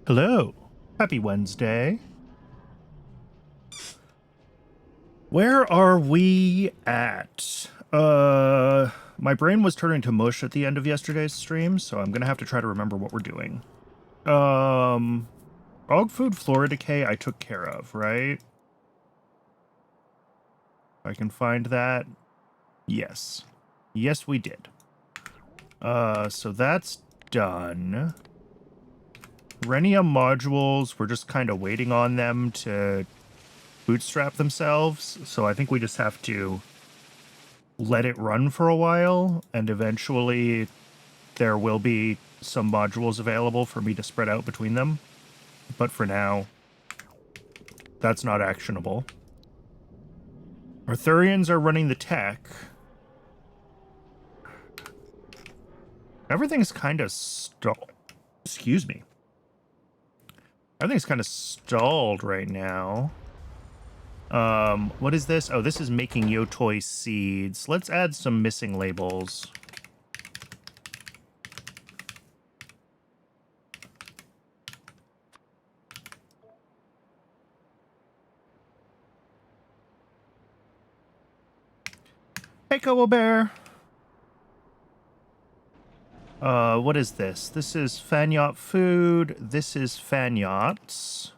Hello. Happy Wednesday. Where are we at? My brain was turning to mush at the end of yesterday's stream, so I'm gonna have to try to remember what we're doing. Dog food flora decay I took care of, right? I can find that. Yes. Yes, we did. So that's done. Renia modules, we're just kind of waiting on them to bootstrap themselves, so I think we just have to let it run for a while, and eventually there will be some modules available for me to spread out between them. But for now, that's not actionable. Arthurians are running the tech. Everything's kind of stalled. Excuse me. Everything's kind of stalled right now. What is this? Oh, this is making Yotoi seeds. Let's add some missing labels. Hey, Kobo Bear. What is this? This is Fanyot food. This is Fanyots.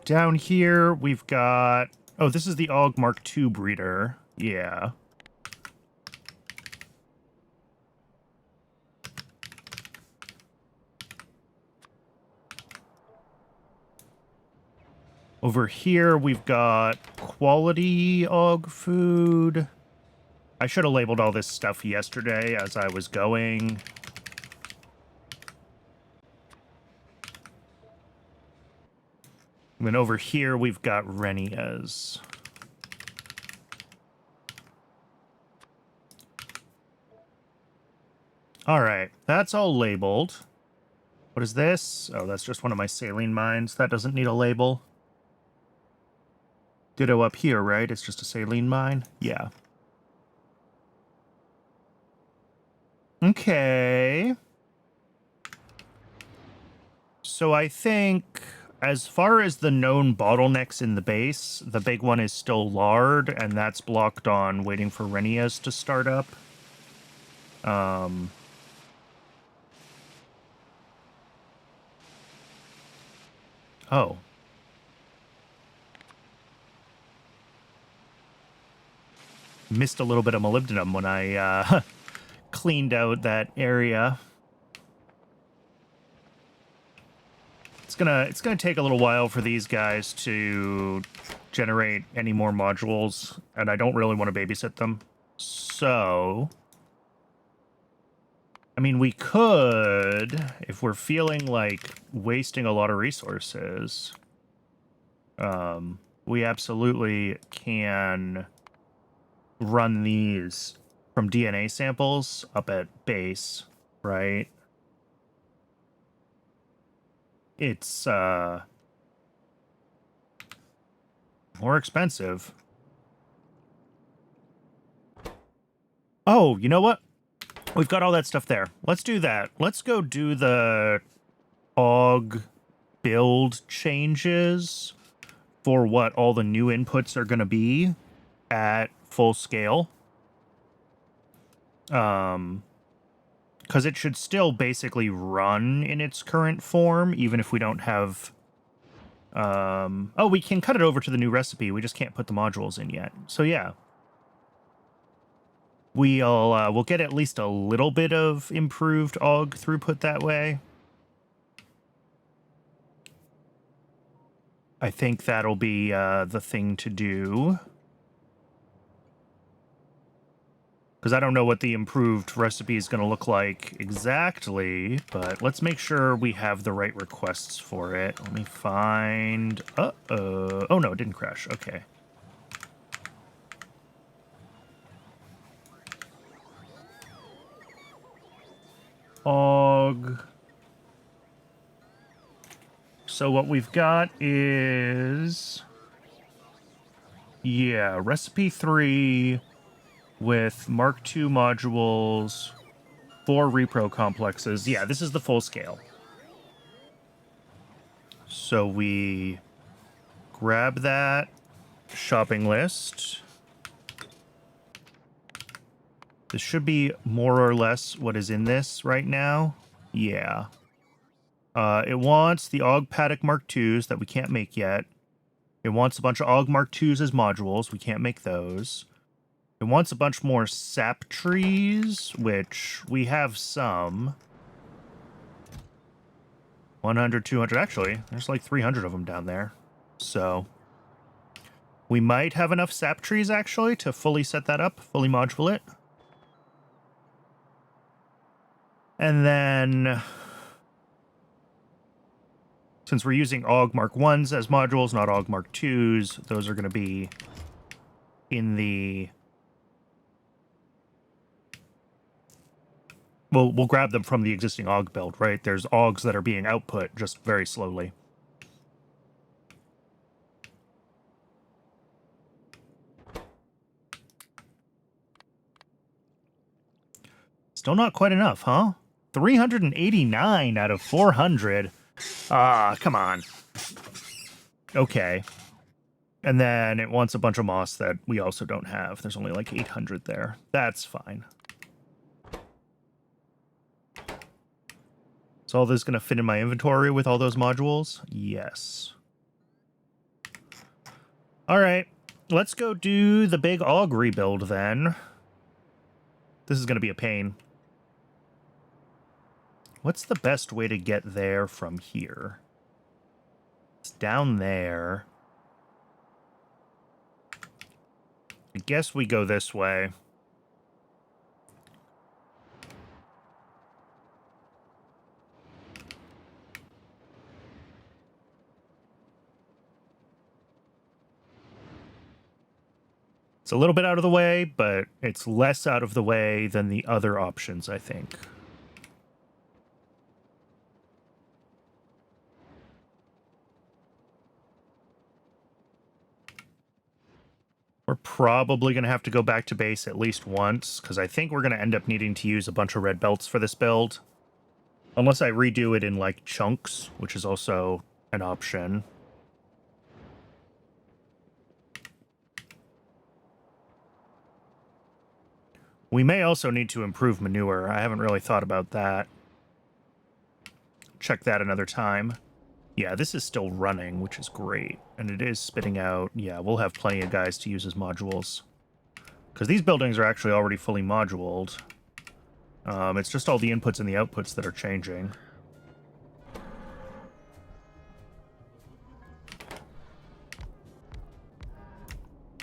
Down here, we've got... Oh, this is the Og Mark II breeder. Yeah. Over here, we've got quality Og food. I should have labeled all this stuff yesterday as I was going. And then over here, we've got Renias. All right, that's all labeled. What is this? Oh, that's just one of my saline mines. That doesn't need a label. Ditto up here, right? It's just a saline mine? Yeah. Okay. So I think... As far as the known bottlenecks in the base, the big one is still lard, and that's blocked on waiting for Renias to start up. Oh. Missed a little bit of molybdenum when I cleaned out that area. It's gonna take a little while for these guys to generate any more modules, and I don't really want to babysit them. So, I mean, we could, if we're feeling like wasting a lot of resources, we absolutely can run these from DNA samples up at base, right? It's more expensive. Oh, you know what? We've got all that stuff there. Let's do that. Let's go do the Og build changes for what all the new inputs are going to be at full scale. Because it should still basically run in its current form, even if we don't have... Oh, we can cut it over to the new recipe. We just can't put the modules in yet. So, yeah. We'll get at least a little bit of improved Og throughput that way. I think that'll be the thing to do. Because I don't know what the improved recipe is going to look like exactly, but let's make sure we have the right requests for it. Let me find... Oh no, it didn't crash. Okay. AUG. So what we've got is... yeah, recipe 3 with Mark II modules, 4 repro complexes. Yeah, this is the full scale. So we grab that shopping list. This should be more or less what is in this right now. Yeah. It wants the AUG Paddock Mark IIs that we can't make yet. It wants a bunch of AUG Mark IIs as modules. We can't make those. It wants a bunch more sap trees, which we have some. 100, 200. Actually, there's like 300 of them down there. So we might have enough sap trees, actually, to fully set that up, fully module it. And then, since we're using AUG Mark 1s as modules, not AUG Mark 2s, those are going to be in the... we'll grab them from the existing AUG build, right? There's AUGs that are being output just very slowly. Still not quite enough, huh? 389 out of 400. Ah, come on. Okay. And then it wants a bunch of moss that we also don't have. There's only like 800 there. That's fine. Is all this going to fit in my inventory with all those modules? Yes. All right. Let's go do the big AUG rebuild then. This is going to be a pain. What's the best way to get there from here? It's down there. I guess we go this way. It's a little bit out of the way, but it's less out of the way than the other options, I think. We're probably going to have to go back to base at least once, because I think we're going to end up needing to use a bunch of red belts for this build. Unless I redo it in, like, chunks, which is also an option. We may also need to improve manure. I haven't really thought about that. Check that another time. Yeah, this is still running, which is great. And it is spitting out. Yeah, we'll have plenty of guys to use as modules. Because these buildings are actually already fully moduled. It's just all the inputs and the outputs that are changing.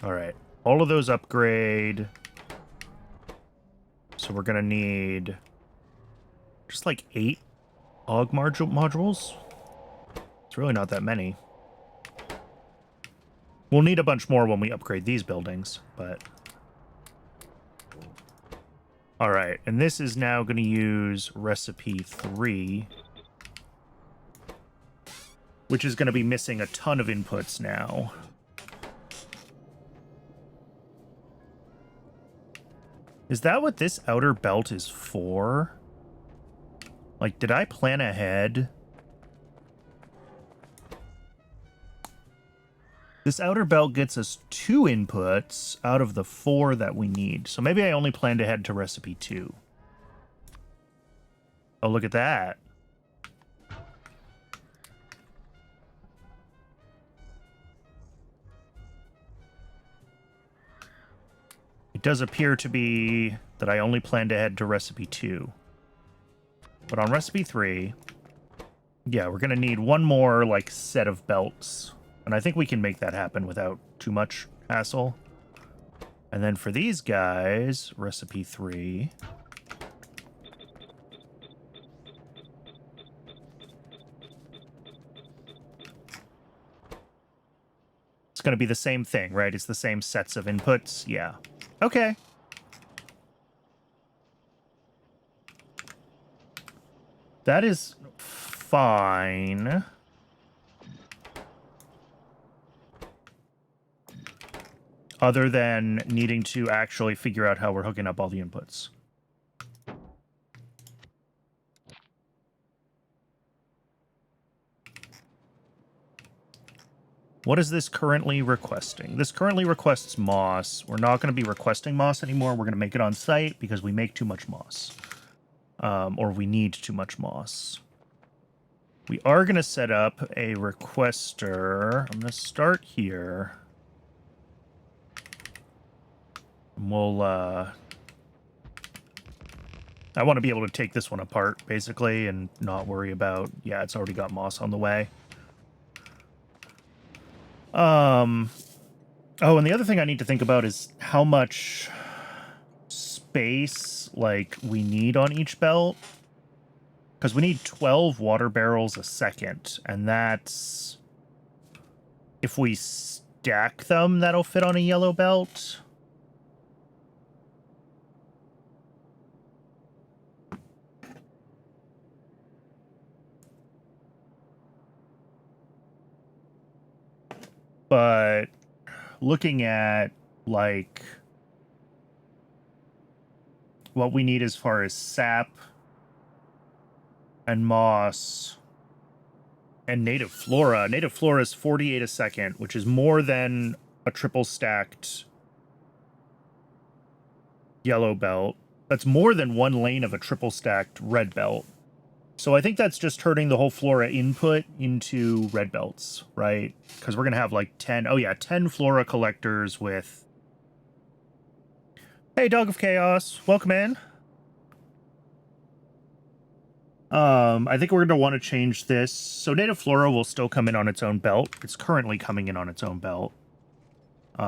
Alright. All of those upgrade. So we're going to need just like 8 AUG modules. It's really not that many. We'll need a bunch more when we upgrade these buildings, but... Alright, and this is now going to use recipe 3, which is going to be missing a ton of inputs now. Is that what this outer belt is for? Like, did I plan ahead? This outer belt gets us 2 inputs out of the 4 that we need. So maybe I only planned ahead to recipe 2. Oh, look at that. It does appear to be that I only planned ahead to recipe 2. But on recipe 3, yeah, we're going to need one more, like, set of belts. And I think we can make that happen without too much hassle. And then for these guys, recipe 3. It's going to be the same thing, right? It's the same sets of inputs. Yeah. Okay. That is fine. Other than needing to actually figure out how we're hooking up all the inputs. What is this currently requesting? This currently requests moss. We're not going to be requesting moss anymore. We're going to make it on site because we make too much moss. Or we need too much moss. We are going to set up a requester. I'm going to start here. We'll, I want to be able to take this one apart, basically, and not worry about, yeah, it's already got moss on the way. Oh, and the other thing I need to think about is how much space, like, we need on each belt. Because we need 12 water barrels a second, and that's... If we stack them, that'll fit on a yellow belt. But looking at, like, what we need as far as sap and moss and native flora. Native flora is 48 a second, which is more than a triple stacked yellow belt. That's more than one lane of a triple stacked red belt. So I think that's just turning the whole flora input into red belts, right? Because we're going to have like 10, 10 flora collectors with... Hey, Dog of Chaos, welcome in. I think we're going to want to change this. So native flora will still come in on its own belt. It's currently coming in on its own belt. We're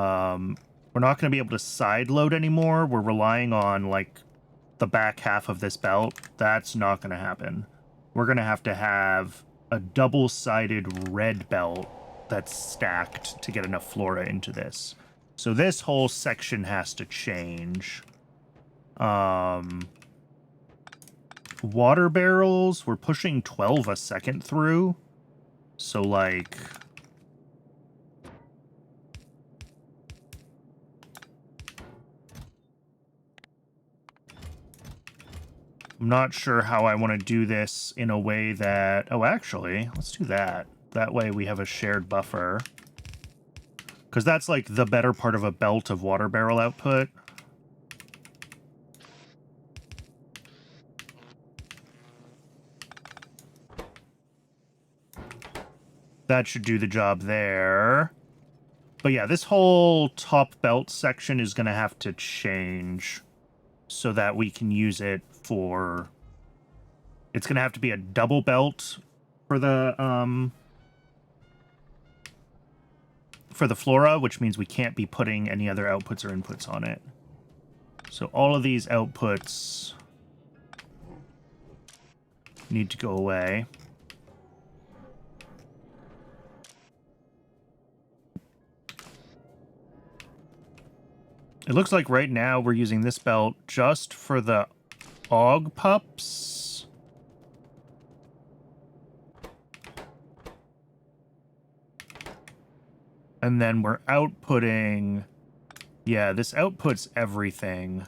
not going to be able to side load anymore. We're relying on like the back half of this belt. That's not going to happen. We're going to have a double-sided red belt that's stacked to get enough flora into this. So this whole section has to change. Water barrels, we're pushing 12 a second through. So, like... I'm not sure how I want to do this in a way that... Oh, actually, let's do that. That way we have a shared buffer. Because that's, like, the better part of a belt of water barrel output. That should do the job there. But yeah, this whole top belt section is going to have to change so that we can use it for... It's going to have to be a double belt for the flora, which means we can't be putting any other outputs or inputs on it. So all of these outputs need to go away. It looks like right now we're using this belt just for the og pups. And then we're outputting... Yeah, this outputs everything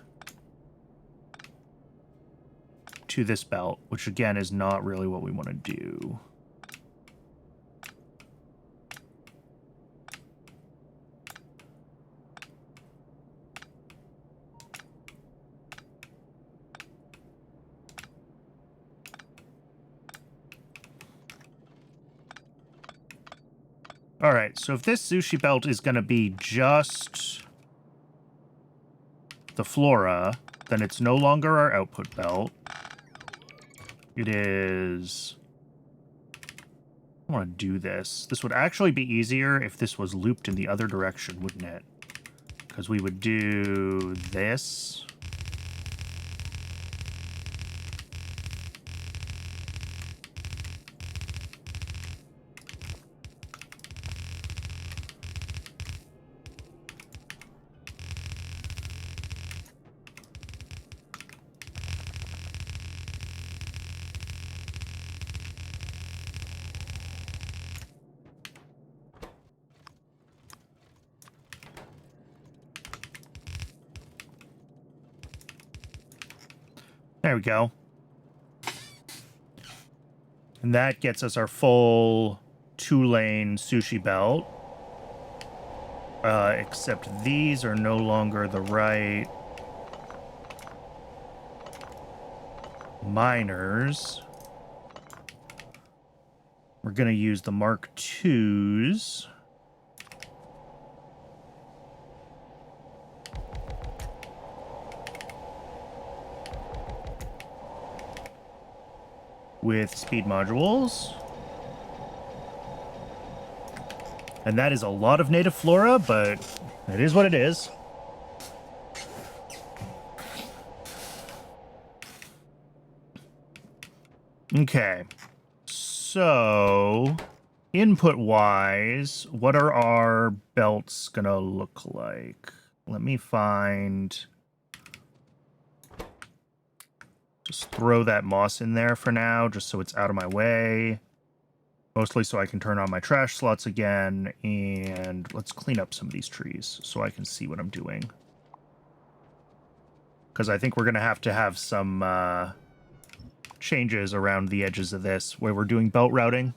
to this belt, which again is not really what we want to do. All right, so if this sushi belt is going to be just the flora, then it's no longer our output belt. It is... I want to do this. This would actually be easier if this was looped in the other direction, wouldn't it? Because we would do this. There we go. And that gets us our full 2-lane sushi belt. Except these are no longer the right miners. We're going to use the Mark IIs. With speed modules. And that is a lot of native flora, but it is what it is. Okay. So, input-wise, what are our belts gonna look like? Let me find... Just throw that moss in there for now, just so it's out of my way. Mostly so I can turn on my trash slots again, and let's clean up some of these trees so I can see what I'm doing. Because I think we're going to have some changes around the edges of this, where we're doing belt routing.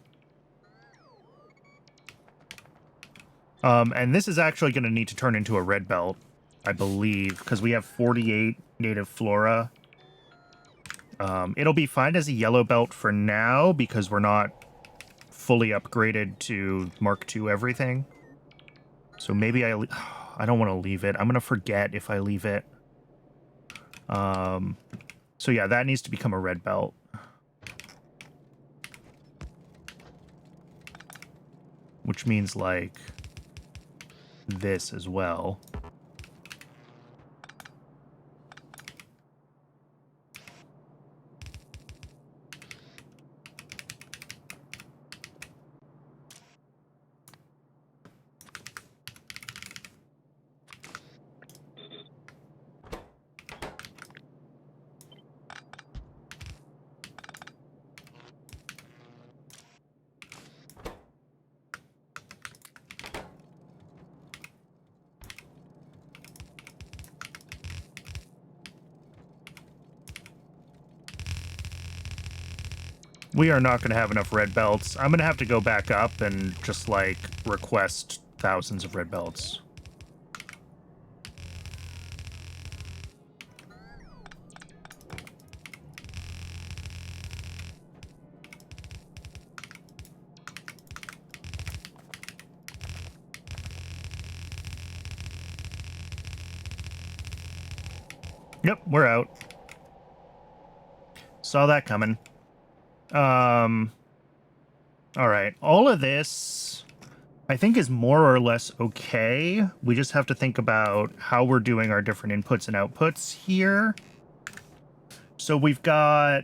And this is actually going to need to turn into a red belt, I believe, because we have 48 native flora. It'll be fine as a yellow belt for now, because we're not fully upgraded to Mark II everything. So maybe I don't want to leave it. I'm going to forget if I leave it. So yeah, that needs to become a red belt. Which means, like, this as well. We are not going to have enough red belts. I'm going to have to go back up and just, like, request thousands of red belts. Yep, we're out. Saw that coming. All right. All of this, I think, is more or less okay. We just have to think about how we're doing our different inputs and outputs here. So we've got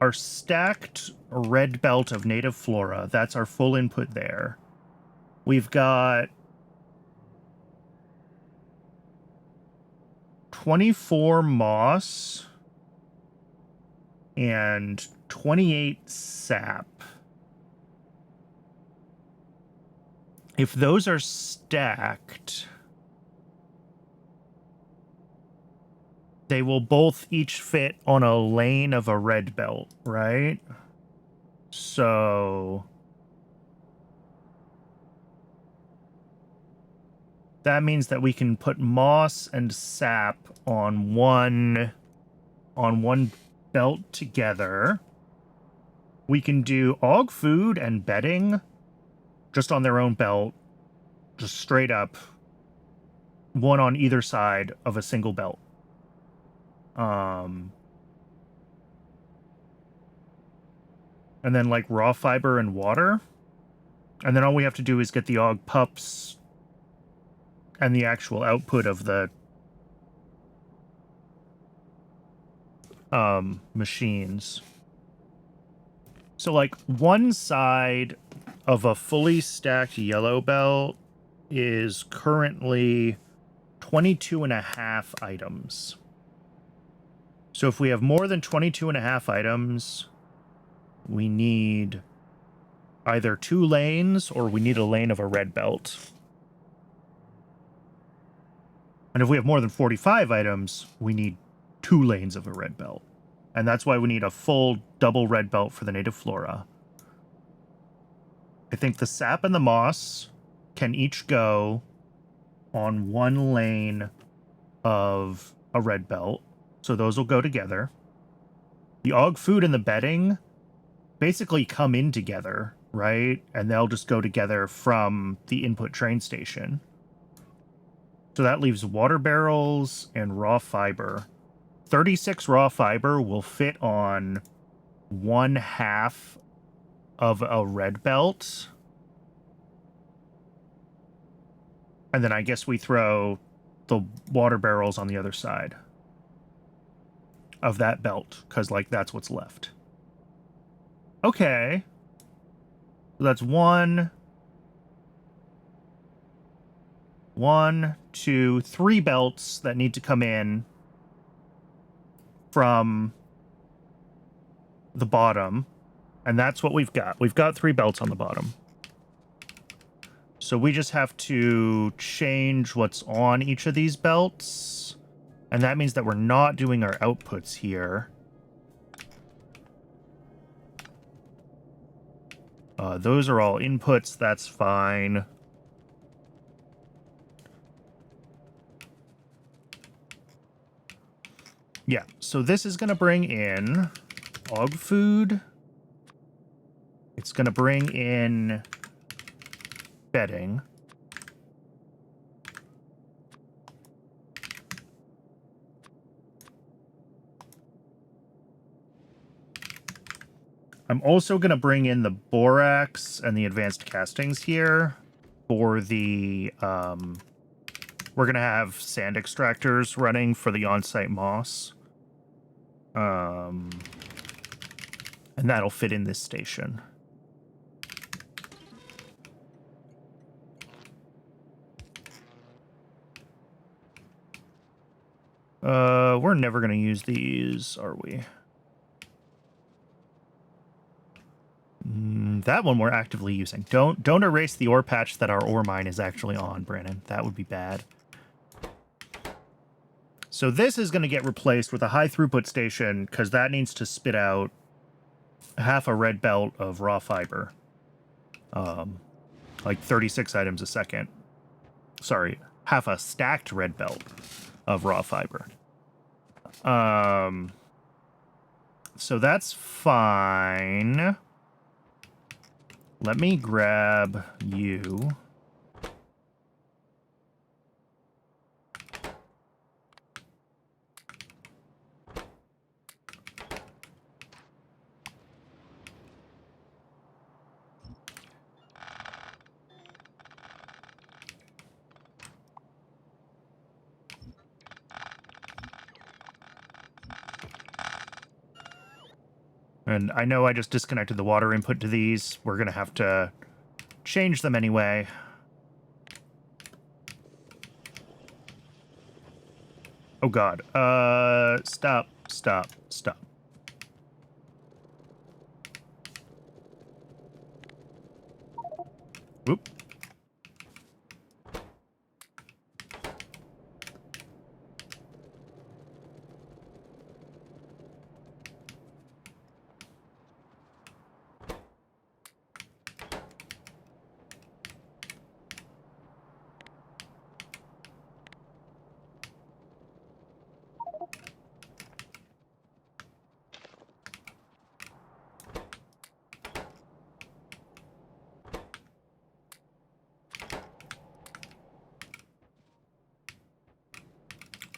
our stacked red belt of native flora. That's our full input there. We've got 24 moss and 28 sap. If those are stacked, they will both each fit on a lane of a red belt, right? So that means that we can put moss and sap on one belt together. We can do og food and bedding just on their own belt, just straight up, one on either side of a single belt. And then, like, raw fiber and water. And then all we have to do is get the og pups and the actual output of the machines. So, like, one side of a fully stacked yellow belt is currently 22.5 items. So if we have more than 22.5 items, we need either 2 lanes or we need a lane of a red belt. And if we have more than 45 items, we need 2 lanes of a red belt. And that's why we need a full double red belt for the native flora. I think the sap and the moss can each go on one lane of a red belt. So those will go together. The og food and the bedding basically come in together, right? And they'll just go together from the input train station. So that leaves water barrels and raw fiber. 36 raw fiber will fit on 1/2 of a red belt. And then I guess we throw the water barrels on the other side of that belt, because, like, that's what's left. Okay. So that's 1, 2, 3 belts that need to come in from the bottom. And that's what we've got. We've got 3 belts on the bottom. So we just have to change what's on each of these belts. And that means that we're not doing our outputs here. Those are all inputs. That's fine. Yeah, so this is going to bring in og food. It's going to bring in bedding. I'm also going to bring in the borax and the advanced castings here for the... we're going to have sand extractors running for the on-site moss. And that'll fit in this station. We're never going to use these, are we? That one we're actively using. Don't erase the ore patch that our ore mine is actually on, Brandon. That would be bad. So this is going to get replaced with a high throughput station because that needs to spit out half a red belt of raw fiber. Like 36 items a second. Sorry, half a stacked red belt of raw fiber. So that's fine. Let me grab you. And I know I just disconnected the water input to these. We're going to have to change them anyway. Oh, God. Stop. Oop.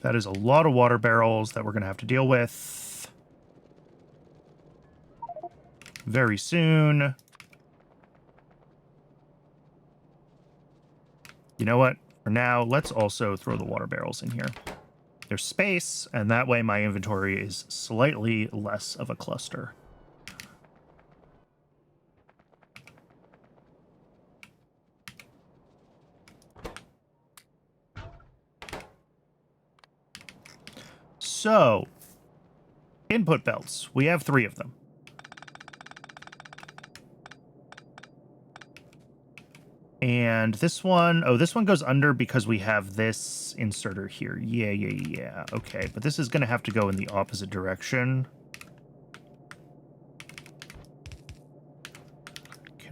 That is a lot of water barrels that we're going to have to deal with very soon. You know what? For now, let's also throw the water barrels in here. There's space, and that way my inventory is slightly less of a cluster. So, input belts. We have 3 of them. And this one, oh, this one goes under because we have this inserter here. Yeah. Okay, but this is going to have to go in the opposite direction.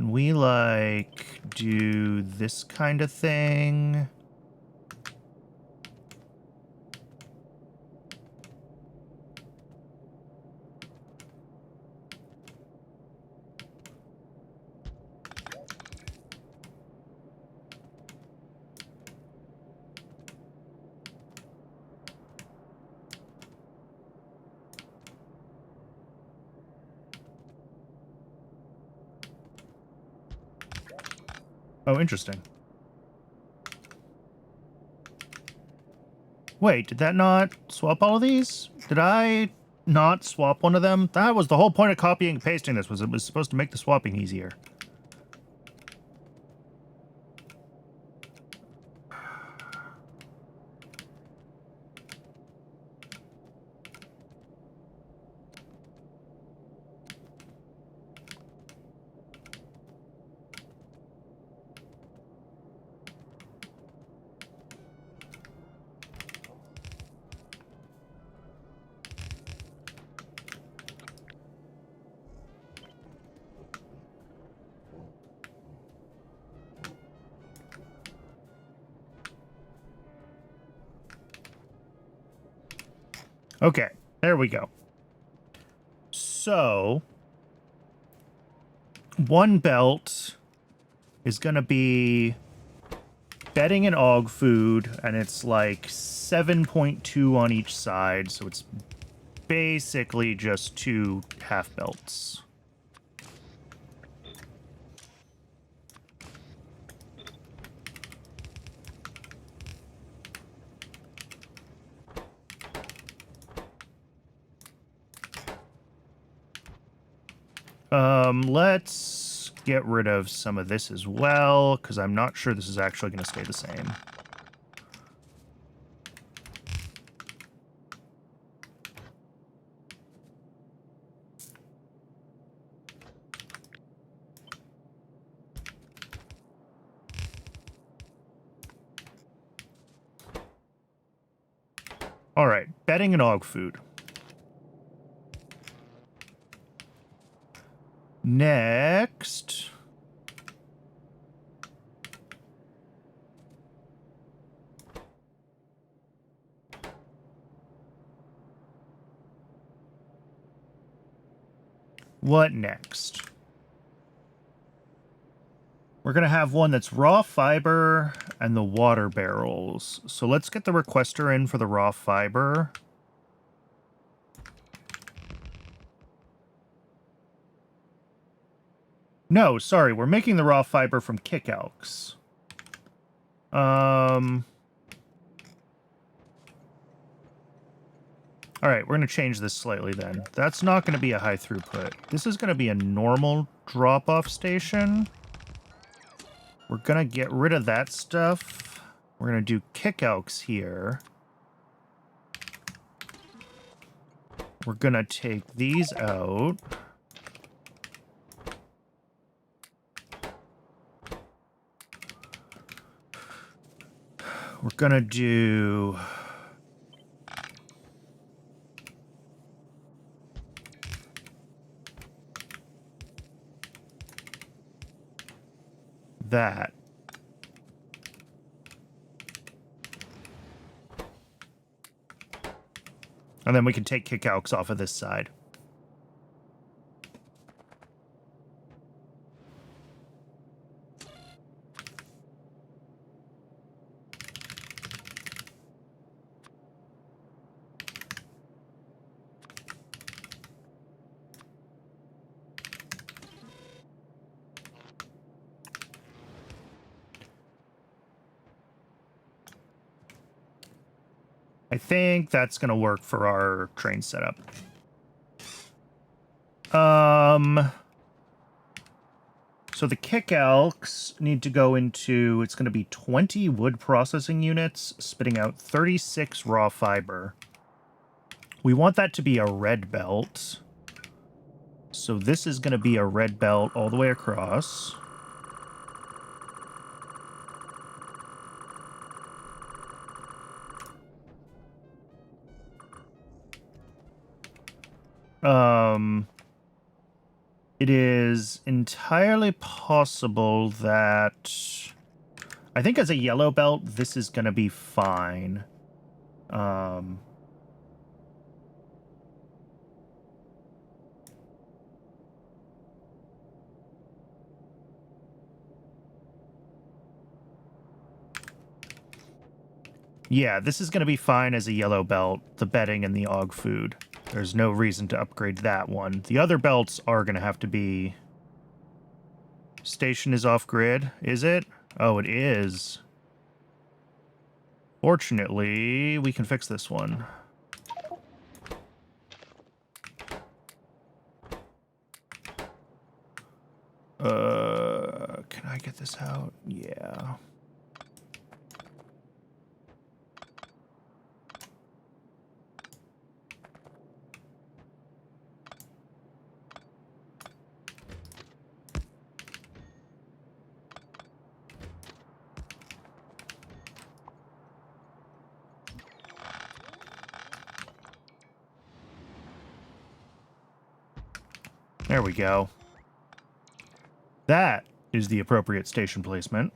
Can we, like, do this kind of thing? Oh, interesting. Wait, did that not swap all of these? Did I not swap one of them? That was the whole point of copying and pasting this, was it was supposed to make the swapping easier. Okay, there we go. So, one belt is going to be bedding and og food, and it's like 7.2 on each side, so it's basically just 2 half belts. Let's get rid of some of this as well, because I'm not sure this is actually going to stay the same. All right, bedding and og food. Next, what next? We're going to have one that's raw fiber and the water barrels. So let's get the requester in for the raw fiber. No, sorry, we're making the raw fiber from kick elks. All right, we're going to change this slightly then. That's not going to be a high throughput. This is going to be a normal drop-off station. We're going to get rid of that stuff. We're going to do kick elks here. We're going to take these out. We're going to do... that. And then we can take kick elks off of this side. I think that's going to work for our train setup. So the kick elks need to go into, it's going to be 20 wood processing units, spitting out 36 raw fiber. We want that to be a red belt. So this is going to be a red belt all the way across. It is entirely possible that... I think as a yellow belt, this is going to be fine. Yeah, this is going to be fine as a yellow belt, the bedding and the og food. There's no reason to upgrade that one. The other belts are going to have to be... Station is off-grid, is it? Oh, it is. Fortunately, we can fix this one. Can I get this out? Yeah. There we go. That is the appropriate station placement.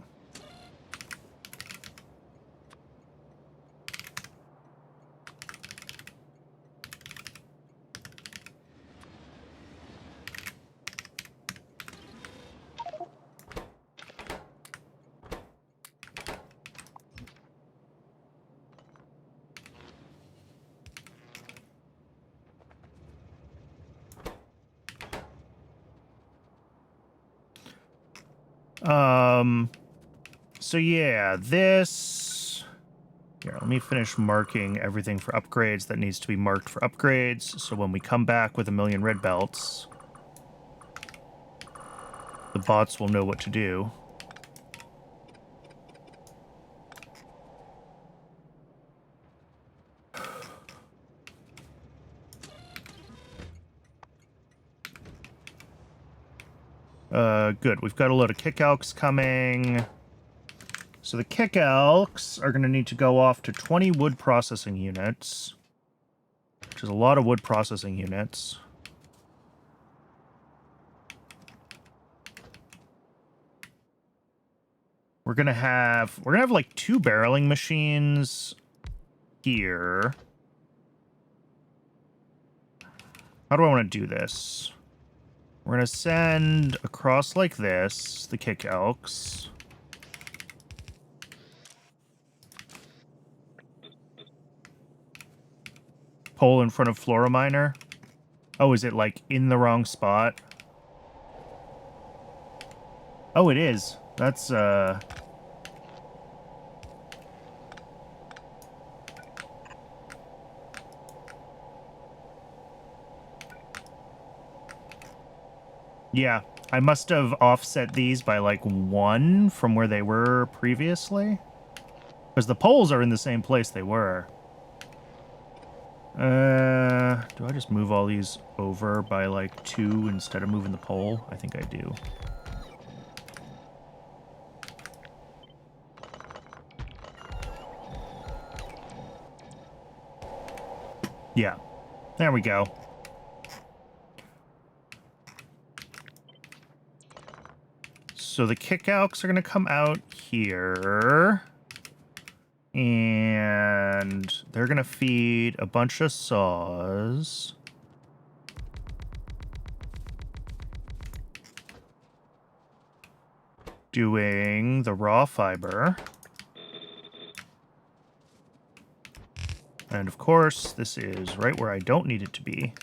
So yeah, this... Here, let me finish marking everything for upgrades that needs to be marked for upgrades, so when we come back with 1,000,000 red belts, the bots will know what to do. Good. We've got a load of kick elks coming. So the kick elks are going to need to go off to 20 wood processing units, which is a lot of wood processing units. We're gonna have like 2 barreling machines here. How do I want to do this? We're gonna send across like this, the kick elks. Pole in front of Flora Miner. Oh, is it like in the wrong spot? Oh, it is. That's, yeah, I must have offset these by like 1 from where they were previously. Because the poles are in the same place they were. Do I just move all these over by like 2 instead of moving the pole? I think I do. Yeah, there we go. So the kick-outs are going to come out here. And they're going to feed a bunch of saws. Doing the raw fiber. And of course, this is right where I don't need it to be.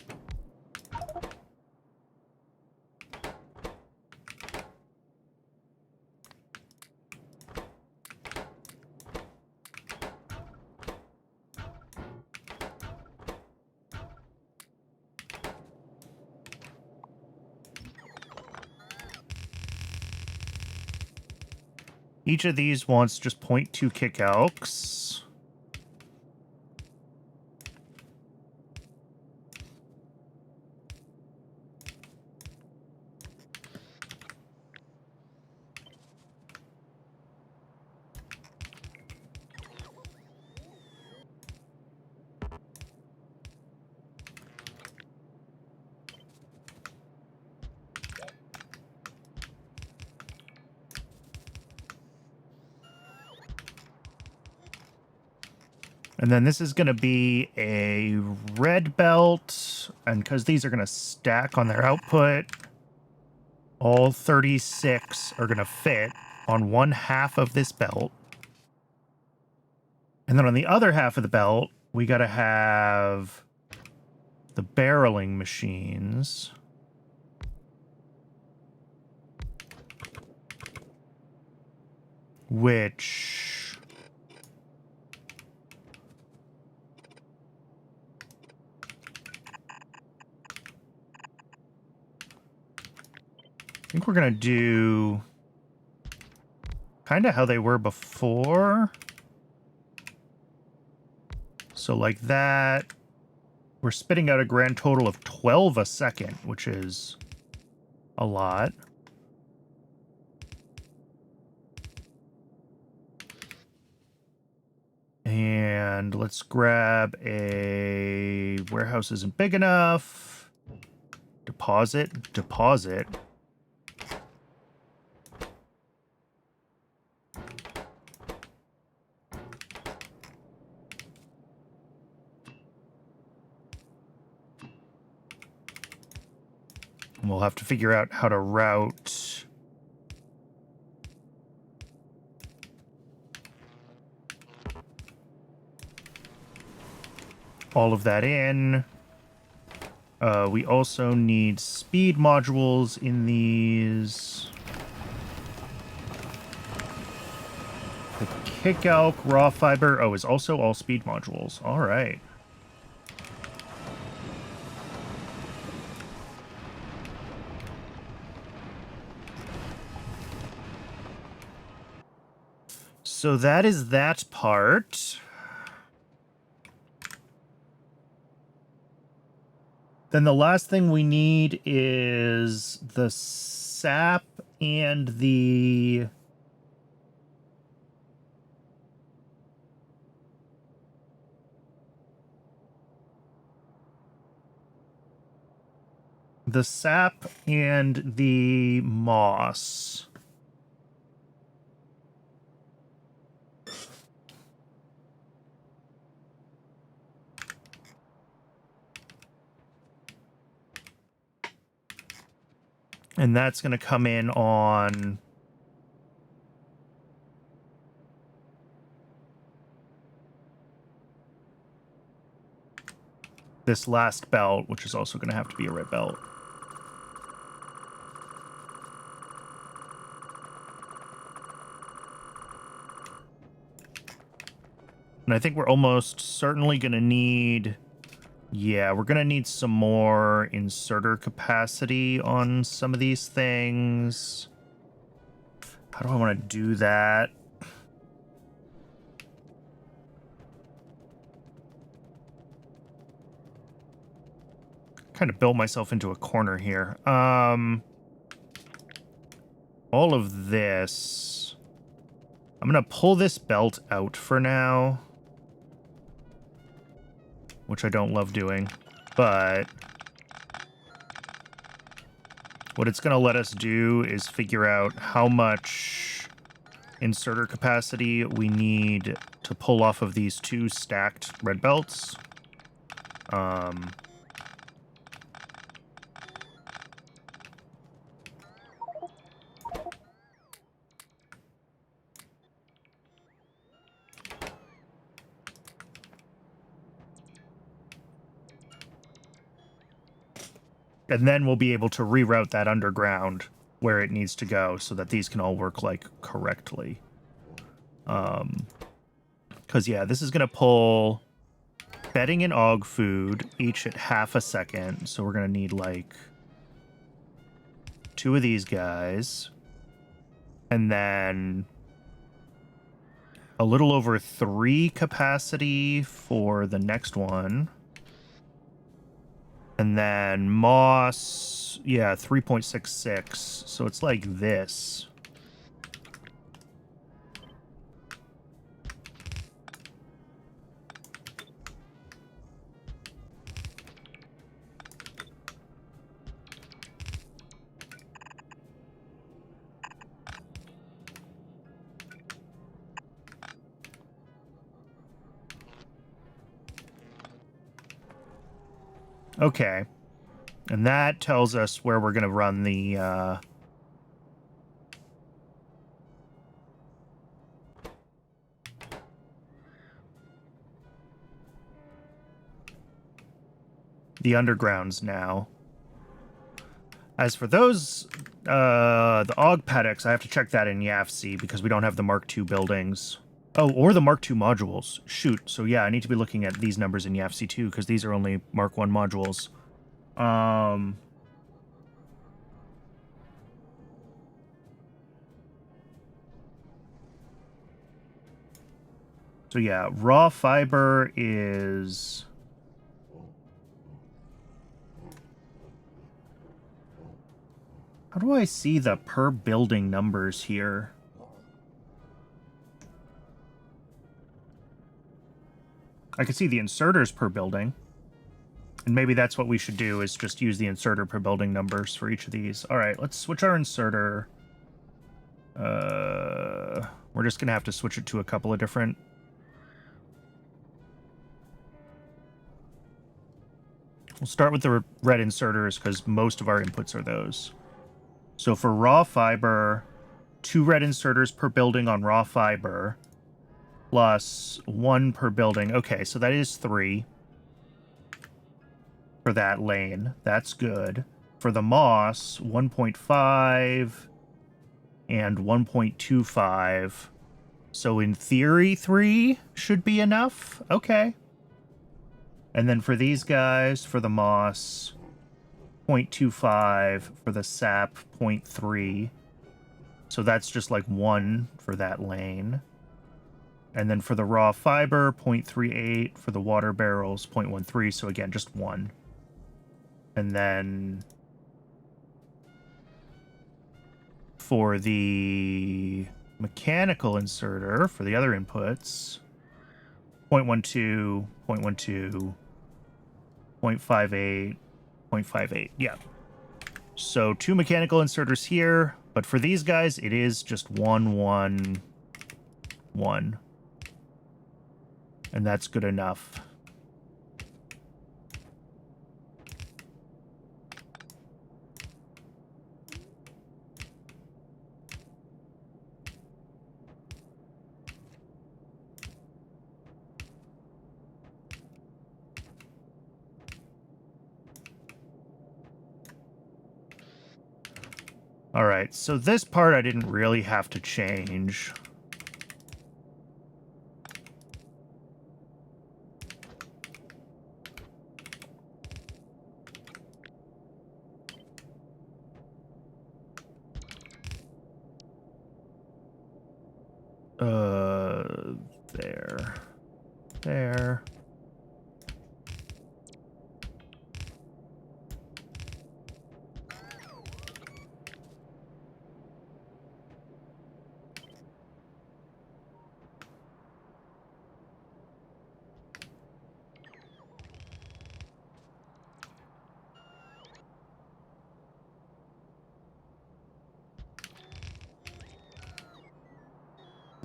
Each of these wants just 0.2 kick-outs. And then this is going to be a red belt. And because these are going to stack on their output, all 36 are going to fit on one half of this belt. And then on the other half of the belt, we got to have the barreling machines. Which... I think we're going to do kind of how they were before. So like that, we're spitting out a grand total of 12 a second, which is a lot. And let's grab a warehouse isn't big enough. Deposit. We'll have to figure out how to route all of that in. We also need speed modules in these. The kick elk raw fiber, is also all speed modules. All right. So that is that part. Then the last thing we need is the sap and the... the sap and the moss. And that's going to come in on this last belt, which is also going to have to be a red belt. And I think we're almost certainly going to need... yeah, we're going to need some more inserter capacity on some of these things. How do I want to do that? Kind of built myself into a corner here. All of this... I'm going to pull this belt out for now. Which I don't love doing, but what it's going to let us do is figure out how much inserter capacity we need to pull off of these two stacked red belts. And then we'll be able to reroute that underground where it needs to go so that these can all work, like, correctly. Because, yeah, this is going to pull bedding and og food each at half a second. So we're going to need, like, 2 of these guys. And then a little over 3 capacity for the next one. And then moss, yeah, 3.66. So it's like this. Okay. And that tells us where we're going to run the undergrounds now. As for those, the Og paddocks, I have to check that in YAFC because we don't have the Mark II buildings. Oh, or the Mark II modules. Shoot. So yeah, I need to be looking at these numbers in YAFC too because these are only Mark I modules. So yeah, raw fiber is... How do I see the per building numbers here? I can see the inserters per building. And maybe that's what we should do, is just use the inserter per building numbers for each of these. All right, let's switch our inserter. We're just going to have to switch it to a couple of different... We'll start with the red inserters because most of our inputs are those. So for raw fiber, 2 red inserters per building on raw fiber, plus 1 per building. Okay, so that is 3 for that lane. That's good. For the moss, 1.5 and 1.25. So in theory, 3 should be enough. Okay. And then for these guys, for the moss, 0.25, for the sap, 0.3. So that's just like 1 for that lane. And then for the raw fiber, 0.38. For the water barrels, 0.13. So again, just 1. And then for the mechanical inserter, for the other inputs, 0.12, 0.12, 0.58, 0.58. Yeah. So 2 mechanical inserters here, but for these guys, it is just 1, 1, 1. And that's good enough. All right, so this part I didn't really have to change. There. There.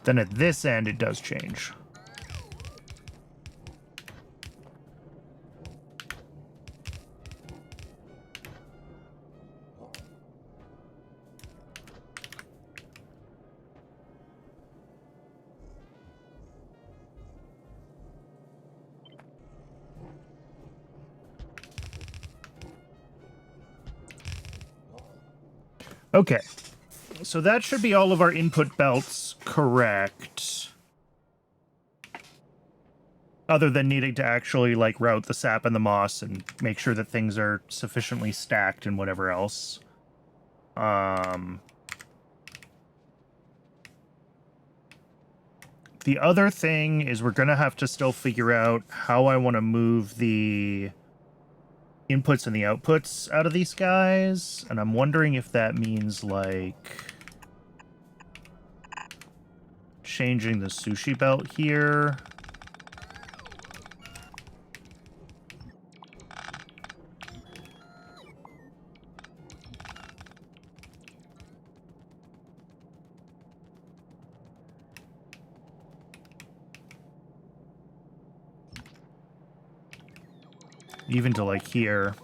Then at this end, it does change. Okay. So that should be all of our input belts correct. Other than needing to actually, like, route the sap and the moss and make sure that things are sufficiently stacked and whatever else. The other thing is we're going to have to still figure out how I want to move the inputs and the outputs out of these guys. And I'm wondering if that means, like, changing the sushi belt here. even to like here.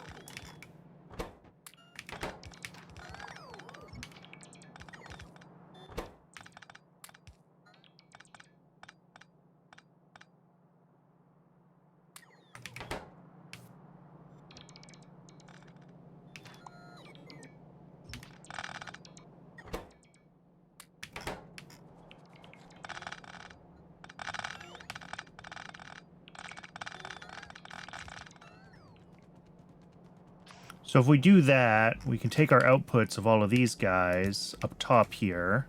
So if we do that, we can take our outputs of all of these guys up top here.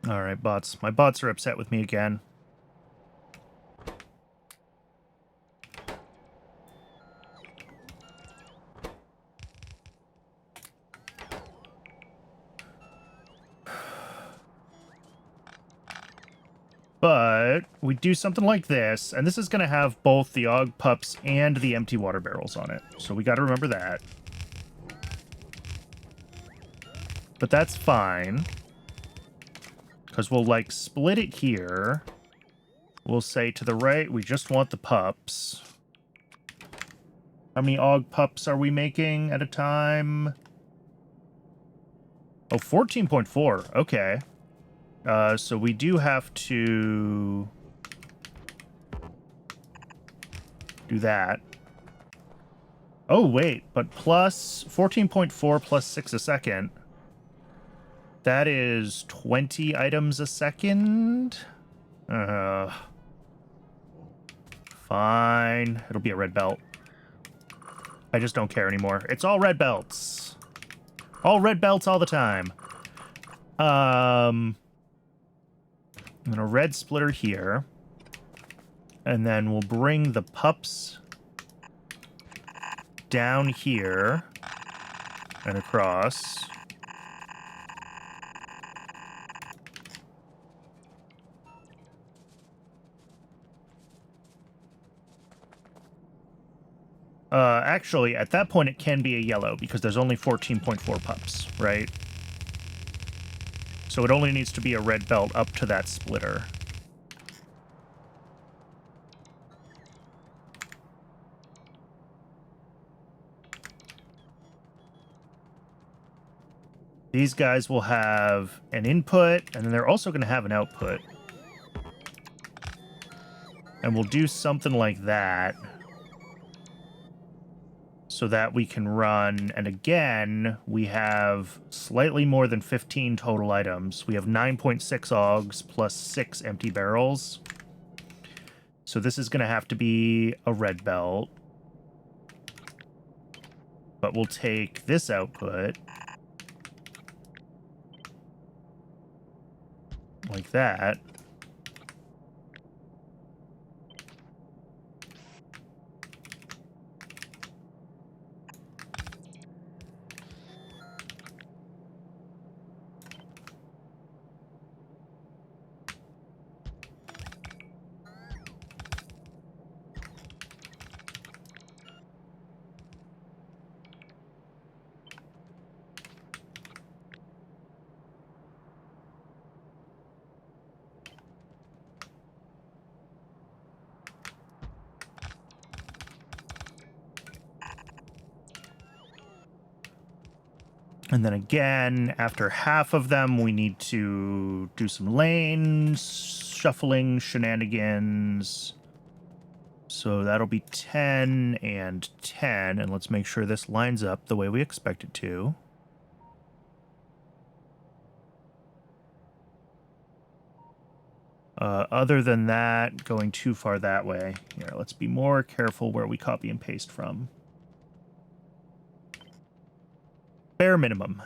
All right, bots. My bots are upset with me again. But we do something like this, and this is going to have both the Og pups and the empty water barrels on it. So we got to remember that. But that's fine. Because we'll, like, split it here. We'll say to the right, we just want the pups. How many Og pups are we making at a time? Oh, 14.4. Okay. So we do have to do that. Oh, wait, but plus 14.4 plus 6 a second. That is 20 items a second? Fine. It'll be a red belt. I just don't care anymore. It's all red belts. All red belts all the time. I'm gonna red splitter here. And then we'll bring the pups down here and across. Actually, at that point, it can be a yellow because there's only 14.4 pups, right? So it only needs to be a red belt up to that splitter. These guys will have an input, and then they're also going to have an output. And we'll do something like that so that we can run, and again, we have slightly more than 15 total items. We have 9.6 Ogs plus 6 empty barrels. So this is going to have to be a red belt. But we'll take this output like that. And then again, after half of them, we need to do some lanes, shuffling shenanigans. So that'll be 10 and 10. And let's make sure this lines up the way we expect it to. Other than that, going too far that way. Here, let's be more careful where we copy and paste from. Bare minimum.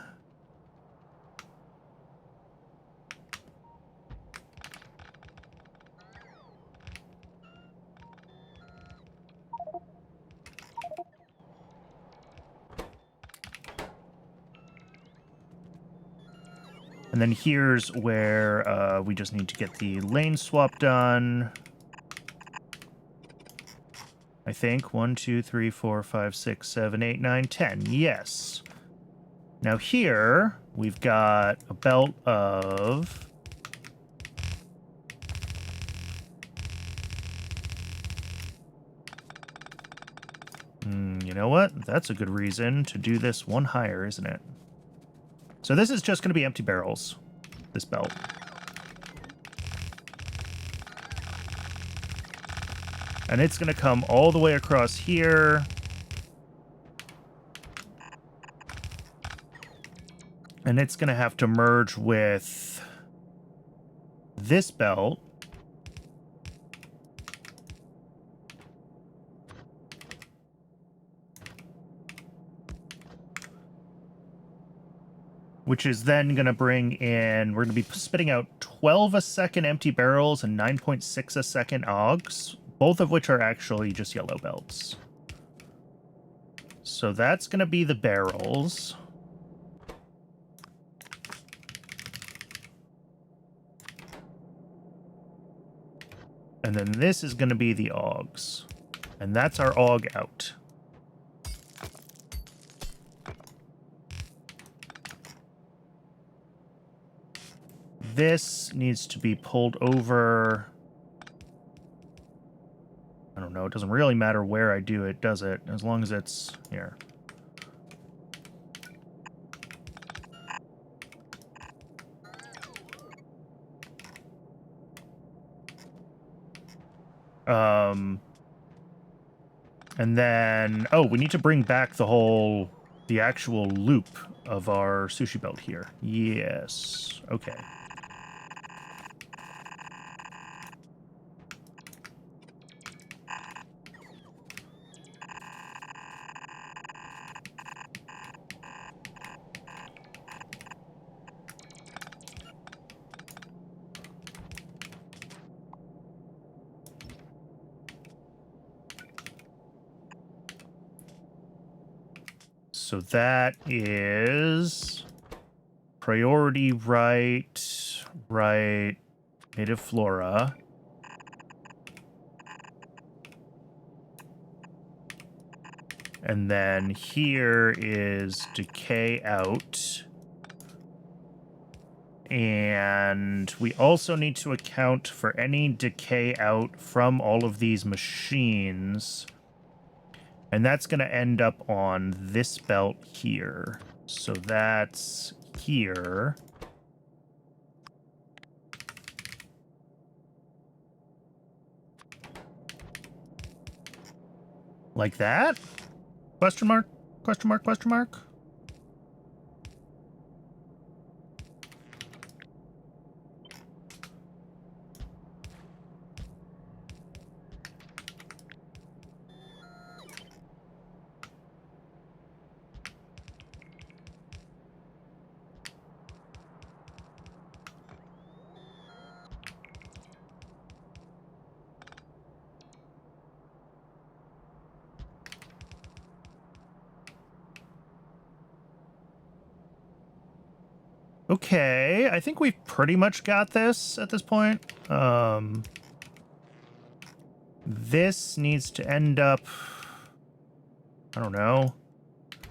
And then here's where we just need to get the lane swap done. I think 1, 2, 3, 4, 5, 6, 7, 8, 9, 10. Yes. Now here we've got a belt of you know what? That's a good reason to do this one higher, isn't it? So this is just going to be empty barrels, this belt. And it's going to come all the way across here. And it's going to have to merge with this belt. Which is then going to bring in, we're going to be spitting out 12 a second empty barrels and 9.6 a second OGs, both of which are actually just yellow belts. So that's going to be the barrels. And then this is going to be the OGs. And that's our OG out. This needs to be pulled over. I don't know. It doesn't really matter where I do it, does it? As long as it's here. And then, oh, we need to bring back the actual loop of our sushi belt here. Yes. Okay. So that is priority right, native flora. And then here is decay out. And we also need to account for any decay out from all of these machines. And that's going to end up on this belt here. So that's here. Like that? Question mark? Question mark? Question mark? Okay, I think we've pretty much got this at this point. This needs to end up, I don't know,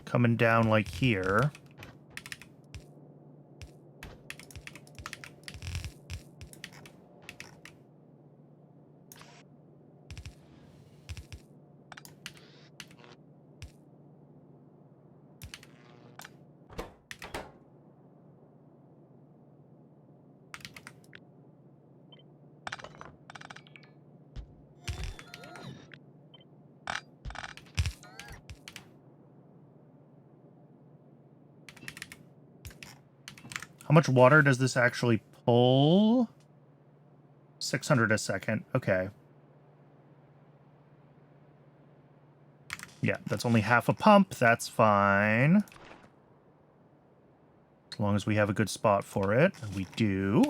coming down like here. How much water does this actually pull? 600 a second. Okay. Yeah, that's only half a pump. That's fine. As long as we have a good spot for it. And we do.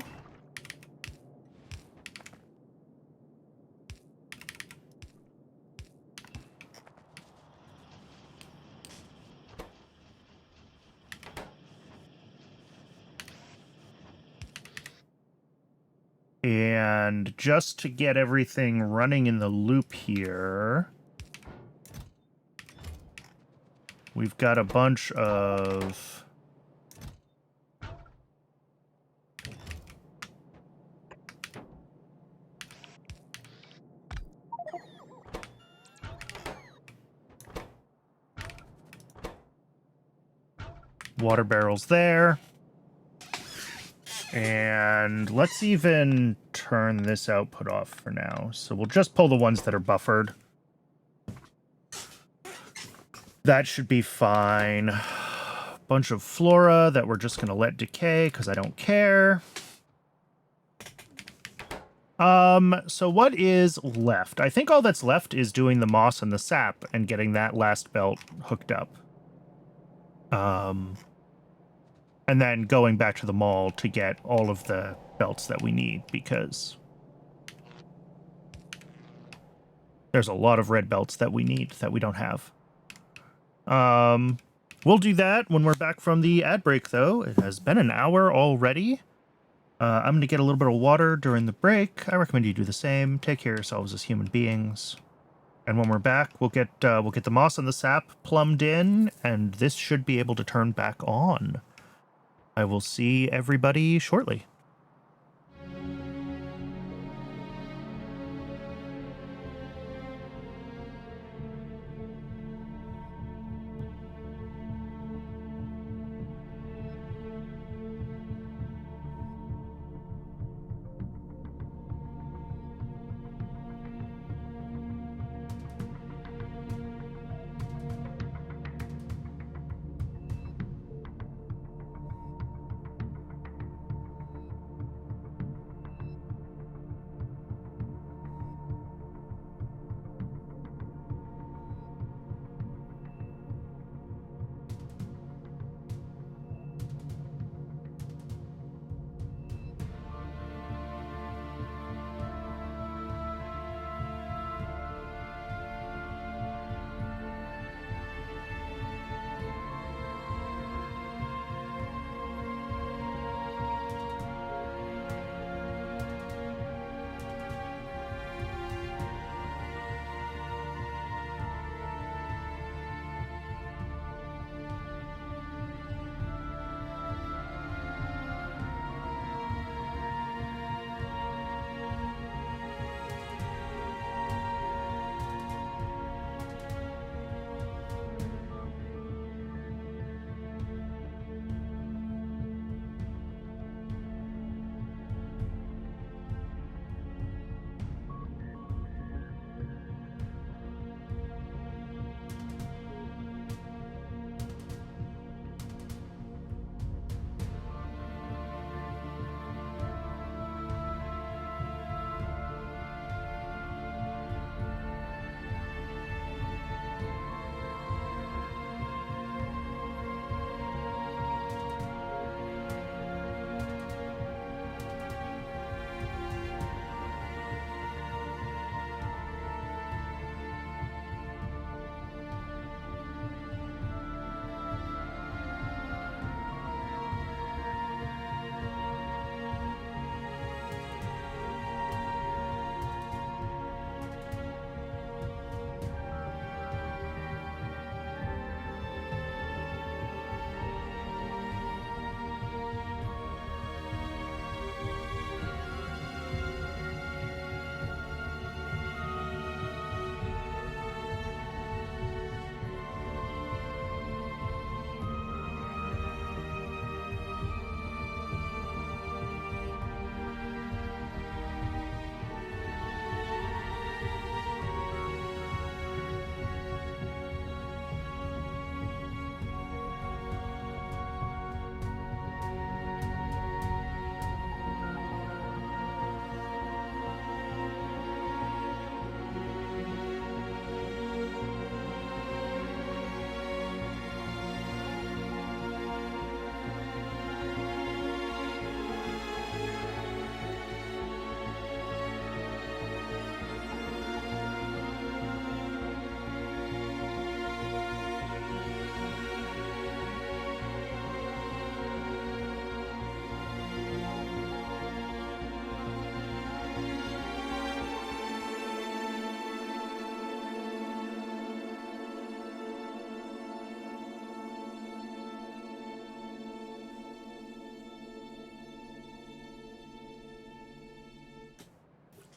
And just to get everything running in the loop here, we've got a bunch of water barrels there. And let's even turn this output off for now. So we'll just pull the ones that are buffered. That should be fine. Bunch of flora that we're just going to let decay because I don't care. So what is left? I think all that's left is doing the moss and the sap and getting that last belt hooked up. And then going back to the mall to get all of the belts that we need, because there's a lot of red belts that we need that we don't have. We'll do that when we're back from the ad break, though. It has been an hour already. I'm going to get a little bit of water during the break. I recommend you do the same. Take care of yourselves as human beings. And when we're back, we'll get the moss and the sap plumbed in, and this should be able to turn back on. I will see everybody shortly.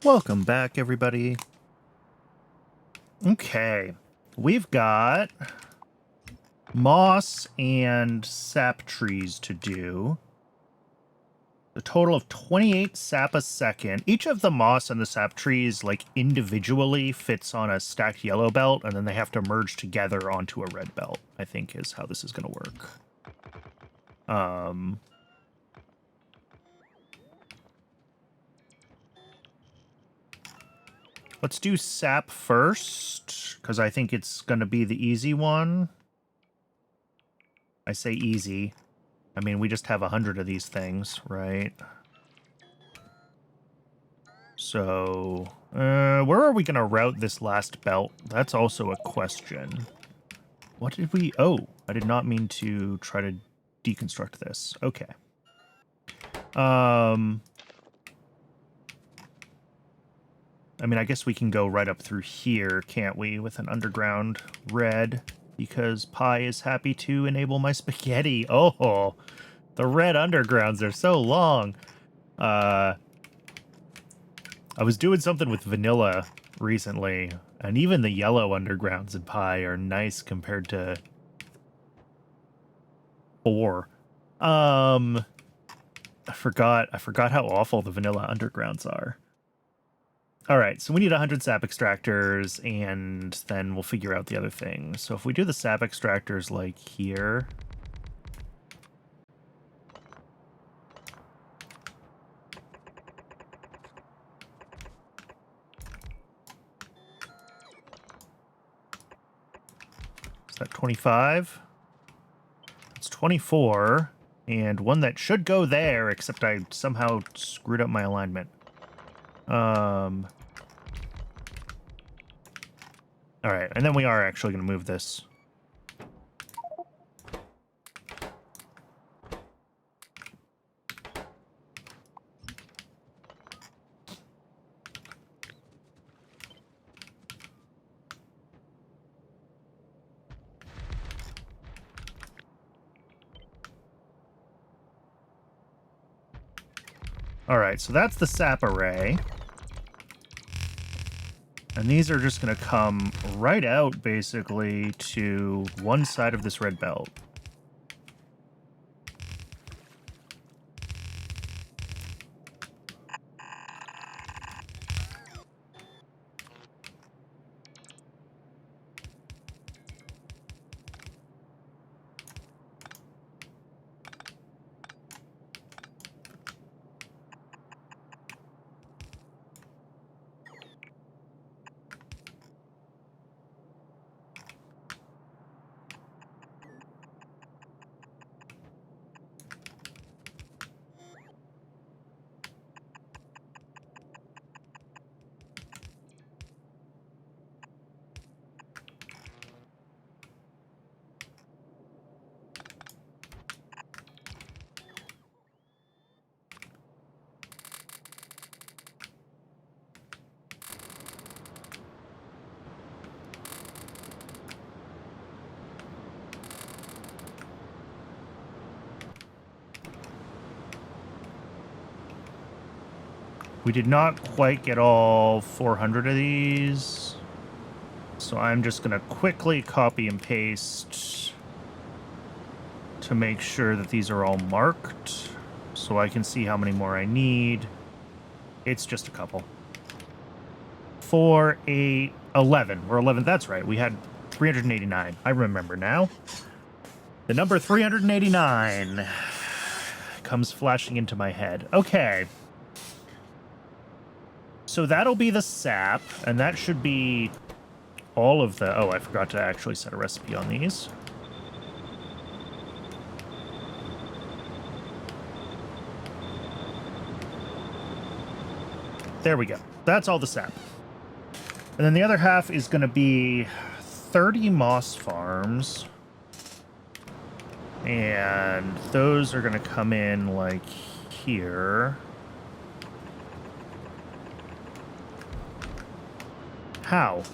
Welcome back, everybody. Okay, we've got moss and sap trees to do. A total of 28 sap a second. Each of the moss and the sap trees, like, individually fits on a stacked yellow belt, and then they have to merge together onto a red belt, I think is how this is going to work. Let's do sap first, because I think it's going to be the easy one. I say easy. I mean, we just have 100 of these things, right? So, where are we going to route this last belt? That's also a question. What did we... Oh, I did not mean to try to deconstruct this. Okay. I mean, I guess we can go right up through here, can't we, with an underground red, because Pi is happy to enable my spaghetti. Oh, the red undergrounds are so long. I was doing something with vanilla recently, and even the yellow undergrounds in Pi are nice compared to 4. I forgot how awful the vanilla undergrounds are. All right, so we need 100 sap extractors, and then we'll figure out the other things. So if we do the sap extractors, like, here... Is that 25? It's 24, and one that should go there, except I somehow screwed up my alignment. All right, and then we are actually going to move this. All right, so that's the sap array. And these are just going to come right out, basically, to one side of this red belt. We did not quite get all 400 of these, so I'm just going to quickly copy and paste to make sure that these are all marked, so I can see how many more I need. It's just a couple. 4, 8, 11. We're 11. That's right. We had 389. I remember now. The number 389 comes flashing into my head. Okay. So that'll be the sap, and that should be all of the... Oh, I forgot to actually set a recipe on these. There we go. That's all the sap. And then the other half is going to be 30 moss farms. And those are going to come in, like, here. How?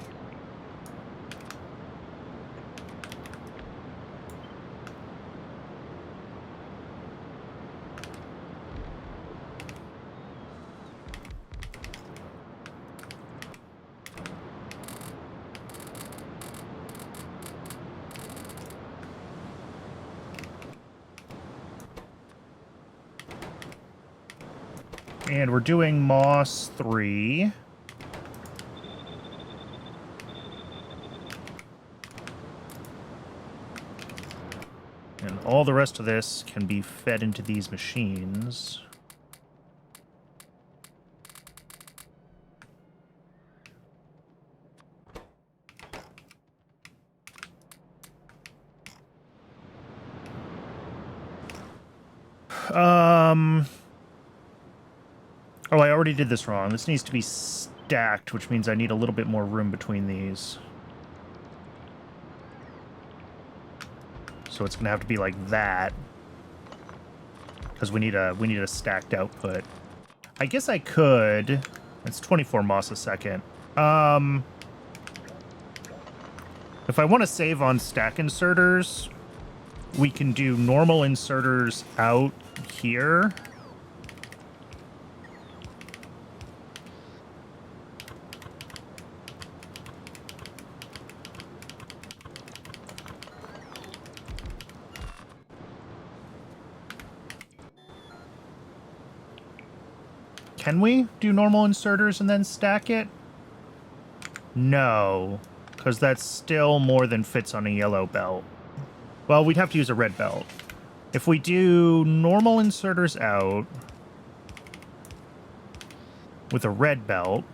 And we're doing Moss 3. And all the rest of this can be fed into these machines. Oh, I already did this wrong. This needs to be stacked, which means I need a little bit more room between these. So it's gonna have to be like that. Because we need a stacked output. I guess I could. It's 24 moss a second. If I want to save on stack inserters, we can do normal inserters out here. Can we do normal inserters and then stack it? No, because that's still more than fits on a yellow belt. Well, we'd have to use a red belt. If we do normal inserters out with a red belt,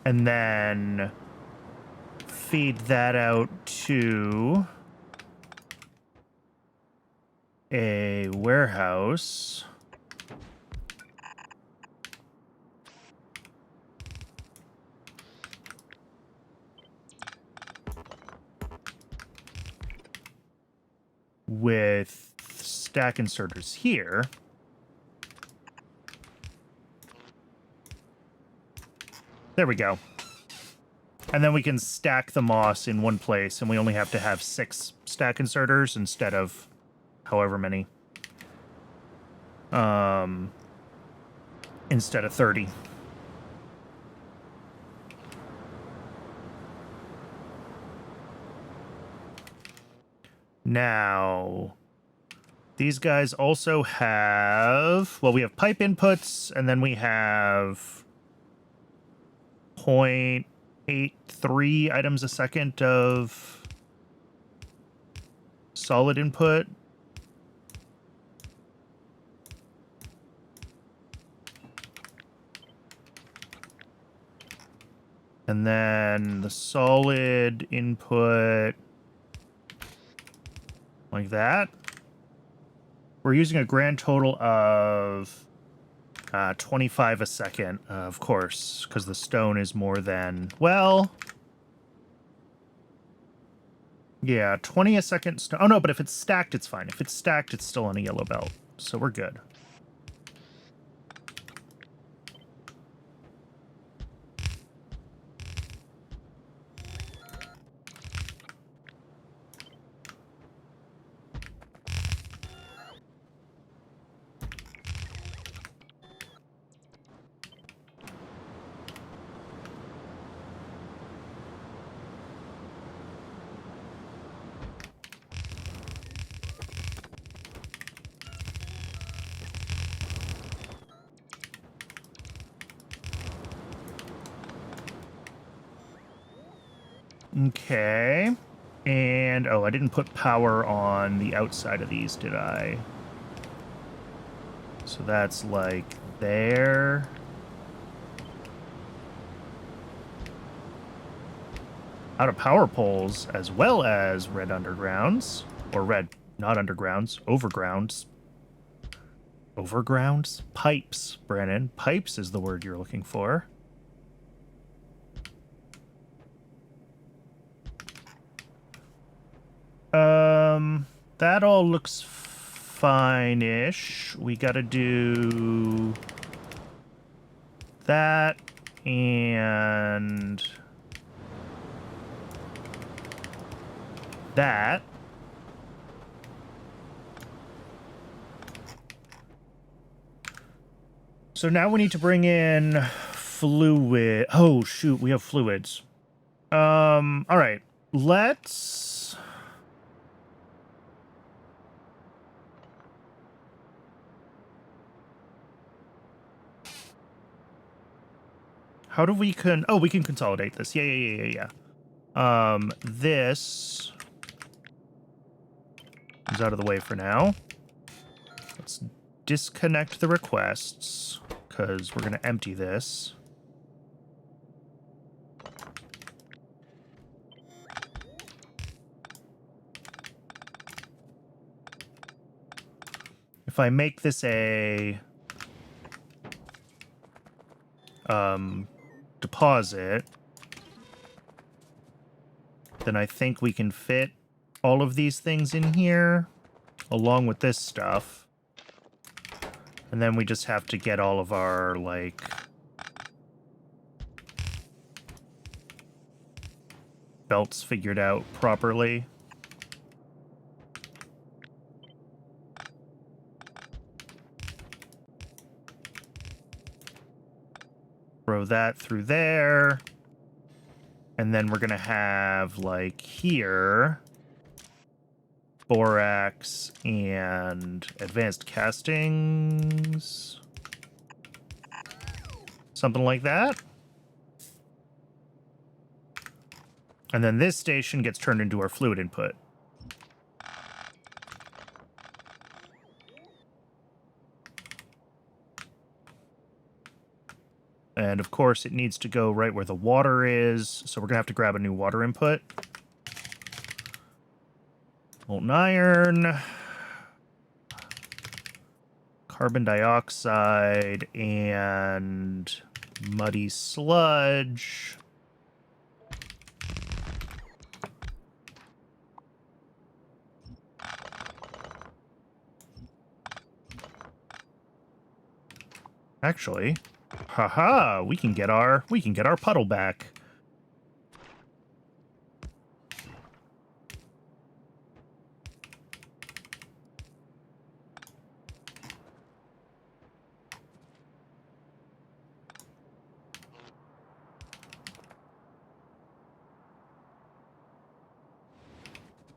and then feed that out to a warehouse. With stack inserters here. There we go. And then we can stack the moss in one place, and we only have to have 6 stack inserters instead of however many. Instead of 30. Now, these guys also have... Well, we have pipe inputs, and then we have 0.83 items a second of solid input. And then the solid input like that. We're using a grand total of 25 a second, of course, because the stone is more than, well, yeah, 20 a second. Oh, no, but if it's stacked, it's fine. If it's stacked, it's still on a yellow belt, so we're good. Okay. And, oh, I didn't put power on the outside of these, did I? So that's like there. Out of power poles, as well as red undergrounds. Or red, not undergrounds, overgrounds. Overgrounds? Pipes, Brennan. Pipes is the word you're looking for. That all looks fine-ish. We gotta do that and that. So now we need to bring in fluid. Oh, shoot, we have fluids. All right. Let's... How do we Oh, we can consolidate this. Yeah. This is out of the way for now. Let's disconnect the requests, because we're going to empty this. If I make this a deposit, then I think we can fit all of these things in here, along with this stuff. And then we just have to get all of our, like... belts figured out properly. Throw that through there. And then we're gonna have, like, here... borax and advanced castings. Something like that. And then this station gets turned into our fluid input. And of course it needs to go right where the water is, so we're gonna have to grab a new water input. Molten iron, carbon dioxide, and muddy sludge. Actually, haha, we can get our puddle back.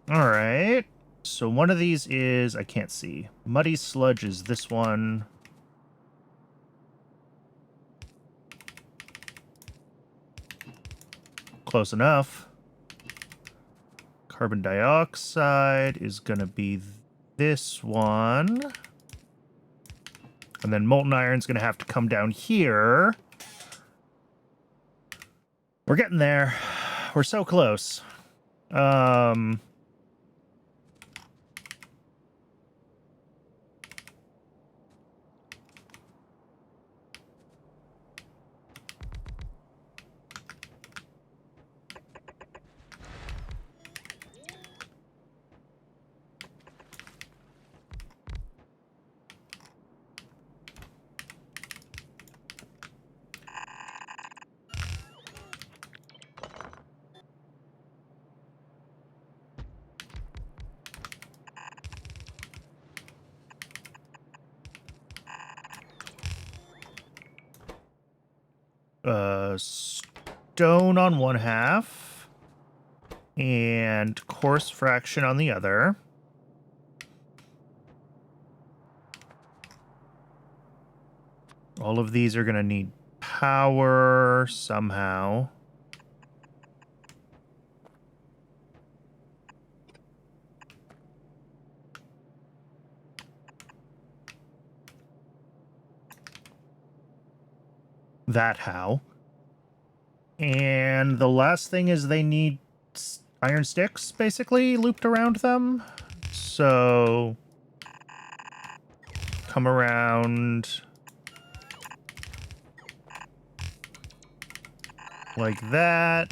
All right. So one of these is, I can't see. Muddy sludge is this one. Close enough. Carbon dioxide is going to be this one. And then molten iron's going to have to come down here. We're getting there. We're so close. Stone on one half and coarse fraction on the other. All of these are going to need power somehow. That how. And the last thing is they need iron sticks, basically, looped around them. So come around like that.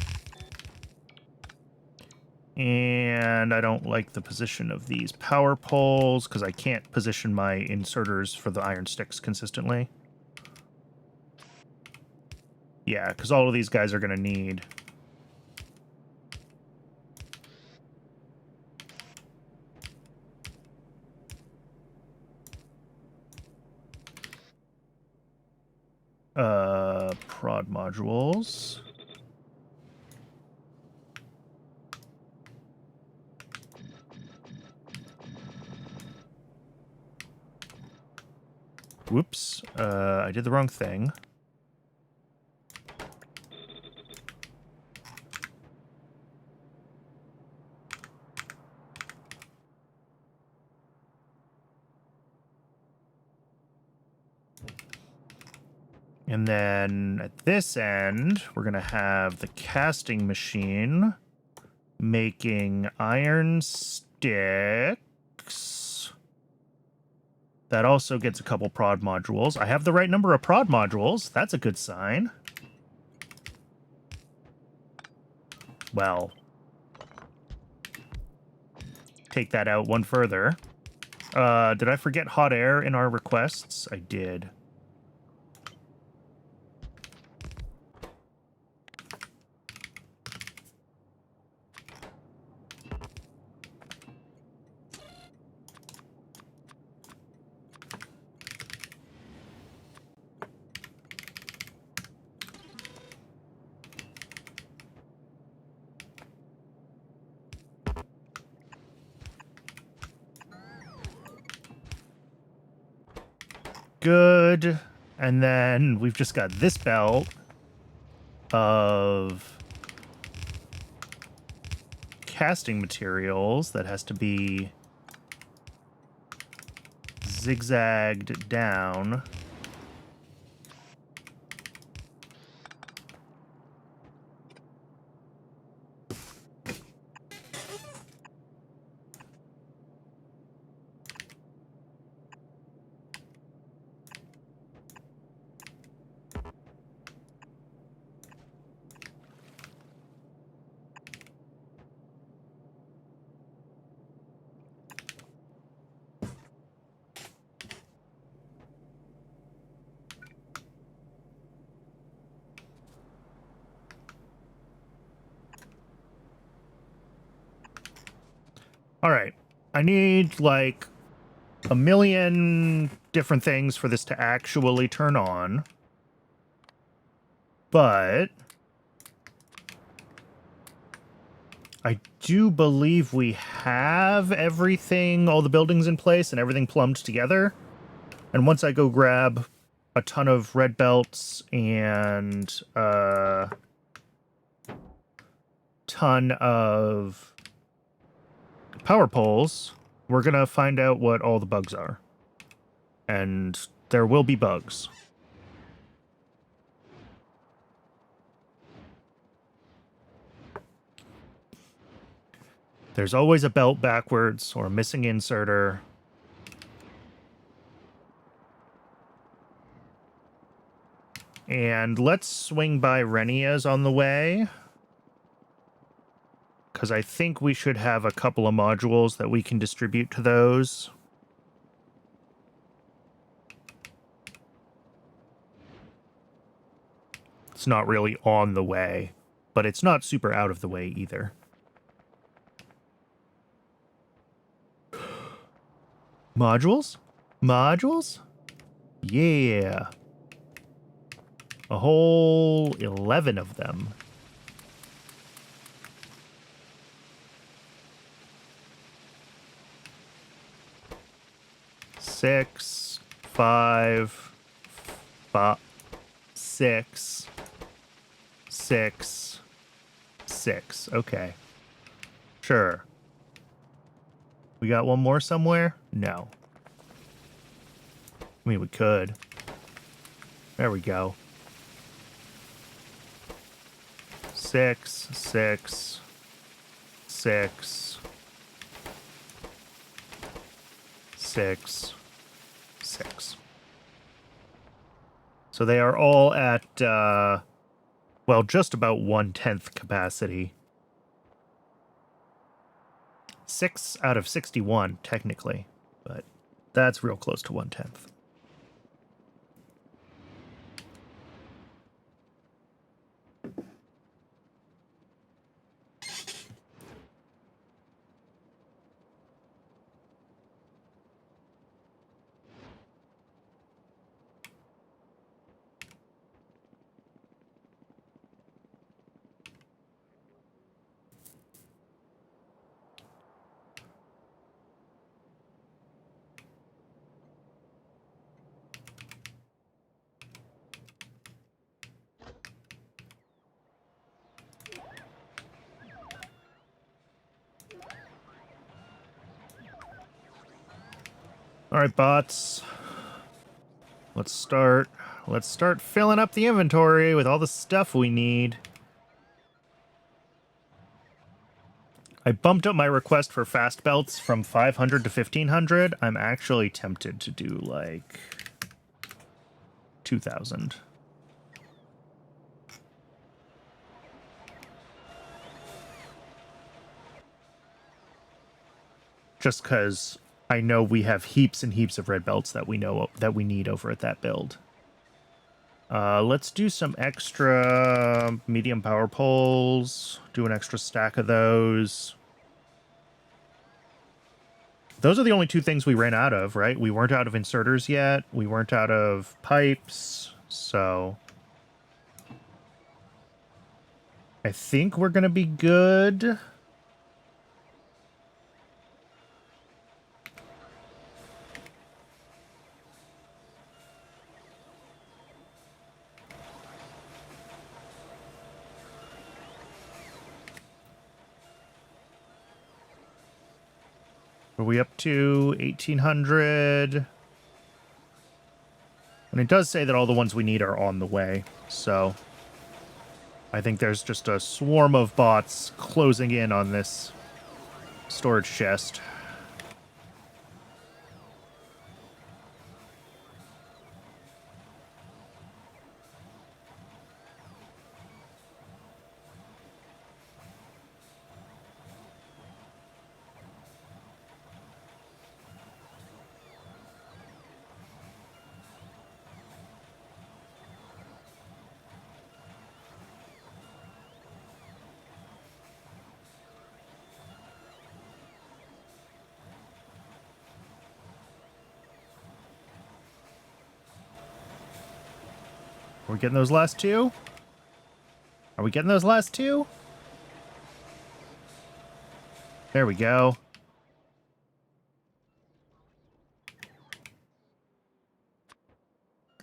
And I don't like the position of these power poles because I can't position my inserters for the iron sticks consistently. Yeah, because all of these guys are going to need... prod modules. Whoops, I did the wrong thing. And then at this end, we're going to have the casting machine making iron sticks. That also gets a couple prod modules. I have the right number of prod modules. That's a good sign. Well, take that out one further. Did I forget hot air in our requests? I did. Good. And then we've just got this belt of casting materials that has to be zigzagged down. All right. I need like a million different things for this to actually turn on. But I do believe we have everything, all the buildings in place and everything plumbed together. And once I go grab a ton of red belts and a ton of power poles, we're going to find out what all the bugs are. And there will be bugs. There's always a belt backwards or a missing inserter. And let's swing by Renia's on the way, because I think we should have a couple of modules that we can distribute to those. It's not really on the way, but it's not super out of the way either. Modules? Modules? Yeah. A whole 11 of them. Six, five, six, six, six. Okay. Sure. We got one more somewhere? No. I mean, we could. There we go. 6, 6, 6, 6, 6. So they are all at, well, just about 1/10 capacity. 6 out of 61, technically. But that's real close to 1/10. All right, bots. Let's start filling up the inventory with all the stuff we need. I bumped up my request for fast belts from 500 to 1500. I'm actually tempted to do like 2000. Just because I know we have heaps and heaps of red belts that we know that we need over at that build. Let's do some extra medium power poles. Do an extra stack of those. Those are the only two things we ran out of, right? We weren't out of inserters yet. We weren't out of pipes. So I think we're going to be good. Are we up to 1800? And it does say that all the ones we need are on the way. So I think there's just a swarm of bots closing in on this storage chest. Are we getting those last two? Are we getting those last two? There we go.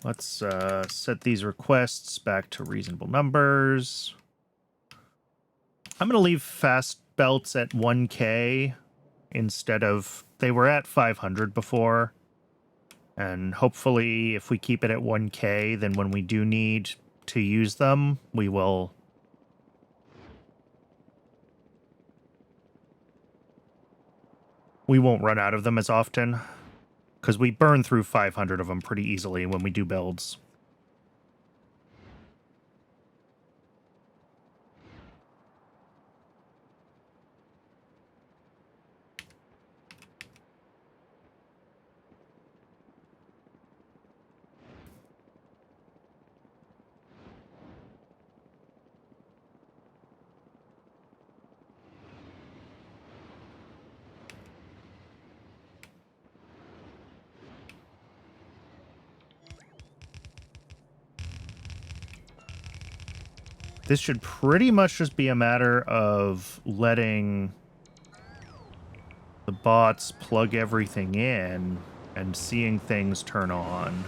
Let's set these requests back to reasonable numbers. I'm going to leave fast belts at 1K instead of... They were at 500 before. And hopefully, if we keep it at 1K, then when we do need to use them, we will... We won't run out of them as often. Because we burn through 500 of them pretty easily when we do builds. This should pretty much just be a matter of letting the bots plug everything in and seeing things turn on.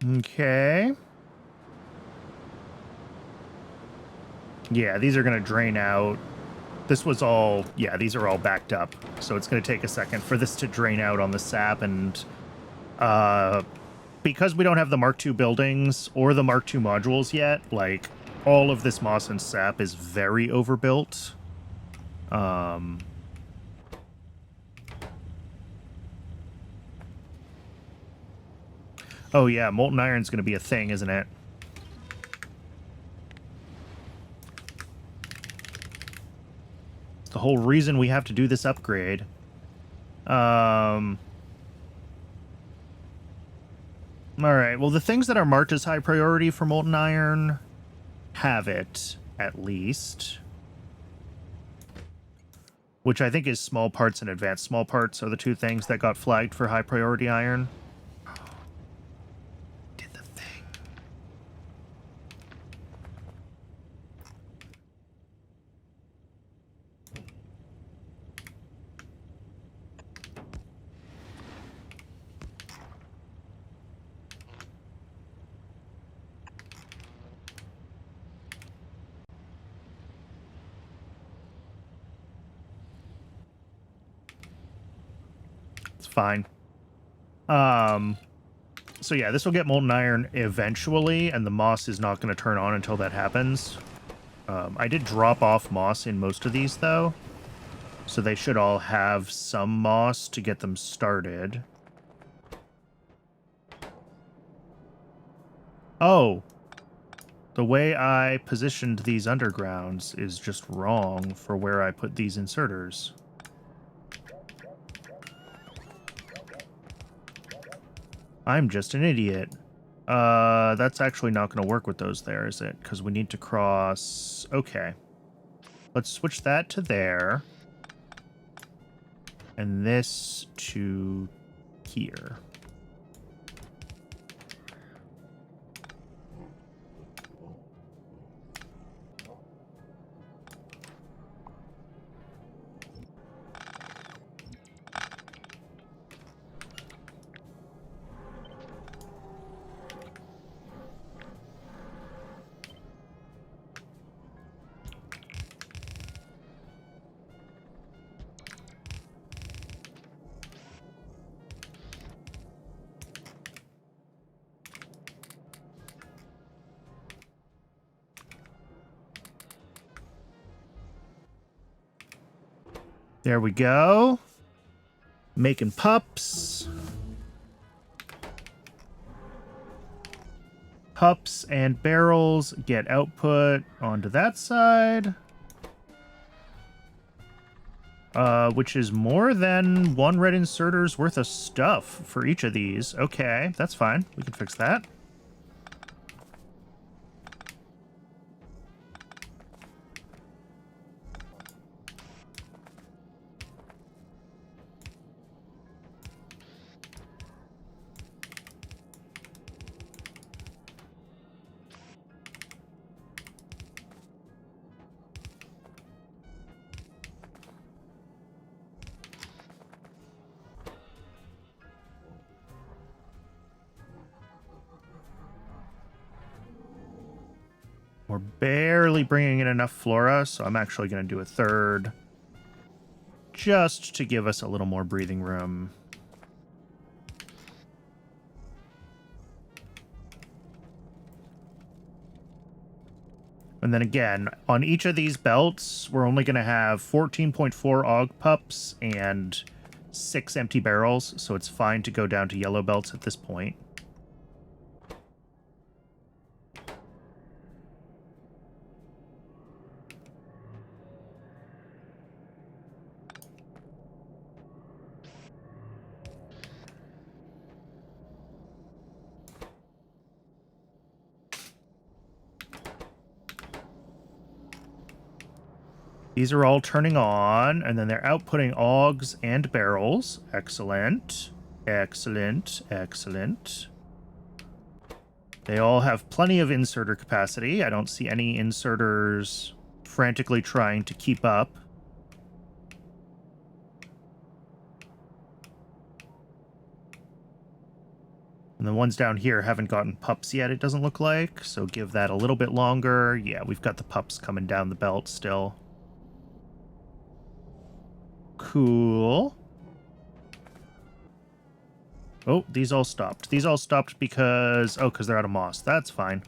Okay. Yeah, these are going to drain out. This was all, yeah, these are all backed up. So it's going to take a second for this to drain out on the sap. And because we don't have the Mark II buildings or the Mark II modules yet, like, all of this moss and sap is very overbuilt. Oh yeah, molten iron's going to be a thing, isn't it? It's the whole reason we have to do this upgrade. Alright, well, the things that are marked as high priority for molten iron have it, at least. Which I think is small parts and advanced small parts are the two things that got flagged for high priority iron. Did the thing. It's fine. So yeah, this will get molten iron eventually, and the moss is not going to turn on until that happens. I did drop off moss in most of these, though. So they should all have some moss to get them started. Oh. The way I positioned these undergrounds is just wrong for where I put these inserters. I'm just an idiot. That's actually not going to work with those there, is it? Because we need to cross... Okay. Let's switch that to there. And this to here. There we go. Making pups. Pups and barrels get output onto that side. Which is more than one red inserter's worth of stuff for each of these. Okay, that's fine. We can fix that. We're barely bringing in enough flora, so I'm actually going to do a third just to give us a little more breathing room. And then again, on each of these belts, we're only going to have 14.4 aug pups and 6 empty barrels, so it's fine to go down to yellow belts at this point. These are all turning on, and then they're outputting augs and barrels. Excellent. Excellent. Excellent. They all have plenty of inserter capacity. I don't see any inserters frantically trying to keep up. And the ones down here haven't gotten pups yet, it doesn't look like. So give that a little bit longer. Yeah, we've got the pups coming down the belt still. Cool. Oh, these all stopped. These all stopped because... Oh, because they're out of moss. That's fine.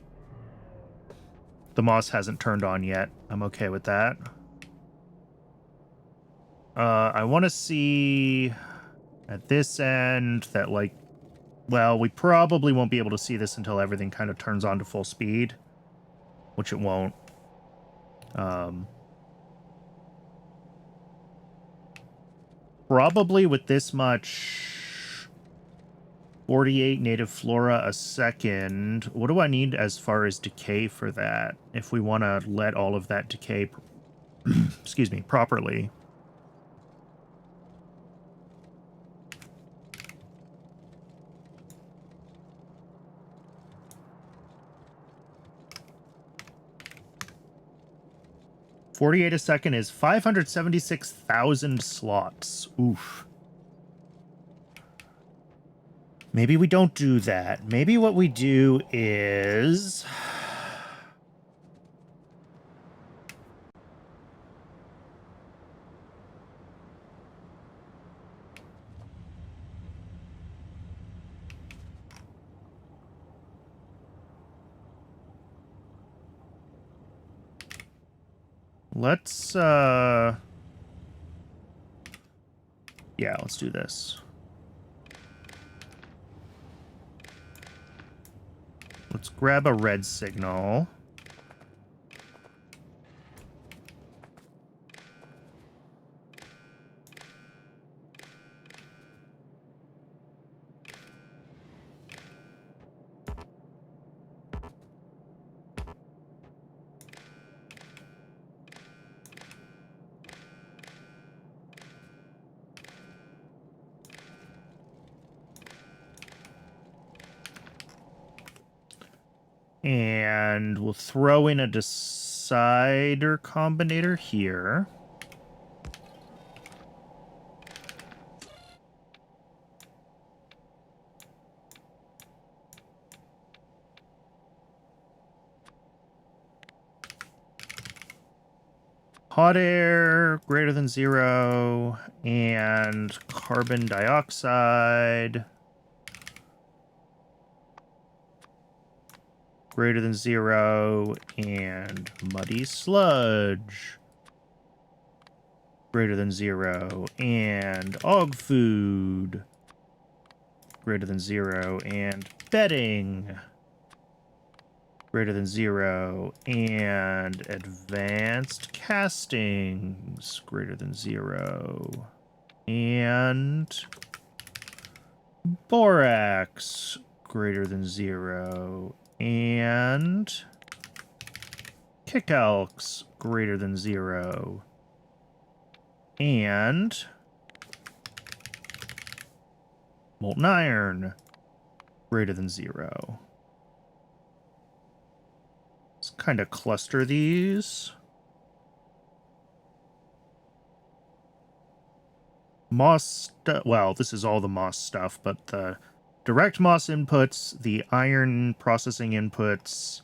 The moss hasn't turned on yet. I'm okay with that. I want to see at this end that, like... Well, we probably won't be able to see this until everything kind of turns on to full speed. Which it won't. Probably with this much... 48 native flora a second. What do I need as far as decay for that? If we want to let all of that decay, excuse me, properly. $48 a second is 576,000 slots. Oof. Maybe we don't do that. Maybe what we do is... Let's, yeah, let's do this. Let's grab a red signal. And we'll throw in a decider combinator here. Hot air greater than 0 and carbon dioxide greater than 0 and muddy sludge greater than 0 and og food greater than 0 and bedding greater than 0 and advanced castings greater than 0 and borax greater than 0 and kickalx greater than 0 and molten iron greater than 0. Let's kind of cluster these. Moss, well, this is all the moss stuff, but the direct moss inputs, the iron processing inputs,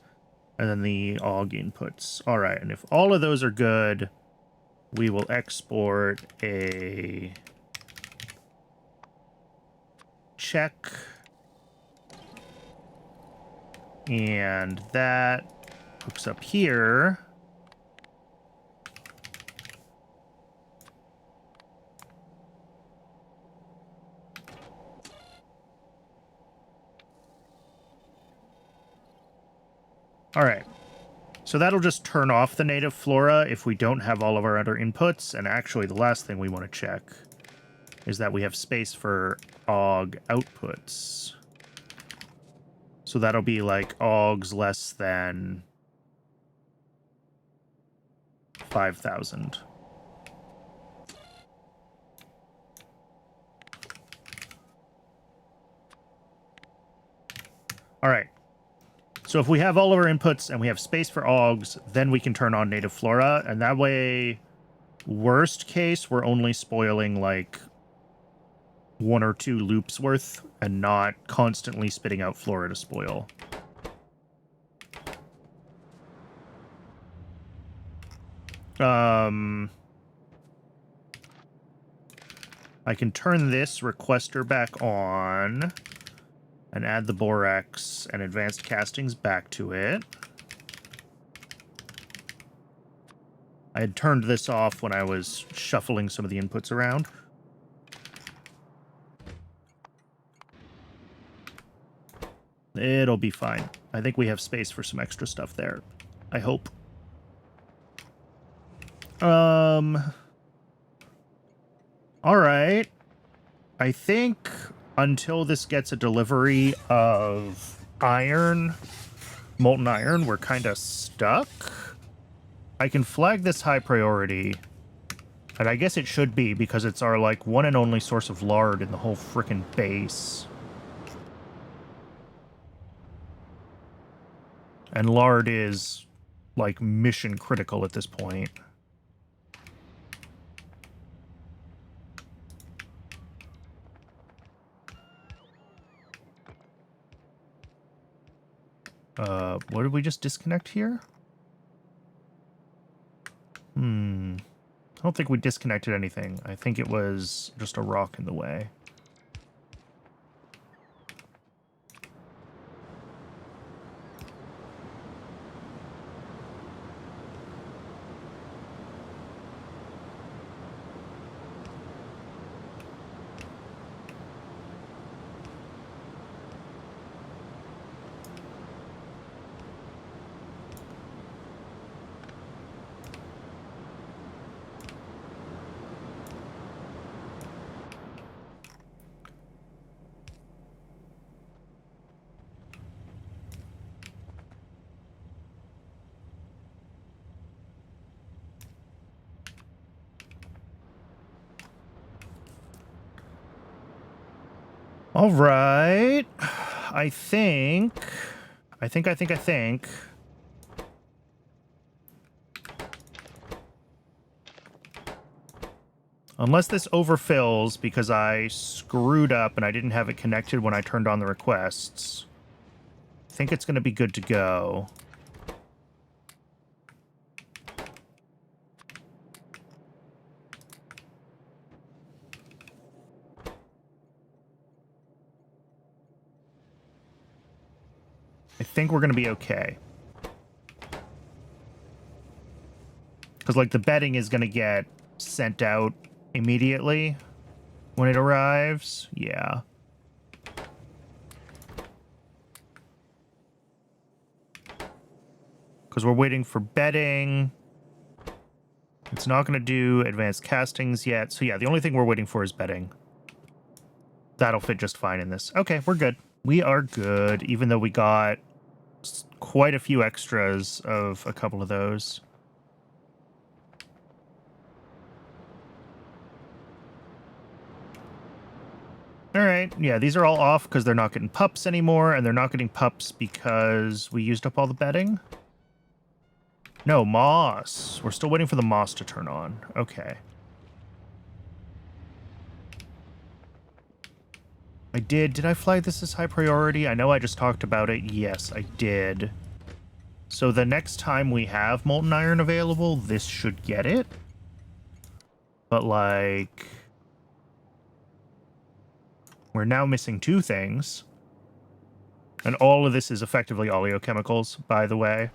and then the og inputs. All right, and if all of those are good, we will export a check. And that hooks up here. All right. So that'll just turn off the native flora if we don't have all of our other inputs. And actually, the last thing we want to check is that we have space for og outputs. So that'll be like ogs less than 5,000. All right. So if we have all of our inputs and we have space for ogs, then we can turn on native flora. And that way, worst case, we're only spoiling like 1 or 2 loops worth and not constantly spitting out flora to spoil. I can turn this requester back on and add the borax and advanced castings back to it. I had turned this off when I was shuffling some of the inputs around. It'll be fine. I think we have space for some extra stuff there. I hope. All right. I think until this gets a delivery of iron, molten iron, we're kind of stuck. I can flag this high priority, and I guess it should be because it's our, like, one and only source of lard in the whole frickin' base. And lard is, like, mission critical at this point. What did we just disconnect here? I don't think we disconnected anything. I think it was just a rock in the way. All right. I think. Unless this overfills because I screwed up and I didn't have it connected when I turned on the requests, I think it's going to be good to go. I think we're going to be okay. Because, like, the bedding is going to get sent out immediately when it arrives. Yeah. Because we're waiting for bedding. It's not going to do advanced castings yet. So, yeah, the only thing we're waiting for is bedding. That'll fit just fine in this. Okay, we're good. We are good, even though we got quite a few extras of a couple of those. All right, yeah, these are all off because they're not getting pups anymore, and they're not getting pups because we used up all the bedding. No, moss. We're still waiting for the moss to turn on. Okay. Did I flag this as high priority? I know I just talked about it. Yes, I did. So the next time we have molten iron available, this should get it. But, like, we're now missing 2 things. And all of this is effectively oleochemicals, by the way.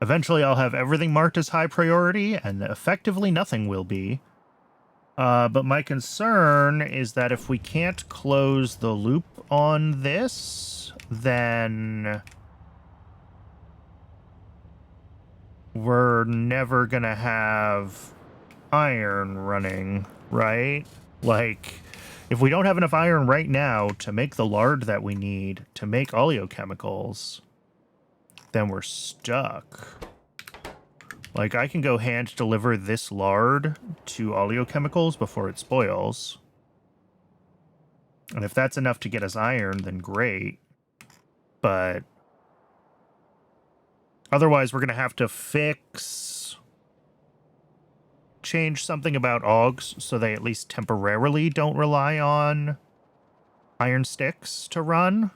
Eventually, I'll have everything marked as high priority, and effectively nothing will be. But my concern is that if we can't close the loop on this, then we're never gonna have iron running, right? Like, if we don't have enough iron right now to make the lard that we need to make oleochemicals, then we're stuck. Like, I can go hand deliver this lard to oleochemicals before it spoils. And if that's enough to get us iron, then great. But otherwise, we're going to have to change something about augs so they at least temporarily don't rely on iron sticks to run.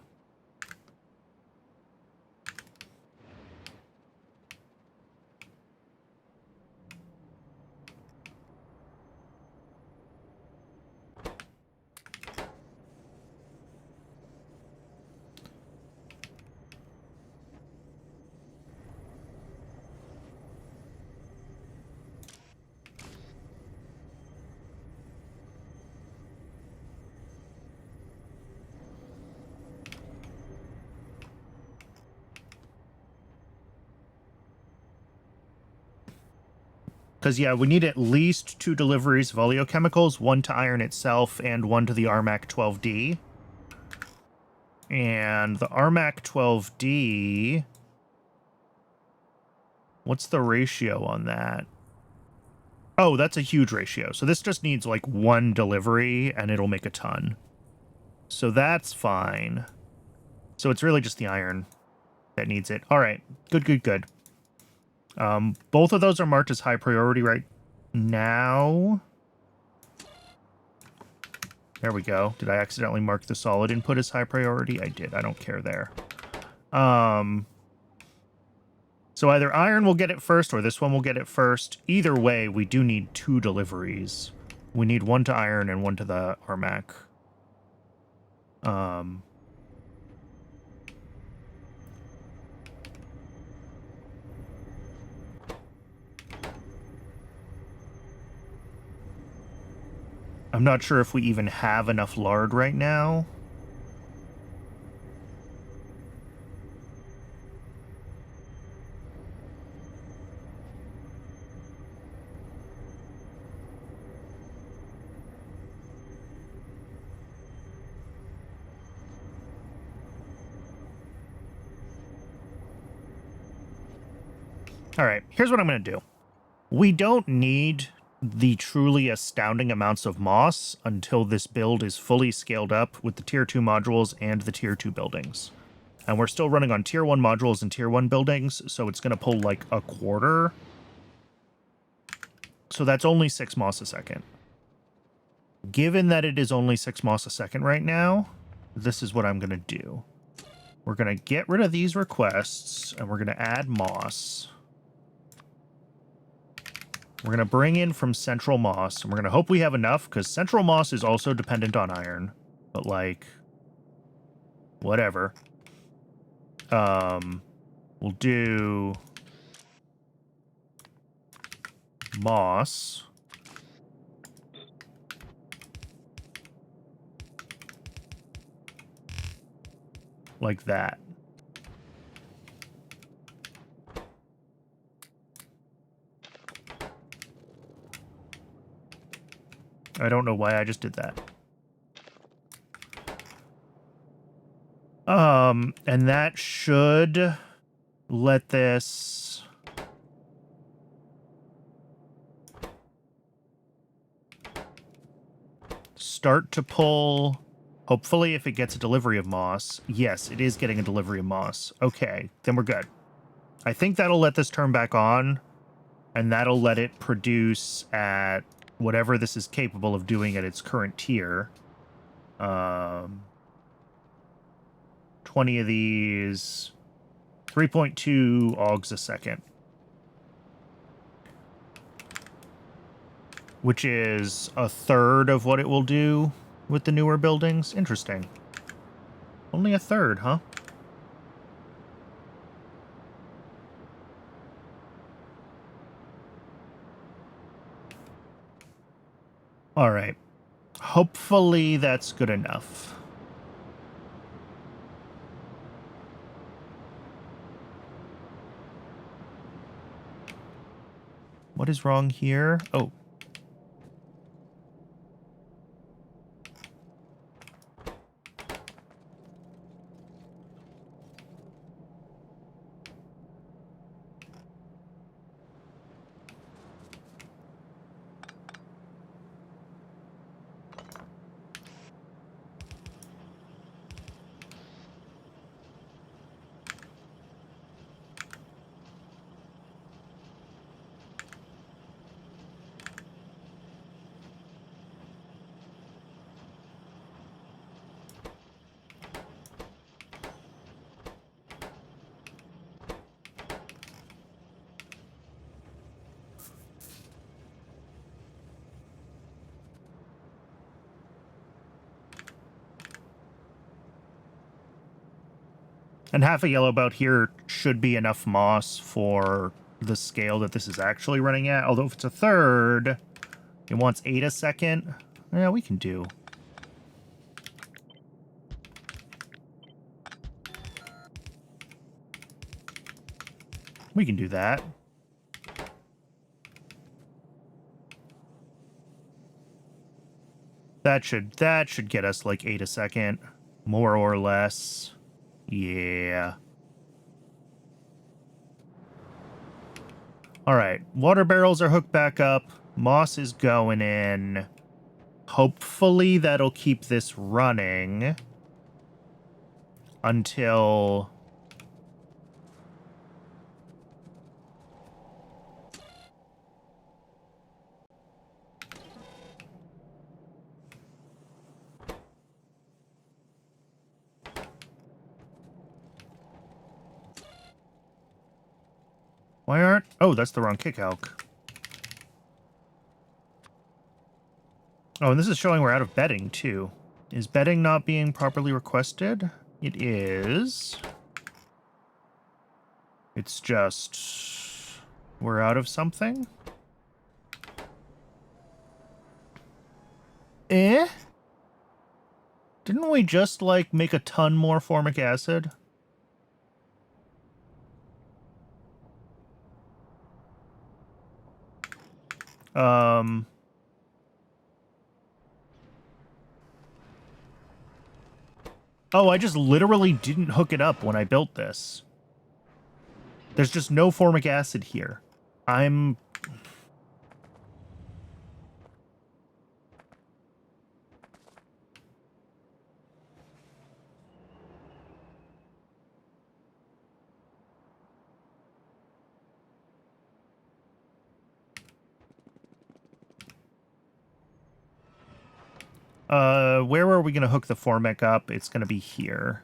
Because, yeah, we need at least 2 deliveries of oleochemicals, 1 to iron itself and 1 to the Armac 12D. And the Armac 12D... what's the ratio on that? Oh, that's a huge ratio. So this just needs, like, 1 delivery, and it'll make a ton. So that's fine. So it's really just the iron that needs it. All right. Good, good, good. Both of those are marked as high priority right now. There we go. Did I accidentally mark the solid input as high priority? I did. I don't care there. So either iron will get it first or this one will get it first. Either way, we do need 2 deliveries. We need 1 to iron and 1 to the Armac. I'm not sure if we even have enough lard right now. All right, here's what I'm going to do. We don't need the truly astounding amounts of moss until this build is fully scaled up with the tier 2 modules and the tier 2 buildings. And we're still running on tier 1 modules and tier 1 buildings, so it's going to pull like a quarter. So that's only 6 moss a second. Given that it is only 6 moss a second right now, this is what I'm going to do. We're going to get rid of these requests, and we're going to add moss. We're going to bring in from Central Moss, and we're going to hope we have enough, because Central Moss is also dependent on iron. But, like, whatever. We'll do moss. Like that. I don't know why I just did that. And that should let this start to pull. Hopefully, if it gets a delivery of moss. Yes, it is getting a delivery of moss. Okay, then we're good. I think that'll let this turn back on, and that'll let it produce at whatever this is capable of doing at its current tier. 20 of these, 3.2 augs a second. Which is a third of what it will do with the newer buildings. Interesting. Only a third, huh? All right. Hopefully that's good enough. What is wrong here? Oh. And half a yellow belt here should be enough moss for the scale that this is actually running at. Although if it's a third, it wants 8 a second. Yeah, we can do. We can do that. That should get us like 8 a second, more or less. Yeah. All right, water barrels are hooked back up. Moss is going in. Hopefully that'll keep this running until... Why aren't... Oh, that's the wrong kick elk. Oh, and this is showing we're out of bedding, too. Is bedding not being properly requested? It is. It's just... We're out of something? Eh? Didn't we just, like, make a ton more formic acid? Oh, I just literally didn't hook it up when I built this. There's just no formic acid here. I'm... where are we going to hook the formic up? It's going to be here.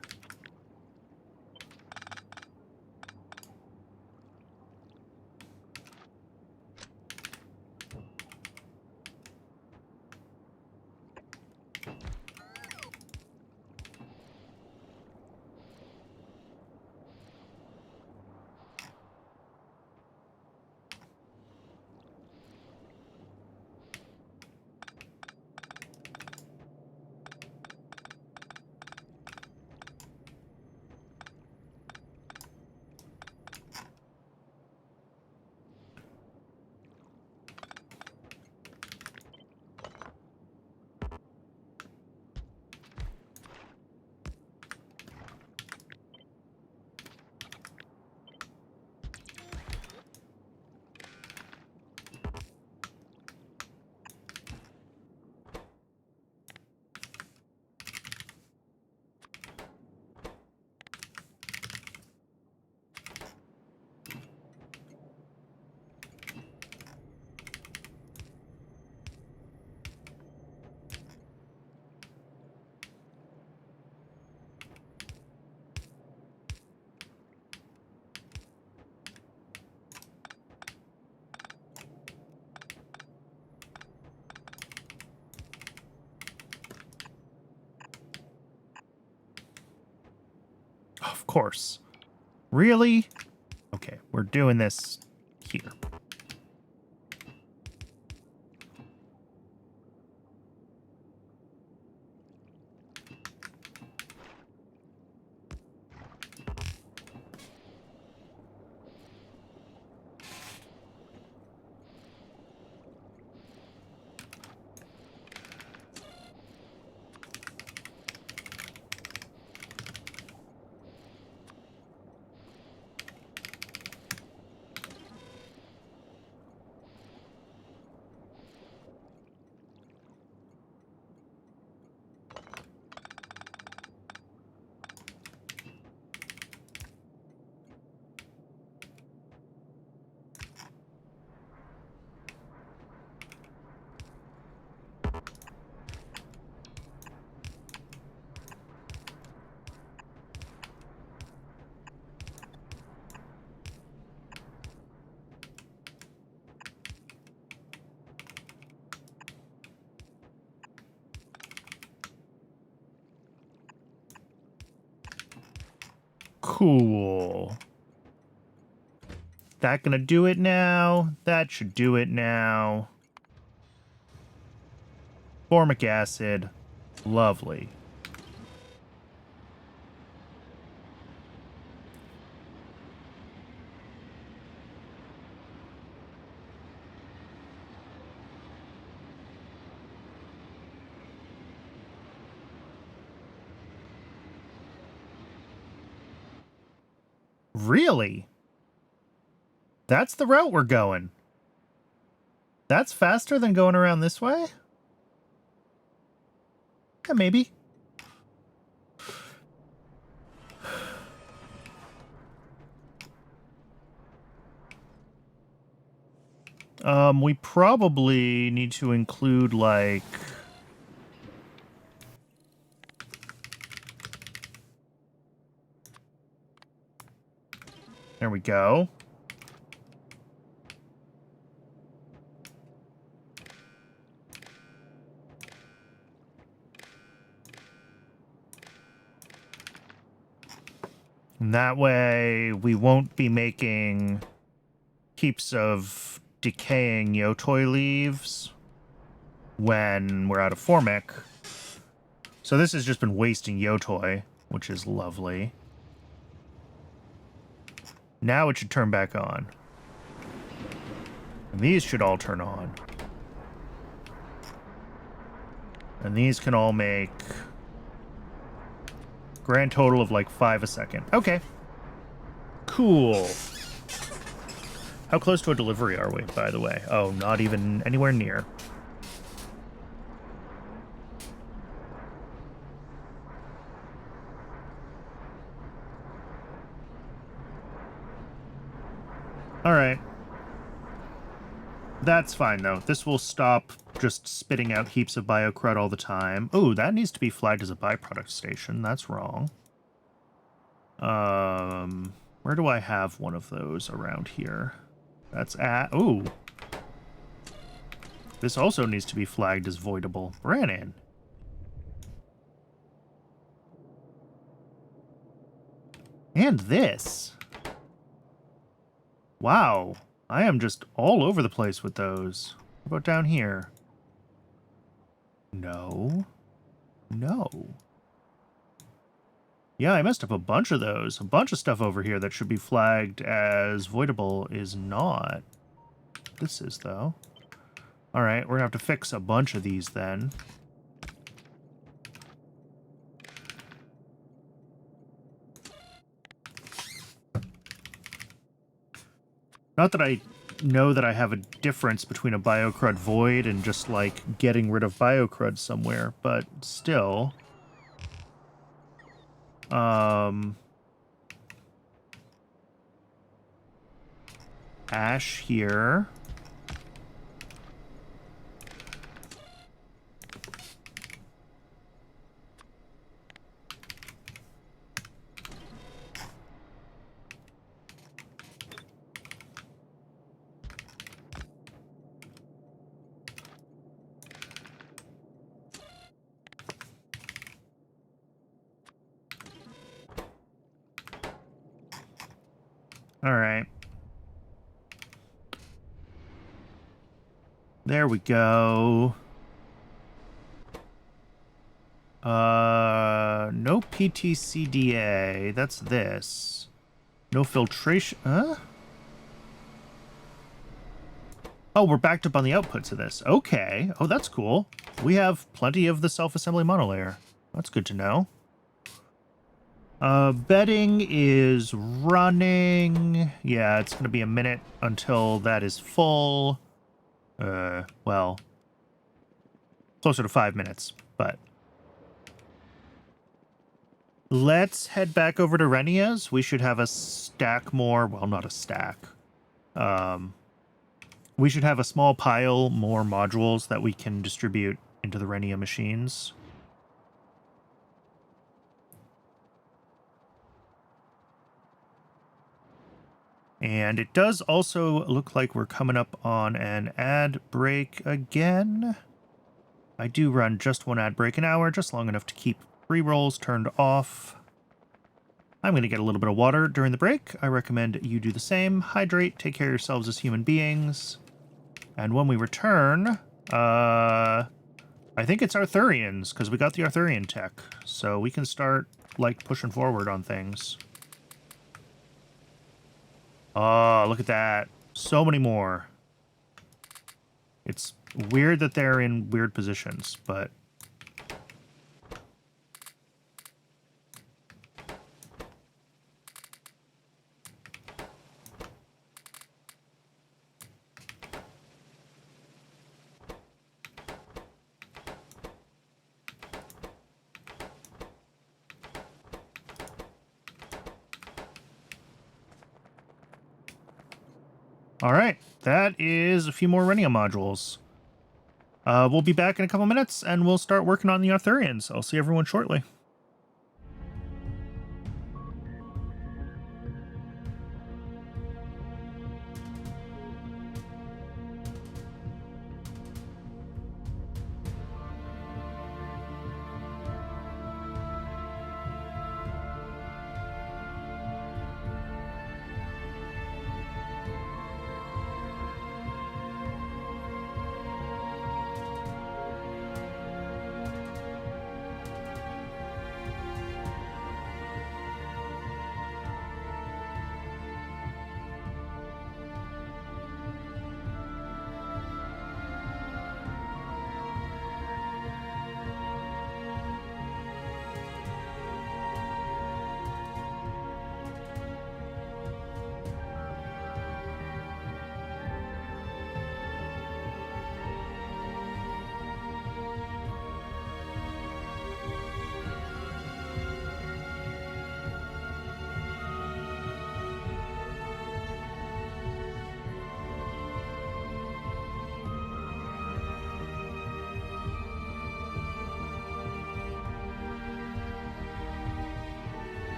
Of course. Really? Okay, we're doing this here. Cool. That gonna do it now? That should do it now. Formic acid. Lovely. Really? That's the route we're going. That's faster than going around this way? Yeah, maybe. We probably need to include, like... There we go. And that way, we won't be making heaps of decaying Yotoi leaves when we're out of Formic. So this has just been wasting Yotoi, which is lovely. Now it should turn back on. And these should all turn on. And these can all make... grand total of like 5 a second. Okay. Cool. How close to a delivery are we, by the way? Oh, not even anywhere near. Alright. That's fine, though. This will stop just spitting out heaps of biocrud all the time. Oh, that needs to be flagged as a byproduct station. That's wrong. Where do I have one of those around here? That's at... Ooh. This also needs to be flagged as voidable. Brannon. And this. Wow. I am just all over the place with those. What about down here? No. No. Yeah, I messed up a bunch of those. A bunch of stuff over here that should be flagged as voidable is not. This is, though. Alright, we're gonna have to fix a bunch of these then. Not that I know that I have a difference between a biocrud void and just, like, getting rid of biocrud somewhere, but still. Ash here. All right. There we go. No PTCDA. That's this. No filtration. Huh? Oh, we're backed up on the outputs of this. Okay. Oh, that's cool. We have plenty of the self-assembly monolayer. That's good to know. Bedding is running. Yeah, it's going to be a minute until that is full. Well, closer to 5 minutes, but... Let's head back over to Renia's. We should have a stack more. Well, not a stack. We should have a small pile more modules that we can distribute into the Renia machines. And it does also look like we're coming up on an ad break again. I do run just one ad break an hour, just long enough to keep pre-rolls turned off. I'm going to get a little bit of water during the break. I recommend you do the same. Hydrate, take care of yourselves as human beings. And when we return, I think it's Arthurians, because we got the Arthurian tech. So we can start, like, pushing forward on things. Oh, look at that. So many more. It's weird that they're in weird positions, but... Alright, that is a few more Renia modules. We'll be back in a couple minutes, and we'll start working on the Arthurians. I'll see everyone shortly.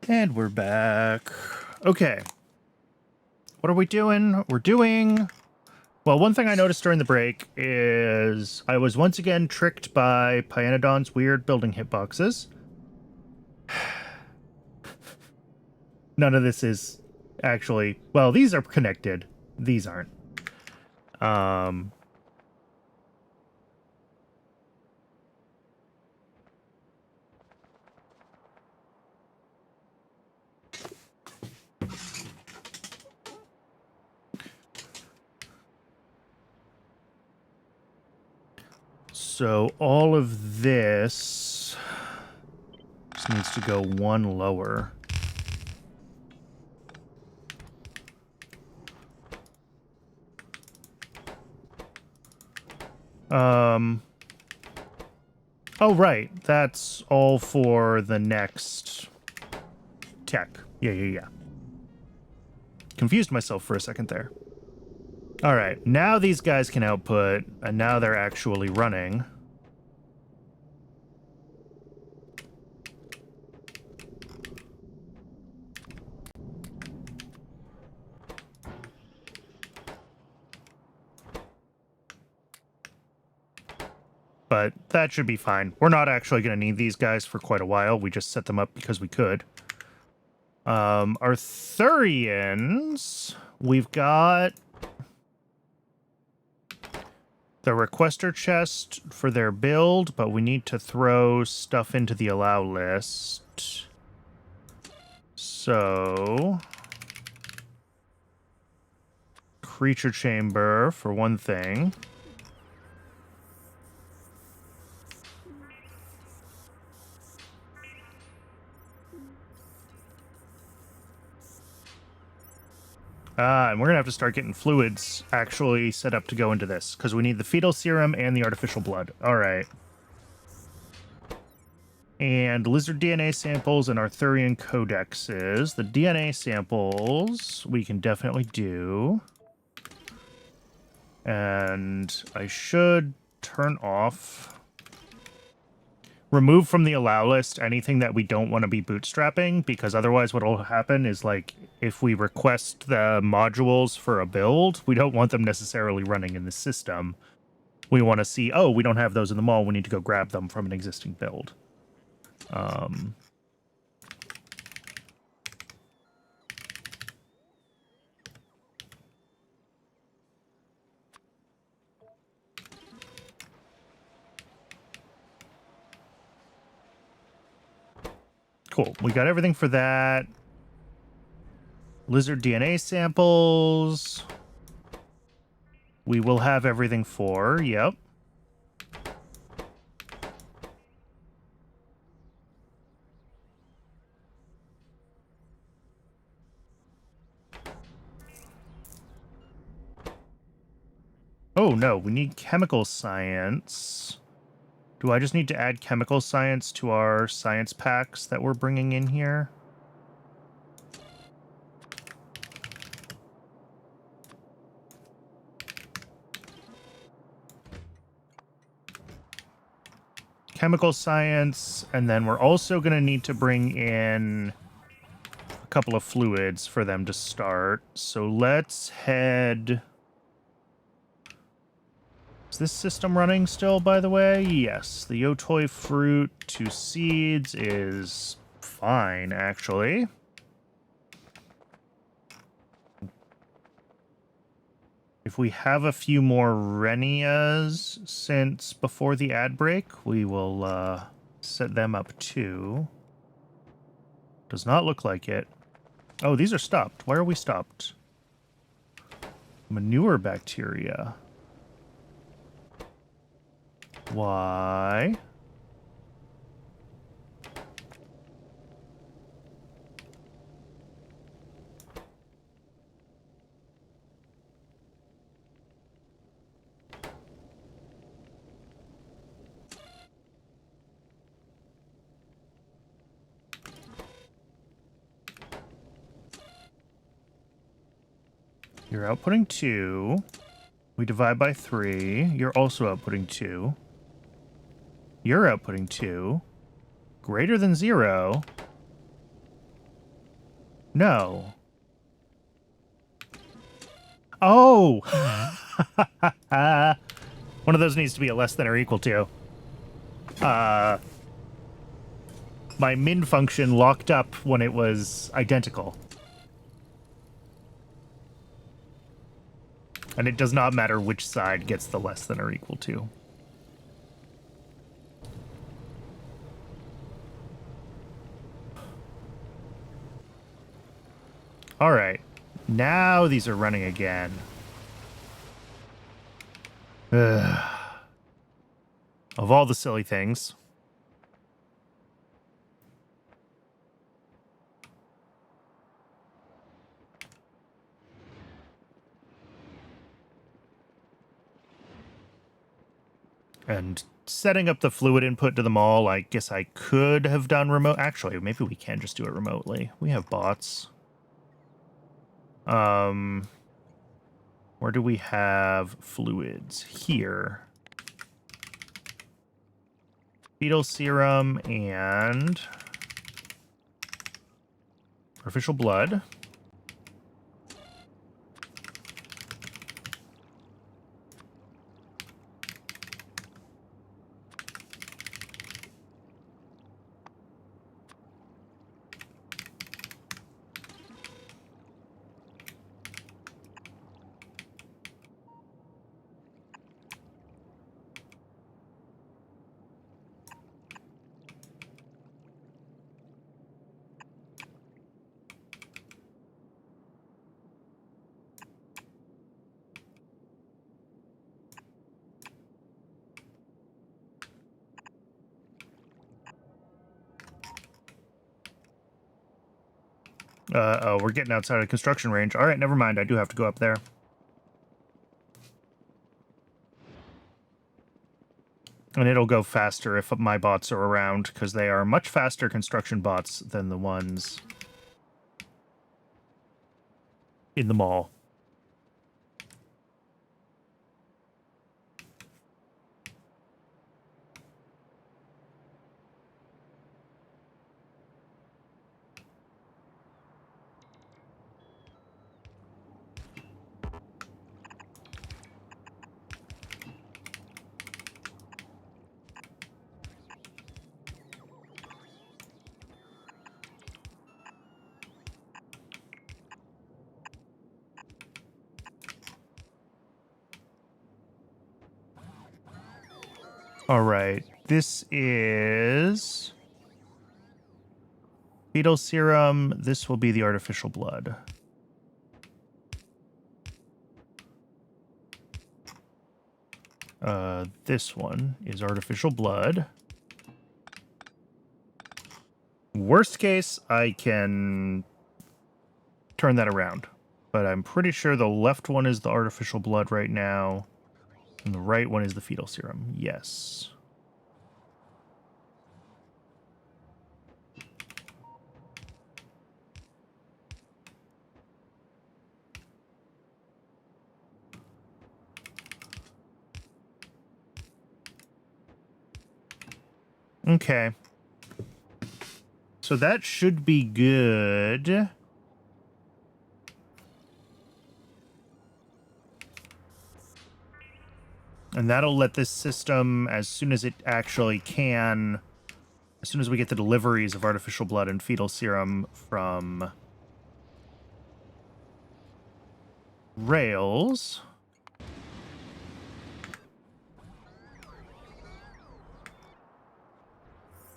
And we're back. Okay. What are we doing? We're doing... Well, one thing I noticed during the break is I was once again tricked by Pyanodon's weird building hitboxes. None of this is actually... Well, these are connected. These aren't. Um, so all of this just needs to go one lower. Oh, right. That's all for the next tech. Yeah. Confused myself for a second there. All right. Now these guys can output, and now they're actually running. But that should be fine. We're not actually going to need these guys for quite a while. We just set them up because we could. Arthurians, we've got the requester chest for their build, but we need to throw stuff into the allow list. So, creature chamber for one thing. And we're going to have to start getting fluids actually set up to go into this, because we need the fetal serum and the artificial blood. All right. And lizard DNA samples and Arthurian codexes. The DNA samples we can definitely do. And I should turn off... remove from the allow list anything that we don't want to be bootstrapping, because otherwise what will happen is, like, if we request the modules for a build, we don't want them necessarily running in the system. We want to see, oh, we don't have those in the mall, we need to go grab them from an existing build. Cool. We got everything for that. Lizard DNA samples. We will have everything for. Yep. Oh, no. We need chemical science. Do I just need to add chemical science to our science packs that we're bringing in here? Chemical science, and then we're also going to need to bring in a couple of fluids for them to start. So let's head... Is this system running still, by the way? Yes. The Yotoi fruit to seeds is fine, actually. If we have a few more Renias since before the ad break, we will set them up too. Does not look like it. Oh, these are stopped. Why are we stopped? Manure bacteria. Why? You're outputting 2. We divide by 3. You're also outputting 2. You're outputting 2. Greater than 0. No. Oh! One of those needs to be a less than or equal to. My min function locked up when it was identical. And it does not matter which side gets the less than or equal to. All right. Now these are running again. Ugh. Of all the silly things. And setting up the fluid input to them all, I guess I could have done remote. Actually, maybe we can just do it remotely. We have bots. Where do we have fluids? Here. Fetal serum and artificial blood. Oh, we're getting outside of construction range. All right, never mind. I do have to go up there. And it'll go faster if my bots are around, because they are much faster construction bots than the ones in the mall. All right, this is fetal serum. This will be the artificial blood. This one is artificial blood. Worst case, I can turn that around, but I'm pretty sure the left one is the artificial blood right now. And the right one is the fetal serum. Yes. Okay. So that should be good. And that'll let this system, as soon as it actually can, as soon as we get the deliveries of artificial blood and fetal serum from Rails,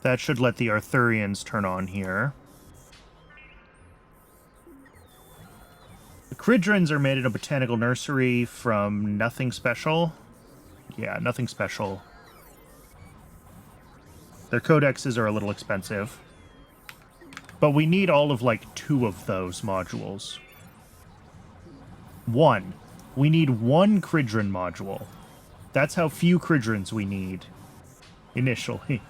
that should let the Arthurians turn on here. The Cridrons are made in a botanical nursery from nothing special. Yeah, nothing special. Their codexes are a little expensive. But we need all of, like, 2 of those modules. 1. We need 1 Cridron module. That's how few Cridrons we need. Initially.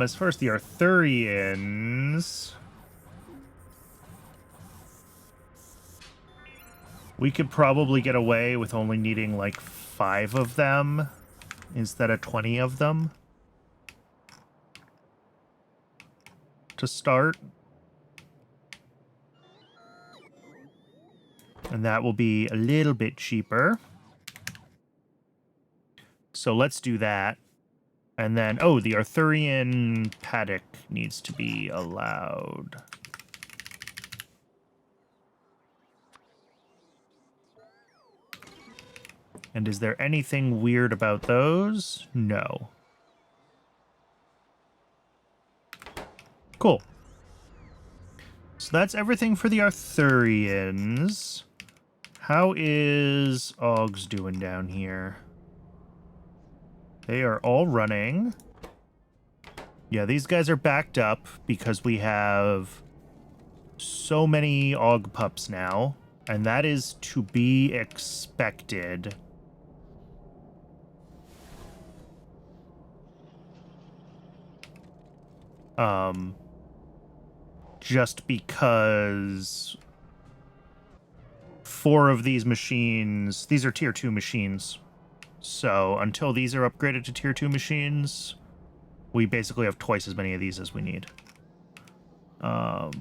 As far as the Arthurians, we could probably get away with only needing like 5 of them instead of 20 of them to start. And that will be a little bit cheaper. So let's do that. And then, oh, the Arthurian paddock needs to be allowed. And is there anything weird about those? No. Cool. So that's everything for the Arthurians. How is Oggs doing down here? They are all running. Yeah, these guys are backed up because we have so many Og pups now. And that is to be expected. Just because 4 of these machines, these are tier 2 machines. So until these are upgraded to tier 2 machines, we basically have twice as many of these as we need. Other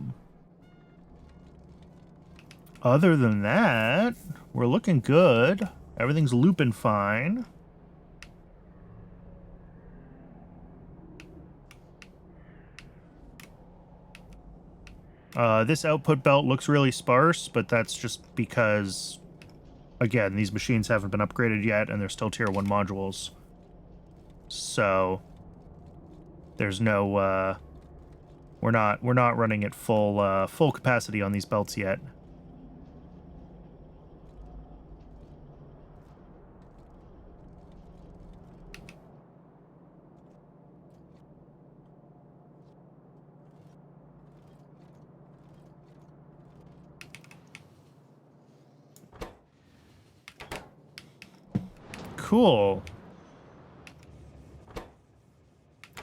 than that, we're looking good. Everything's looping fine. This output belt looks really sparse, but that's just because, again, these machines haven't been upgraded yet, and they're still tier 1 modules. So there's no we're not running at full capacity on these belts yet. Cool.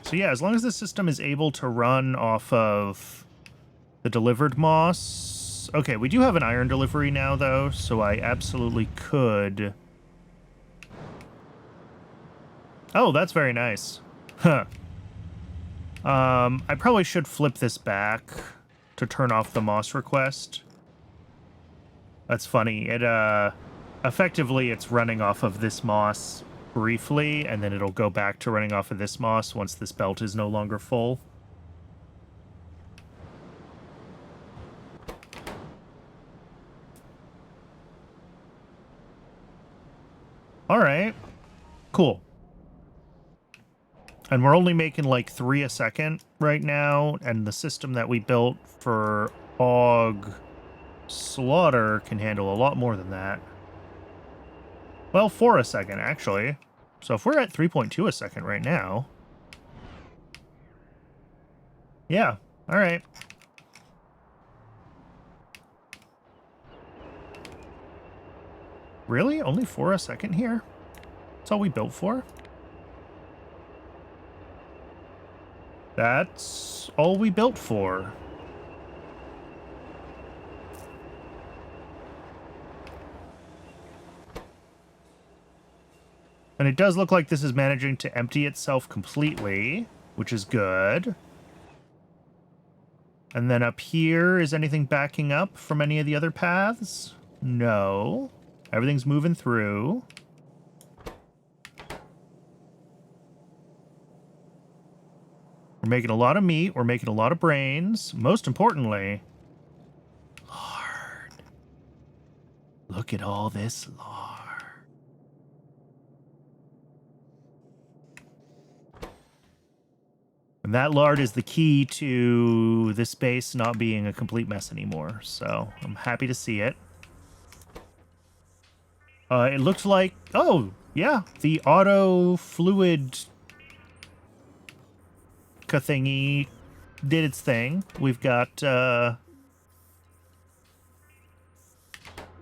So yeah, as long as the system is able to run off of the delivered moss... Okay, we do have an iron delivery now, though, so I absolutely could... Oh, that's very nice. Huh. I probably should flip this back to turn off the moss request. That's funny. It, effectively, it's running off of this moss briefly, and then it'll go back to running off of this moss once this belt is no longer full. All right. Cool. And we're only making like 3 a second right now, and the system that we built for Og slaughter can handle a lot more than that. Well, 4 a second, actually. So if we're at 3.2 a second right now... Yeah, all right. Really? Only 4 a second here? That's all we built for? That's all we built for. And it does look like this is managing to empty itself completely, which is good. And then up here, is anything backing up from any of the other paths? No. Everything's moving through. We're making a lot of meat. We're making a lot of brains. Most importantly, lard. Look at all this lard. And that lard is the key to this base not being a complete mess anymore. So I'm happy to see it. It looks like... Oh, yeah. The auto fluid thingy did its thing. We've got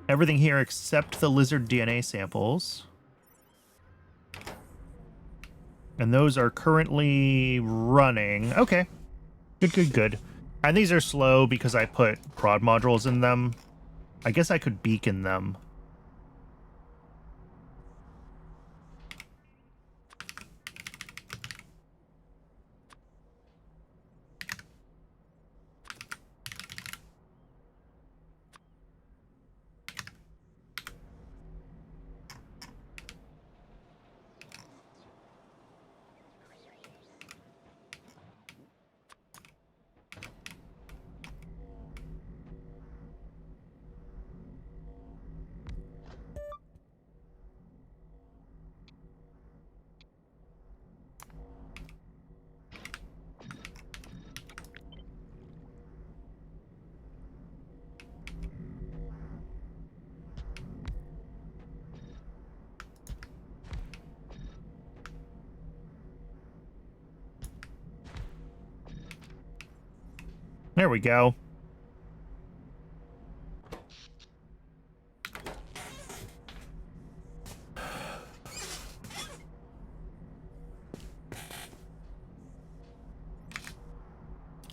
everything here except the lizard DNA samples. And those are currently running. Okay. Good, good, good. And these are slow because I put prod modules in them. I guess I could beacon them. There we go.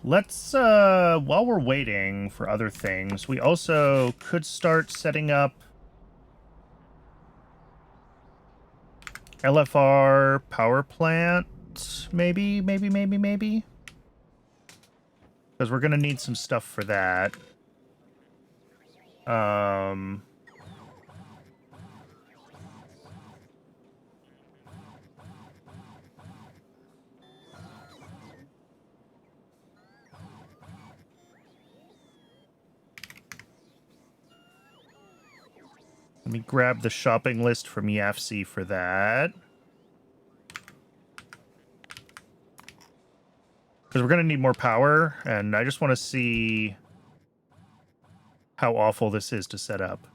Let's, while we're waiting for other things, we also could start setting up LFR power plant, maybe? Because we're gonna need some stuff for that. Let me grab the shopping list from YAFC for that. Because we're going to need more power, and I just want to see how awful this is to set up.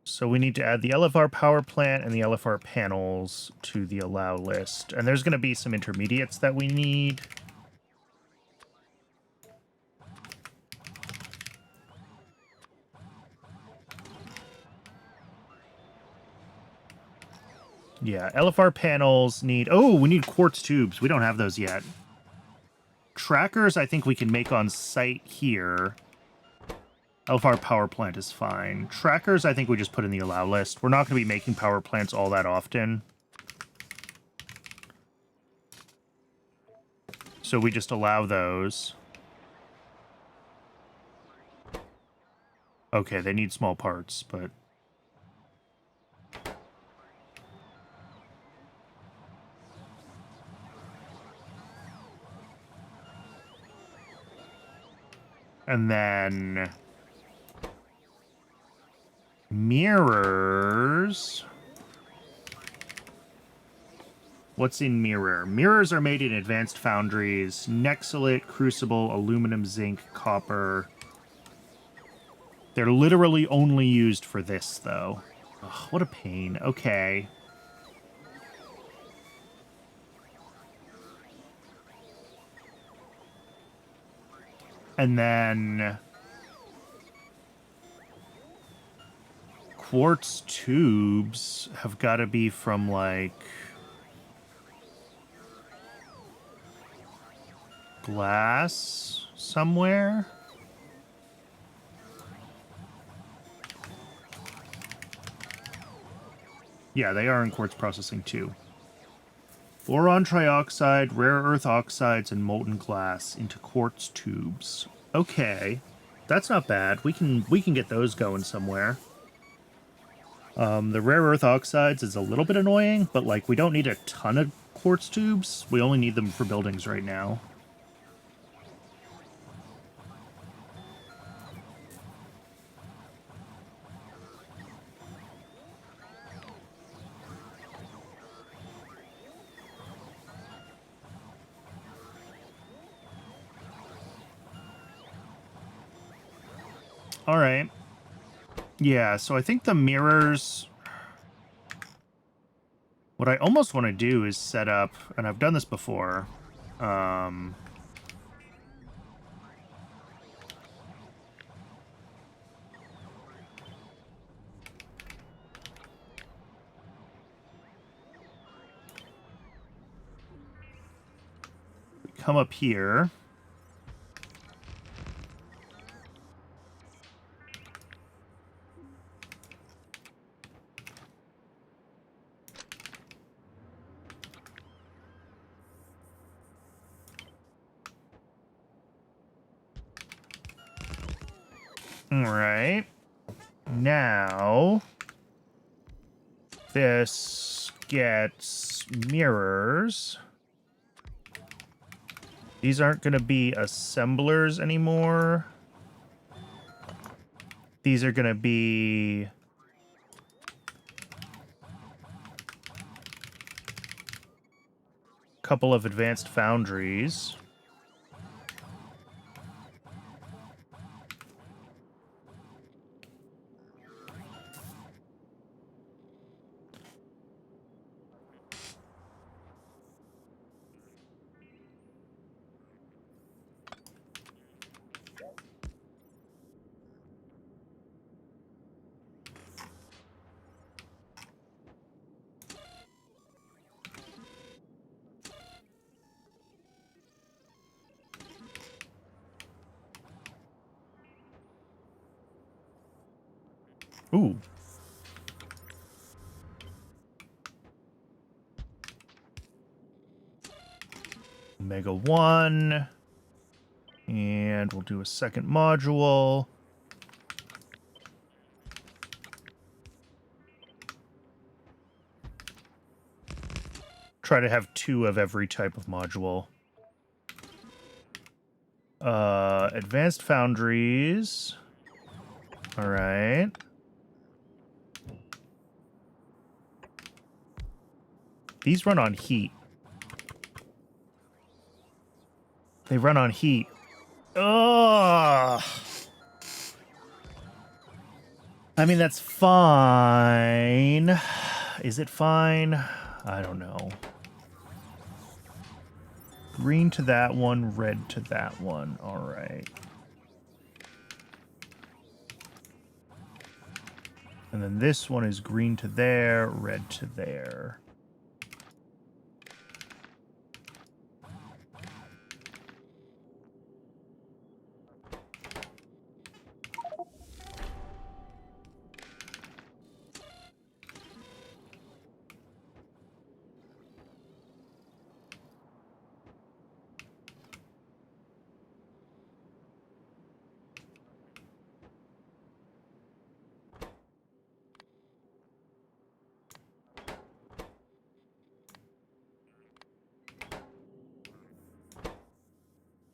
So we need to add the LFR power plant and the LFR panels to the allow list. And there's going to be some intermediates that we need. Yeah, LFR panels need... Oh, we need quartz tubes. We don't have those yet. Trackers, I think we can make on site here. LFR power plant is fine. Trackers, I think we just put in the allow list. We're not going to be making power plants all that often. So we just allow those. Okay, they need small parts, but... And then... mirrors... What's in mirror? Mirrors are made in advanced foundries. Nexolite, crucible, aluminum, zinc, copper. They're literally only used for this, though. Ugh, what a pain. Okay. And then... quartz tubes have got to be from, like... glass somewhere? Yeah, they are in quartz processing too. Boron trioxide, rare earth oxides, and molten glass into quartz tubes. Okay, that's not bad. We can get those going somewhere. The rare earth oxides is a little bit annoying, but like we don't need a ton of quartz tubes. We only need them for buildings right now. All right. Yeah, so I think the mirrors... What I almost want to do is set up, and I've done this before, come up here. All right. Now, this gets mirrors. These aren't going to be assemblers anymore. These are going to be... a couple of advanced foundries. Ooh. Omega 1. And we'll do a second module. Try to have 2 of every type of module. Advanced foundries. All right. These run on heat. They run on heat. Ugh. I mean, that's fine. Is it fine? I don't know. Green to that one, red to that one. All right. And then this one is green to there, red to there.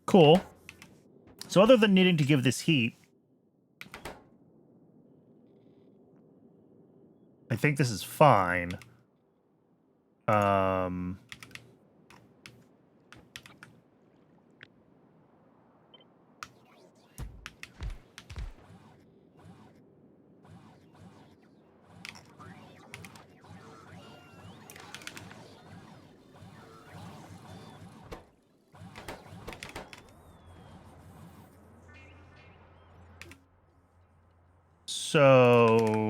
Cool. So other than needing to give this heat, I think this is fine. So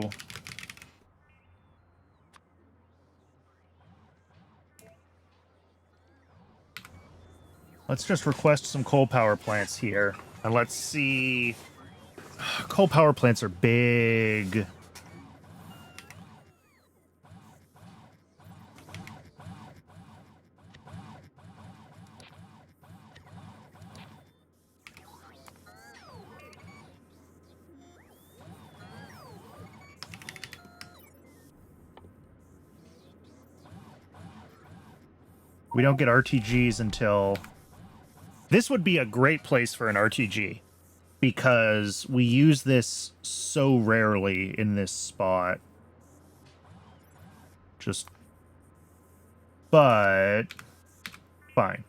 let's just request some coal power plants here. And let's see. Coal power plants are big. We don't get RTGs until... This would be a great place for an RTG, because we use this so rarely in this spot. But... fine.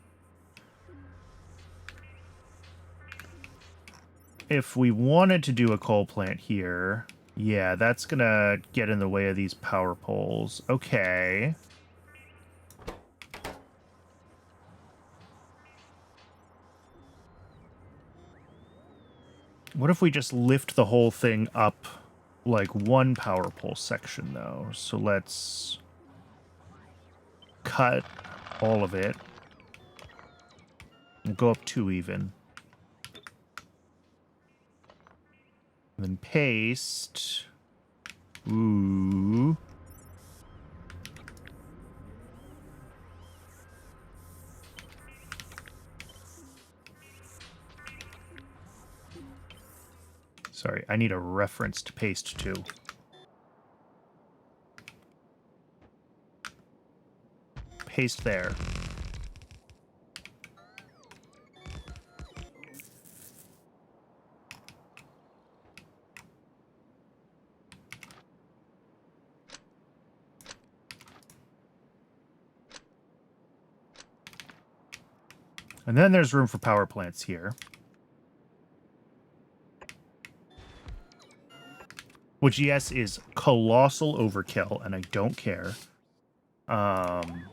If we wanted to do a coal plant here... Yeah, that's gonna get in the way of these power poles. Okay. What if we just lift the whole thing up like one power pole section, though? So let's cut all of it. We'll go up 2 even. And then paste. Ooh. Sorry, I need a reference to paste to. Paste there. And then there's room for power plants here. Which, yes, is colossal overkill, and I don't care. And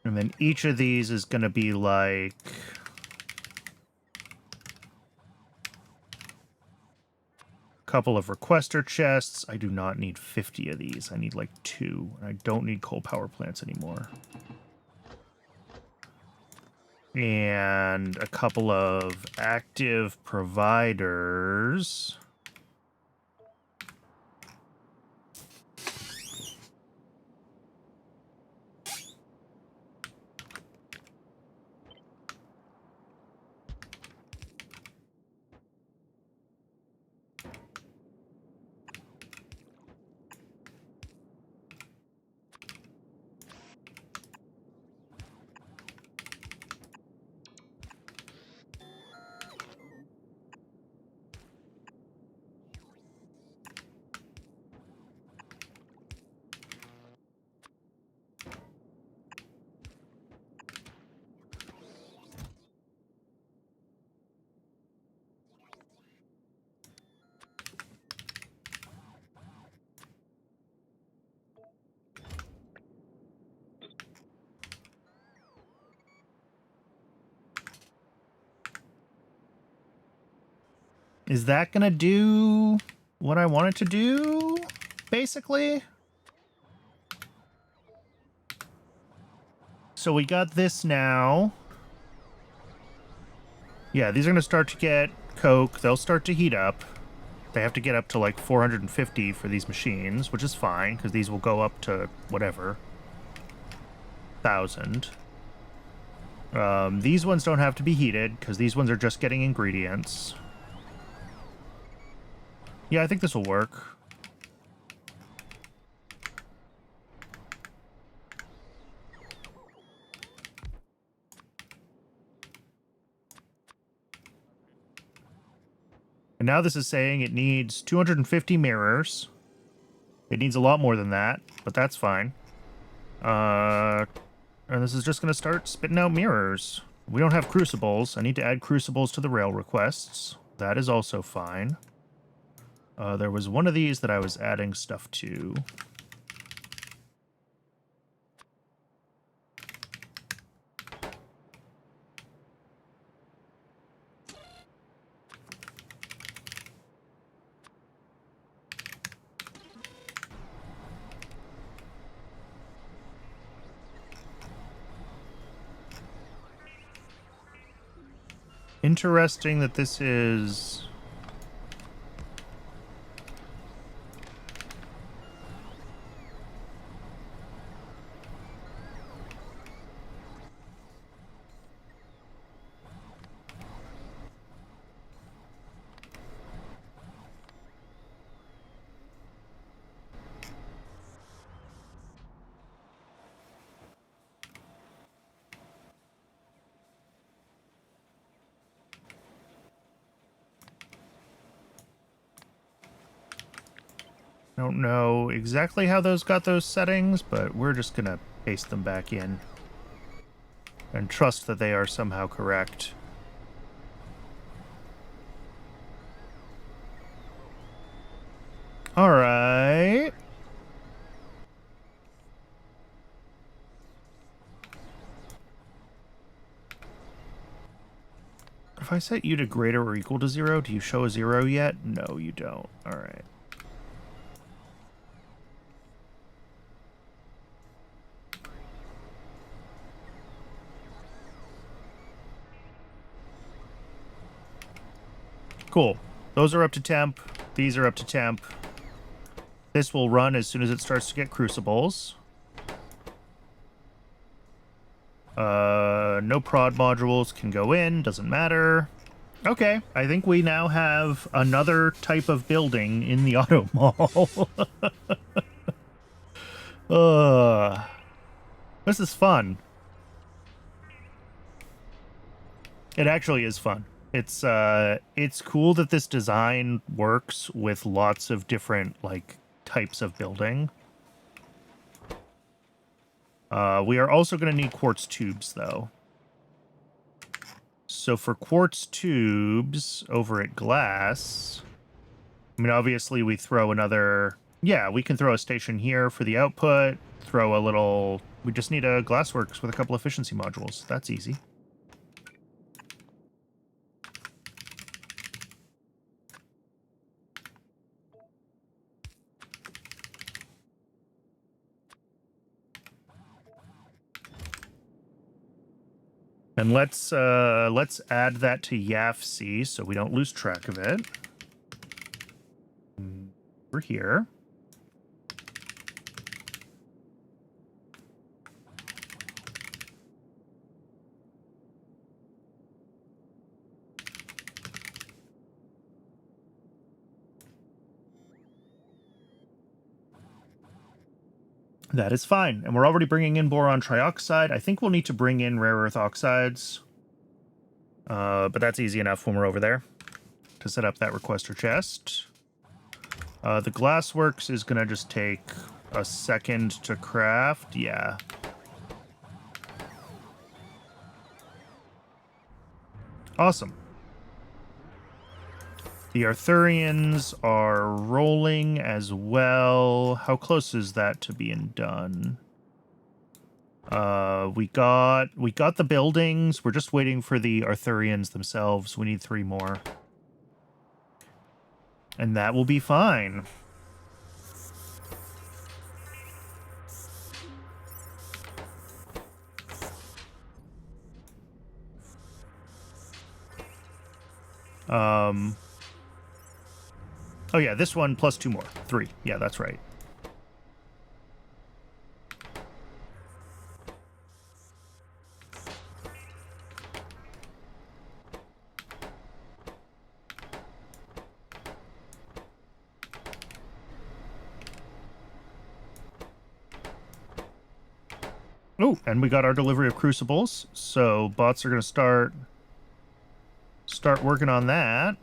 then each of these is going to be like... a couple of requester chests. I do not need 50 of these. I need like 2. And I don't need coal power plants anymore. and a couple of active providers. Is that gonna do what I want it to do, basically? So we got this now. Yeah, these are gonna start to get coke. They'll start to heat up. They have to get up to like 450 for these machines, which is fine, because these will go up to whatever. 1,000. These ones don't have to be heated, because these ones are just getting ingredients. Yeah, I think this will work. And now this is saying it needs 250 mirrors. It needs a lot more than that, but that's fine. And this is just going to start spitting out mirrors. We don't have crucibles. I need to add crucibles to the rail requests. That is also fine. There was one of these that I was adding stuff to. Interesting that this is... I don't know exactly how those got those settings, but we're just gonna paste them back in and trust that they are somehow correct. All right. If I set you to greater or equal to 0, do you show a 0 yet? No, you don't. All right. Cool. Those are up to temp. These are up to temp. This will run as soon as it starts to get crucibles. No prod modules can go in. Doesn't matter. Okay, I think we now have another type of building in the auto mall. This is fun. It actually is fun. It's cool that this design works with lots of different, like, types of building. We are also going to need quartz tubes, though. So for quartz tubes over at glass, I mean, obviously we throw another... Yeah, we can throw a station here for the output, throw a little... We just need a glassworks with a couple efficiency modules. That's easy. And let's add that to YAFC so we don't lose track of it. We're here. That is fine. And we're already bringing in boron trioxide. I think we'll need to bring in rare earth oxides. But that's easy enough when we're over there to set up that requester chest. The glassworks is going to just take a second to craft. Yeah. Awesome. The Arthurians are rolling as well. How close is that to being done? We got the buildings. We're just waiting for the Arthurians themselves. We need 3 more. And that will be fine. Oh yeah, this one plus 2 more. 3. Yeah, that's right. Oh, and we got our delivery of crucibles, so bots are going to start working on that.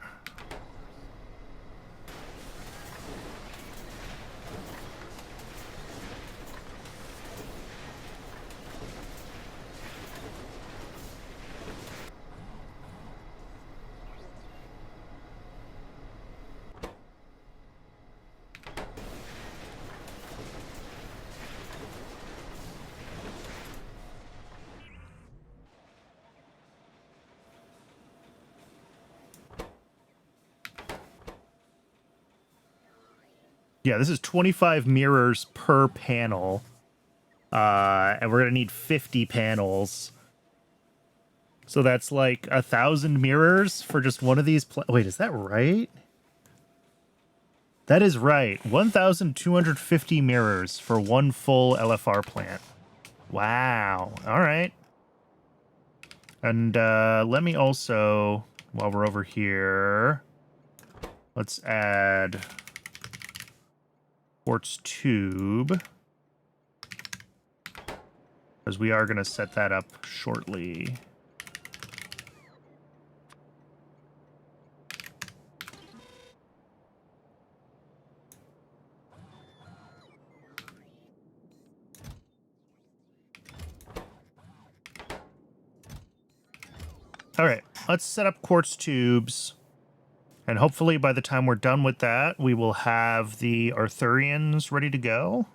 Yeah, this is 25 mirrors per panel. And we're going to need 50 panels. So that's like 1,000 mirrors for just one of these. Wait, is that right? That is right. 1,250 mirrors for one full LFR plant. Wow. All right. And let me also, while we're over here, let's add quartz tube, because we are going to set that up shortly. All right, let's set up quartz tubes. And hopefully by the time we're done with that, we will have the Arthurians ready to go.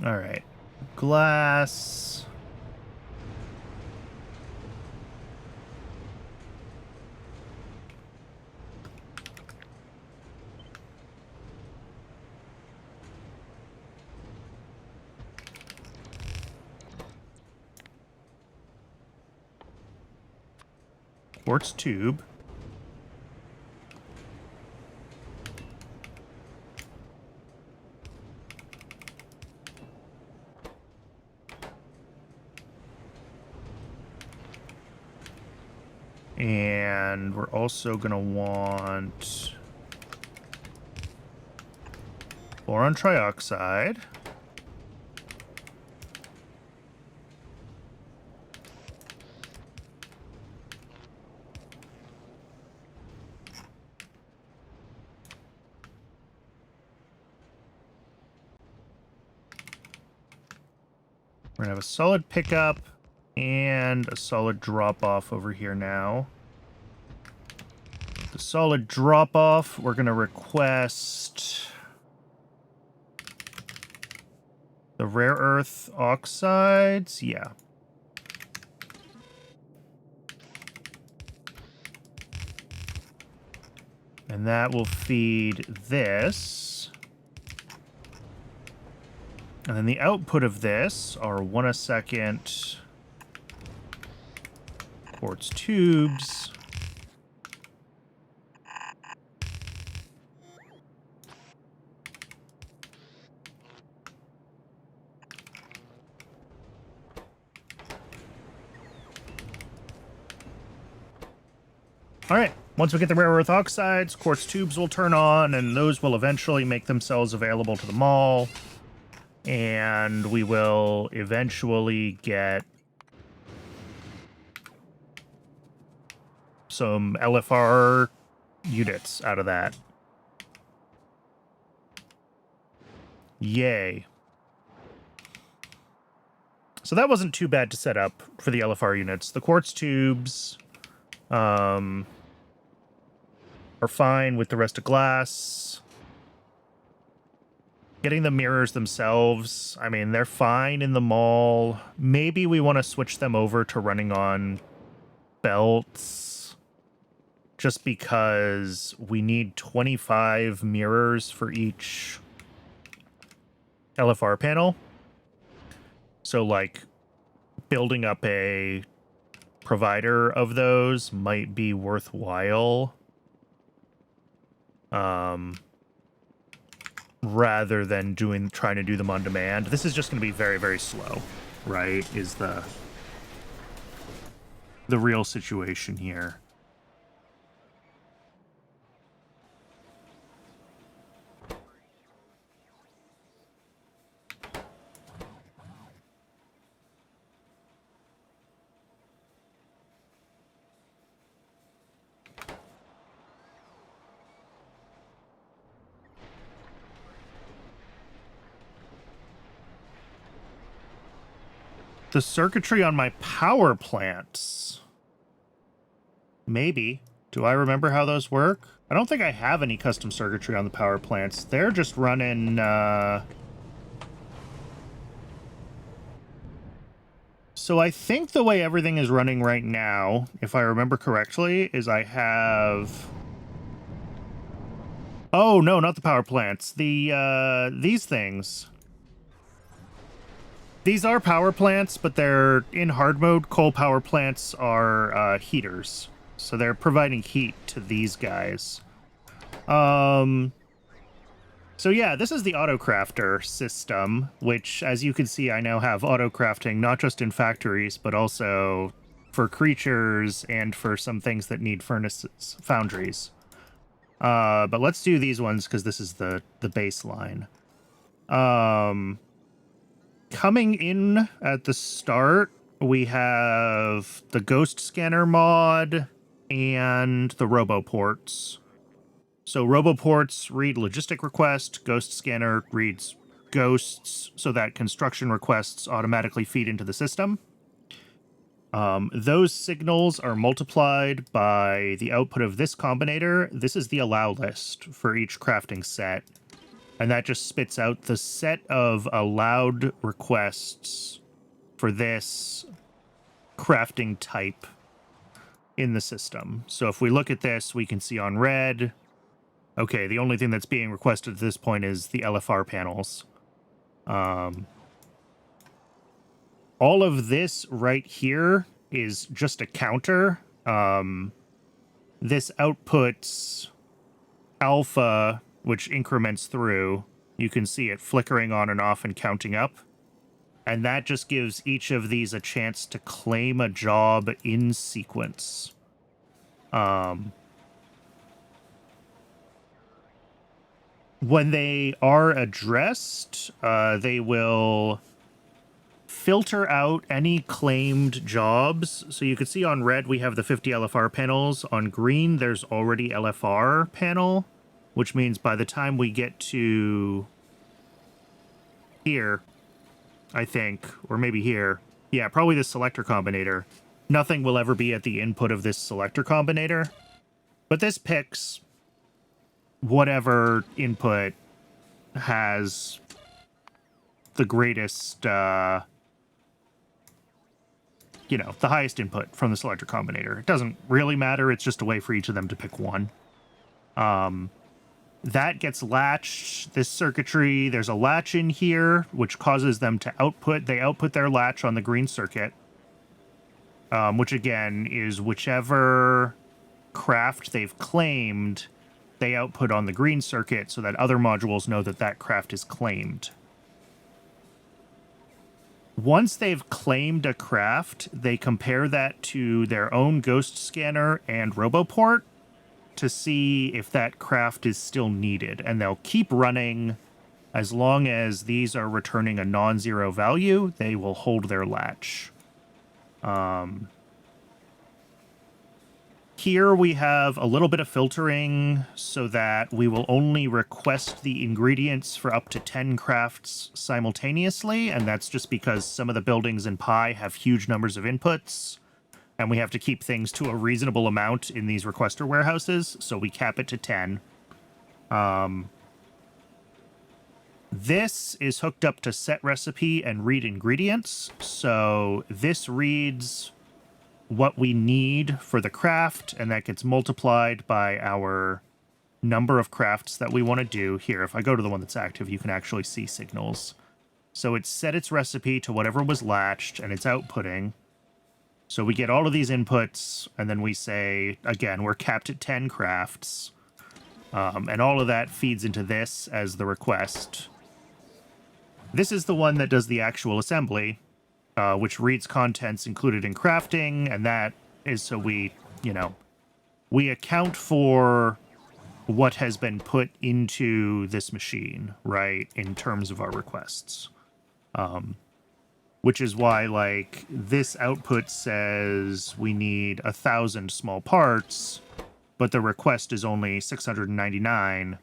All right, glass. Quartz tube. And we're also going to want boron trioxide. We're gonna have a solid pickup and a solid drop-off over here now. The solid drop-off, we're gonna request the rare earth oxides. Yeah. And that will feed this. And then the output of this are 1 a second quartz tubes. All right. Once we get the rare earth oxides, quartz tubes will turn on, and those will eventually make themselves available to the mall. And we will eventually get some LFR units out of that. Yay. So that wasn't too bad to set up for the LFR units. The quartz tubes are fine with the rest of glass. Getting the mirrors themselves, I mean, they're fine in the mall. Maybe we want to switch them over to running on belts, just because we need 25 mirrors for each LFR panel. So, like, building up a provider of those might be worthwhile. Rather than trying to do them on demand. This is just going to be very, very slow, right? Is the real situation here. The circuitry on my power plants. Maybe. Do I remember how those work? I don't think I have any custom circuitry on the power plants. They're just running, So I think the way everything is running right now, if I remember correctly, is I have... Oh, no, not the power plants. These things. These are power plants, but they're in hard mode. Coal power plants are heaters. So they're providing heat to these guys. So yeah, this is the autocrafter system, which, as you can see, I now have autocrafting, not just in factories, but also for creatures and for some things that need furnaces, foundries. But let's do these ones, because this is the baseline. Coming in at the start, we have the Ghost Scanner mod and the Roboports. So Roboports read logistic request, Ghost Scanner reads ghosts, so that construction requests automatically feed into the system. Those signals are multiplied by the output of this combinator. This is the allow list for each crafting set. And that just spits out the set of allowed requests for this crafting type in the system. So if we look at this, we can see on red, okay, the only thing that's being requested at this point is the LFR panels. All of this right here is just a counter. This outputs alpha, which increments through. You can see it flickering on and off and counting up. And that just gives each of these a chance to claim a job in sequence. When they are addressed, they will filter out any claimed jobs. So you can see on red, we have the 50 LFR panels. On green, there's already LFR panel, which means by the time we get to here, I think, or maybe here. Yeah, probably the selector combinator. Nothing will ever be at the input of this selector combinator. But this picks whatever input has the greatest, the highest input from the selector combinator. It doesn't really matter. It's just a way for each of them to pick one. That gets latched, this circuitry. There's a latch in here, which causes them to output. They output their latch on the green circuit, which again is whichever craft they've claimed, they output on the green circuit so that other modules know that that craft is claimed. Once they've claimed a craft, they compare that to their own ghost scanner and roboport to see if that craft is still needed, and they'll keep running as long as these are returning a non-zero value. They will hold their latch. Here we have a little bit of filtering so that we will only request the ingredients for up to 10 crafts simultaneously, and that's just because some of the buildings in Pi have huge numbers of inputs, and we have to keep things to a reasonable amount in these requester warehouses, so we cap it to 10. This is hooked up to set recipe and read ingredients, so this reads what we need for the craft, and that gets multiplied by our number of crafts that we want to do. Here, if I go to the one that's active, you can actually see signals. So it's set its recipe to whatever was latched, and it's outputting. So we get all of these inputs, and then we say, again, we're capped at 10 crafts. And all of that feeds into this as the request. This is the one that does the actual assembly, which reads contents included in crafting, and that is so we account for what has been put into this machine, right, in terms of our requests. Which is why, like, this output says we need 1,000 small parts, but the request is only 699,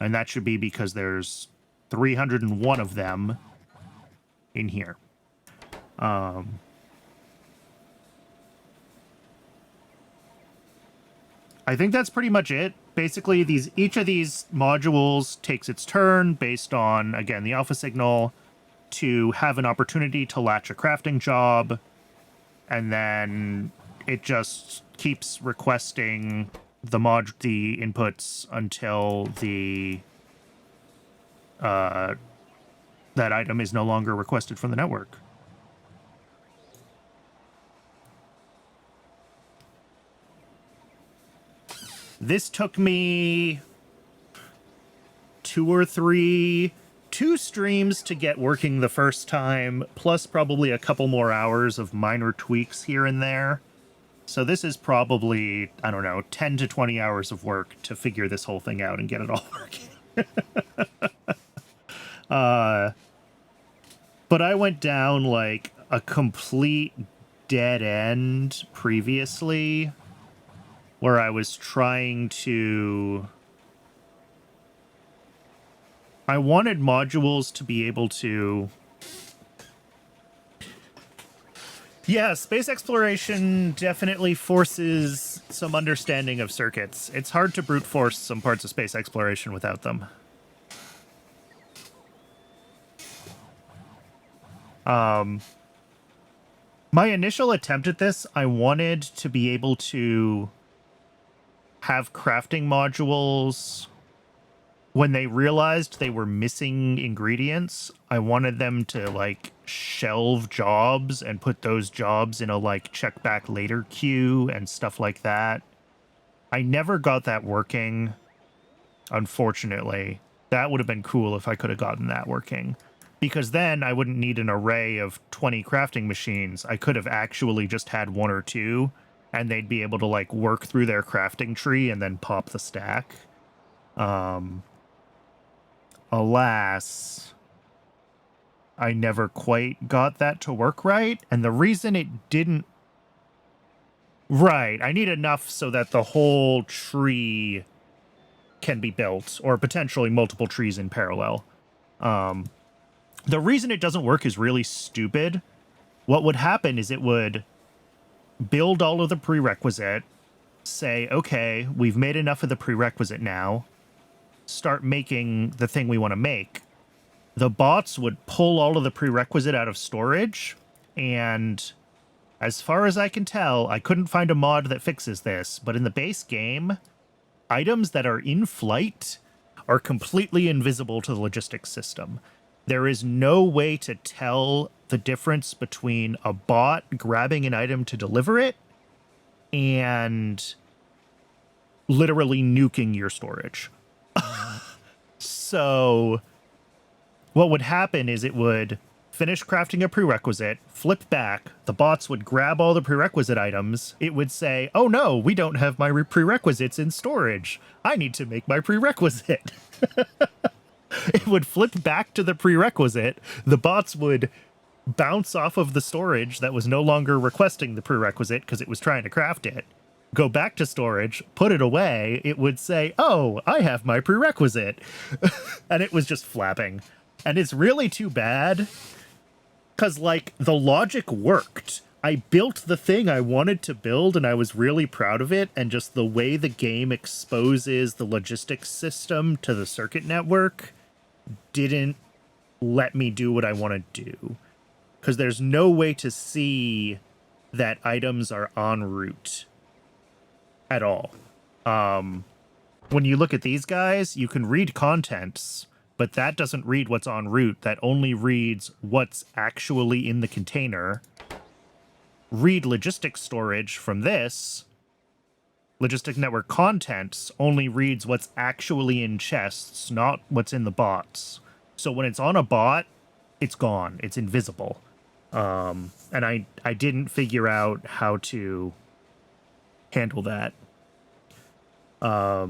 and that should be because there's 301 of them in here. I think that's pretty much it. Basically, each of these modules takes its turn based on, again, the alpha signal to have an opportunity to latch a crafting job, and then it just keeps requesting the inputs until that item is no longer requested from the network. This took me 2 streams to get working the first time, plus probably a couple more hours of minor tweaks here and there. So this is probably, I don't know, 10 to 20 hours of work to figure this whole thing out and get it all working. But I went down like a complete dead end previously, where I was trying to... I wanted modules to be able to... Yeah, space exploration definitely forces some understanding of circuits. It's hard to brute force some parts of space exploration without them. My initial attempt at this, I wanted to be able to have crafting modules... When they realized they were missing ingredients, I wanted them to, like, shelve jobs and put those jobs in a, like, check back later queue and stuff like that. I never got that working, unfortunately. That would have been cool if I could have gotten that working. Because then I wouldn't need an array of 20 crafting machines. I could have actually just had 1 or 2, and they'd be able to, like, work through their crafting tree and then pop the stack. Alas, I never quite got that to work right, and the reason it didn't... Right, I need enough so that the whole tree can be built, or potentially multiple trees in parallel. The reason it doesn't work is really stupid. What would happen is it would build all of the prerequisite, say, okay, we've made enough of the prerequisite now, start making the thing we want to make. The bots would pull all of the prerequisite out of storage, and as far as I can tell, I couldn't find a mod that fixes this, but in the base game, items that are in flight are completely invisible to the logistics system. There is no way to tell the difference between a bot grabbing an item to deliver it and literally nuking your storage. So what would happen is it would finish crafting a prerequisite, flip back, the bots would grab all the prerequisite items, it would say, oh no, we don't have my prerequisites in storage. I need to make my prerequisite. It would flip back to the prerequisite, the bots would bounce off of the storage that was no longer requesting the prerequisite because it was trying to craft it, go back to storage, put it away, it would say, oh, I have my prerequisite. And it was just flapping. And it's really too bad because, like, the logic worked. I built the thing I wanted to build and I was really proud of it. And just the way the game exposes the logistics system to the circuit network didn't let me do what I want to do. Because there's no way to see that items are en route at all. When you look at these guys, you can read contents, but that doesn't read what's en route. That only reads what's actually in the container. Read logistics storage from this. Logistic network contents only reads what's actually in chests, not what's in the bots. So when it's on a bot, it's gone. It's invisible. And I didn't figure out how to handle that. But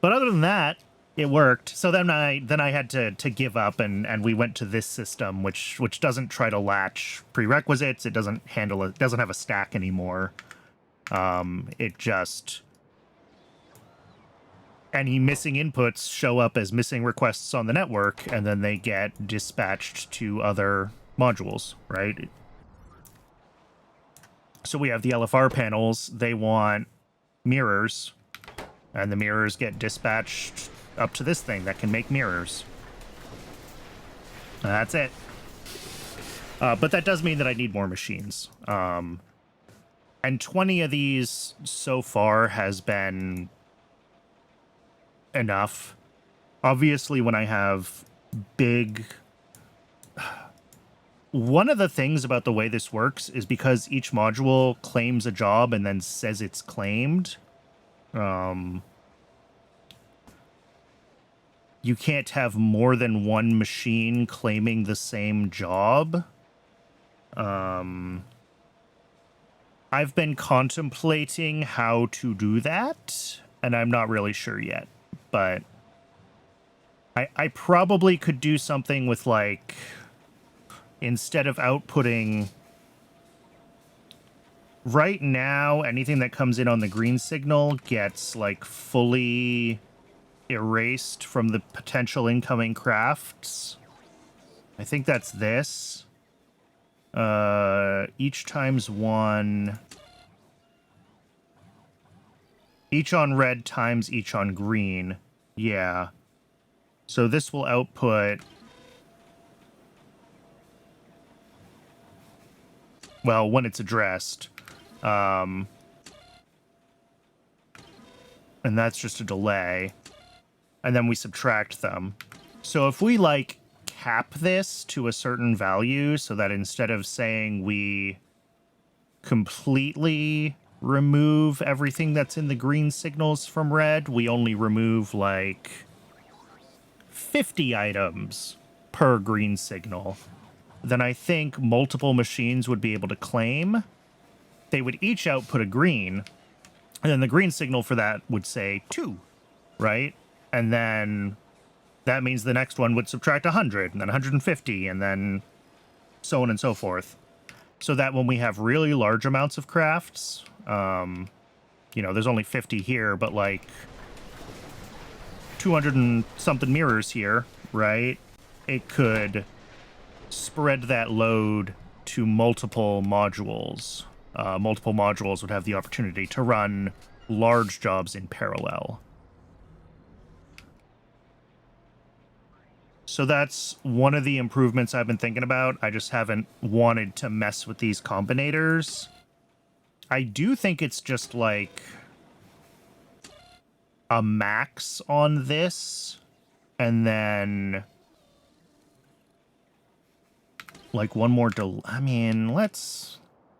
other than that, it worked. So then I had to give up, and we went to this system, which doesn't try to latch prerequisites. It doesn't handle it. Doesn't have a stack anymore. It just any missing inputs show up as missing requests on the network, and then they get dispatched to other modules, right? So we have the LFR panels. They want mirrors, and the mirrors get dispatched up to this thing that can make mirrors. That's it. But that does mean that I need more machines. And 20 of these so far has been enough. Obviously, when I have big... One of the things about the way this works is because each module claims a job and then says it's claimed. You can't have more than one machine claiming the same job. I've been contemplating how to do that, and I'm not really sure yet. But I probably could do something with, like, instead of outputting... Right now, anything that comes in on the green signal gets, like, fully erased from the potential incoming crafts. I think that's this. Each times one. Each on red times each on green. Yeah. So this will output... Well, when it's addressed. And that's just a delay. And then we subtract them. So if we, like, cap this to a certain value so that instead of saying we completely remove everything that's in the green signals from red, we only remove, like, 50 items per green signal, then I think multiple machines would be able to claim. They would each output a green, and then the green signal for that would say 2, right? And then that means the next one would subtract 100, and then 150, and then so on and so forth. So that when we have really large amounts of crafts, you know, there's only 50 here, but like 200 and something mirrors here, right? It could spread that load to multiple modules. Multiple modules would have the opportunity to run large jobs in parallel. So that's one of the improvements I've been thinking about. I just haven't wanted to mess with these combinators. I do think it's just like a max on this, and then like one more I mean, let's...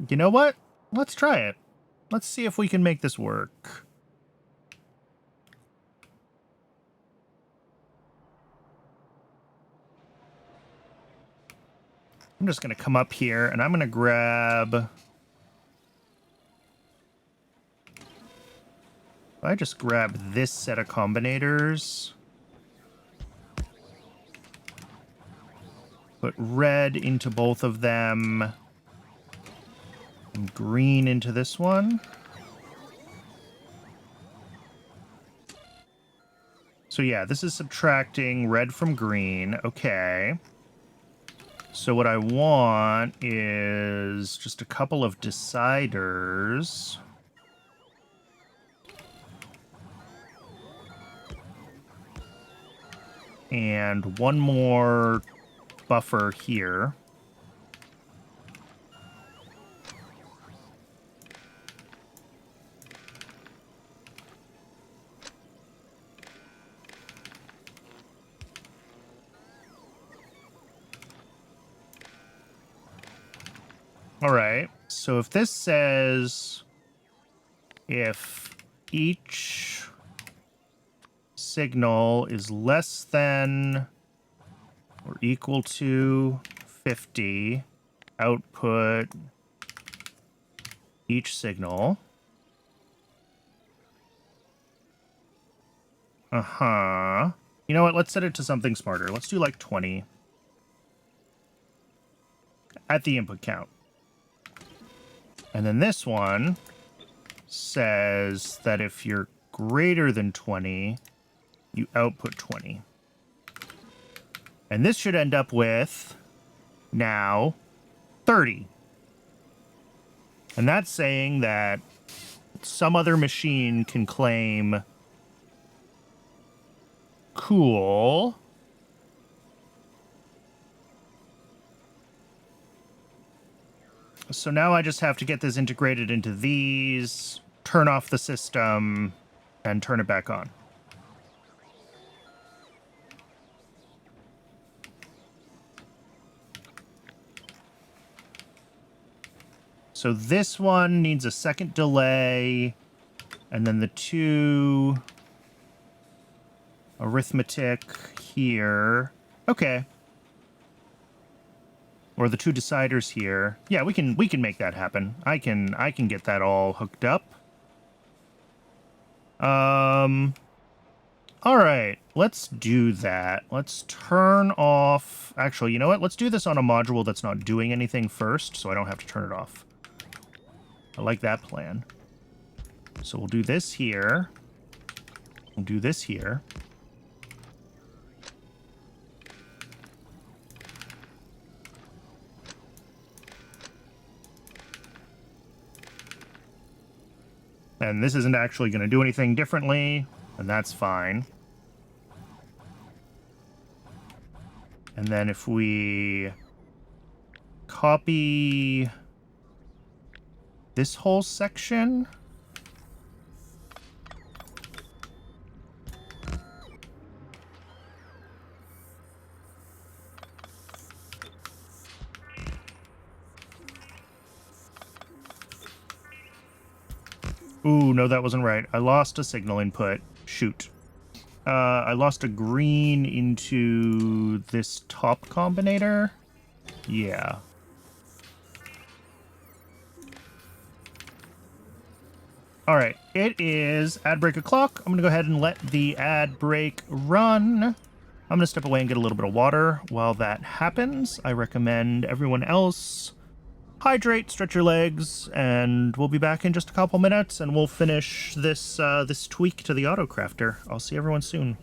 You know what? Let's try it. Let's see if we can make this work. I'm just going to come up here, and I'm going to grab... I just grab this set of combinators. Put red into both of them. And green into this one. So yeah, this is subtracting red from green. Okay. So what I want is just a couple of deciders. And one more buffer here. All right, so if this says if each signal is less than or equal to 50, output each signal. Uh-huh. You know what? Let's set it to something smarter. Let's do like 20 at the input count. And then this one says that if you're greater than 20, you output 20. And this should end up with, now, 30. And that's saying that some other machine can claim, cool, so now I just have to get this integrated into these, turn off the system, and turn it back on. So this one needs a second delay, and then the two arithmetic here. Okay. Or the two deciders here. Yeah, we can make that happen. I can get that all hooked up. All right, let's do that. Let's turn off... Actually, you know what? Let's do this on a module that's not doing anything first, so I don't have to turn it off. I like that plan. So we'll do this here. We'll do this here. And this isn't actually going to do anything differently, and that's fine. And then if we copy this whole section... Ooh, no, that wasn't right. I lost a signal input. Shoot. I lost a green into this top combinator. Yeah. All right, it is ad break o'clock. I'm going to go ahead and let the ad break run. I'm going to step away and get a little bit of water. While that happens, I recommend everyone else hydrate, stretch your legs, and we'll be back in just a couple minutes, and we'll finish this this tweak to the autocrafter. I'll see everyone soon.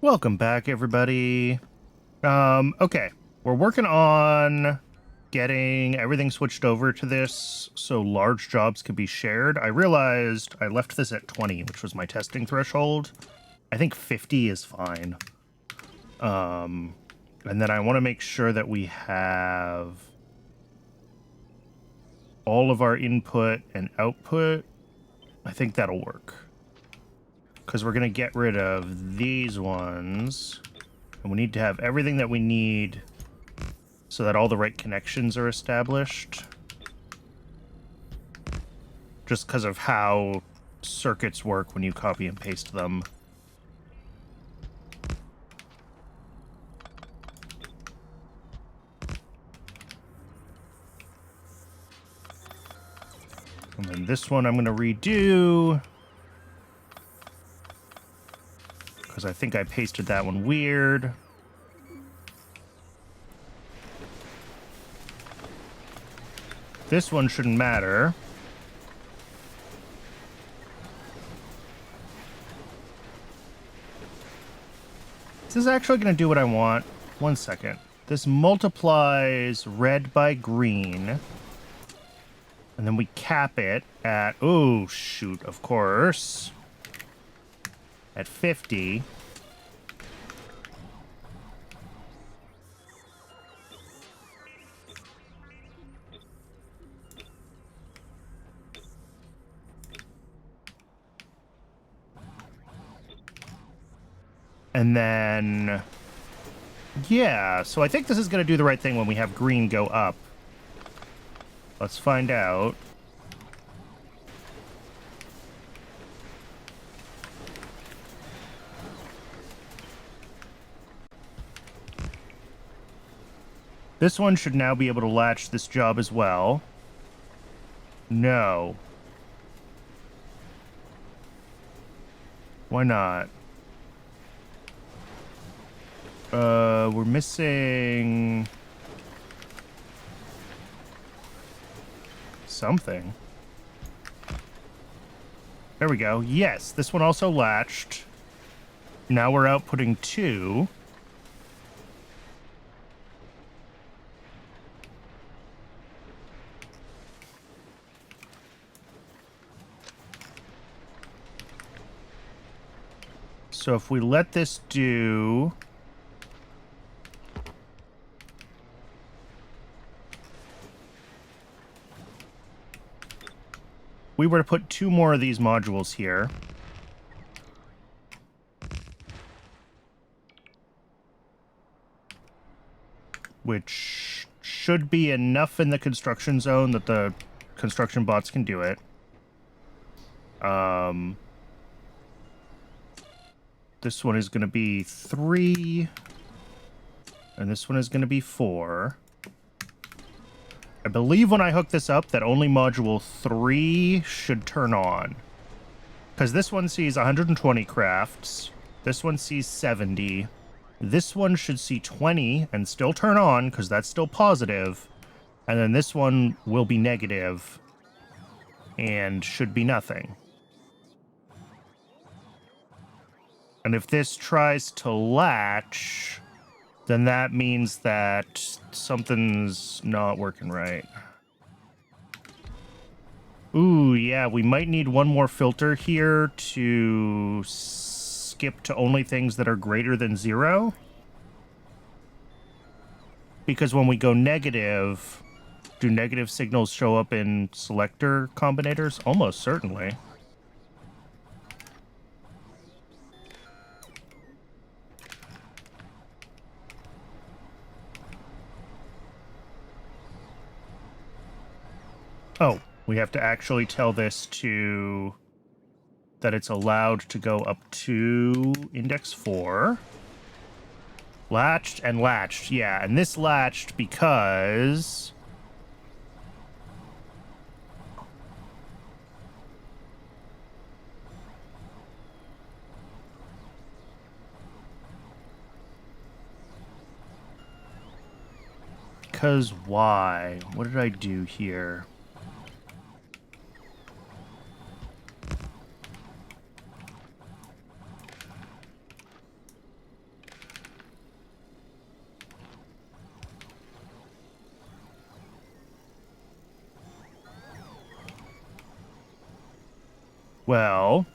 Welcome back, everybody. Okay. We're working on getting everything switched over to this so large jobs could be shared. I realized I left this at 20, which was my testing threshold. I think 50 is fine. And then I want to make sure that we have all of our input and output. I think that'll work. Because we're going to get rid of these ones. And we need to have everything that we need so that all the right connections are established. Just because of how circuits work when you copy and paste them. And then this one I'm going to redo. Because I think I pasted that one weird. This one shouldn't matter. Is this actually going to do what I want? 1 second. This multiplies red by green. And then we cap it at... Oh, shoot, of course. At 50. And then... Yeah, so I think this is going to do the right thing when we have green go up. Let's find out. This one should now be able to latch this job as well. No. Why not? We're missing... something. There we go. Yes, this one also latched. Now we're outputting 2. So if we let this do... we were to put 2 more of these modules here. Which should be enough in the construction zone that the construction bots can do it. This one is going to be 3. And this one is going to be 4. I believe when I hook this up that only module 3 should turn on. Because this one sees 120 crafts. This one sees 70. This one should see 20 and still turn on because that's still positive. And then this one will be negative and should be nothing. And if this tries to latch... then that means that something's not working right. Ooh, yeah, we might need one more filter here to skip to only things that are greater than 0. Because when we go negative, do negative signals show up in selector combinators? Almost certainly. Oh, we have to actually tell this to... that it's allowed to go up to index 4. Latched and latched, yeah. And this latched because... because why? What did I do here? Well...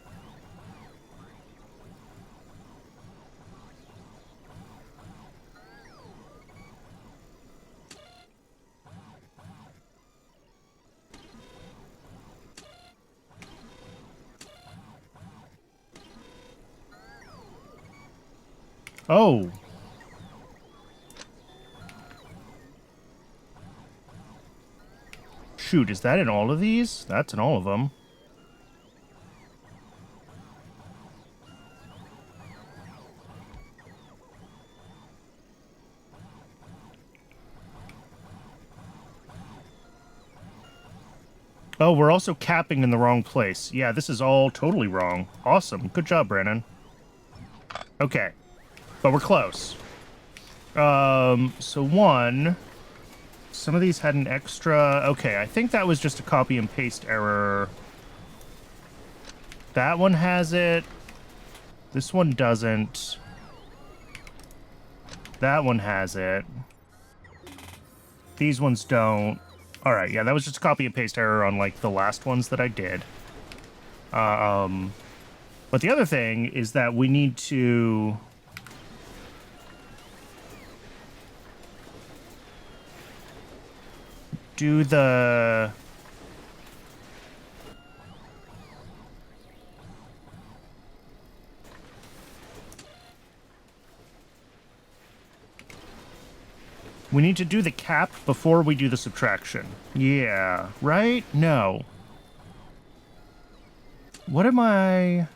Oh. Shoot, is that in all of these? That's in all of them. Oh, we're also capping in the wrong place. Yeah, this is all totally wrong. Awesome. Good job, Brandon. Okay. But we're close. So one... Some of these had an extra... Okay, I think that was just a copy and paste error. That one has it. This one doesn't. That one has it. These ones don't. Alright, yeah, that was just a copy and paste error on, like, the last ones that I did. But the other thing is that we need to... do the... We need to do the cap before we do the subtraction. Yeah, right? No. What am I...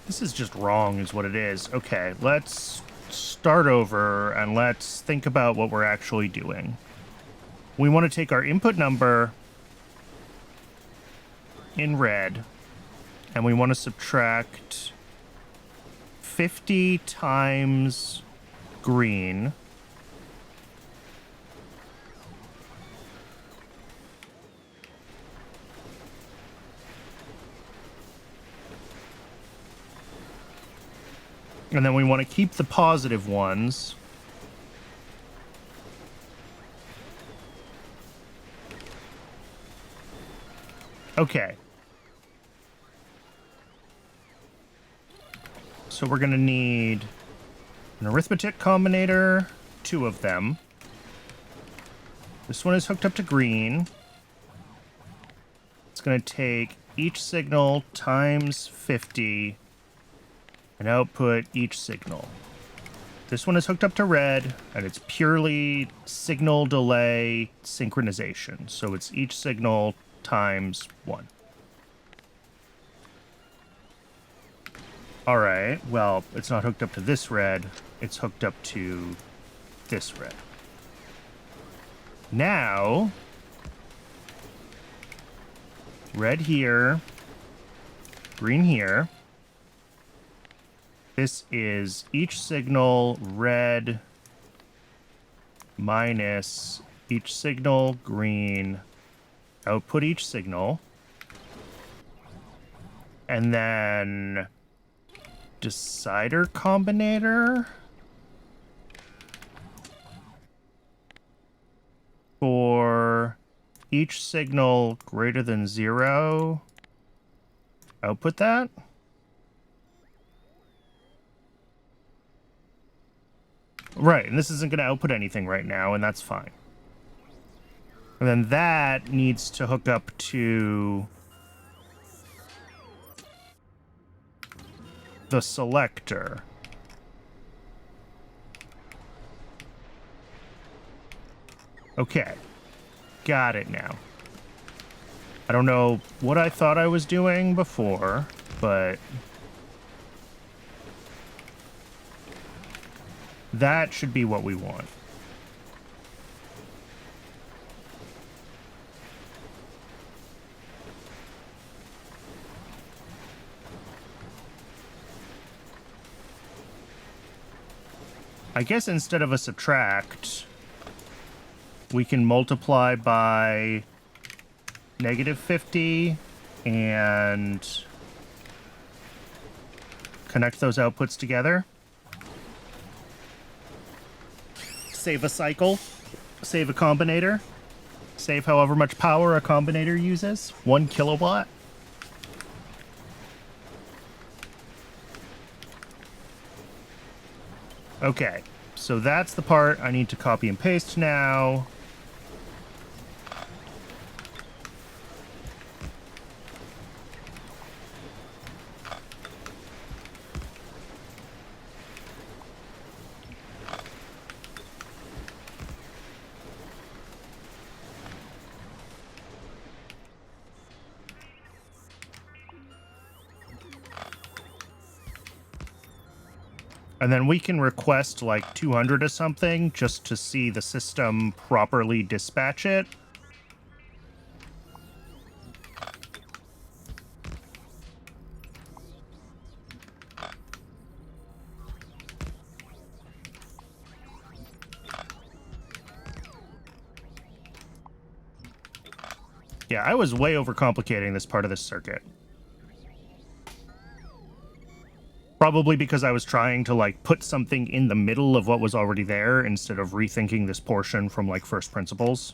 This is just wrong is what it is. Okay, let's start over and let's think about what we're actually doing. We want to take our input number in red and we want to subtract 50 times green. And then we want to keep the positive ones. Okay. So we're going to need an arithmetic combinator, 2 of them. This one is hooked up to green. It's going to take each signal times 50 and output each signal. This one is hooked up to red, and it's purely signal delay synchronization. So it's each signal times 1. All right, well, it's not hooked up to this red. It's hooked up to this red. Now, red here, green here. This is each signal red minus each signal green, output each signal, and then decider combinator for each signal greater than 0, output that. Right, and this isn't going to output anything right now, and that's fine. And then that needs to hook up to the selector. Okay, got it now. I don't know what I thought I was doing before, but... that should be what we want. I guess instead of a subtract, we can multiply by -50 and connect those outputs together. Save a cycle, save a combinator, save however much power a combinator uses, 1 kilowatt. Okay, so that's the part I need to copy and paste now. And then we can request like 200 or something just to see the system properly dispatch it. Yeah, I was way overcomplicating this part of this circuit. Probably because I was trying to, like, put something in the middle of what was already there instead of rethinking this portion from, like, first principles.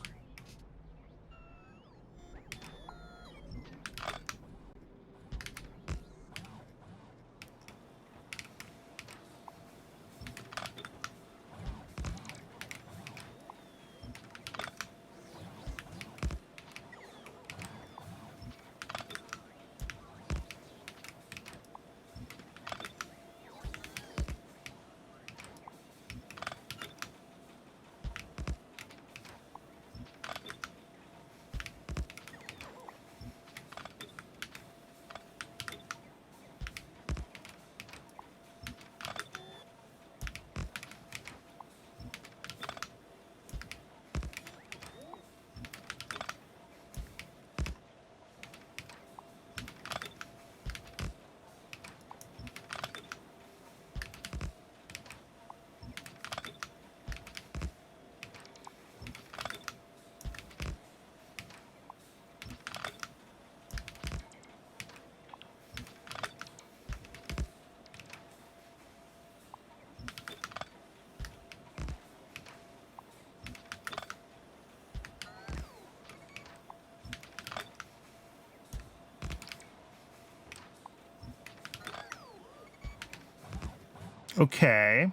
Okay.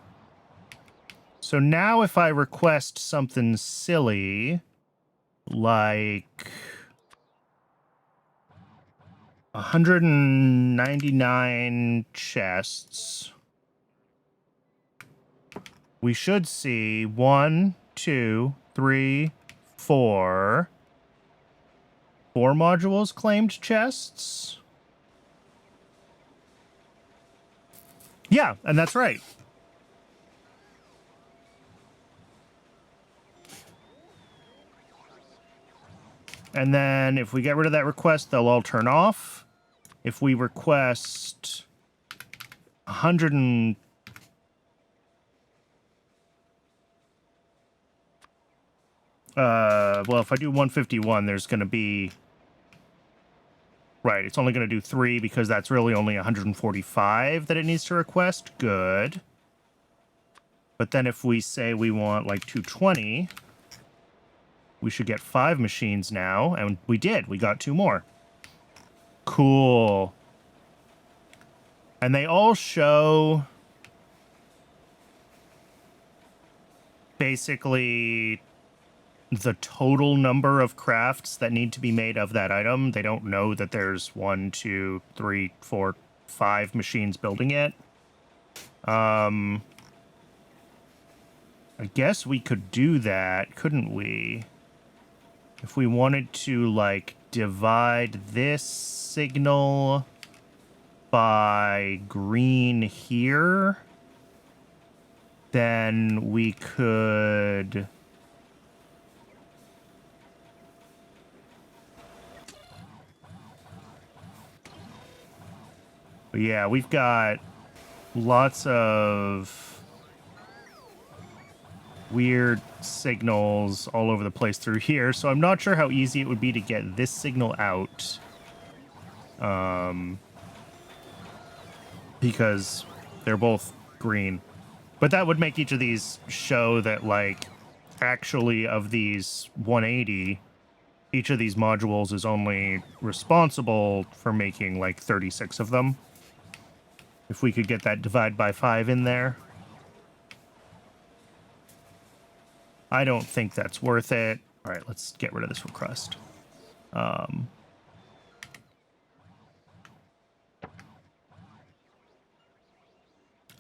So now if I request something silly, like 199 chests, we should see 1, 2, 3, 4 modules claimed chests. Yeah, and that's right. And then if we get rid of that request, they'll all turn off. If we request 100 and... well, if I do 151, there's going to be... Right, it's only going to do 3 because that's really only 145 that it needs to request. Good. But then if we say we want like 220, we should get 5 machines now. And we did. We got 2 more. Cool. And they all show basically the total number of crafts that need to be made of that item. They don't know that there's 1, 2, 3, 4, 5 machines building it. I guess we could do that, couldn't we? If we wanted to, like, divide this signal by green here, then we could... But yeah, we've got lots of weird signals all over the place through here, so I'm not sure how easy it would be to get this signal out. Because they're both green. But that would make each of these show that, like, actually of these 180, each of these modules is only responsible for making, like, 36 of them. If we could get that divide by 5 in there. I don't think that's worth it. All right, let's get rid of this request.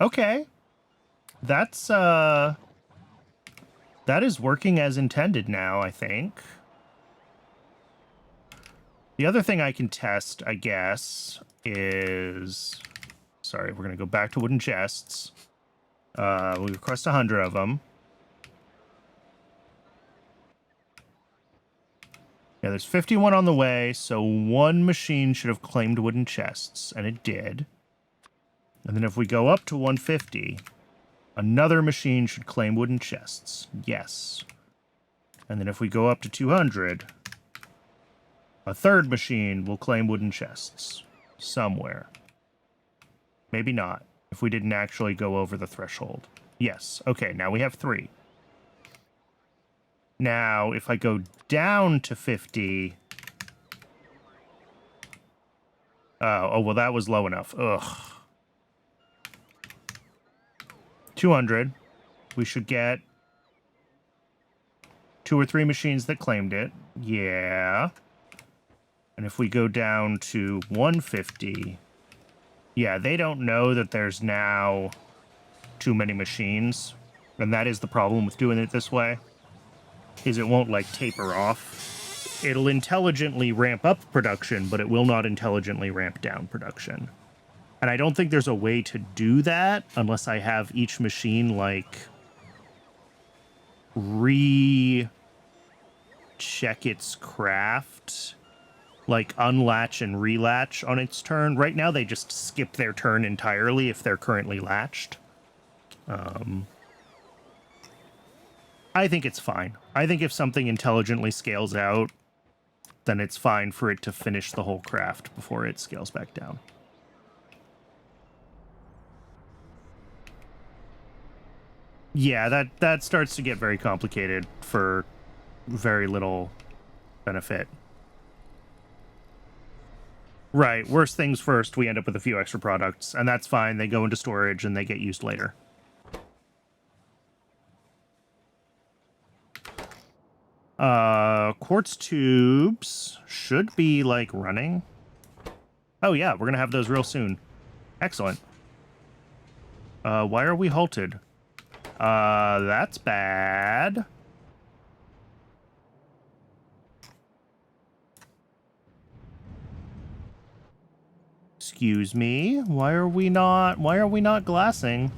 Okay. That's, that is working as intended now, I think. The other thing I can test, I guess, is... Sorry, we're going to go back to wooden chests. We request 100 of them. Yeah, there's 51 on the way, so one machine should have claimed wooden chests, and it did. And then if we go up to 150, another machine should claim wooden chests. Yes. And then if we go up to 200, a third machine will claim wooden chests. Somewhere. Maybe not, if we didn't actually go over the threshold. Yes. Okay, now we have 3. Now, if I go down to 50... Oh, well, that was low enough. Ugh. 200. We should get 2 or 3 machines that claimed it. Yeah. And if we go down to 150... Yeah, they don't know that there's now too many machines. And that is the problem with doing it this way. Is it won't, like, taper off. It'll intelligently ramp up production, but it will not intelligently ramp down production. And I don't think there's a way to do that unless I have each machine, like, re-check its craft. Like, unlatch and relatch on its turn. Right now, they just skip their turn entirely if they're currently latched. I think it's fine. I think if something intelligently scales out, then it's fine for it to finish the whole craft before it scales back down. Yeah, that starts to get very complicated for very little benefit. Right, worst things first, we end up with a few extra products, and that's fine. They go into storage and they get used later. Quartz tubes should be, like, running. Oh, yeah, we're gonna have those real soon. Excellent. Why are we halted? That's bad. Excuse me. Why are we not glassing?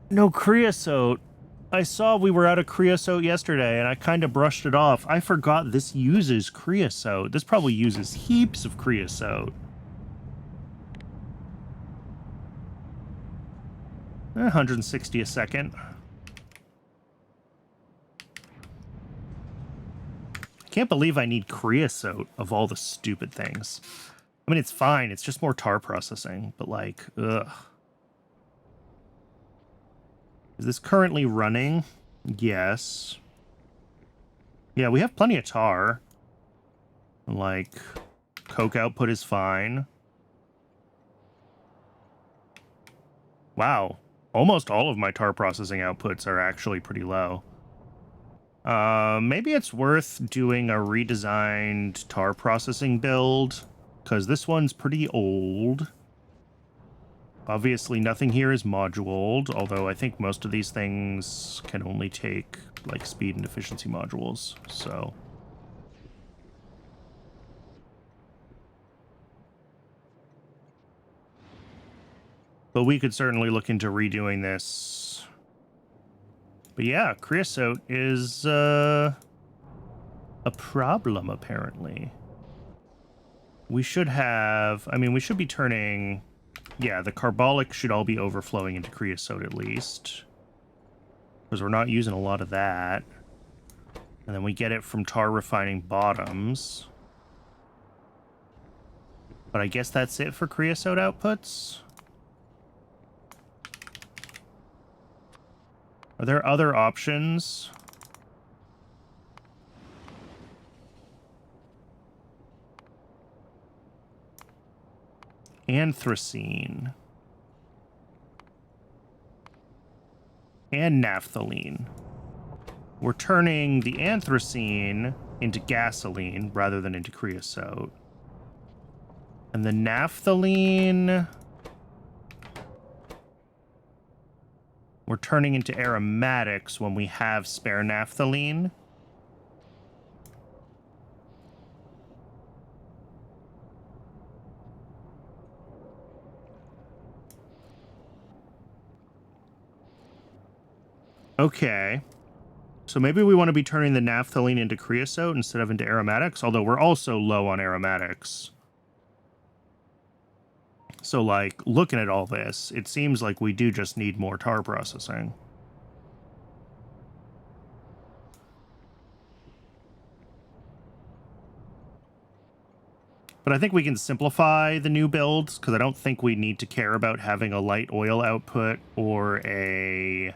No creosote. I saw we were out of creosote yesterday, and I kind of brushed it off. I forgot this uses creosote. This probably uses heaps of creosote. 160 a second. Can't believe I need creosote of all the stupid things. I mean, it's fine. It's just more tar processing, but, like, ugh. Is this currently running? Yes. Yeah, we have plenty of tar. Like, coke output is fine. Wow. Almost all of my tar processing outputs are actually pretty low. Maybe it's worth doing a redesigned tar processing build, because this one's pretty old. Obviously, nothing here is moduled, although I think most of these things can only take, like, speed and efficiency modules, so... But we could certainly look into redoing this. But yeah, creosote is, a problem, apparently. We should have... I mean, we should be turning... Yeah, the carbolic should all be overflowing into creosote at least. Because we're not using a lot of that. And then we get it from tar refining bottoms. But I guess that's it for creosote outputs? Are there other options? Anthracene. And naphthalene. We're turning the anthracene into gasoline rather than into creosote. And the naphthalene... we're turning into aromatics when we have spare naphthalene. Okay. So maybe we want to be turning the naphthalene into creosote instead of into aromatics, although we're also low on aromatics. So, like, looking at all this, it seems like we do just need more tar processing. But I think we can simplify the new builds, because I don't think we need to care about having a light oil output or a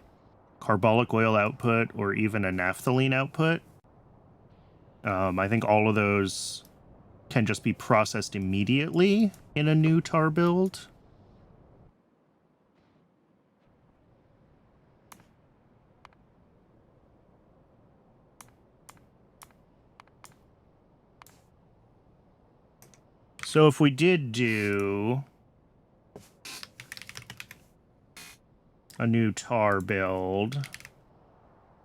carbolic oil output or even a naphthalene output. I think all of those can just be processed immediately in a new tar build. So if we did do a new tar build,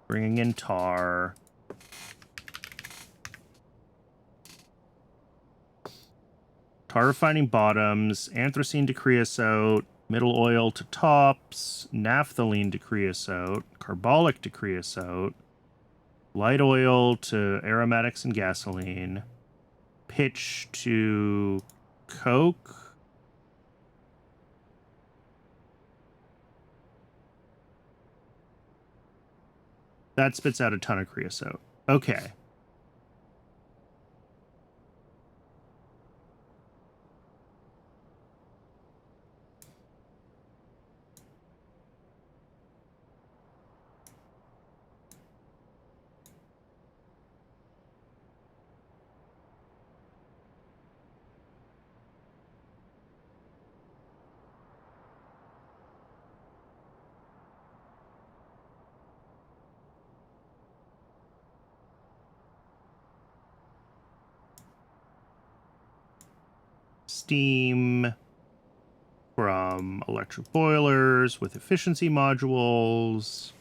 bringing in tar, tar refining bottoms, anthracene to creosote, middle oil to tops, naphthalene to creosote, carbolic to creosote, light oil to aromatics and gasoline, pitch to coke, that spits out a ton of creosote. Okay. Steam from electric boilers with efficiency modules.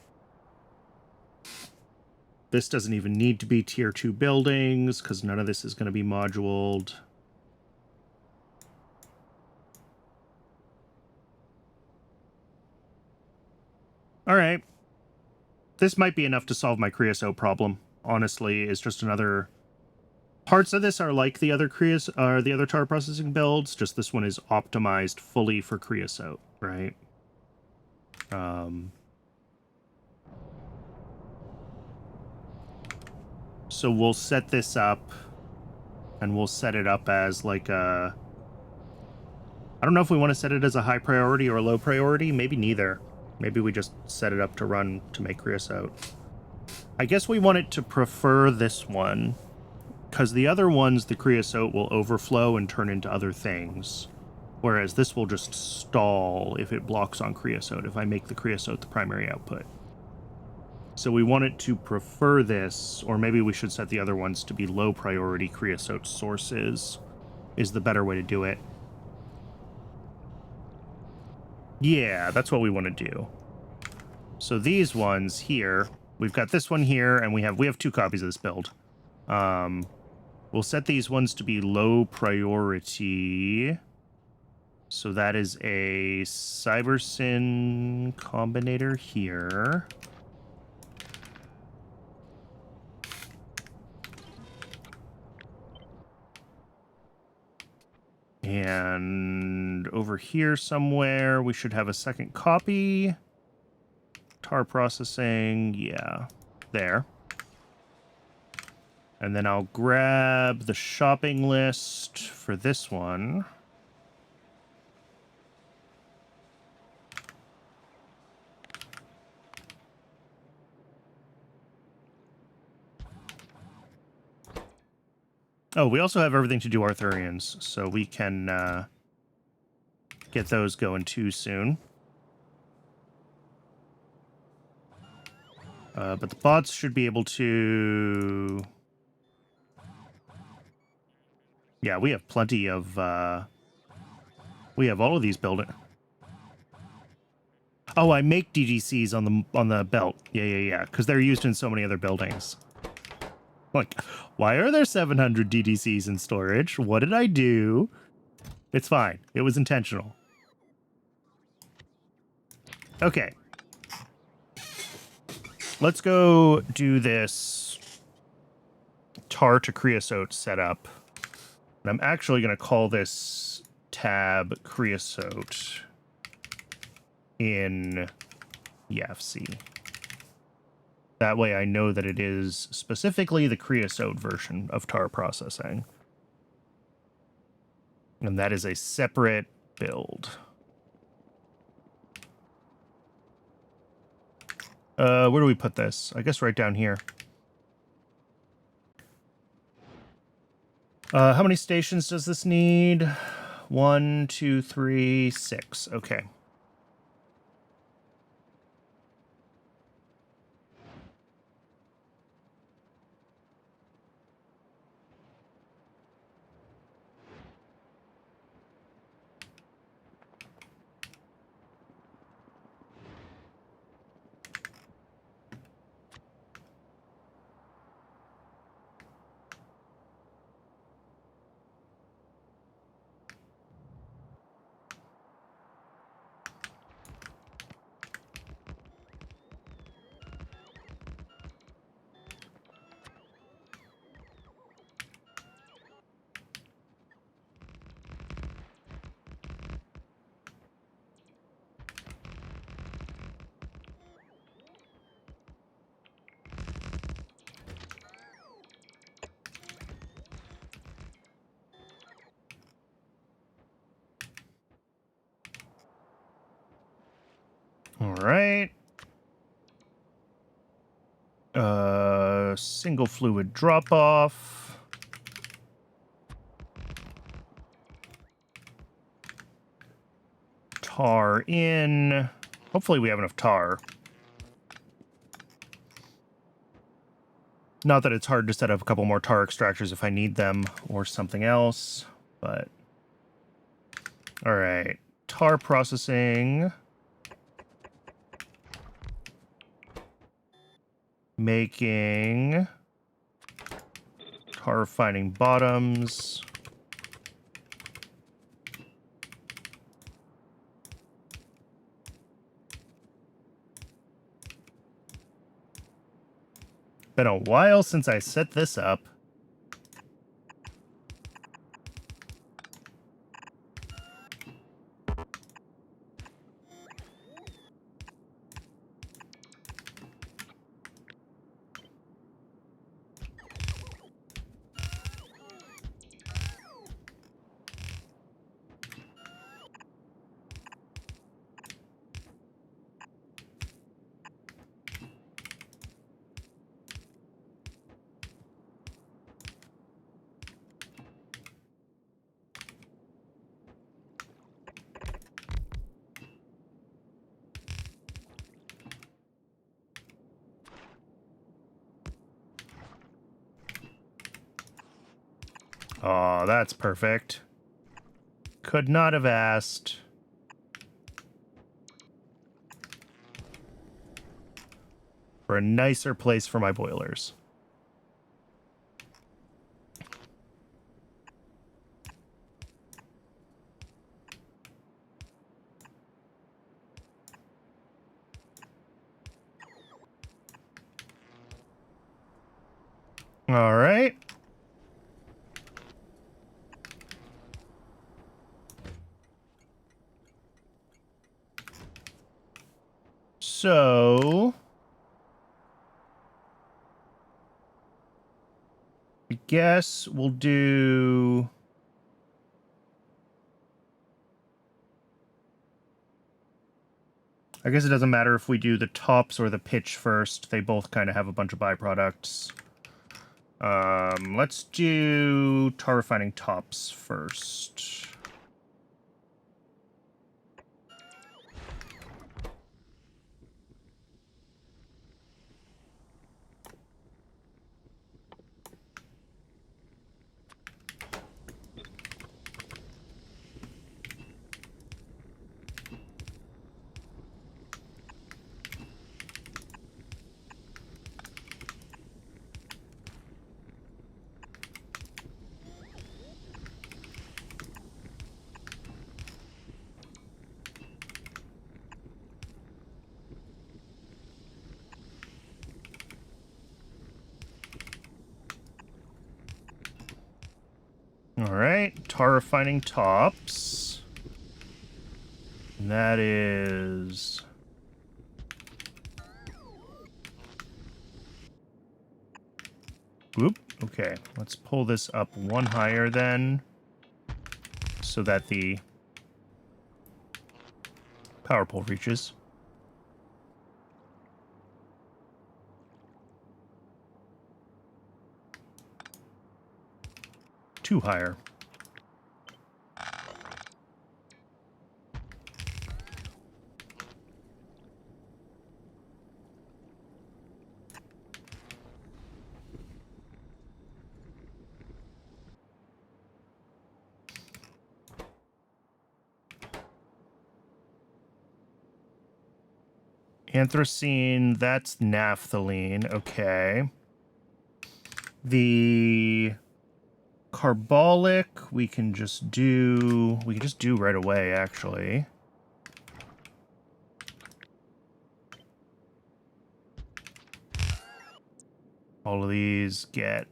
This doesn't even need to be tier 2 buildings because none of this is going to be moduled. All right. This might be enough to solve my creosote problem. Honestly, it's just another... Parts of this are like the other the other tar processing builds, just this one is optimized fully for creosote, right? So we'll set this up, and we'll set it up as like a... I don't know if we want to set it as a high priority or a low priority. Maybe neither. Maybe we just set it up to run to make creosote. I guess we want it to prefer this one, because the other ones, the creosote will overflow and turn into other things. Whereas this will just stall if it blocks on creosote, if I make the creosote the primary output. So we want it to prefer this, or maybe we should set the other ones to be low priority creosote sources, is the better way to do it. Yeah, that's what we want to do. So these ones here, we've got this one here, and we have 2 copies of this build. We'll set these ones to be low priority. So that is a Cybersyn combinator here. And over here somewhere, we should have a second copy. Tar processing, yeah, there. And then I'll grab the shopping list for this one. Oh, we also have everything to do Arthurians, so we can get those going too soon. But the bots should be able to... Yeah, we have plenty of... We have all of these buildings. Oh, I make DDCs on the belt. Yeah, because they're used in so many other buildings. Like, why are there 700 DDCs in storage? What did I do? It's fine. It was intentional. Okay. Let's go do this tar to creosote setup. And I'm actually going to call this tab creosote in YAFC. That way I know that it is specifically the creosote version of tar processing. And that is a separate build. Where do we put this? I guess right down here. How many stations does this need? 1, 2, 3, 6. Okay. All right. Single fluid drop off. Tar in. Hopefully we have enough tar. Not that it's hard to set up a couple more tar extractors if I need them or something else, but... All right. Tar processing. Making tar refining bottoms. Been a while since I set this up. Oh, that's perfect. Could not have asked. For a nicer place for my boilers. All right. So I guess we'll do... I guess it doesn't matter if we do the tops or the pitch first. They both kind of have a bunch of byproducts. Let's do tar refining tops first. All right, tar refining tops. And that is... Whoop. Okay, let's pull this up one higher then, so that the power pole reaches. Two higher. Anthracene, that's naphthalene. Okay. The carbolic we can just do right away, actually. All of these get...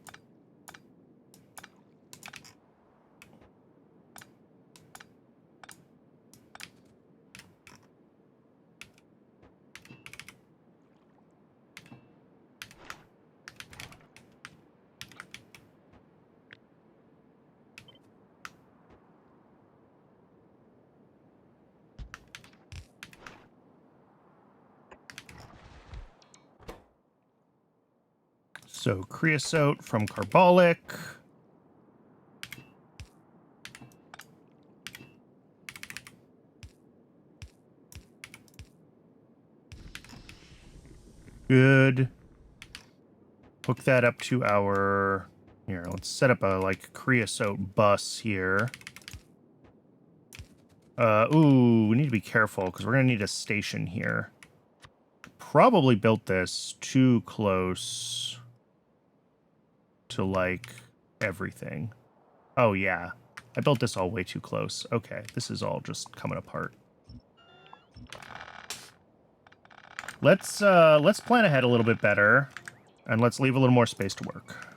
So creosote from carbolic. Good. Hook that up to our... Here, let's set up a, like, creosote bus here. Ooh, we need to be careful, because we're going to need a station here. Probably built this too close to, like, everything. Oh, yeah. I built this all way too close. Okay, this is all just coming apart. Let's plan ahead a little bit better, and let's leave a little more space to work.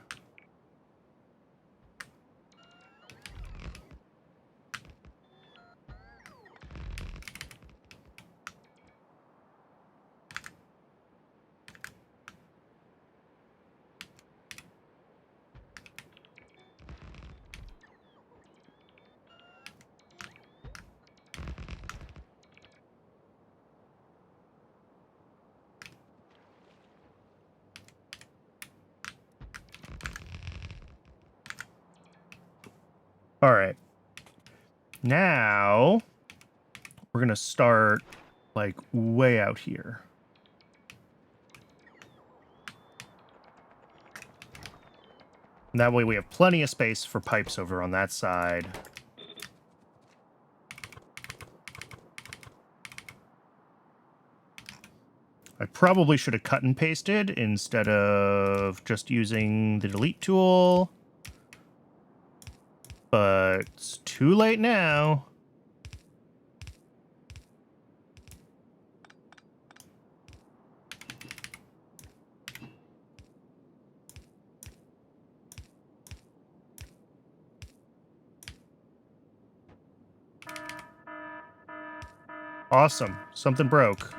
All right. Now, we're going to start, like, way out here. And that way we have plenty of space for pipes over on that side. I probably should have cut and pasted instead of just using the delete tool. But it's too late now. Awesome. Something broke.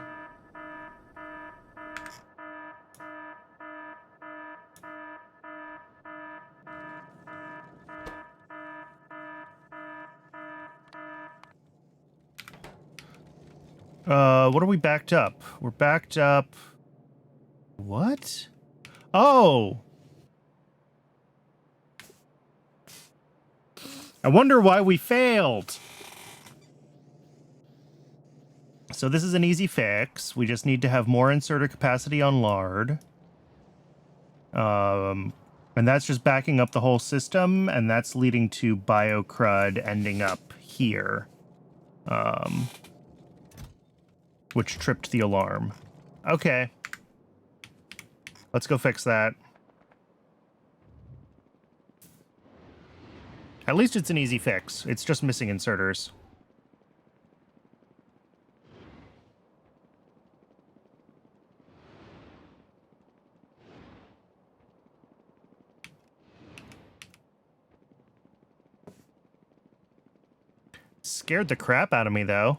What are we backed up? We're backed up... What? Oh! I wonder why we failed! So this is an easy fix. We just need to have more inserter capacity on lard. And that's just backing up the whole system, and that's leading to BioCrud ending up here. Which tripped the alarm. Okay. Let's go fix that. At least it's an easy fix. It's just missing inserters. Scared the crap out of me, though.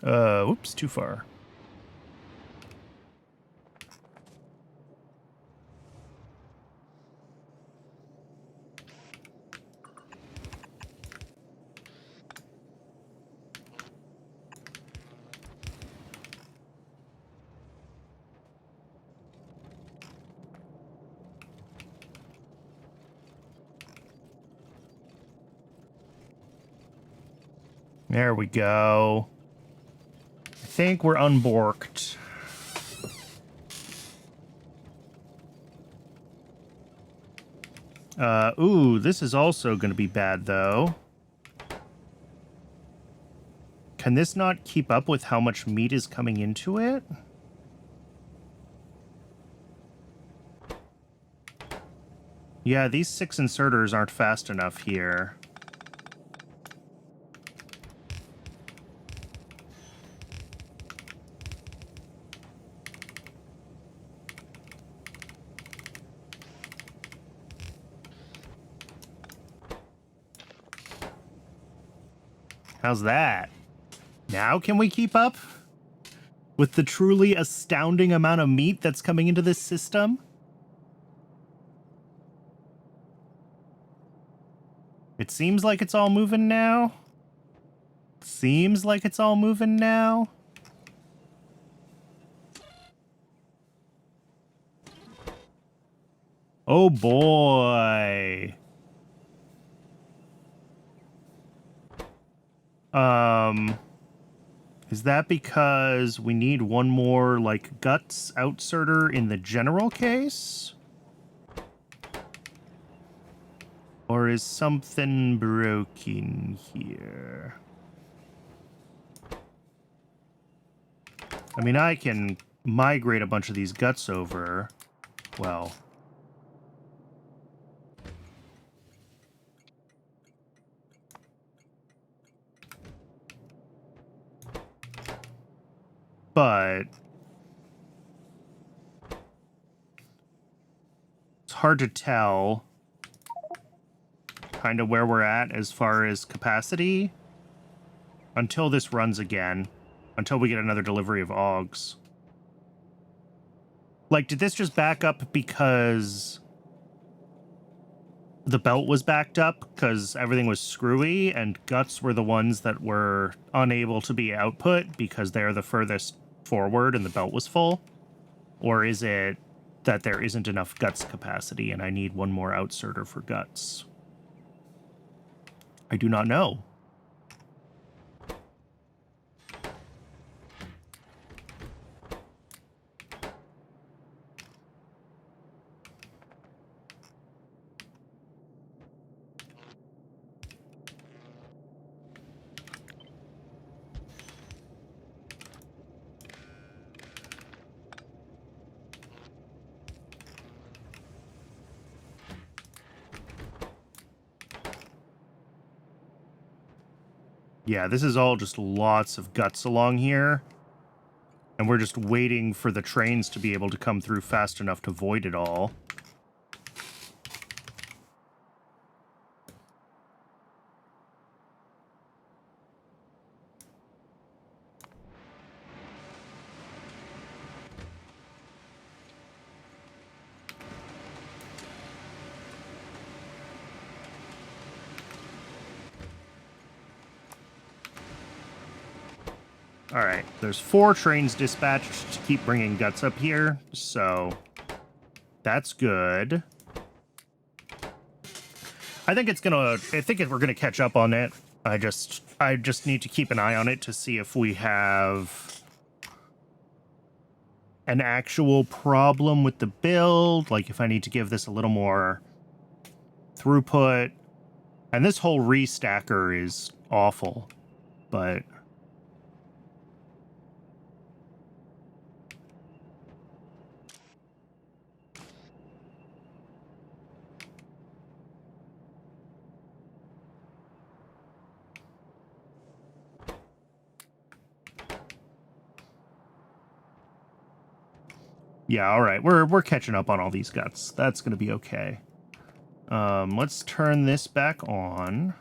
Whoops, too far. There we go. I think we're unborked. Ooh, this is also going to be bad, though. Can this not keep up with how much meat is coming into it? Yeah, these 6 inserters aren't fast enough here. How's that? Now can we keep up with the truly astounding amount of meat that's coming into this system? It seems like it's all moving now. Seems like it's all moving now. Oh boy. Is that because we need one more, like, guts outserter in the general case? Or is something broken here? I mean, I can migrate a bunch of these guts over. Well... But it's hard to tell kind of where we're at as far as capacity until this runs again, until we get another delivery of Augs. Like, did this just back up because the belt was backed up because everything was screwy and guts were the ones that were unable to be output because they're the furthest forward and the belt was full? Or is it that there isn't enough guts capacity and I need one more outserter for guts? I do not know. Yeah, this is all just lots of guts along here. And we're just waiting for the trains to be able to come through fast enough to void it all. All right, there's 4 trains dispatched to keep bringing guts up here, so that's good. I think we're gonna catch up on it. I just need to keep an eye on it to see if we have an actual problem with the build, like if I need to give this a little more throughput. And this whole restacker is awful, but yeah, all right. We're catching up on all these guts. That's going to be okay. Let's turn this back on.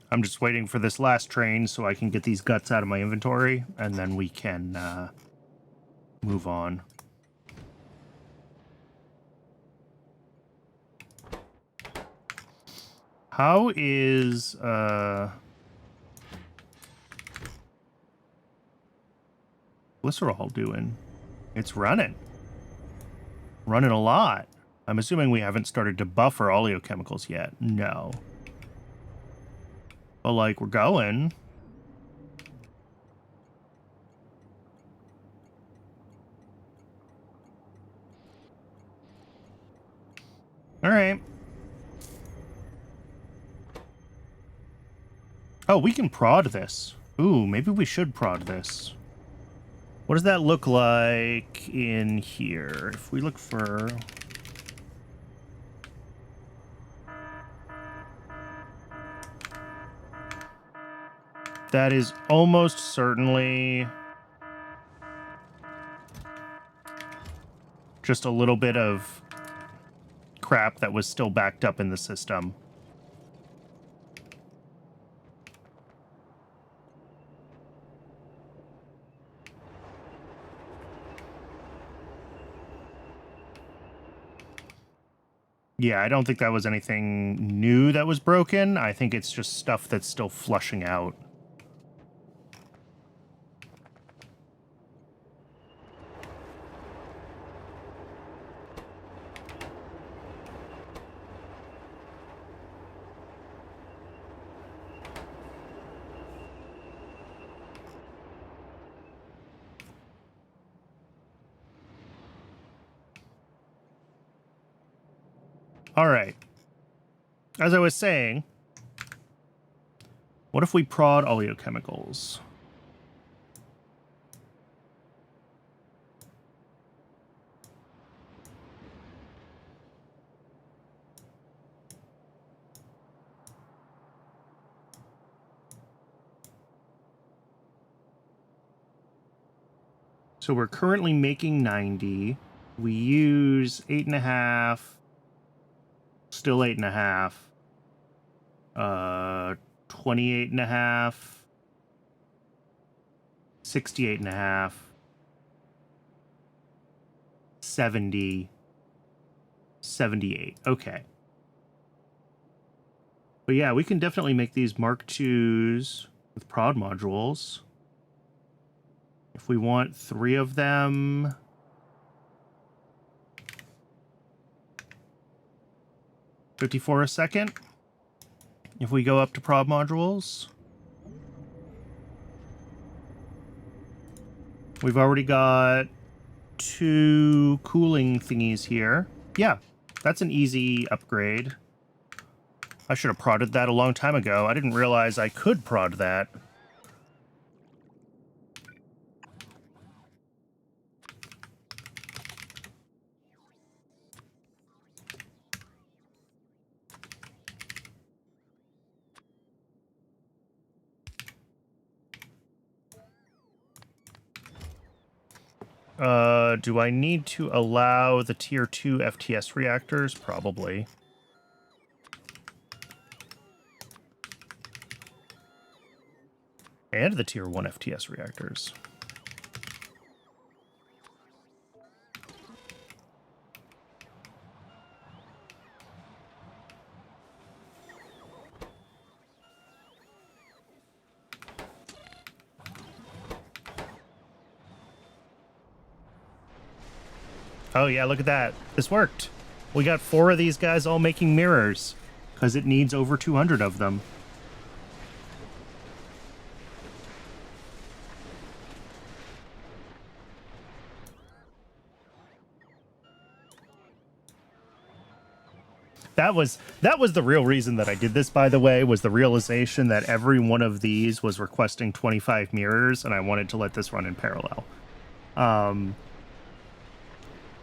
I'm just waiting for this last train so I can get these guts out of my inventory, and then we can move on. How is glycerol doing? It's running a lot. I'm assuming we haven't started to buffer oleochemicals yet. No. But, like, we're going. All right. Oh, we can prod this. Ooh, maybe we should prod this. What does that look like in here? If we look for... That is almost certainly just a little bit of crap that was still backed up in the system. Yeah, I don't think that was anything new that was broken. I think it's just stuff that's still flushing out. All right. As I was saying, what if we prod oleochemicals? So we're currently making 90. We use 8.5. Still 8.5. 28.5. 68.5. 70. 78. Okay. But yeah, we can definitely make these Mark IIs with prod modules. If we want 3 of them... $54 a second. If we go up to prod modules, we've already got 2 cooling thingies here. Yeah, that's an easy upgrade. I should have prodded that a long time ago. I didn't realize I could prod that. Do I need to allow the tier 2 FTS reactors? Probably. And the tier 1 FTS reactors. Oh yeah, look at that. This worked. We got 4 of these guys all making mirrors, because it needs over 200 of them. That was the real reason that I did this, by the way, was the realization that every one of these was requesting 25 mirrors, and I wanted to let this run in parallel.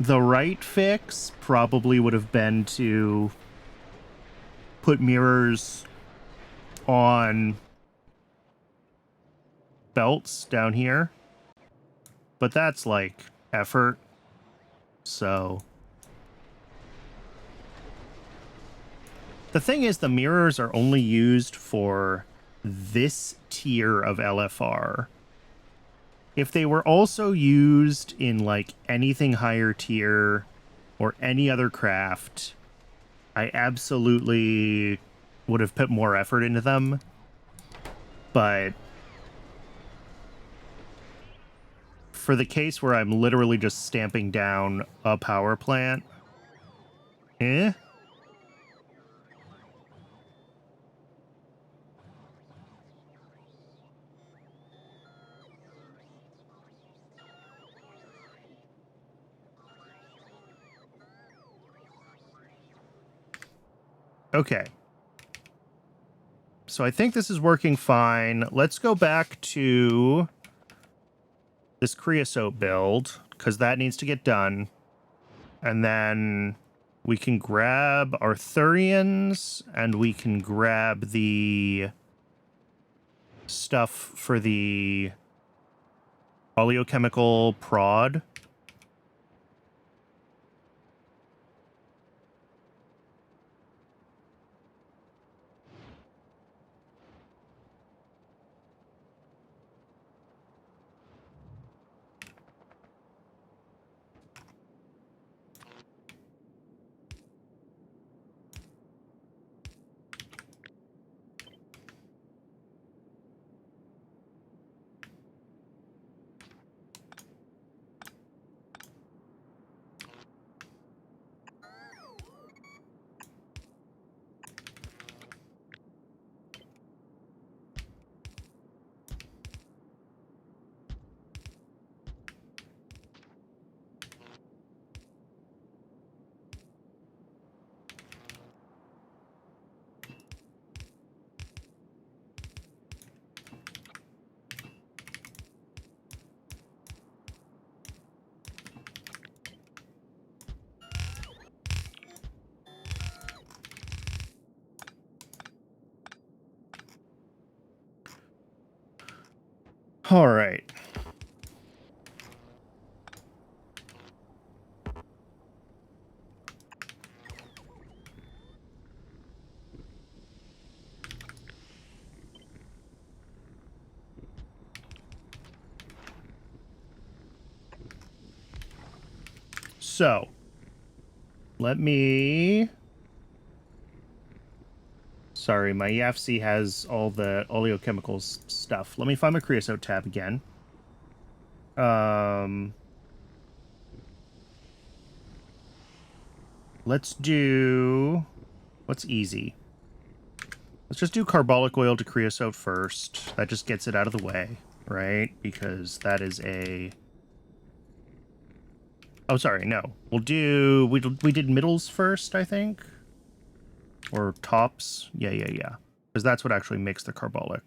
The right fix probably would have been to put mirrors on belts down here, but that's like effort, so... The thing is, the mirrors are only used for this tier of LFR. If they were also used in, like, anything higher tier or any other craft, I absolutely would have put more effort into them. But for the case where I'm literally just stamping down a power plant, Okay. So I think this is working fine. Let's go back to this creosote build, because that needs to get done. And then we can grab Arthurians, and we can grab the stuff for the oleochemical prod. All right. So, let me... Sorry, my EFC has all the oleochemicals stuff. Let me find my creosote tab again. Let's do... What's easy? Let's just do carbolic oil to creosote first. That just gets it out of the way, right? Because that is a... Oh, sorry, no. We'll do... We did middles first, I think? Or tops? Yeah. Because that's what actually makes the carbolic.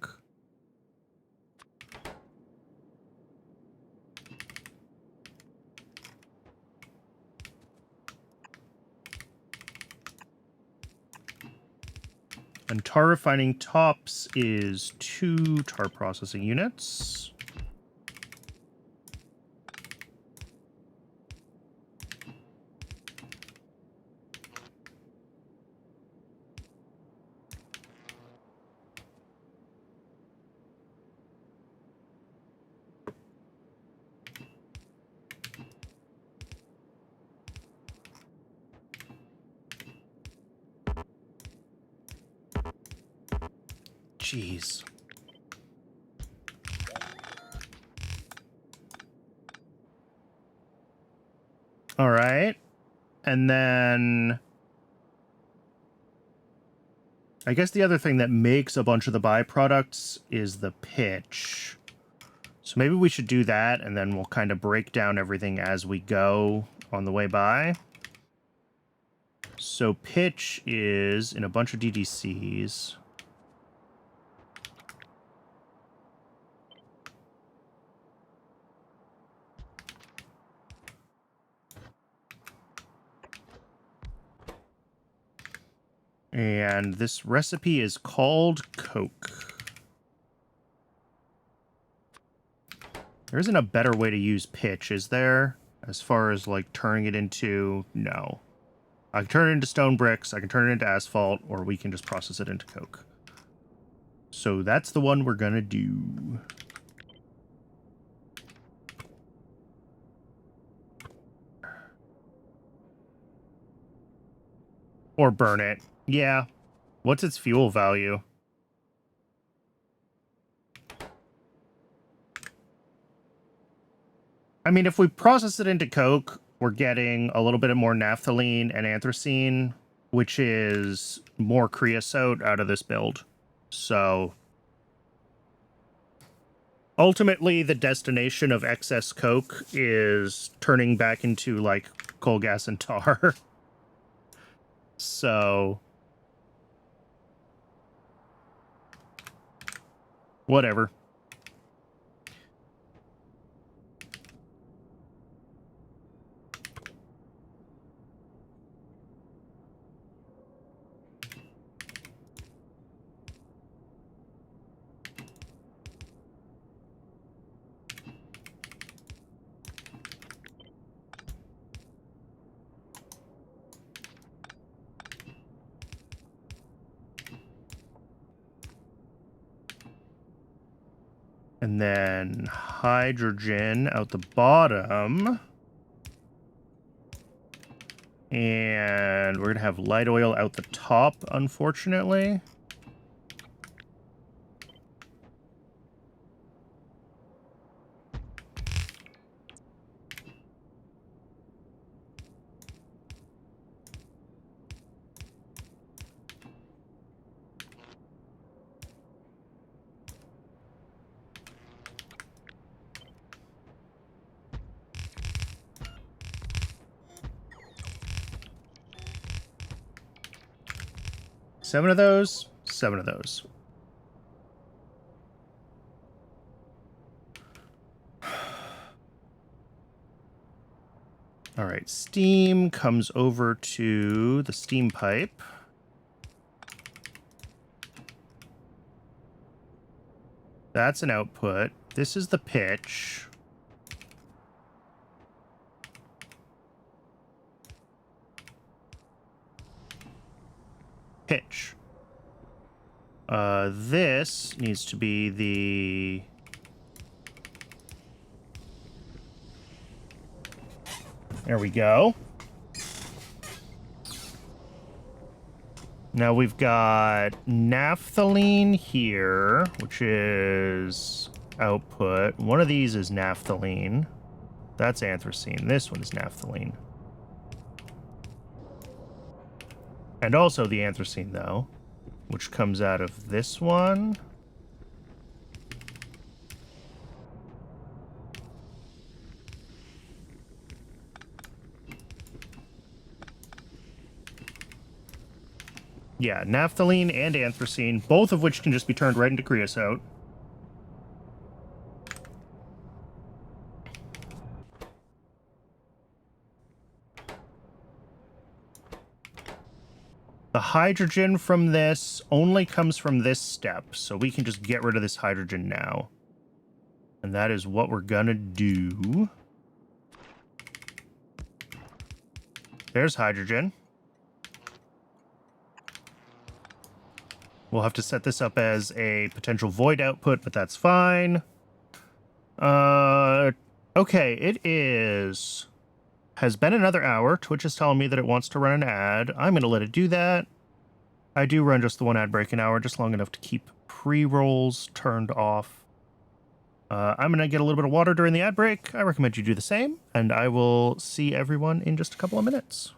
And tar refining tops is 2 tar processing units. Jeez. All right. And then I guess the other thing that makes a bunch of the byproducts is the pitch. So maybe we should do that, and then we'll kind of break down everything as we go on the way by. So pitch is in a bunch of DDCs. And this recipe is called Coke. There isn't a better way to use pitch, is there? As far as, like, turning it into... No. I can turn it into stone bricks, I can turn it into asphalt, or we can just process it into Coke. So that's the one we're gonna do. Or burn it. Yeah. What's its fuel value? I mean, if we process it into Coke, we're getting a little bit more naphthalene and anthracene, which is more creosote out of this build. So ultimately, the destination of excess Coke is turning back into, like, coal gas and tar. So whatever. And then hydrogen out the bottom. And we're going to have light oil out the top, unfortunately. Seven of those. All right, steam comes over to the steam pipe. That's an output. This is the pitch. Pitch. This needs to be the... There we go. Now we've got naphthalene here, which is output. One of these is naphthalene. That's anthracene. This one is naphthalene. And also the anthracene, though, which comes out of this one. Yeah, naphthalene and anthracene, both of which can just be turned right into creosote. The hydrogen from this only comes from this step, so we can just get rid of this hydrogen now. And that is what we're gonna do. There's hydrogen. We'll have to set this up as a potential void output, but that's fine. Okay, it is... Has been another hour. Twitch is telling me that it wants to run an ad. I'm going to let it do that. I do run just the one ad break an hour, just long enough to keep pre-rolls turned off. I'm going to get a little bit of water during the ad break. I recommend you do the same, and I will see everyone in just a couple of minutes.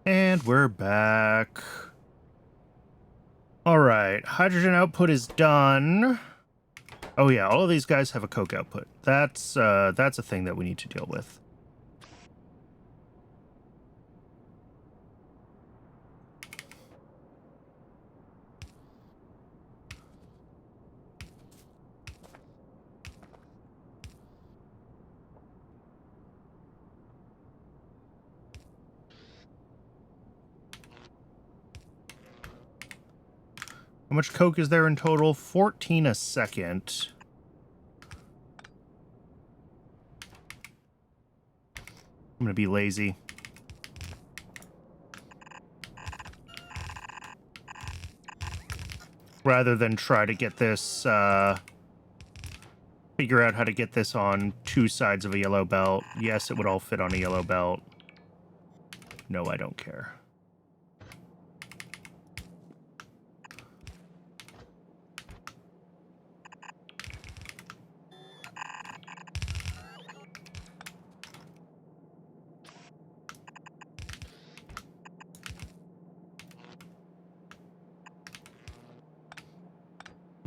And we're back. All right, hydrogen output is done. Oh yeah, all of these guys have a coke output. That's a thing that we need to deal with. How much coke is there in total? 14 a second. I'm gonna be lazy. Rather than try to get this, figure out how to get this on two sides of a yellow belt. Yes, it would all fit on a yellow belt. No, I don't care.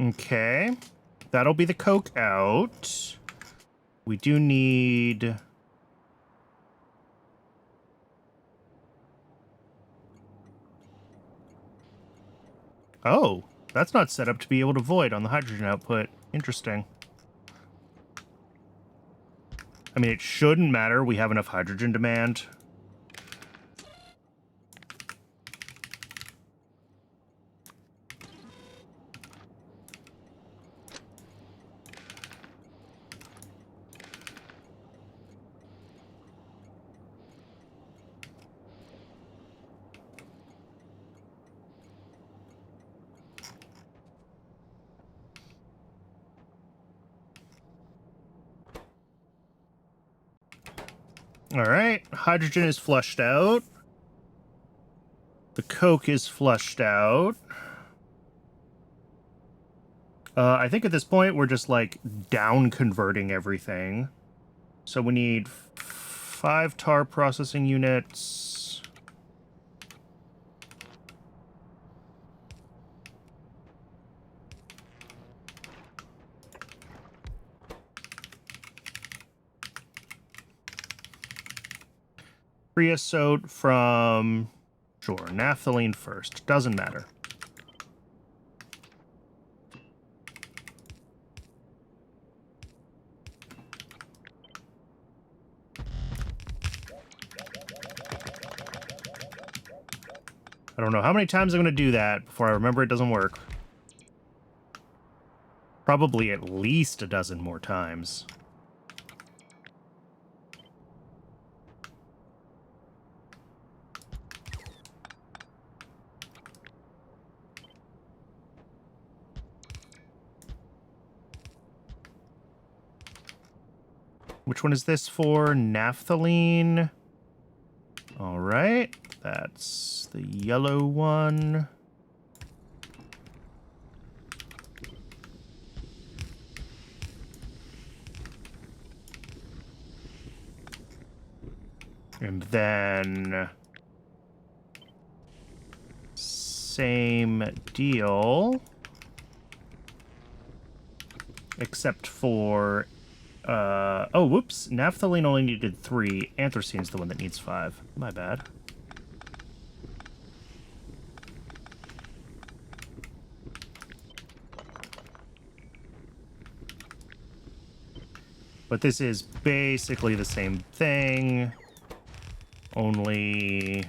Okay. That'll be the Coke out. We do need... Oh, that's not set up to be able to void on the hydrogen output. Interesting. I mean, it shouldn't matter. We have enough hydrogen demand. All right, hydrogen is flushed out. The Coke is flushed out. I think at this point we're just like down converting everything. So we need 5 tar processing units. Creosote from, sure, naphthalene first. Doesn't matter. I don't know how many times I'm going to do that before I remember it doesn't work. Probably at least a dozen more times. Which one is this for? Naphthalene. All right. That's the yellow one. And then... same deal. Except for... oh, whoops. Naphthalene only needed 3. Anthracine's the one that needs 5. My bad. But this is basically the same thing. Only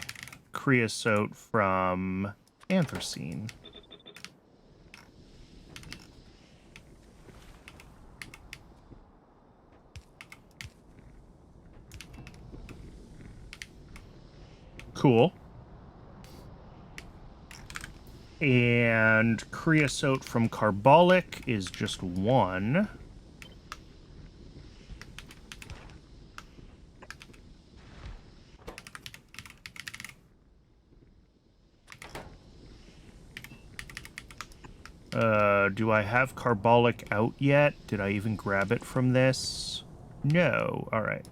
creosote from anthracene. Cool. And creosote from carbolic is just 1. Do I have carbolic out yet? Did I even grab it from this? No. All right.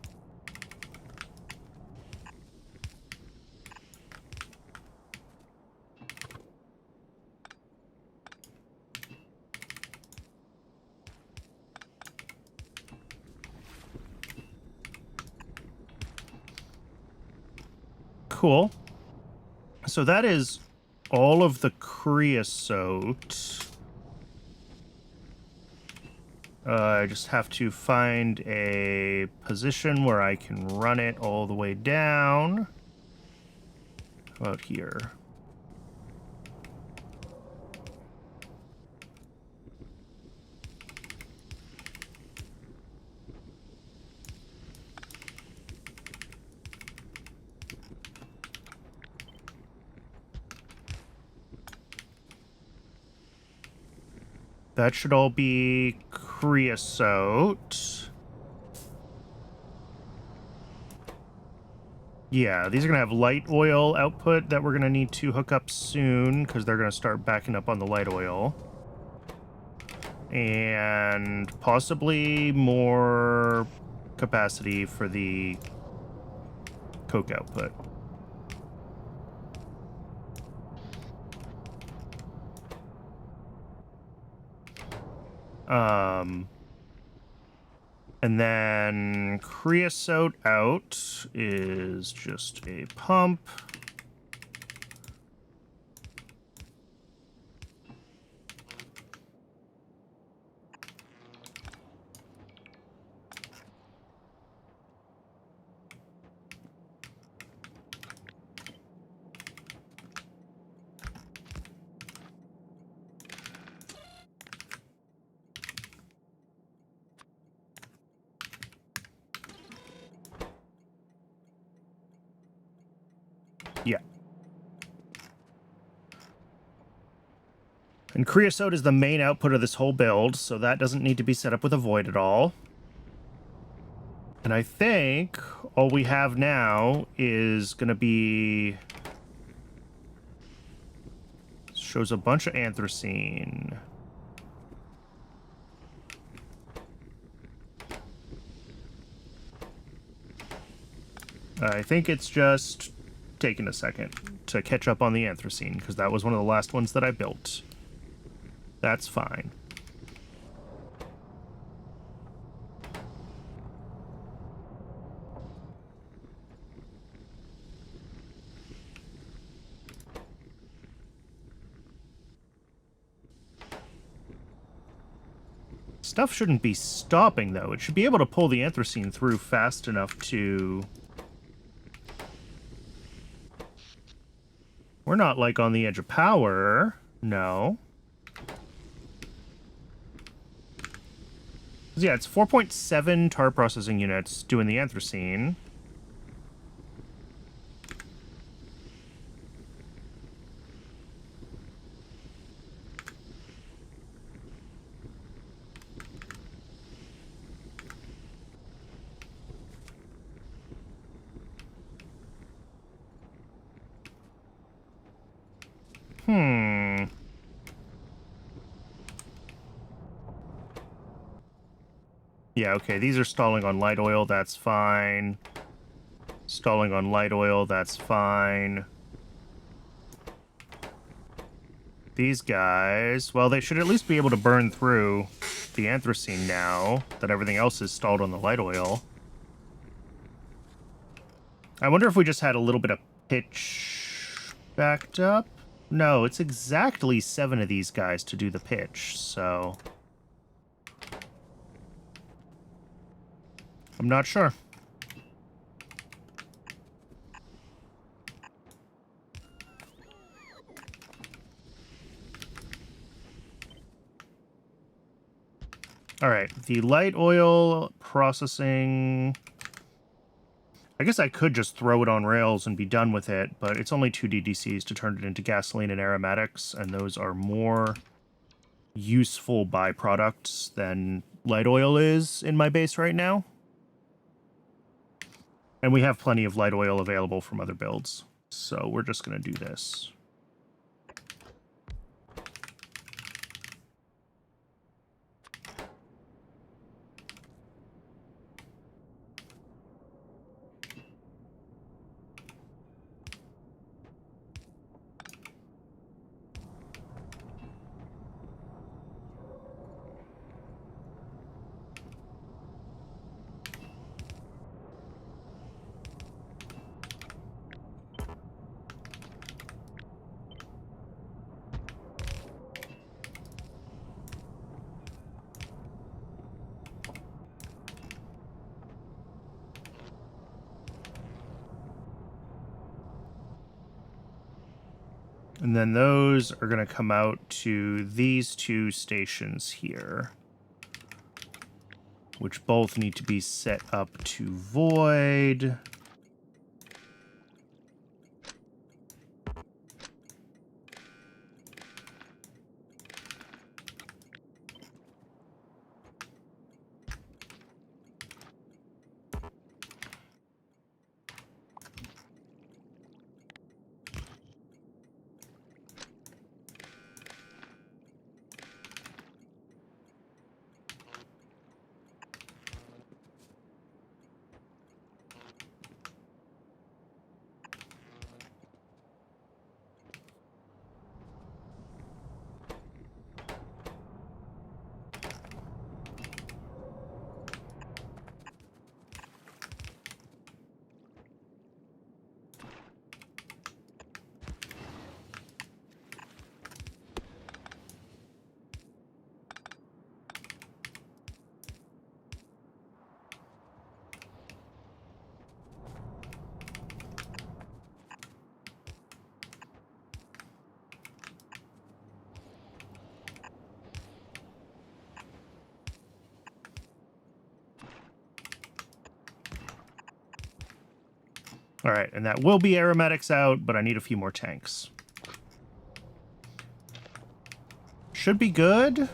Cool. So that is all of the creosote. I just have to find a position where I can run it all the way down. How about here? That should all be creosote. Yeah, these are going to have light oil output that we're going to need to hook up soon because they're going to start backing up on the light oil. And possibly more capacity for the coke output. And then creosote out is just a pump. Yeah. And creosote is the main output of this whole build, so that doesn't need to be set up with a void at all. And I think all we have now is going to be... Shows a bunch of anthracene. I think it's just taking a second to catch up on the anthracene, because that was one of the last ones that I built. That's fine. Stuff shouldn't be stopping, though. It should be able to pull the anthracene through fast enough to... We're not, like, on the edge of power. No. Yeah, it's 4.7 tar processing units doing the anthracene. Yeah, okay, these are stalling on light oil, that's fine. Stalling on light oil, that's fine. These guys, well, they should at least be able to burn through the anthracene now that everything else is stalled on the light oil. I wonder if we just had a little bit of pitch backed up? No, it's exactly 7 of these guys to do the pitch, so... I'm not sure. Alright, the light oil processing... I guess I could just throw it on rails and be done with it, but it's only 2 DDCs to turn it into gasoline and aromatics, and those are more useful byproducts than light oil is in my base right now. And we have plenty of light oil available from other builds, so we're just going to do this. And then those are going to come out to these 2 stations here, which both need to be set up to void. All right, and that will be aromatics out, but I need a few more tanks. Should be good.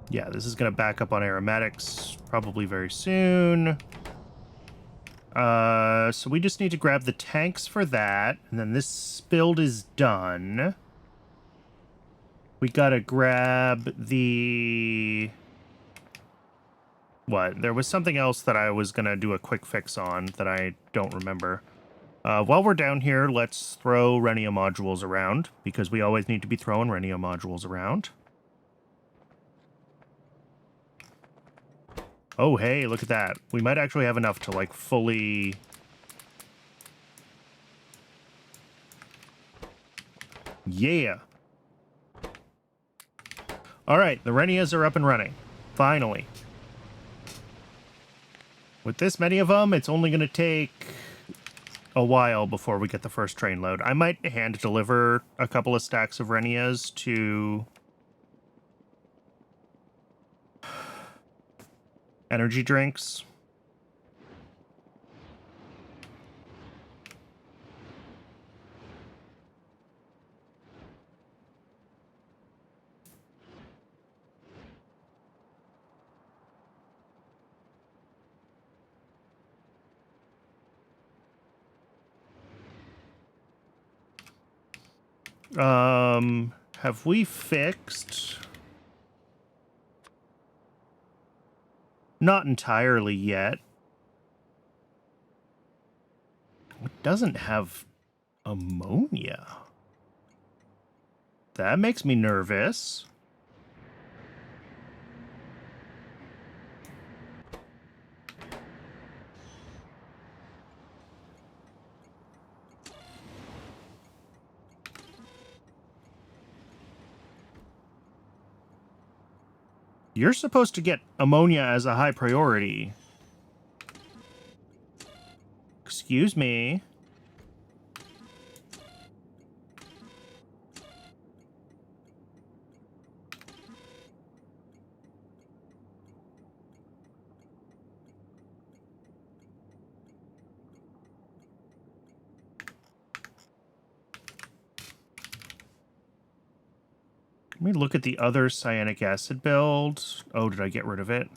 Yeah, this is going to back up on aromatics probably very soon. So we just need to grab the tanks for that, and then this build is done. We gotta grab the... What? There was something else that I was gonna do a quick fix on that I don't remember. While we're down here, let's throw Renia modules around, because we always need to be throwing Renia modules around. Oh, hey, look at that. We might actually have enough to, like, fully... Yeah. All right, the Renias are up and running. Finally. With this many of them, it's only going to take a while before we get the first train load. I might hand deliver a couple of stacks of Renias to... energy drinks. Have we fixed? Not entirely yet. It doesn't have ammonia. That makes me nervous. You're supposed to get ammonia as a high priority. Excuse me. Let me look at the other cyanic acid build. Oh, did I get rid of it?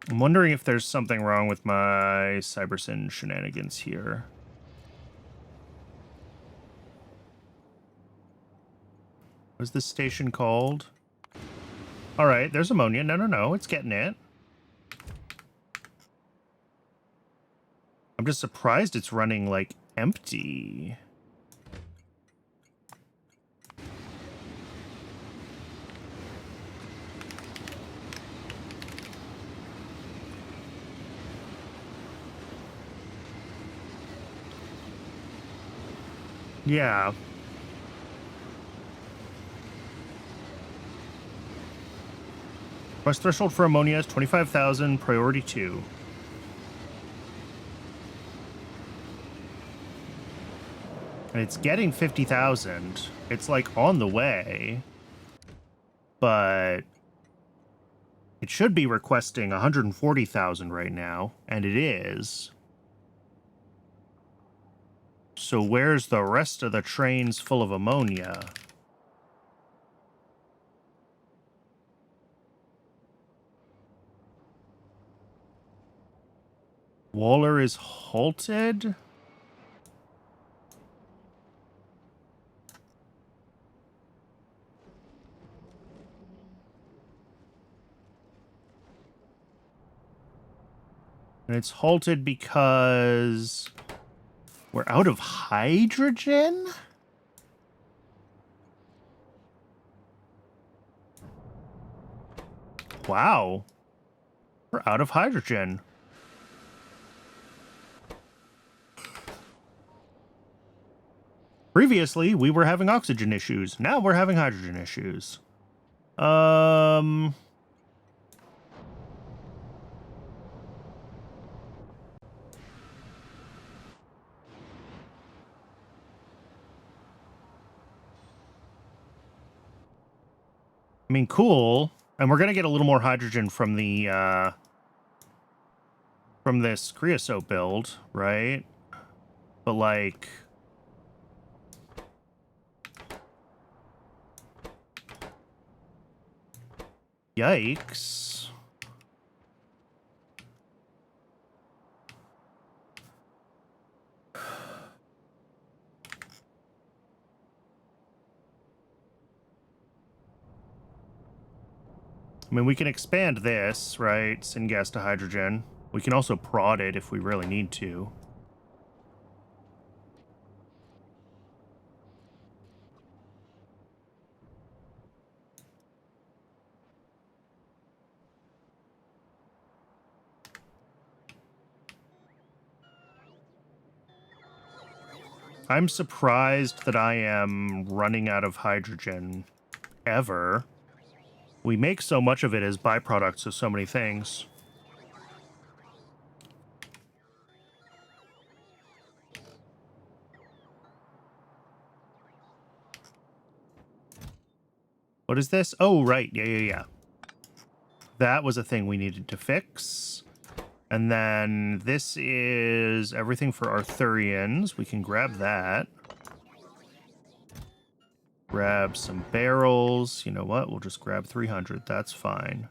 I'm wondering if there's something wrong with my Cybersyn shenanigans here. What's this station called? All right, there's ammonia. No, it's getting it. I'm just surprised it's running, like, empty. Yeah. Request threshold for ammonia is 25,000, priority 2. And it's getting 50,000. It's like on the way. But it should be requesting 140,000 right now, and it is. So where's the rest of the trains full of ammonia? Waller is halted? And it's halted because we're out of hydrogen? Wow. We're out of hydrogen. Previously, we were having oxygen issues. Now we're having hydrogen issues. I mean, cool. And we're going to get a little more hydrogen from the, from this creosote build, right? But, like... Yikes. I mean, we can expand this, right? Syngas to hydrogen. We can also prod it if we really need to. I'm surprised that I am running out of hydrogen ever. We make so much of it as byproducts of so many things. What is this? Oh, right. Yeah. That was a thing we needed to fix. And then this is everything for Arthurians. We can grab that. Grab some barrels. You know what? We'll just grab 300. That's fine.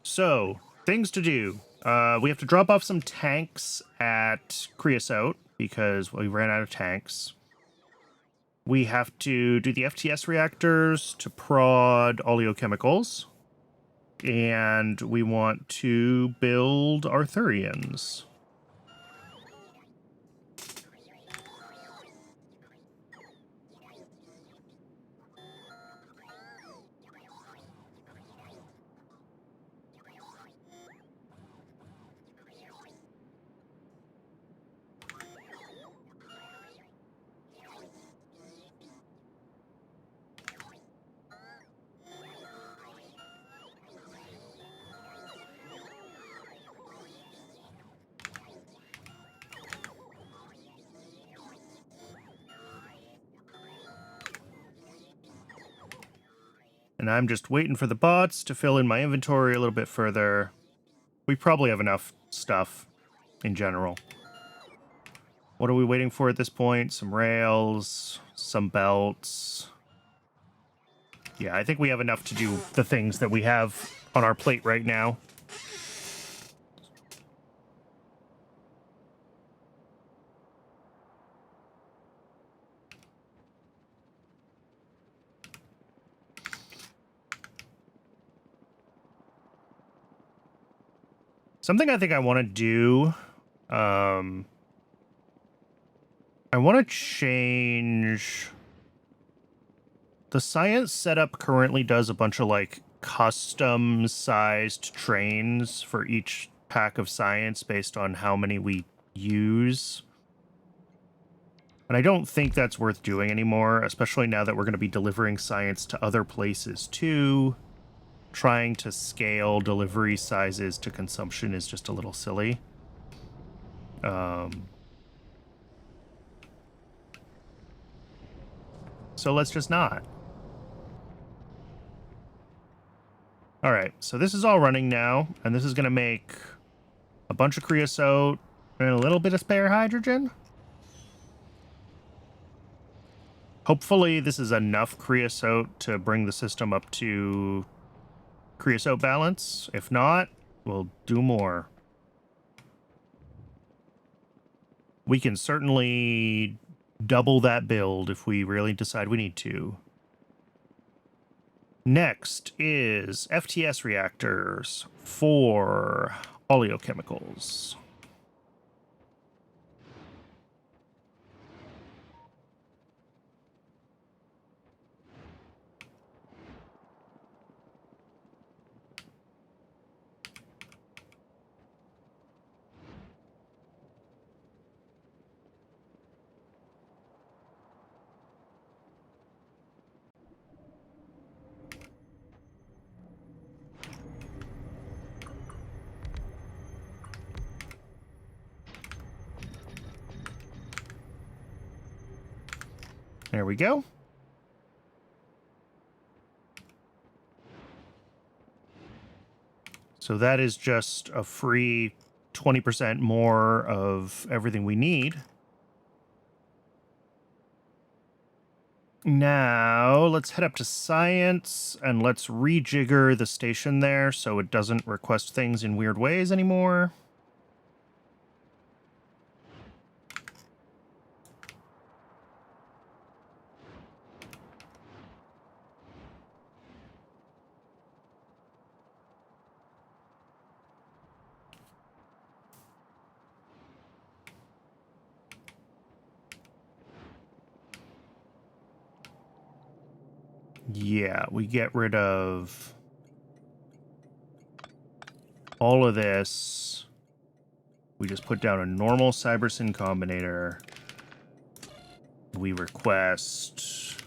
So, things to do. We have to drop off some tanks at Creosote because we ran out of tanks. We have to do the FTS reactors to prod oleochemicals. And we want to build Arthurians. And I'm just waiting for the bots to fill in my inventory a little bit further. We probably have enough stuff in general. What are we waiting for at this point? Some rails, some belts. Yeah, I think we have enough to do the things that we have on our plate right now. Something I think I want to do, I want to change... The science setup currently does a bunch of, like, custom-sized trains for each pack of science based on how many we use. And I don't think that's worth doing anymore, especially now that we're going to be delivering science to other places, too. Trying to scale delivery sizes to consumption is just a little silly. So let's just not. All right, so this is all running now, and this is going to make a bunch of creosote and a little bit of spare hydrogen. Hopefully this is enough creosote to bring the system up to creosote balance. If not, we'll do more. We can certainly double that build if we really decide we need to. Next is FTS reactors for oleochemicals. There we go. So that is just a free 20% more of everything we need. Now, let's head up to science and let's rejigger the station there so it doesn't request things in weird ways anymore. Yeah, we get rid of all of this. We just put down a normal CyberSyn combinator. We request...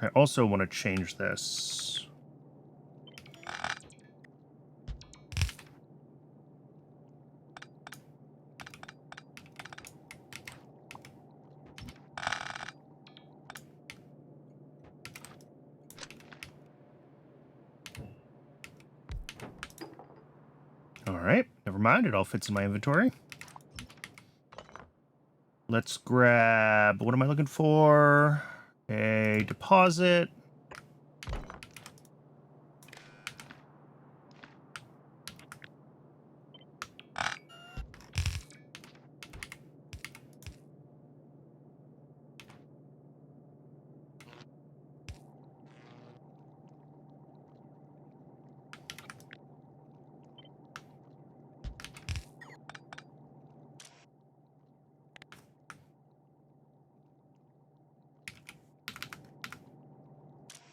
I also want to change this. All right, never mind. It all fits in my inventory. Let's grab... What am I looking for? A deposit.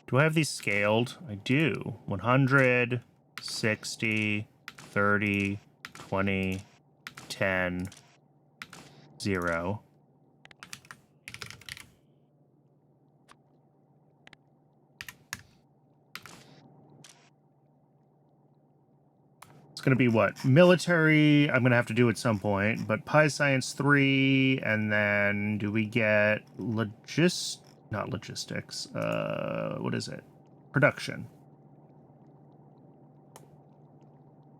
Do I have these scaled? I do. 100, 60, 30, 20, 10, 0. It's going to be what? Military, I'm going to have to do at some point, but Pi Science 3, and then do we get not logistics. What is it? Production.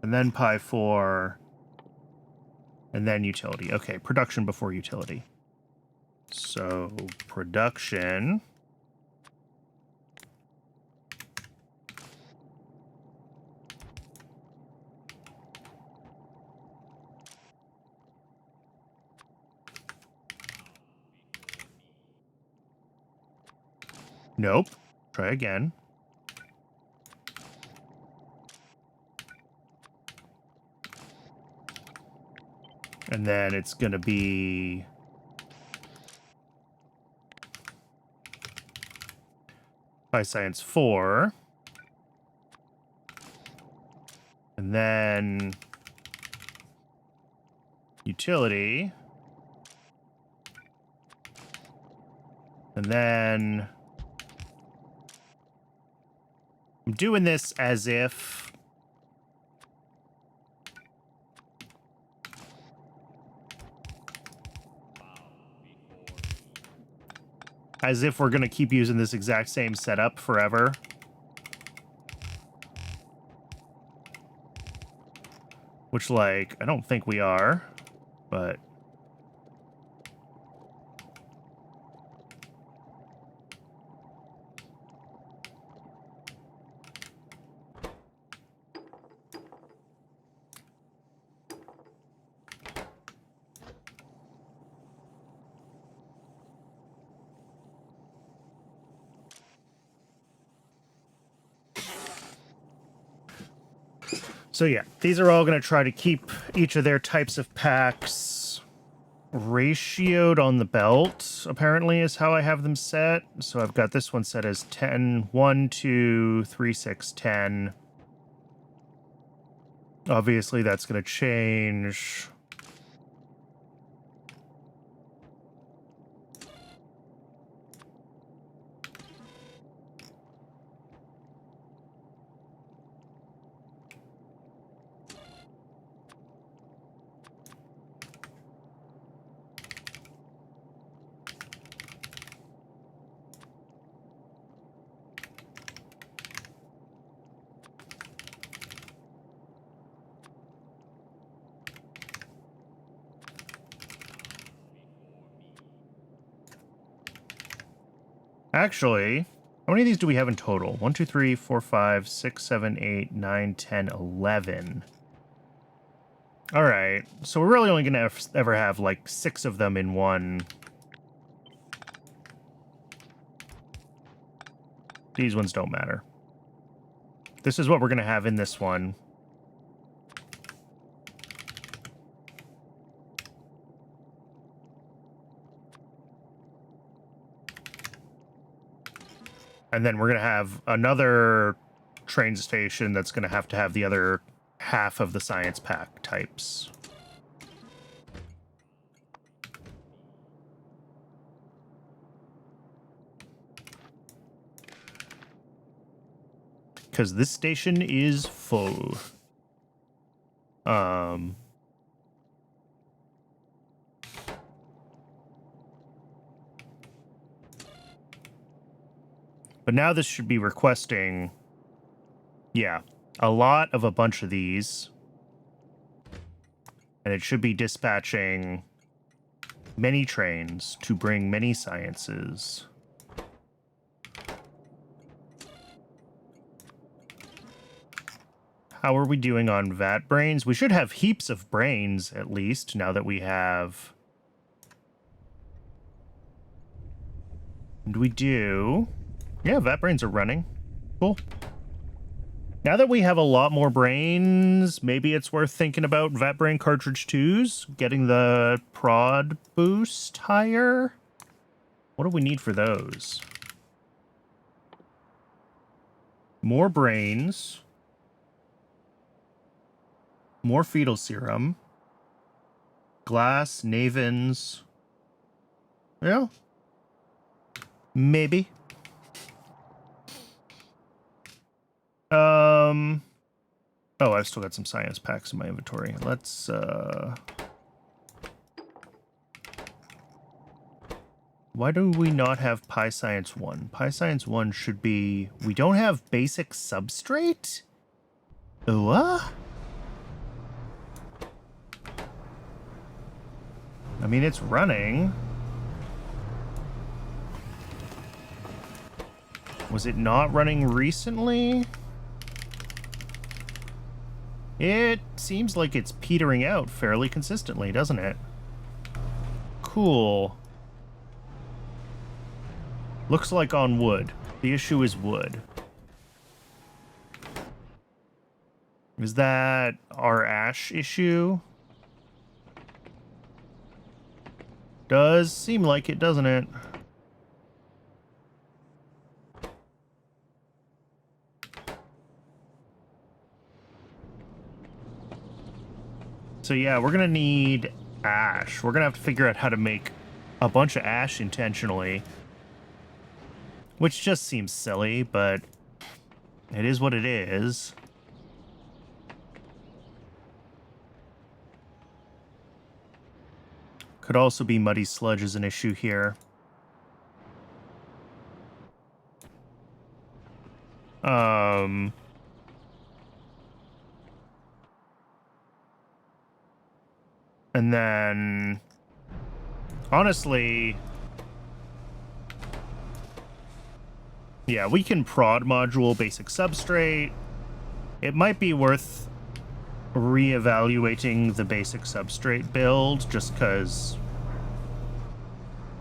And then Pi 4, and then utility. Okay, production before utility. So, production... Nope. Try again. And then it's going to be... By Science 4. And then... Utility. And then... I'm doing this as if... As if we're going to keep using this exact same setup forever. Which, like, I don't think we are, but... So yeah, these are all going to try to keep each of their types of packs ratioed on the belt, apparently, is how I have them set. So I've got this one set as 10, 1, 2, 3, 6, 10. Obviously, that's going to change Actually, how many of these do we have in total? 1, 2, 3, 4, 5, 6, 7, 8, 9, 10, 11. All right, so we're really only going to ever have like 6 of them in one. These ones don't matter. This is what we're going to have in this one. And then we're going to have another train station that's going to have the other half of the science pack types. Because this station is full. But now this should be requesting, yeah, a lot of a bunch of these. And it should be dispatching many trains to bring many sciences. How are we doing on vat brains? We should have heaps of brains, at least, now that we have... And we do... Yeah, vat brains are running. Cool. Now that we have a lot more brains, maybe it's worth thinking about vat brain cartridge 2s, getting the prod boost higher. What do we need for those? More brains. More fetal serum. Glass, Navins. Yeah. Maybe. Oh, I've still got some science packs in my inventory. Let's, why do we not have Pi Science 1? Pi Science 1 should be... We don't have basic substrate? What? I mean, it's running. Was it not running recently? It seems like it's petering out fairly consistently, doesn't it? Cool. Looks like on wood. The issue is wood. Is that our ash issue? Does seem like it, doesn't it? So yeah, we're gonna need ash. We're gonna have to figure out how to make a bunch of ash intentionally. Which just seems silly, but it is what it is. Could also be muddy sludge as an issue here. And then, honestly, yeah, we can prod module basic substrate. It might be worth reevaluating the basic substrate build, just because,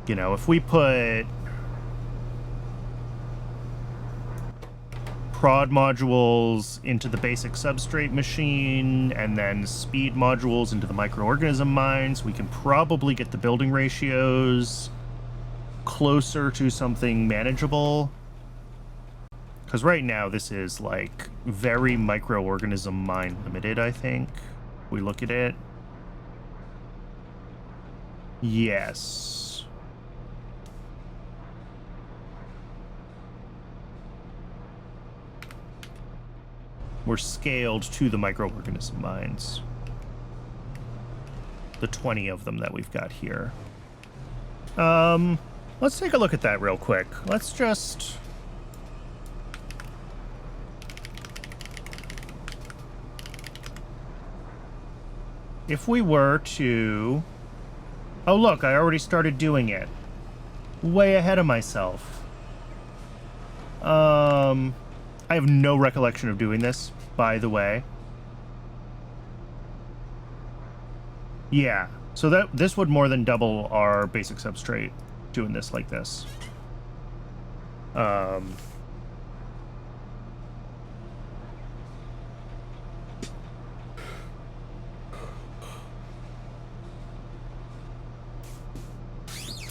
you know, if we put prod modules into the basic substrate machine and then speed modules into the microorganism mines, we can probably get the building ratios closer to something manageable. Because right now this is like very microorganism mine limited, I think. We look at it. Yes. We're scaled to the microorganism mines. The 20 of them that we've got here. Let's take a look at that real quick. Let's just... If we were to... Oh, look, I already started doing it. Way ahead of myself. I have no recollection of doing this, by the way. Yeah, so this would more than double our basic substrate doing this like this.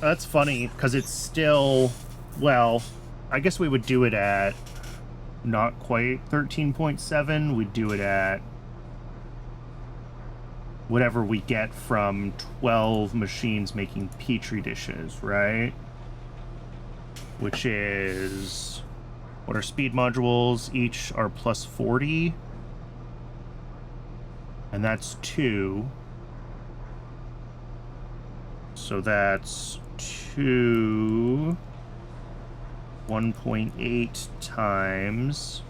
That's funny, because it's still, well, I guess we would do it at not quite 13.7. We'd do it at whatever we get from 12 machines making Petri dishes, right? Which is, what are speed modules? Each are plus 40. And that's 2. So that's 2, 1.8 times.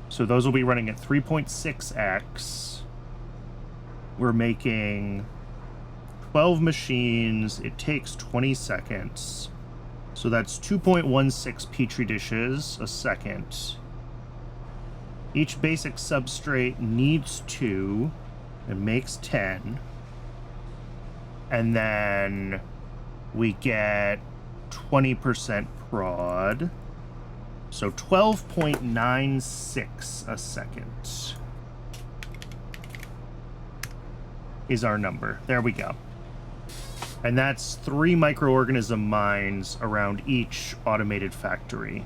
So those will be running at 3.6x. We're making 12 machines. It takes 20 seconds. So that's 2.16 Petri dishes a second. Each basic substrate needs 2. It makes 10. And then we get 20% prod. So 12.96 a second is our number. There we go. And that's 3 microorganism mines around each automated factory.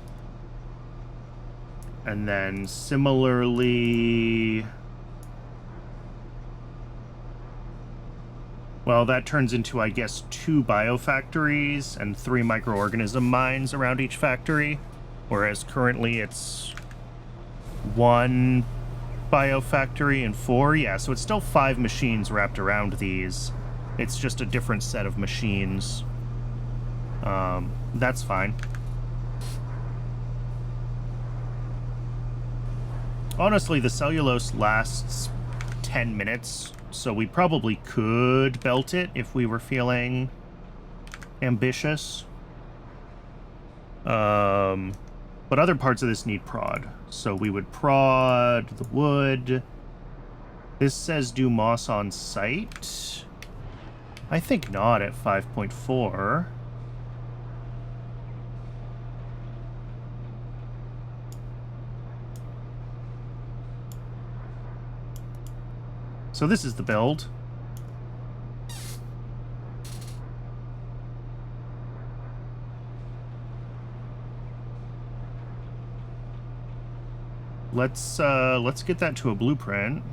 And then similarly, well, that turns into, I guess, 2 biofactories and 3 microorganism mines around each factory. Whereas currently it's 1 biofactory and 4. Yeah, so it's still 5 machines wrapped around these. It's just a different set of machines. That's fine. Honestly, the cellulose lasts 10 minutes, so we probably could belt it if we were feeling ambitious. But other parts of this need prod. So we would prod the wood. This says do moss on site. I think not at 5.4. So this is the build. Let's get that to a blueprint.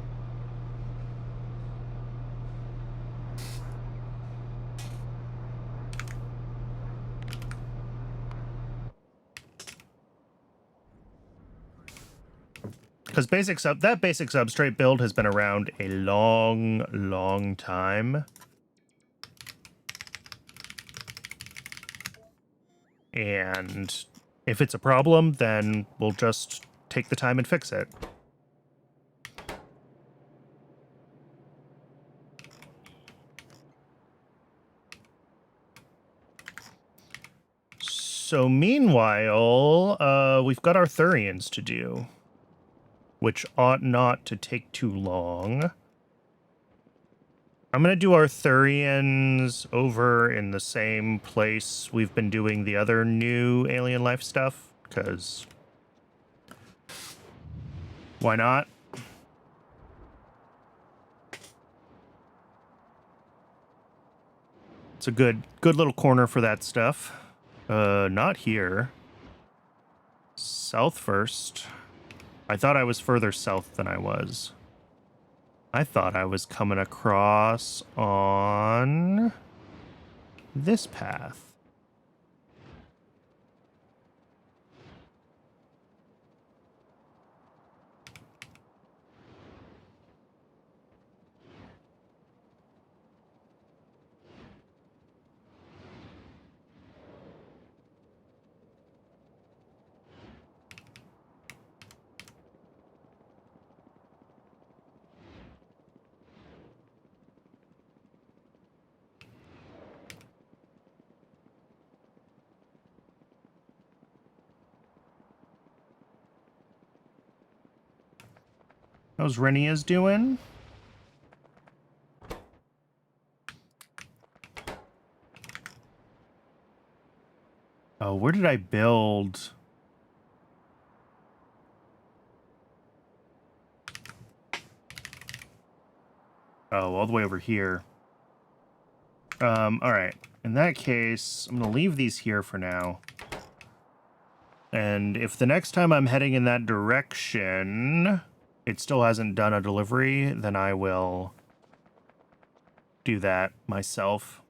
Because that basic substrate build has been around a long, long time. And if it's a problem, then we'll just take the time and fix it. So meanwhile, we've got our Thurians to do, which ought not to take too long. I'm going to do our Thurians over in the same place we've been doing the other new alien life stuff, because why not? It's a good little corner for that stuff. Not here. South first. I thought I was further south than I was. I thought I was coming across on this path. How's Renia's doing? Oh, where did I build? Oh, all the way over here. All right. In that case, I'm going to leave these here for now. And if the next time I'm heading in that direction, it still hasn't done a delivery, then I will do that myself.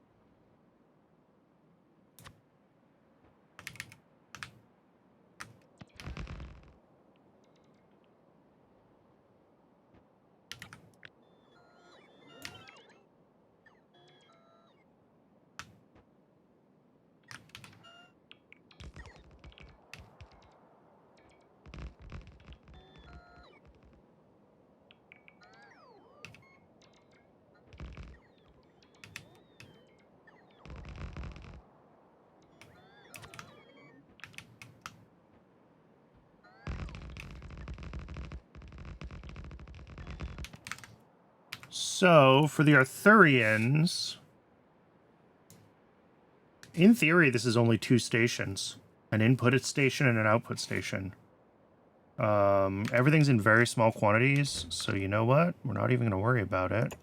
So, for the Arthurians, in theory, this is only 2 stations. An input station and an output station. Everything's in very small quantities, so you know what? We're not even going to worry about it.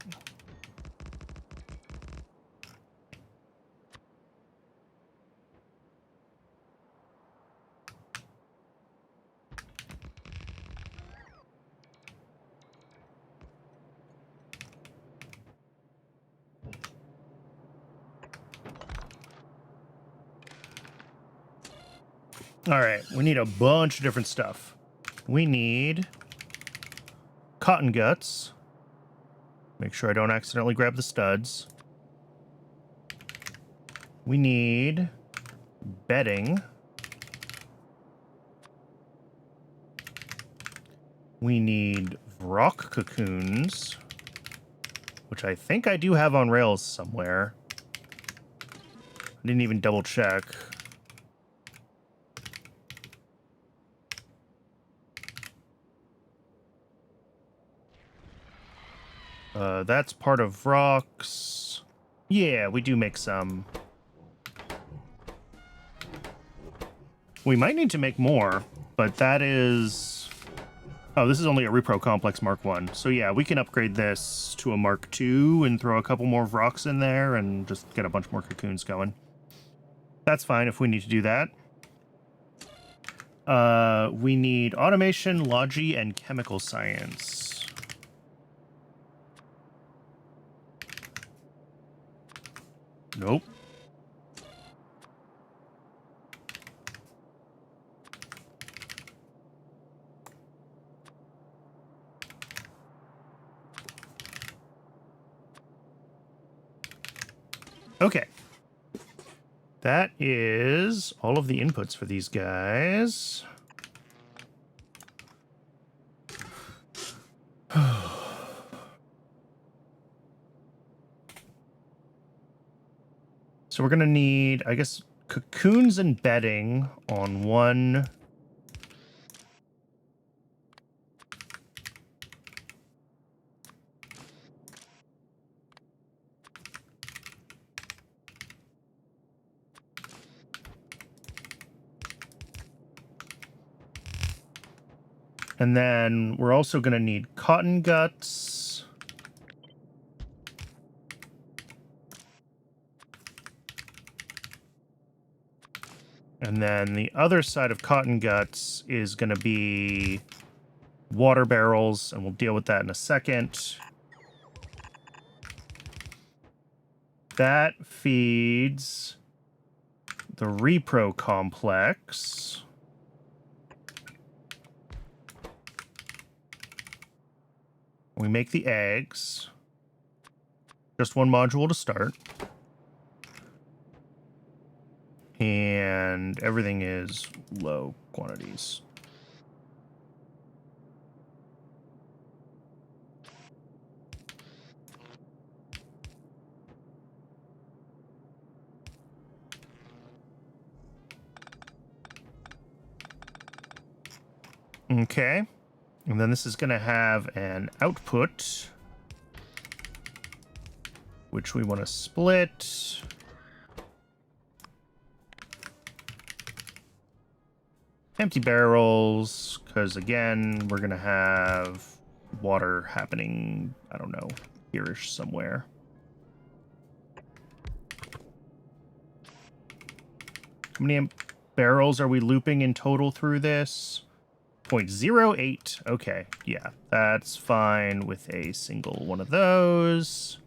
All right, we need a bunch of different stuff. We need cotton guts. Make sure I don't accidentally grab the studs. We need bedding. We need rock cocoons, which I think I do have on rails somewhere. I didn't even double check. That's part of rocks. Yeah, we do make some. We might need to make more, but that is... Oh, this is only a Repro Complex Mark 1. So yeah, we can upgrade this to a Mark 2 and throw a couple more rocks in there and just get a bunch more cocoons going. That's fine if we need to do that. We need automation, logi, and chemical science. Nope. Okay. That is all of the inputs for these guys. So we're going to need, I guess, cocoons and bedding on one. And then we're also going to need cotton guts. And then the other side of cotton guts is going to be water barrels, and we'll deal with that in a second. That feeds the Repro Complex. We make the eggs. Just one module to start. And everything is low quantities. Okay. And then this is going to have an output, which we want to split. Empty barrels, because again, we're going to have water happening, I don't know, here-ish somewhere. How many barrels are we looping in total through this? 0.08. Okay, yeah, that's fine with a single one of those.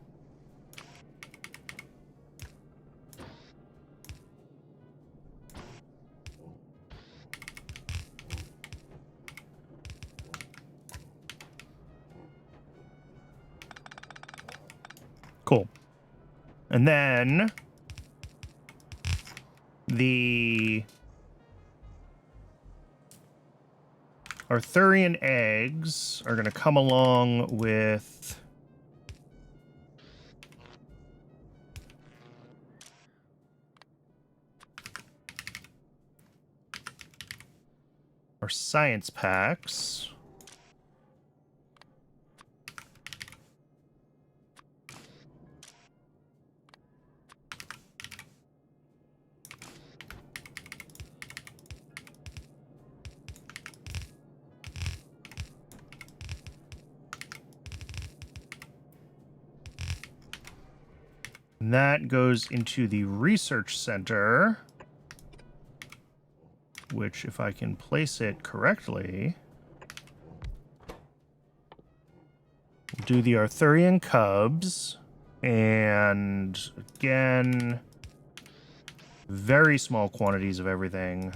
Cool. And then the Arthurian eggs are going to come along with our science packs. And that goes into the research center, which, if I can place it correctly, we'll do the Arthurian cubs. And again, very small quantities of everything.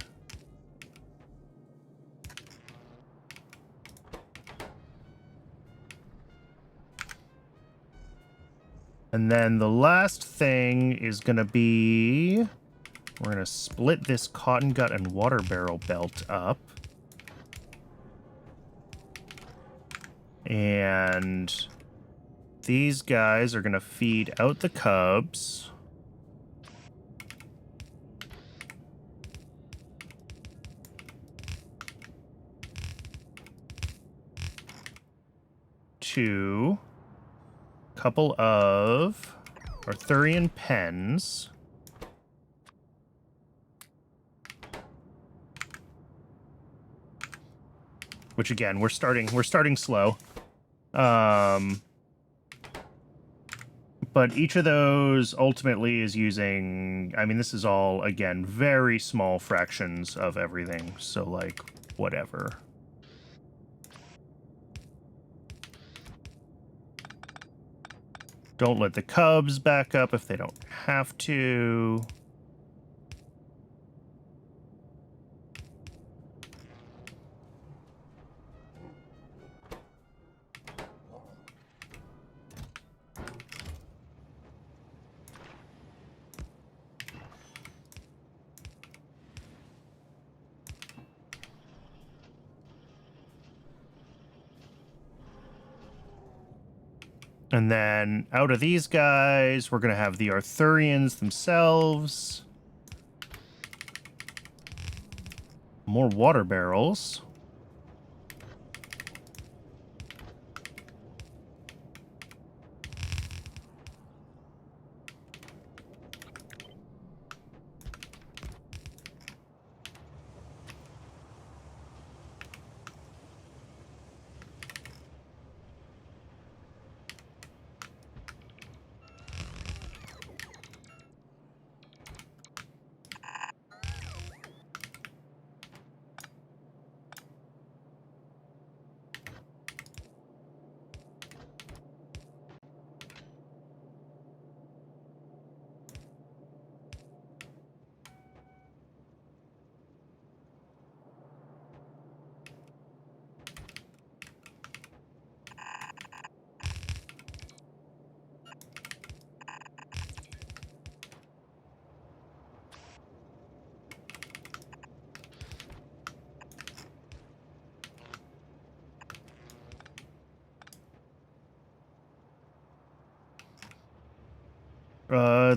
And then the last thing is going to be, we're going to split this cotton gut and water barrel belt up. And these guys are going to feed out the cubs. To couple of Arthurian pens. Which again, we're starting slow. But each of those ultimately is using, I mean, this is all, again, very small fractions of everything. So, like, whatever. Don't let the cubs back up if they don't have to. And then out of these guys, we're going to have the Arthurians themselves. More water barrels.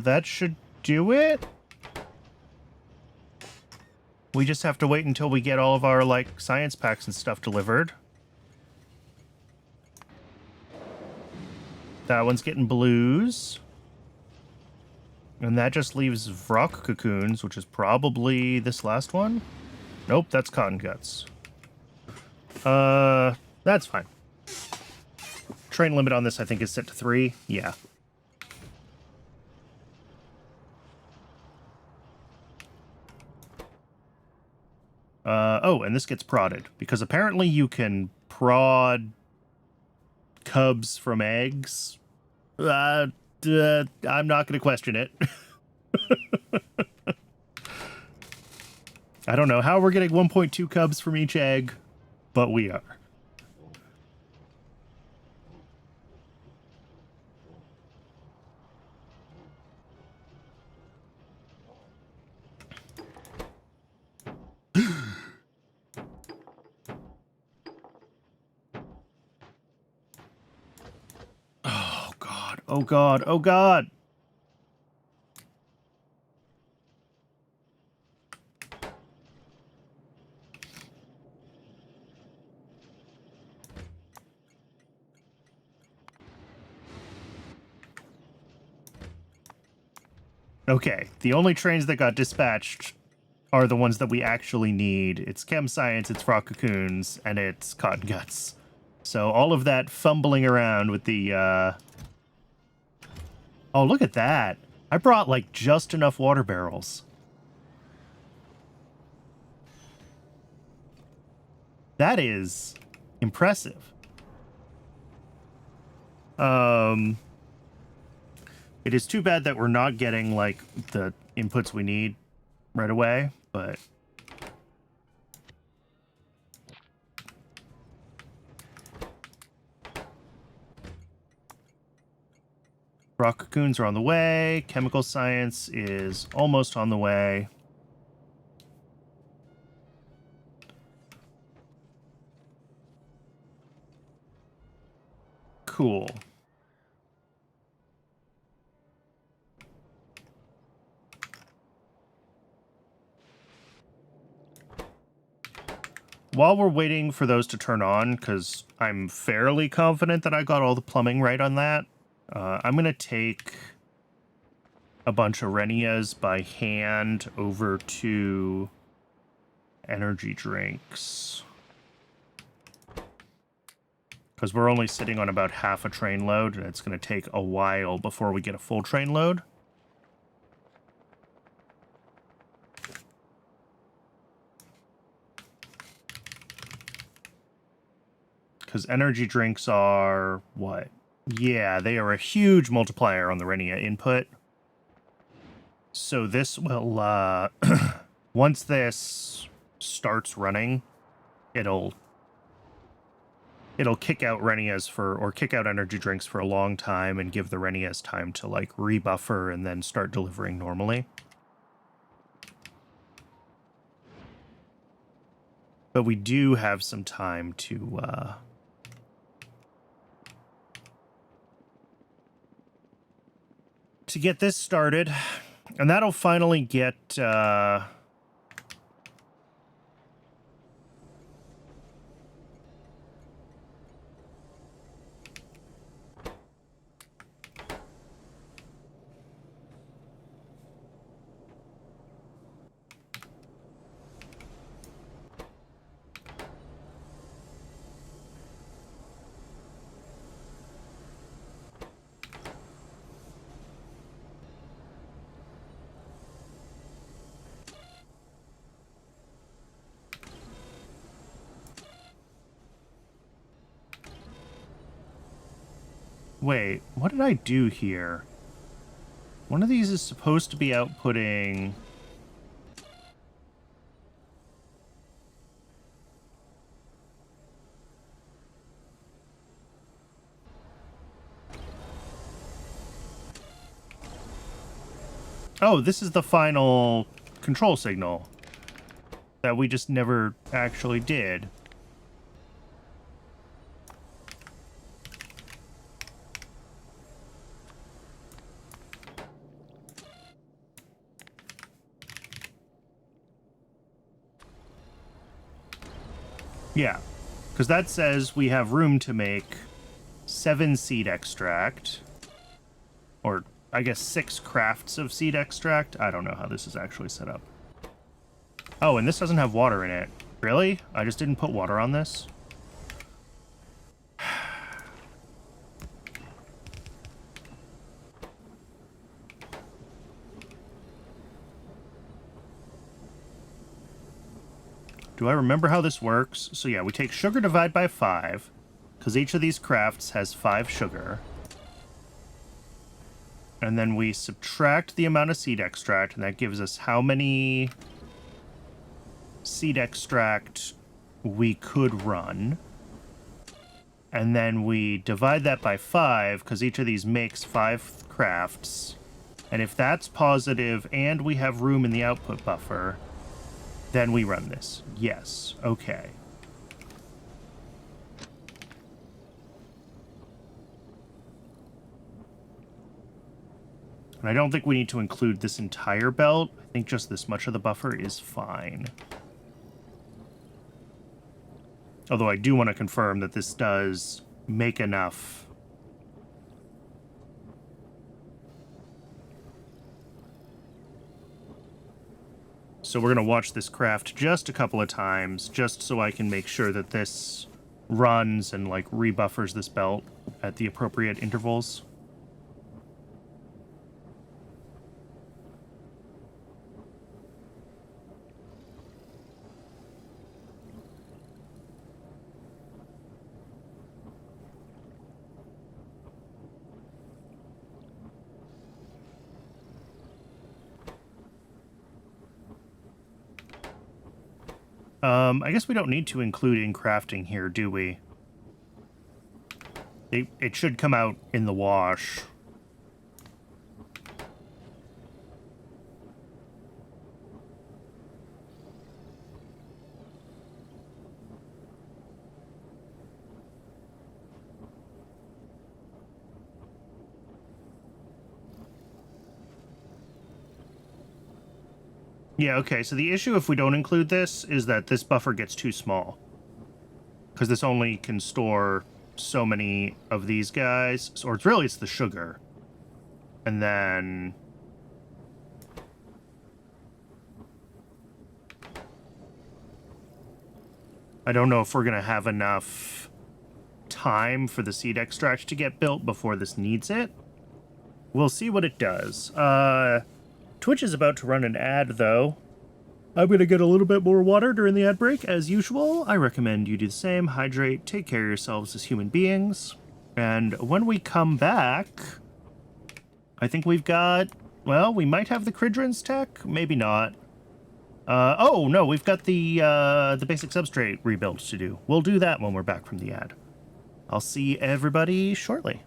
That should do it. We just have to wait until we get all of our, like, science packs and stuff delivered. That one's getting blues. And that just leaves rock cocoons, which is probably this last one. Nope, that's cotton guts. That's fine. Train limit on this, I think, is set to 3. Yeah. Oh, and this gets prodded, because apparently you can prod cubs from eggs. I'm not going to question it. I don't know how we're getting 1.2 cubs from each egg, but we are. Oh, God. Oh, God. Oh, God. Okay, the only trains that got dispatched are the ones that we actually need. It's chem science, it's frog cocoons, and it's cotton guts. So all of that fumbling around with the, Oh, look at that. I brought, like, just enough water barrels. That is impressive. It is too bad that we're not getting, like, the inputs we need right away, but... Rock cocoons are on the way. Chemical science is almost on the way. Cool. While we're waiting for those to turn on, because I'm fairly confident that I got all the plumbing right on that, I'm going to take a bunch of Renias by hand over to energy drinks. Because we're only sitting on about half a train load, and it's going to take a while before we get a full train load. Because energy drinks are, what? Yeah, they are a huge multiplier on the Renia input. So this will, once this starts running, it'll kick out Renias or kick out energy drinks for a long time and give the Renias time to, like, rebuffer and then start delivering normally. But we do have some time to get this started, and that'll finally get wait, what did I do here? One of these is supposed to be outputting... Oh, this is the final control signal that we just never actually did. Yeah, because that says we have room to make 7 seed extract. Or, I guess 6 crafts of seed extract. I don't know how this is actually set up. Oh, and this doesn't have water in it. Really? I just didn't put water on this? Do I remember how this works? So yeah, we take sugar divide by 5, because each of these crafts has 5 sugar. And then we subtract the amount of seed extract, and that gives us how many seed extract we could run. And then we divide that by 5, because each of these makes 5 crafts. And if that's positive and we have room in the output buffer, then we run this. Yes. Okay. And I don't think we need to include this entire belt. I think just this much of the buffer is fine. Although I do want to confirm that this does make enough. So we're going to watch this craft just a couple of times, just so I can make sure that this runs and, like, rebuffers this belt at the appropriate intervals. I guess we don't need to include in crafting here, do we? It should come out in the wash. Yeah, okay, so the issue if we don't include this is that this buffer gets too small. Because this only can store so many of these guys. So, or it's the sugar. And then... I don't know if we're going to have enough time for the seed extract to get built before this needs it. We'll see what it does. Twitch is about to run an ad, though. I'm going to get a little bit more water during the ad break, as usual. I recommend you do the same. Hydrate, take care of yourselves as human beings. And when we come back, I think we've got... Well, we might have the Cridrins tech. Maybe not. Oh, no, we've got the basic substrate rebuild to do. We'll do that when we're back from the ad. I'll see everybody shortly.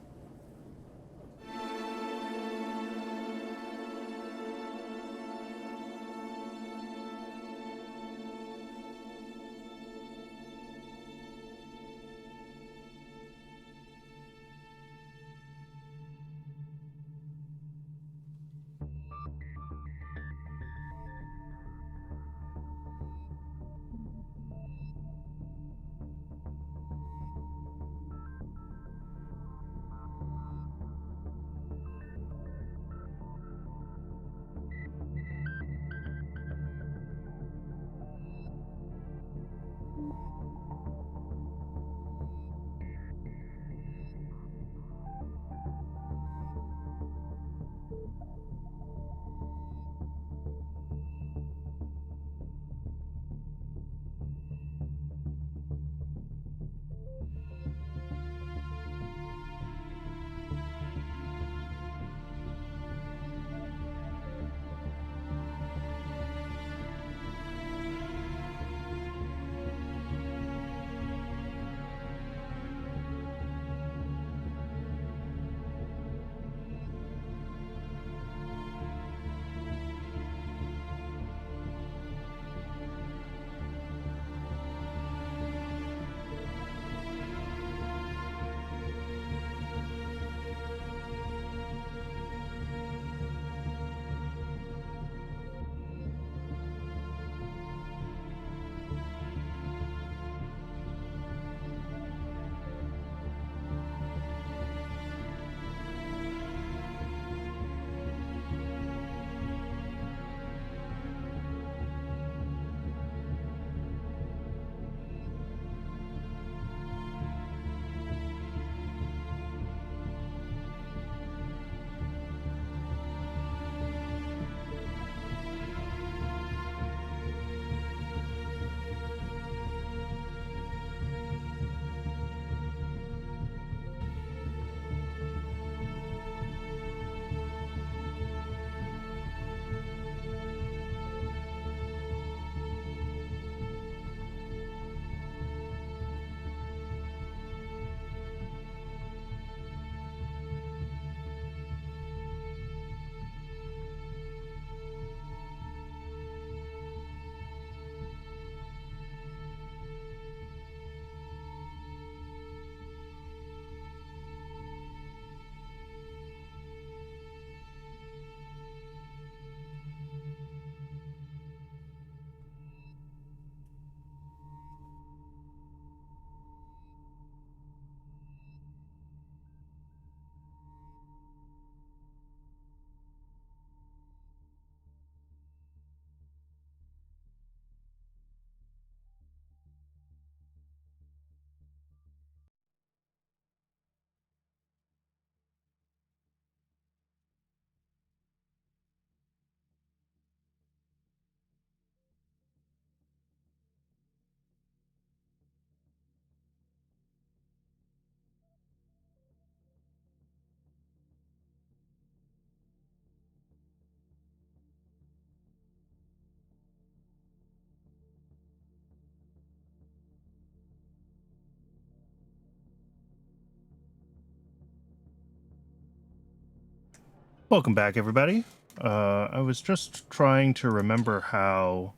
Welcome back, everybody. I was just trying to remember how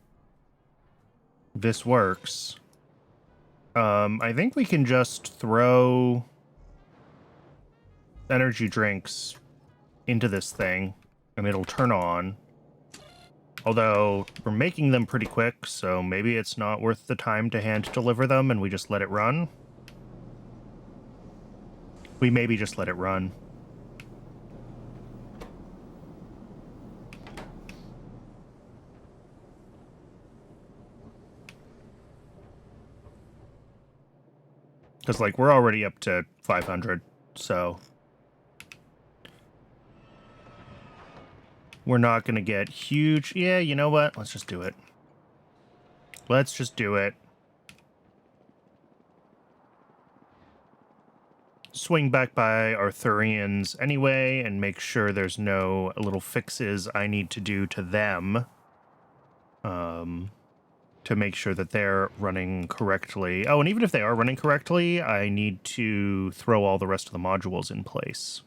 this works. I think we can just throw energy drinks into this thing, and it'll turn on. Although, we're making them pretty quick, so maybe it's not worth the time to hand deliver them, and we just let it run. We maybe just let it run. Because, like, we're already up to 500, so... we're not going to get huge... Yeah, you know what? Let's just do it. Let's just do it. Swing back by Arthurians anyway and make sure there's no little fixes I need to do to them. To make sure that they're running correctly. Oh, and even if they are running correctly, I need to throw all the rest of the modules in place.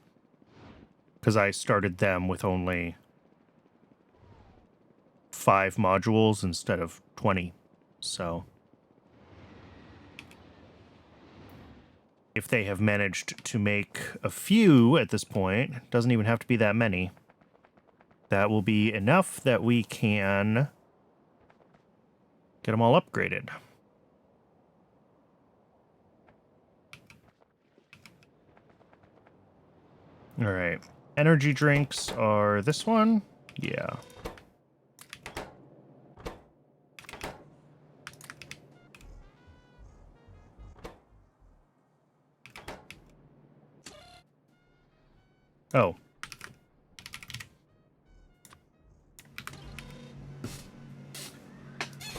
Because I started them with only 5 modules instead of 20. So if they have managed to make a few at this point, it doesn't even have to be that many. That will be enough that we can get them all upgraded. All right. Energy drinks are this one? Yeah. Oh.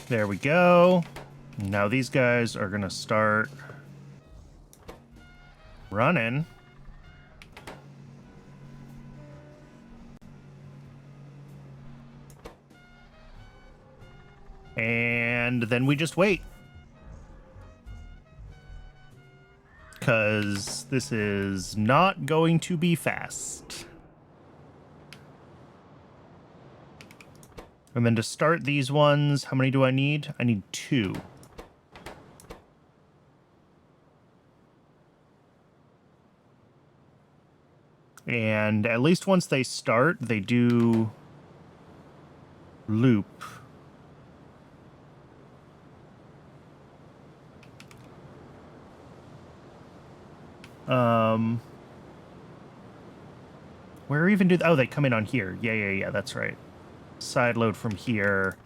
There we go. Now these guys are going to start running. And then we just wait. Because this is not going to be fast. And then to start these ones, how many do I need? I need 2. And at least once they start, they do loop. Where even do... oh, they come in on here. Yeah, that's right. Side load from here.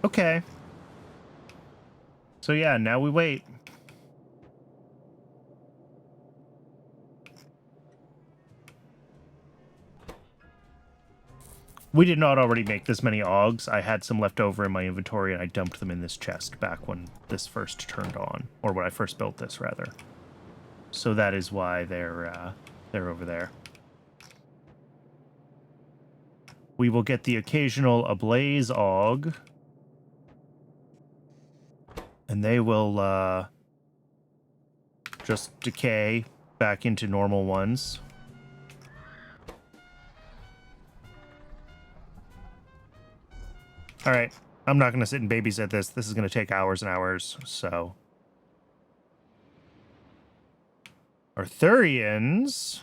Okay. So yeah, now we wait. We did not already make this many augs. I had some left over in my inventory, and I dumped them in this chest back when this first turned on. Or when I first built this, rather. So that is why they're over there. We will get the occasional ablaze aug. And they will just decay back into normal ones. All right, I'm not going to sit and babysit this. This is going to take hours and hours, so... Arthurians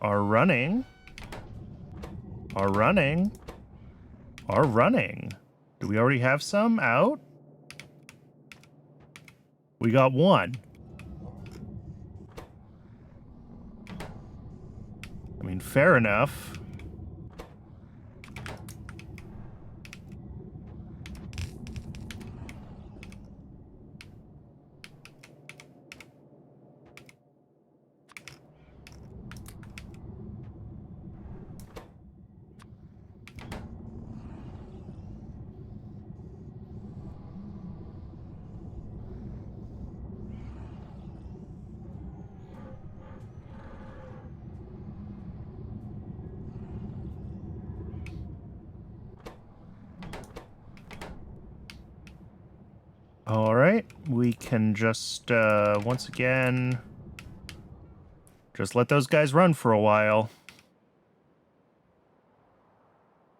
are running. Are running. Are running. Do we already have some out? We got 1. I mean, fair enough. right, we can just, once again, just let those guys run for a while.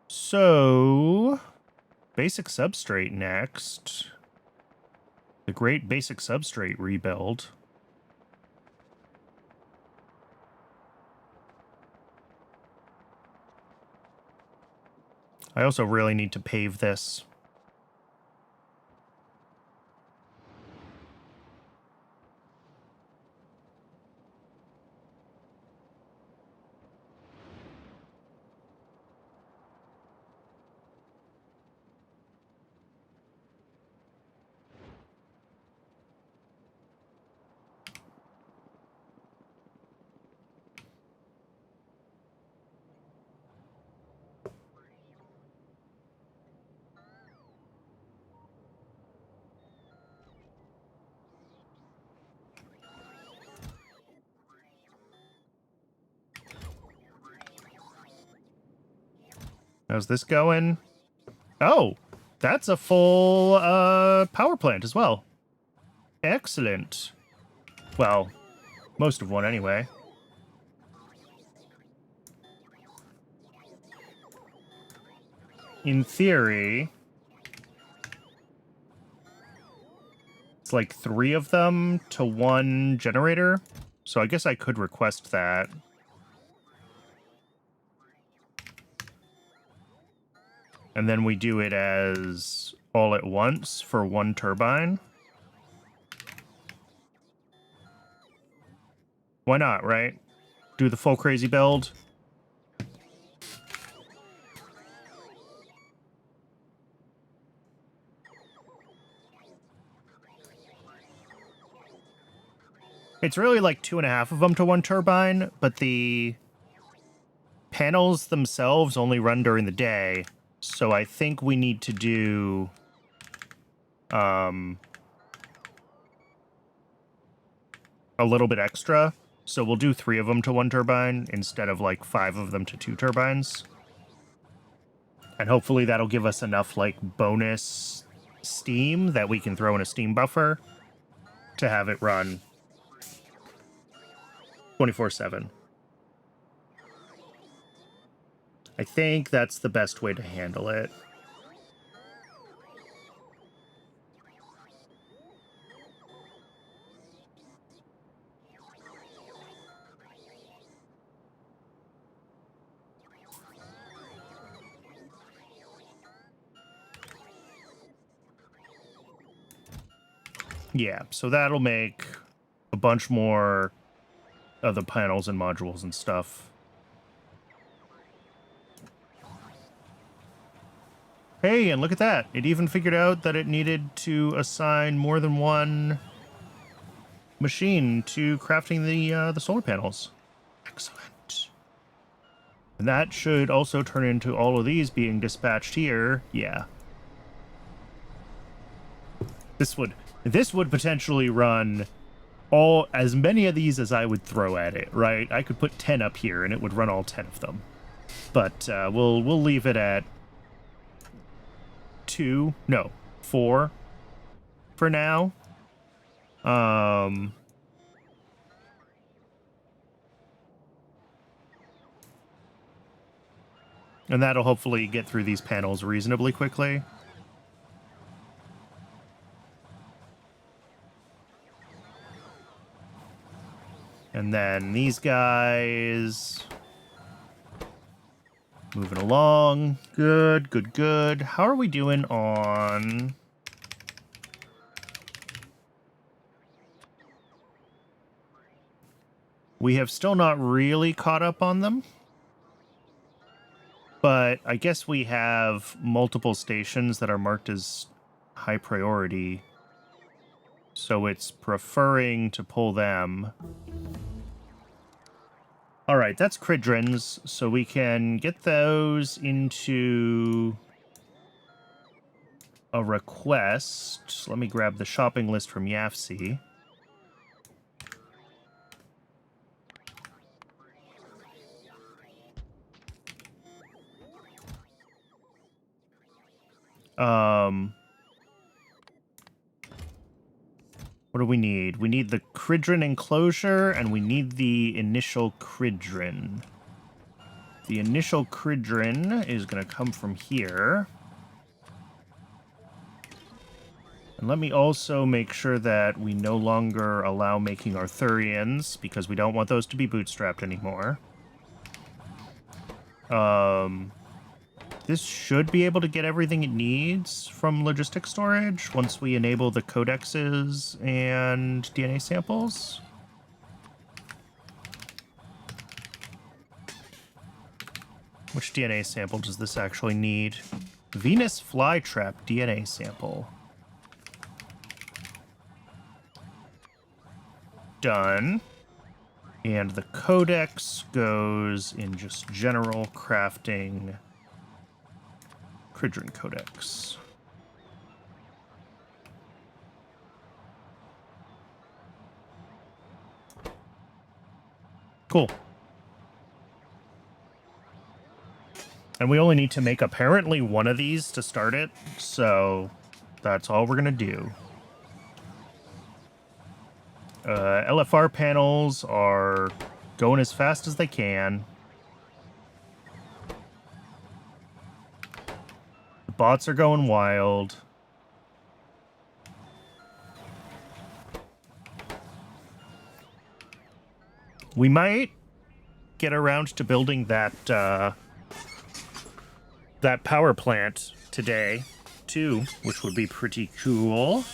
So, basic substrate next. The great basic substrate rebuild. I also really need to pave this. How's this going? Oh, that's a full power plant as well. Excellent. Well, most of one anyway. In theory, it's like 3 of them to 1 generator. So I guess I could request that. And then we do it as all at once for 1 turbine. Why not, right? Do the full crazy build. It's really like 2.5 of them to 1 turbine, but the panels themselves only run during the day. So I think we need to do a little bit extra. So we'll do 3 of them to 1 turbine instead of like 5 of them to 2 turbines. And hopefully that'll give us enough like bonus steam that we can throw in a steam buffer to have it run 24/7. I think that's the best way to handle it. Yeah, so that'll make a bunch more of the panels and modules and stuff. Hey, and look at that. It even figured out that it needed to assign more than 1 machine to crafting the solar panels. Excellent. And that should also turn into all of these being dispatched here. Yeah. This would potentially run as many of these as I would throw at it, right? I could put 10 up here and it would run all 10 of them. But we'll leave it at 4 for now. And that'll hopefully get through these panels reasonably quickly. And then these guys moving along. Good, good, good. How are we doing on... We have still not really caught up on them. But I guess we have multiple stations that are marked as high priority. So it's preferring to pull them. All right, that's Cridrins, so we can get those into a request. Let me grab the shopping list from Yafsi. What do we need? We need the Cridron enclosure, and we need the initial Cridron. The initial Cridron is going to come from here. And let me also make sure that we no longer allow making Arthurians, because we don't want those to be bootstrapped anymore. This should be able to get everything it needs from logistic storage once we enable the codexes and DNA samples. Which DNA sample does this actually need? Venus flytrap DNA sample. Done. And the codex goes in just general crafting Cridron codex. Cool. And we only need to make apparently one of these to start it, so that's all we're going to do. LFR panels are going as fast as they can. The bots are going wild. We might get around to building that that power plant today, too, which would be pretty cool.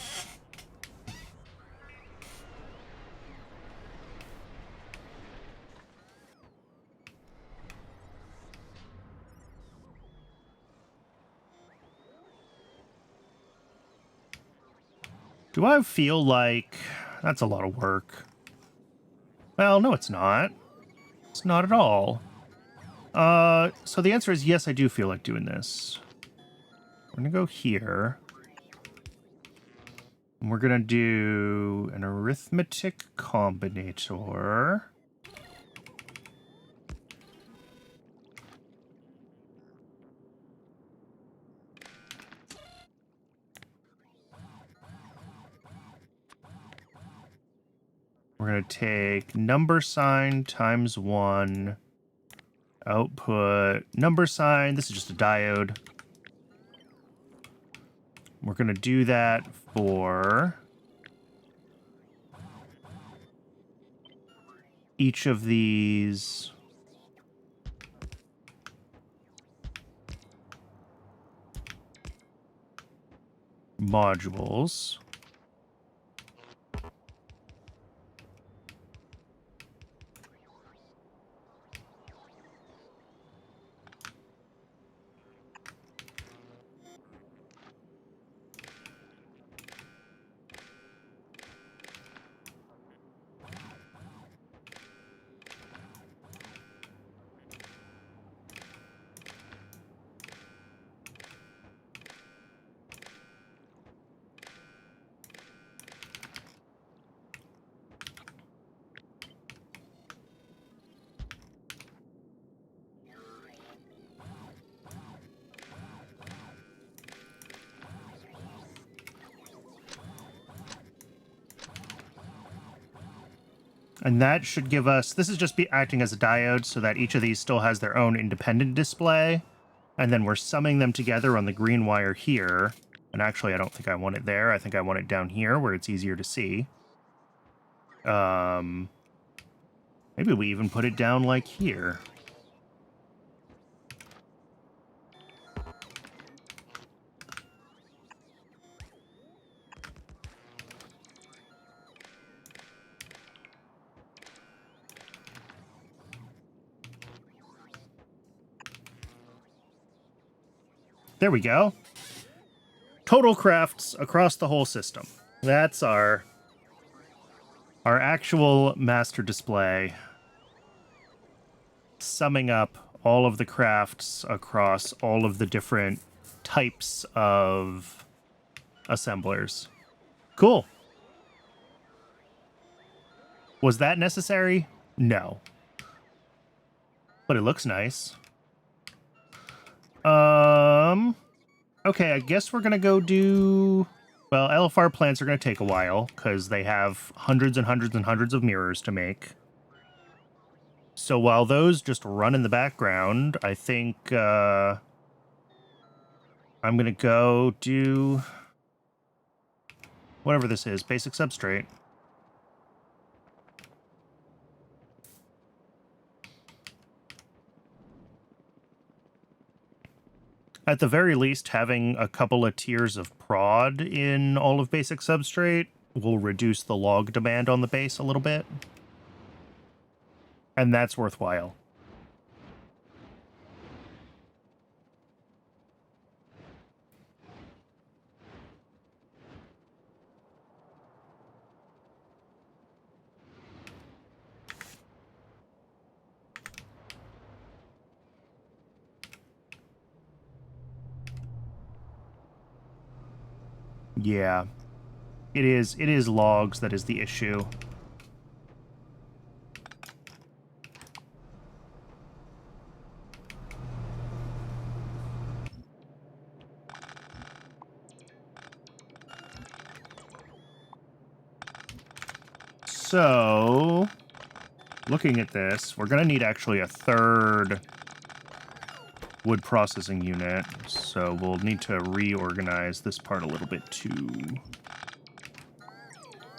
Do I feel like that's a lot of work? Well, no, it's not. It's not at all. So the answer is yes, I do feel like doing this. We're gonna go here. And we're gonna do an arithmetic combinator. We're going to take number sign times 1, output number sign. This is just a diode. We're going to do that for each of these modules. And that should give us, this is just be acting as a diode so that each of these still has their own independent display. And then we're summing them together on the green wire here. And actually, I don't think I want it there. I think I want it down here where it's easier to see. Maybe we even put it down like here. There we go. Total crafts across the whole system. That's our actual master display. Summing up all of the crafts across all of the different types of assemblers. Cool. Was that necessary? No. But it looks nice. Okay, I guess we're gonna go do Well, LFR plants are going to take a while because they have hundreds and hundreds and hundreds of mirrors to make. So while those just run in the background, I think I'm going to go do whatever this is, basic substrate. At the very least, having a couple of tiers of prod in all of basic substrate will reduce the log demand on the base a little bit. And that's worthwhile. Yeah. It is logs that is the issue. So, looking at this, we're going to need actually a third wood processing unit. So we'll need to reorganize this part a little bit too.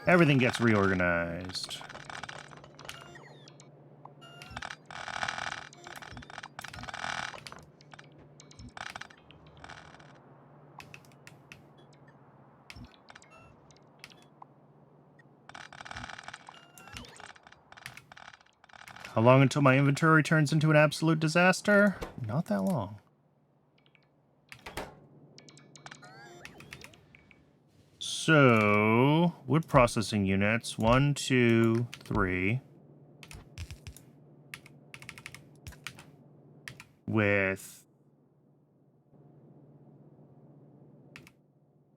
Everything gets reorganized. How long until my inventory turns into an absolute disaster? Not that long. So, wood processing units, 1, 2, 3. With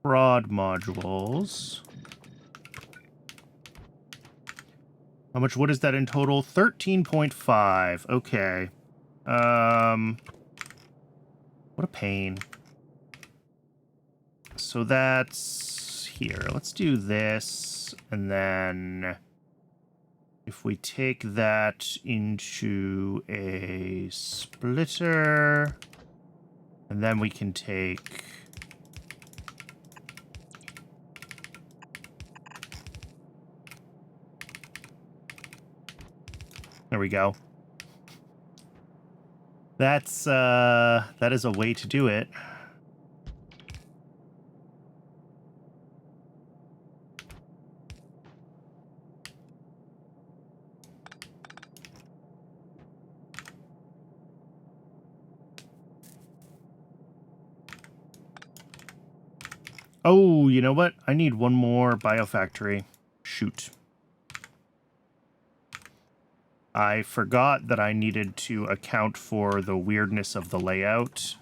prod modules. How much wood is that in total? 13.5. Okay. What a pain. So that's here. Let's do this, and then if we take that into a splitter, and then we can take there we go. That's that is a way to do it. Oh, you know what? I need one more biofactory. Shoot. I forgot that I needed to account for the weirdness of the layout.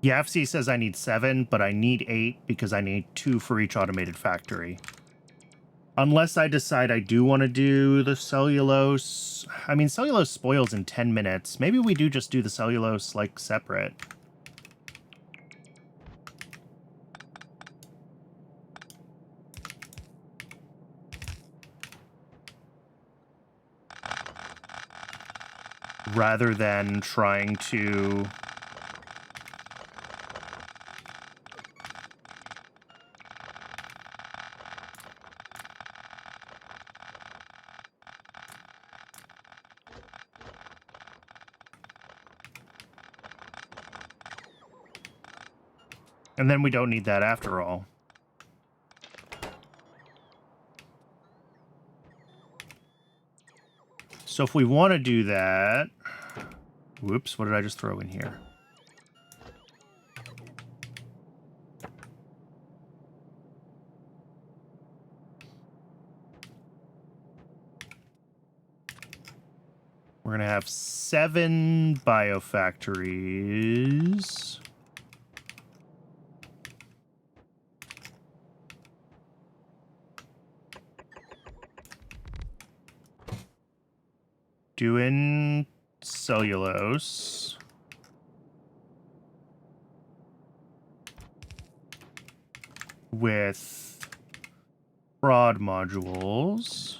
Yafsi says I need 7, but I need 8 because I need 2 for each automated factory. Unless I decide I do want to do the cellulose. I mean, cellulose spoils in 10 minutes. Maybe we do just do the cellulose, like, separate. Rather than trying to... And then we don't need that after all. So if we want to do that... Whoops, what did I just throw in here? We're We're going to have 7 biofactories. Doing cellulose. With prod modules.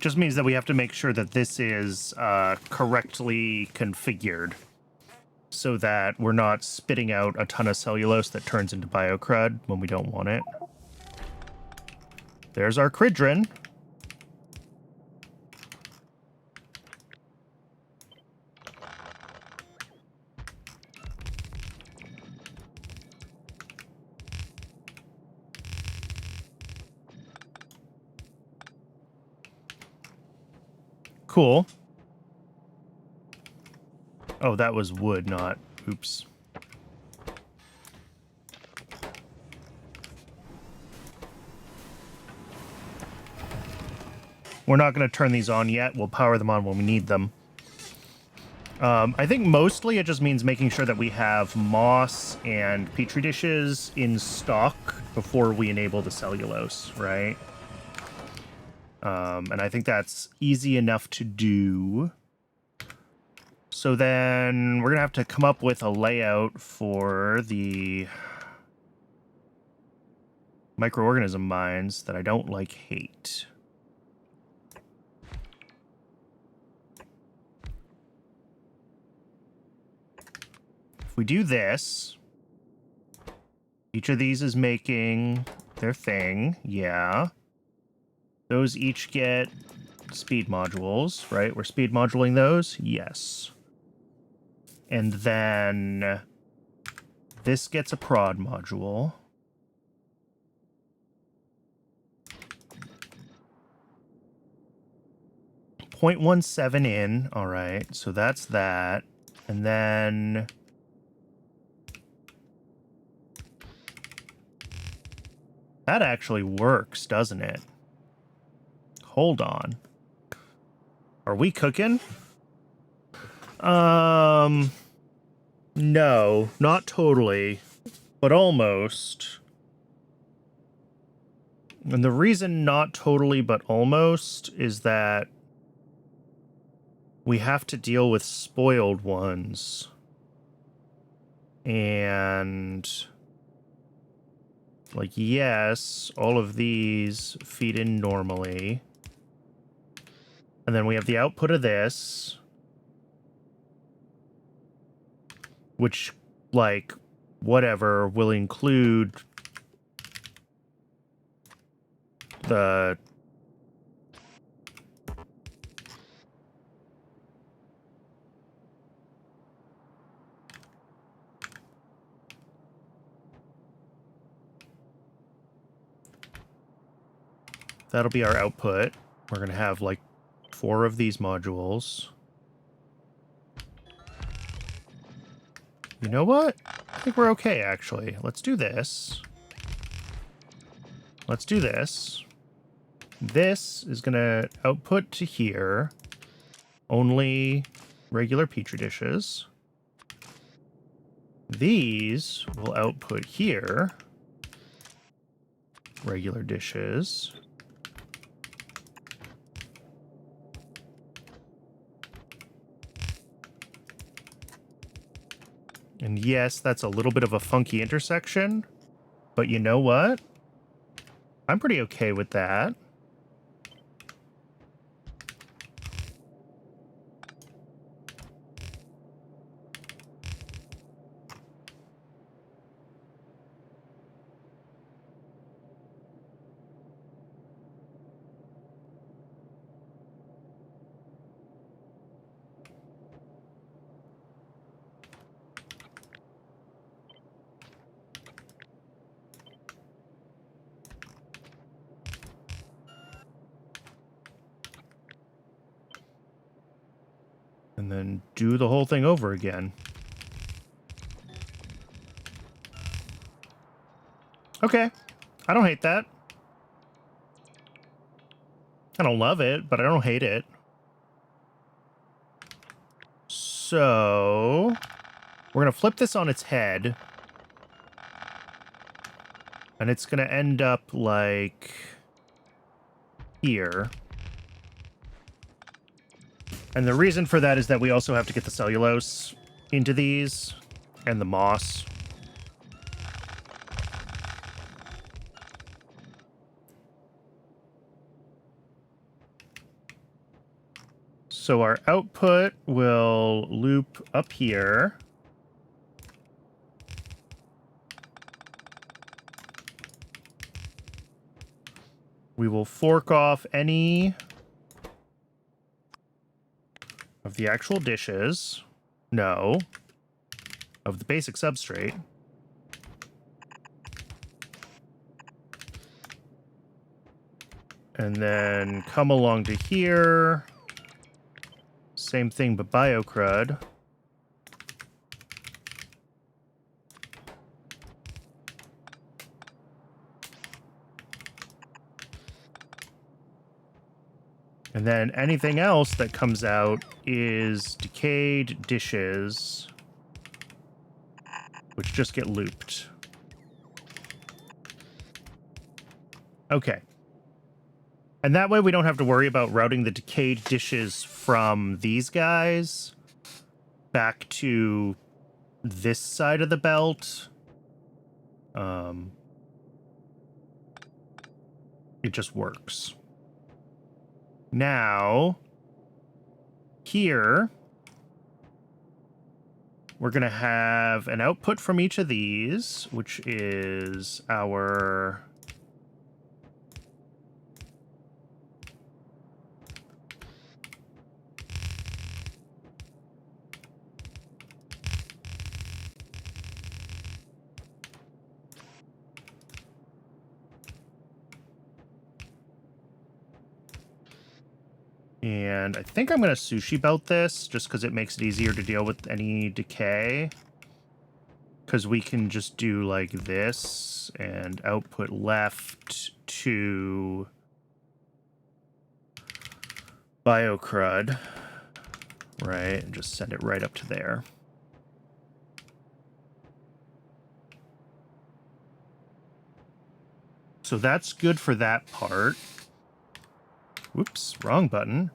Just means that we have to make sure that this is correctly configured so that we're not spitting out a ton of cellulose that turns into biocrud when we don't want it. There's our cridrin. Cool. Oh, that was wood, not... Oops. We're not going to turn these on yet. We'll power them on when we need them. I think mostly it just means making sure that we have moss and petri dishes in stock before we enable the cellulose, right? And I think that's easy enough to do. So then we're going to have to come up with a layout for the microorganism mines that I don't hate. If we do this, each of these is making their thing. Yeah. Those each get speed modules, right? We're speed modulating those? Yes. And then this gets a prod module. .17 in. All right. So that's that. And then that actually works, doesn't it? Hold on. Are we cooking? No, not totally, but almost. And the reason not totally, but almost is that we have to deal with spoiled ones. And yes, all of these feed in normally. And then we have the output of this, which, whatever, will include the... That'll be our output. We're going to have, 4 of these modules. You know what? I think we're okay, actually. Let's do this. Let's do this. This is going to output to here. Only regular petri dishes. These will output here. Regular dishes. And yes, that's a little bit of a funky intersection, but you know what? I'm pretty okay with that. And then do the whole thing over again. Okay. I don't hate that. I don't love it, but I don't hate it. So we're going to flip this on its head. And it's going to end up like here. And the reason for that is that we also have to get the cellulose into these and the moss. So our output will loop up here. We will fork off any of the actual dishes. No. Of the basic substrate. And then come along to here. Same thing, but biocrud. And then anything else that comes out is decayed dishes, which just get looped. Okay. And that way we don't have to worry about routing the decayed dishes from these guys back to this side of the belt. It just works. Now, here, we're going to have an output from each of these, which is our... And I think I'm going to sushi belt this just because it makes it easier to deal with any decay. Because we can just do like this and output left to biocrud, right? And just send it right up to there. So that's good for that part. Whoops, wrong button.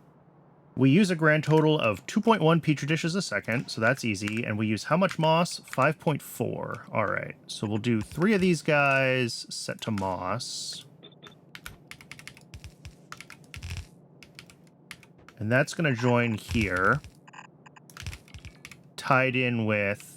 We use a grand total of 2.1 petri dishes a second, so that's easy. And we use how much moss? 5.4. All right, so we'll do 3 of these guys set to moss. And that's going to join here, tied in with...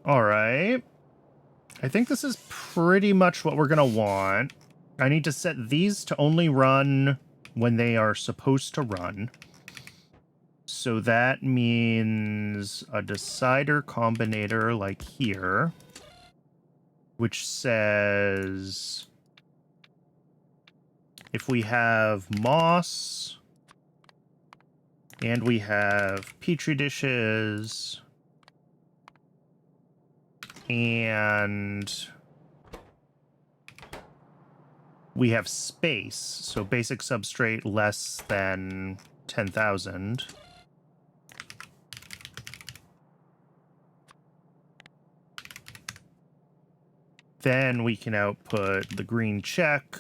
All right. I think this is pretty much what we're going to want. I need to set these to only run when they are supposed to run. So that means a decider combinator like here, which says if we have moss and we have petri dishes and we have space, so basic substrate less than 10,000. Then we can output the green check.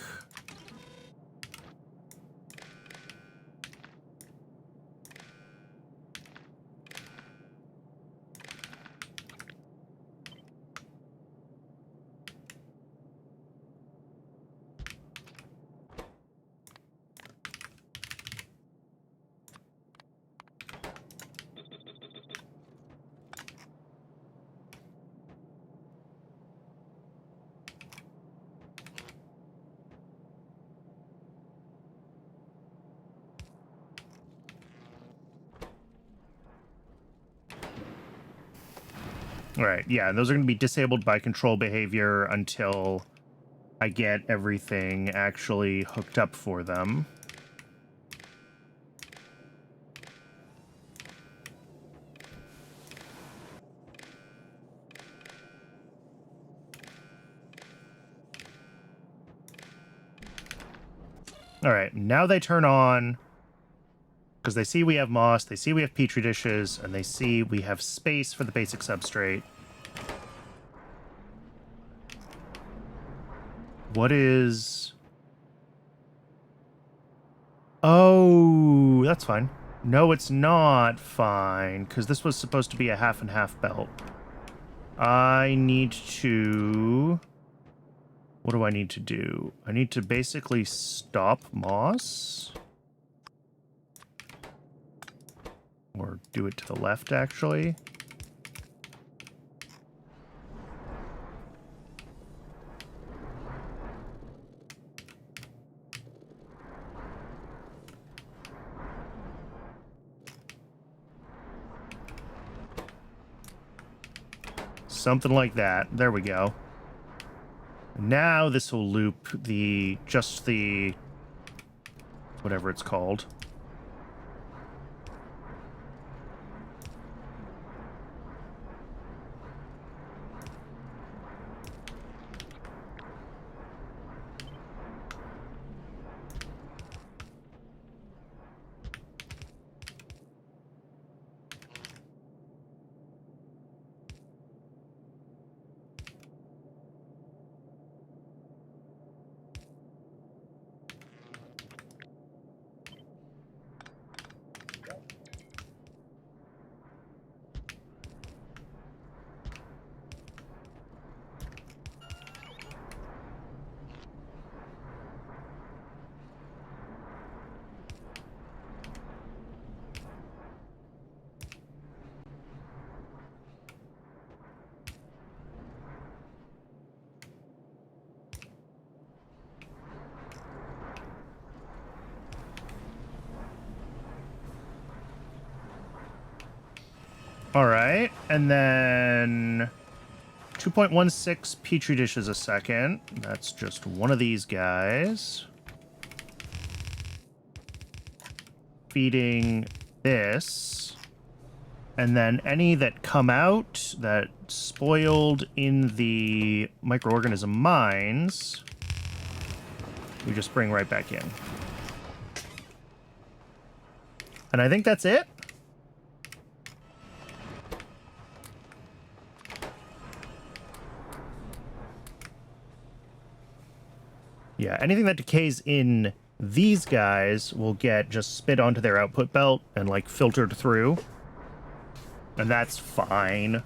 All right, yeah, those are going to be disabled by control behavior until I get everything actually hooked up for them. All right, now they turn on because they see we have moss, they see we have petri dishes, and they see we have space for the basic substrate. What is... Oh, that's fine. No, it's not fine, because this was supposed to be a half and half belt. I need to... What do I need to do? I need to basically stop moss. Or do it to the left, actually. Something like that. There we go. Now this will loop the... just the... whatever it's called. All right, and then 2.16 petri dishes a second. That's just one of these guys. Feeding this. And then any that come out that spoiled in the microorganism mines, we just bring right back in. And I think that's it. Yeah, anything that decays in these guys will get just spit onto their output belt and, like, filtered through. And that's fine.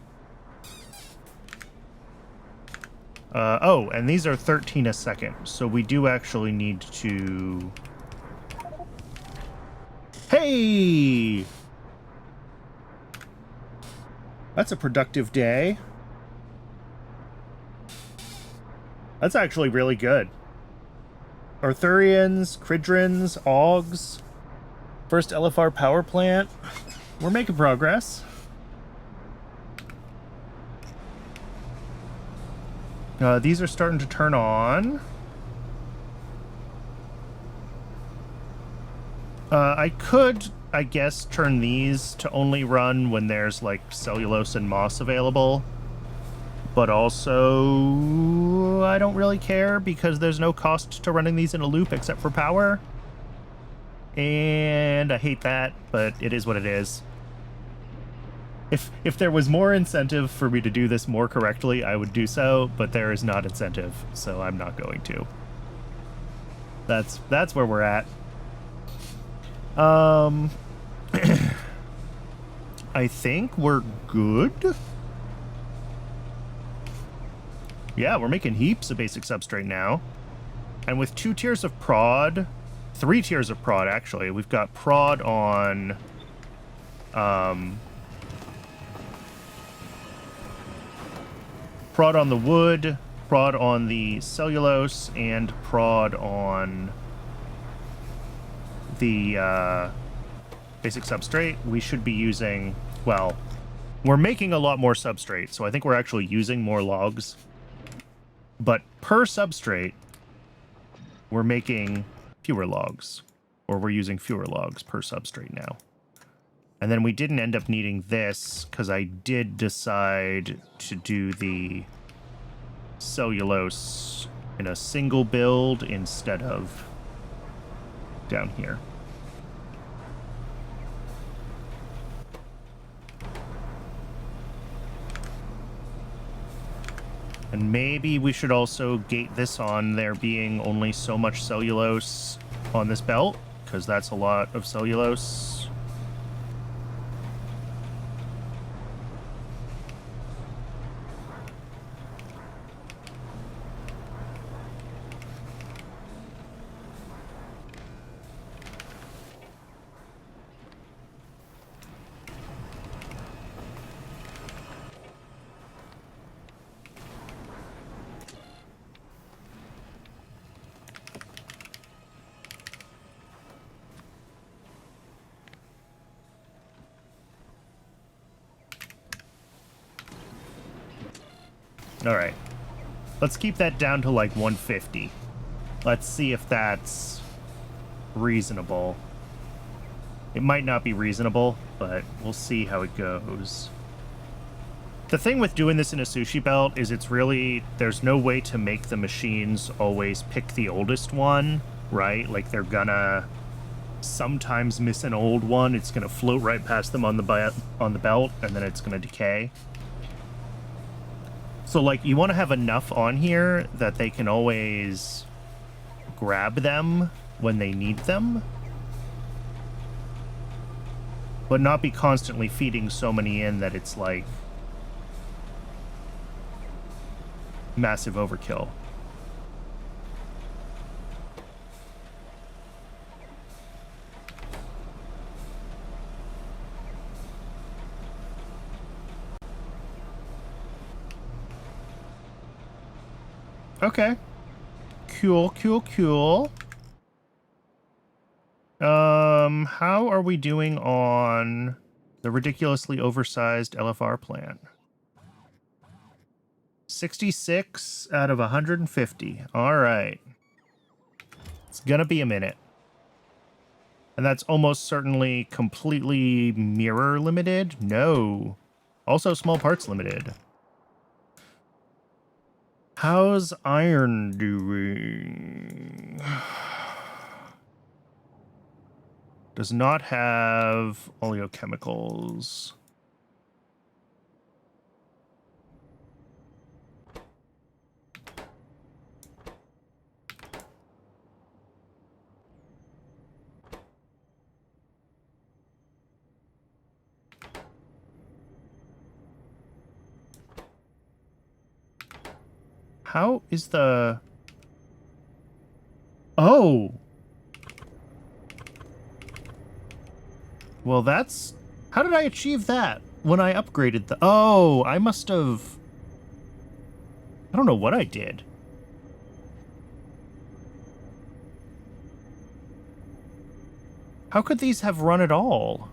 Oh, and these are 13 a second, so we do actually need to... Hey! That's a productive day. That's actually really good. Arthurians, Cridrins, Augs. First LFR power plant. We're making progress. These are starting to turn on. I could, I guess, turn these to only run when there's, like, cellulose and moss available. But also, I don't really care because there's no cost to running these in a loop except for power. And I hate that, but it is what it is. If there was more incentive for me to do this more correctly, I would do so, but there is not incentive, so I'm not going to. That's where we're at. I think we're good. Yeah, we're making heaps of basic substrate now. And with 2 tiers of prod, 3 tiers of prod, actually. We've got prod on... prod on the wood, prod on the cellulose, and prod on the basic substrate. We should be using, well, We're making a lot more substrate, so I think we're actually using more logs. But per substrate, we're making fewer logs. Or we're using fewer logs per substrate now. And then we didn't end up needing this because I did decide to do the cellulose in a single build instead of down here. And maybe we should also gate this on there being only so much cellulose on this belt, because that's a lot of cellulose. All right, let's keep that down to like 150. Let's see if that's reasonable. It might not be reasonable, but we'll see how it goes. The thing with doing this in a sushi belt is it's really, there's no way to make the machines always pick the oldest one, right? Like they're gonna sometimes miss an old one. It's gonna float right past them on the belt, and then it's gonna decay. So, like, you want to have enough on here that they can always grab them when they need them, but not be constantly feeding so many in that it's, like, massive overkill. Okay. Cool. How are we doing on the ridiculously oversized LFR plant? 66 out of 150. All right. It's gonna be a minute. And that's almost certainly completely mirror limited. No. Also small parts limited. How's iron doing? Does not have oleochemicals. How is the... Oh! Well, that's... How did I achieve that when I upgraded the... Oh, I must have... I don't know what I did. How could these have run at all?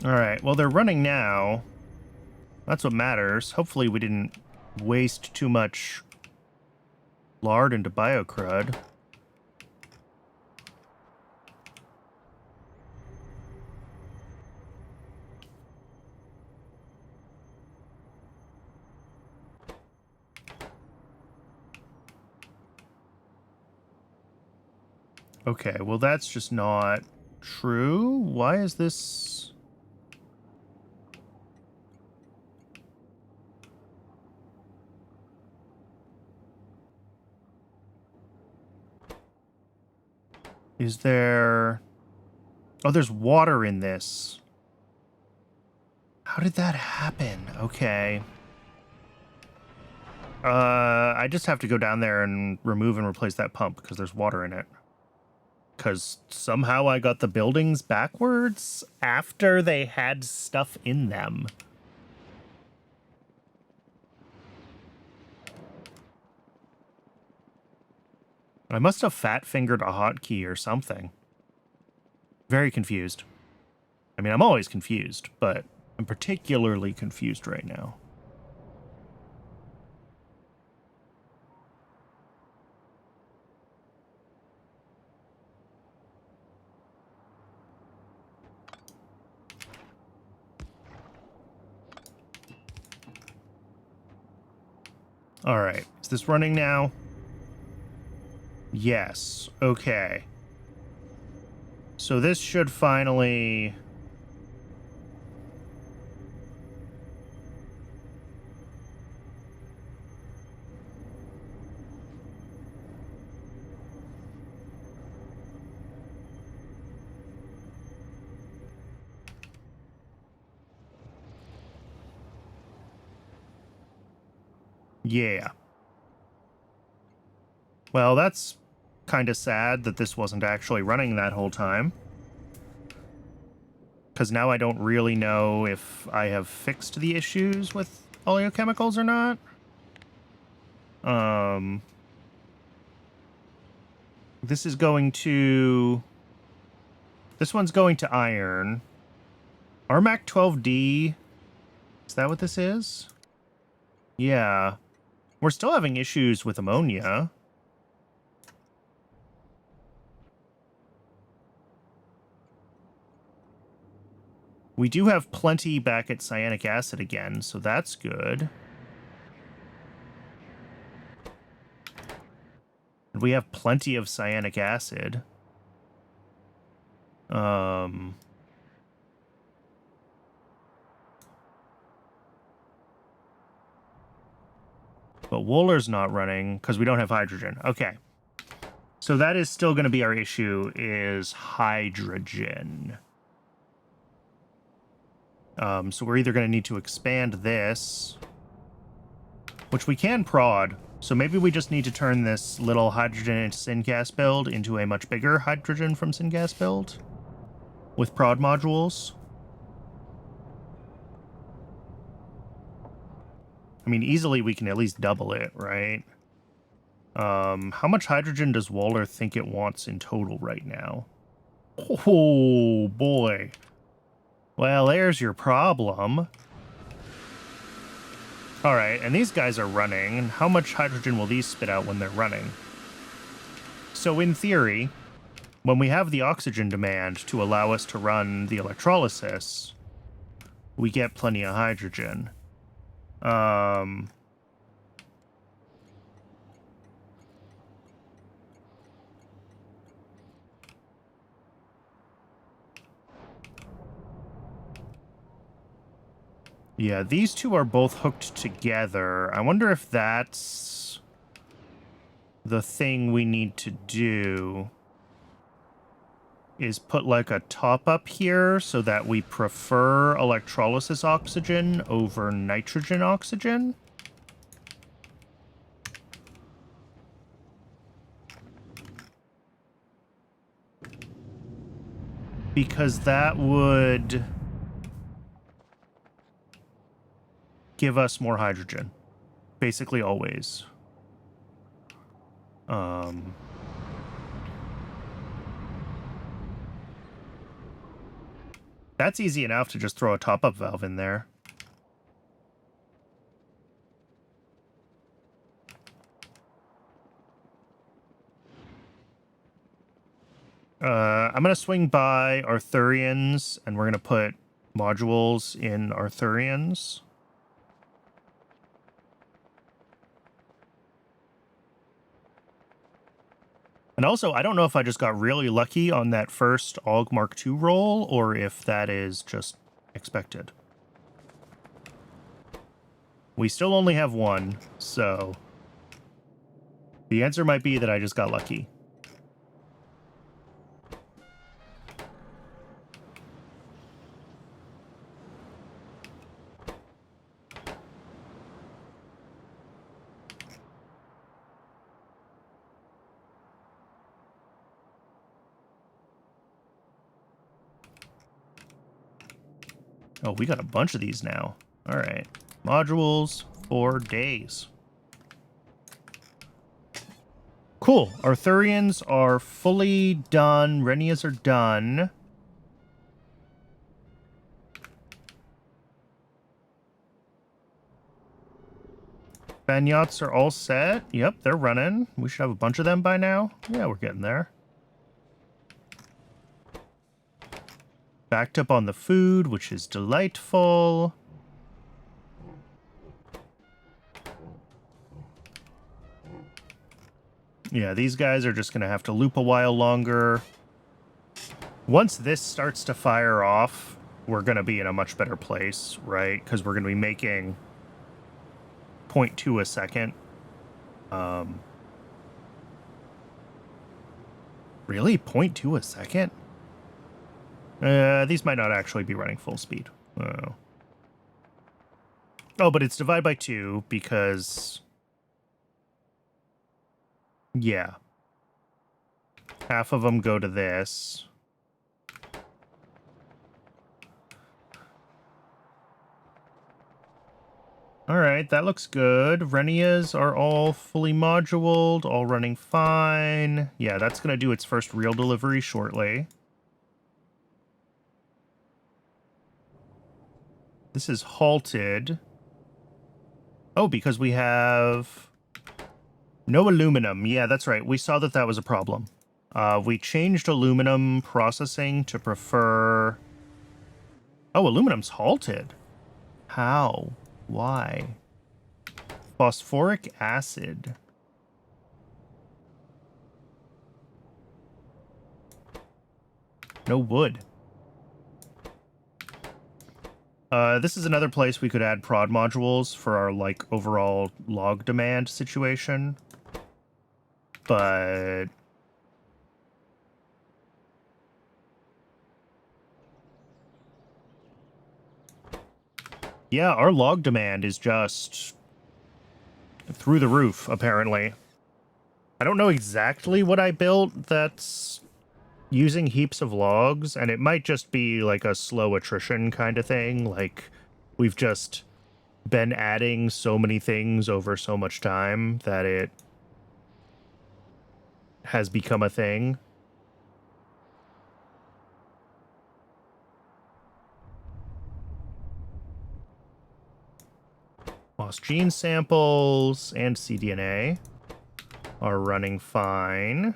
All right, well, they're running now. That's what matters. Hopefully we didn't waste too much lard into biocrud. Okay, well, that's just not true. Why is this... Is there... Oh, there's water in this. How did that happen? Okay. I just have to go down there and remove and replace that pump because there's water in it. because somehow I got the buildings backwards after they had stuff in them. I must have fat-fingered a hotkey or something. Very confused. I mean, I'm always confused, but I'm particularly confused right now. All right. Is this running now? Yes. Okay. So this should finally... Yeah. Well, that's kind of sad that this wasn't actually running that whole time. Because now I don't really know if I have fixed the issues with oleochemicals or not. This is going to... This one's going to iron. RMAC 12D. Is that what this is? Yeah. We're still having issues with ammonia. We do have plenty back at cyanic acid again, so that's good. And we have plenty of cyanic acid. But Wooler's not running because we don't have hydrogen. Okay. So that is still going to be our issue, is hydrogen. So we're either going to need to expand this, which we can prod. So maybe we just need to turn this little hydrogen into syngas build into a much bigger hydrogen from syngas build with prod modules. I mean, easily we can at least double it, right? How much hydrogen does Waller think it wants in total right now? Oh, boy. Well, there's your problem. All right, and these guys are running. How much hydrogen will these spit out when they're running? So in theory, when we have the oxygen demand to allow us to run the electrolysis, we get plenty of hydrogen. Yeah, these two are both hooked together. I wonder if that's the thing we need to do, is put like a top up here so that we prefer electrolysis oxygen over nitrogen oxygen. Because that would give us more hydrogen. Basically always. That's easy enough to just throw a top-up valve in there. I'm going to swing by Arthurians, and we're going to put modules in Arthurians. And also, I don't know if I just got really lucky on that first AUG Mark II roll, or if that is just expected. We still only have one, so the answer might be that I just got lucky. Oh, we got a bunch of these now. All right. Modules for days. Cool. Arthurians are fully done. Renias are done. Banyots are all set. Yep, they're running. We should have a bunch of them by now. Yeah, we're getting there. Backed up on the food, which is delightful. Yeah, these guys are just going to have to loop a while longer. Once this starts to fire off, we're going to be in a much better place, right? Because we're going to be making 0.2 a second. Really? 0.2 a second? These might not actually be running full speed. Oh, but it's divide by 2 because... Yeah. Half of them go to this. Alright, that looks good. Renias are all fully moduled, all running fine. Yeah, that's going to do its first real delivery shortly. This is halted. Oh, because we have... No aluminum. Yeah, that's right. We saw that that was a problem. We changed aluminum processing to prefer... Oh, aluminum's halted. How? Why? Phosphoric acid. No wood. This is another place we could add prod modules for our, like, overall log demand situation. But... yeah, our log demand is just through the roof, apparently. I don't know exactly what I built that's using heaps of logs, and it might just be like a slow attrition kind of thing. Like, we've just been adding so many things over so much time that it has become a thing. Lost gene samples and cDNA are running fine.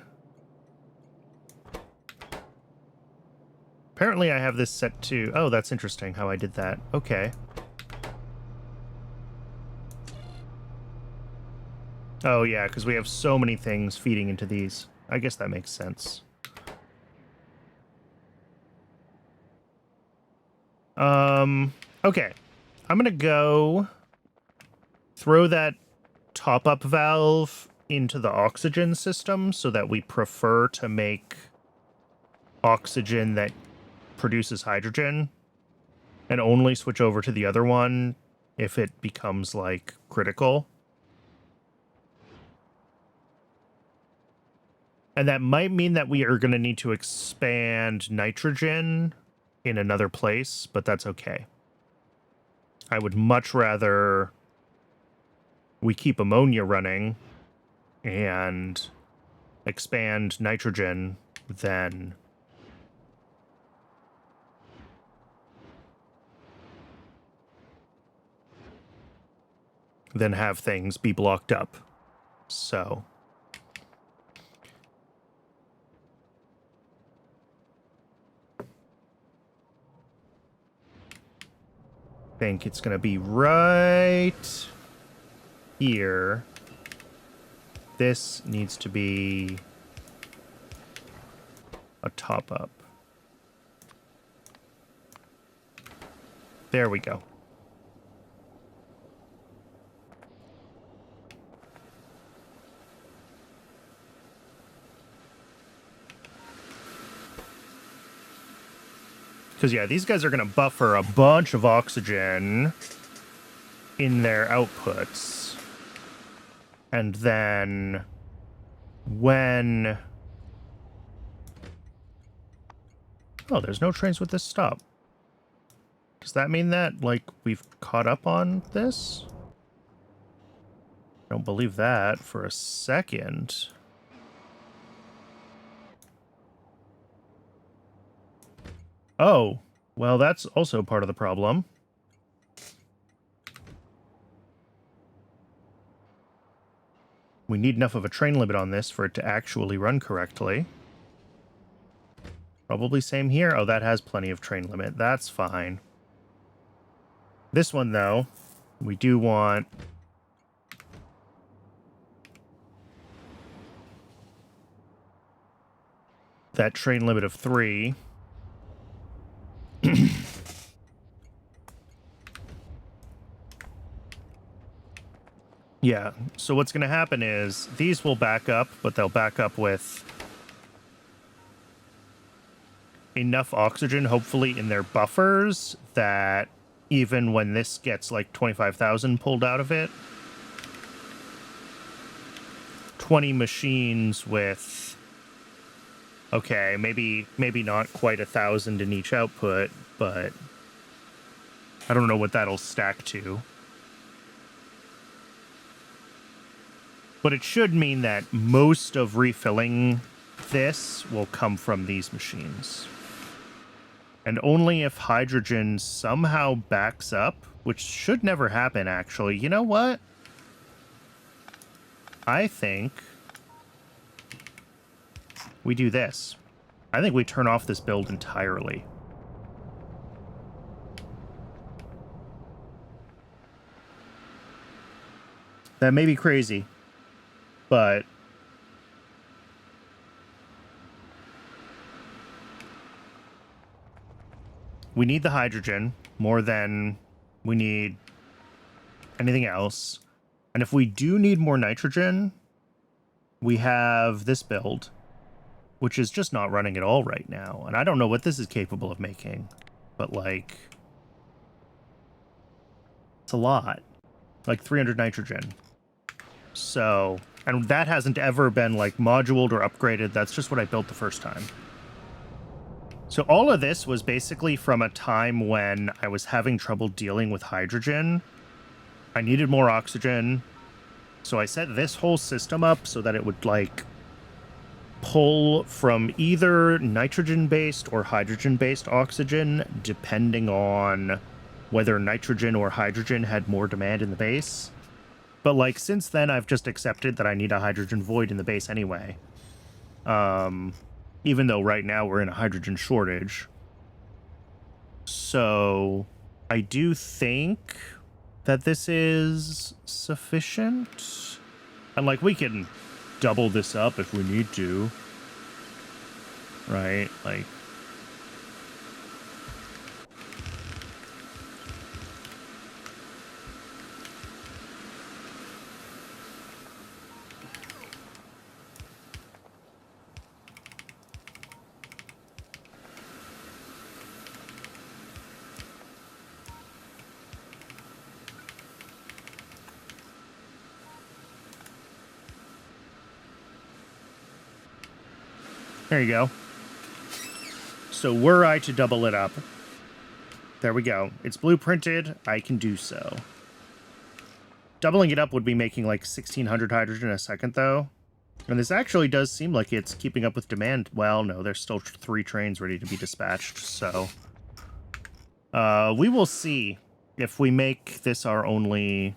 Apparently I have this set to... oh, that's interesting how I did that. Okay. Oh, yeah, because we have so many things feeding into these. I guess that makes sense. Okay. I'm gonna go throw that top-up valve into the oxygen system so that we prefer to make oxygen that produces hydrogen and only switch over to the other one if it becomes, like, critical. And that might mean that we are going to need to expand nitrogen in another place, but that's okay. I would much rather we keep ammonia running and expand nitrogen than have things be blocked up. So... I think it's going to be right here. This needs to be a top-up. There we go. Because, yeah, these guys are going to buffer a bunch of oxygen in their outputs. And then when... oh, there's no trains with this stop. Does that mean that, like, we've caught up on this? I don't believe that for a second. Oh, well, that's also part of the problem. We need enough of a train limit on this for it to actually run correctly. Probably same here. Oh, that has plenty of train limit. That's fine. This one, though, we do want... that train limit of 3. Yeah, so what's going to happen is these will back up, but they'll back up with enough oxygen, hopefully, in their buffers that even when this gets like 25,000 pulled out of it, 20 machines with, okay, maybe not quite 1,000 in each output, but I don't know what that'll stack to. But it should mean that most of refilling this will come from these machines. And only if hydrogen somehow backs up, which should never happen, actually. You know what? I think we do this. I think we turn off this build entirely. That may be crazy, but we need the hydrogen more than we need anything else. And if we do need more nitrogen, we have this build, which is just not running at all right now. And I don't know what this is capable of making, but like, it's a lot. Like 300 nitrogen. So, and that hasn't ever been like moduled or upgraded. That's just what I built the first time. So all of this was basically from a time when I was having trouble dealing with hydrogen. I needed more oxygen. So I set this whole system up so that it would like pull from either nitrogen-based or hydrogen-based oxygen, depending on whether nitrogen or hydrogen had more demand in the base. But like since then, I've just accepted that I need a hydrogen void in the base anyway. Even though right now we're in a hydrogen shortage. So I do think that this is sufficient. And like we can double this up if we need to. Right? Like, there you go. So were I to double it up, there we go. It's blueprinted. I can do so. Doubling it up would be making like 1,600 hydrogen a second, though. And this actually does seem like it's keeping up with demand. Well, no, there's still 3 trains ready to be dispatched, so... we will see if we make this our only...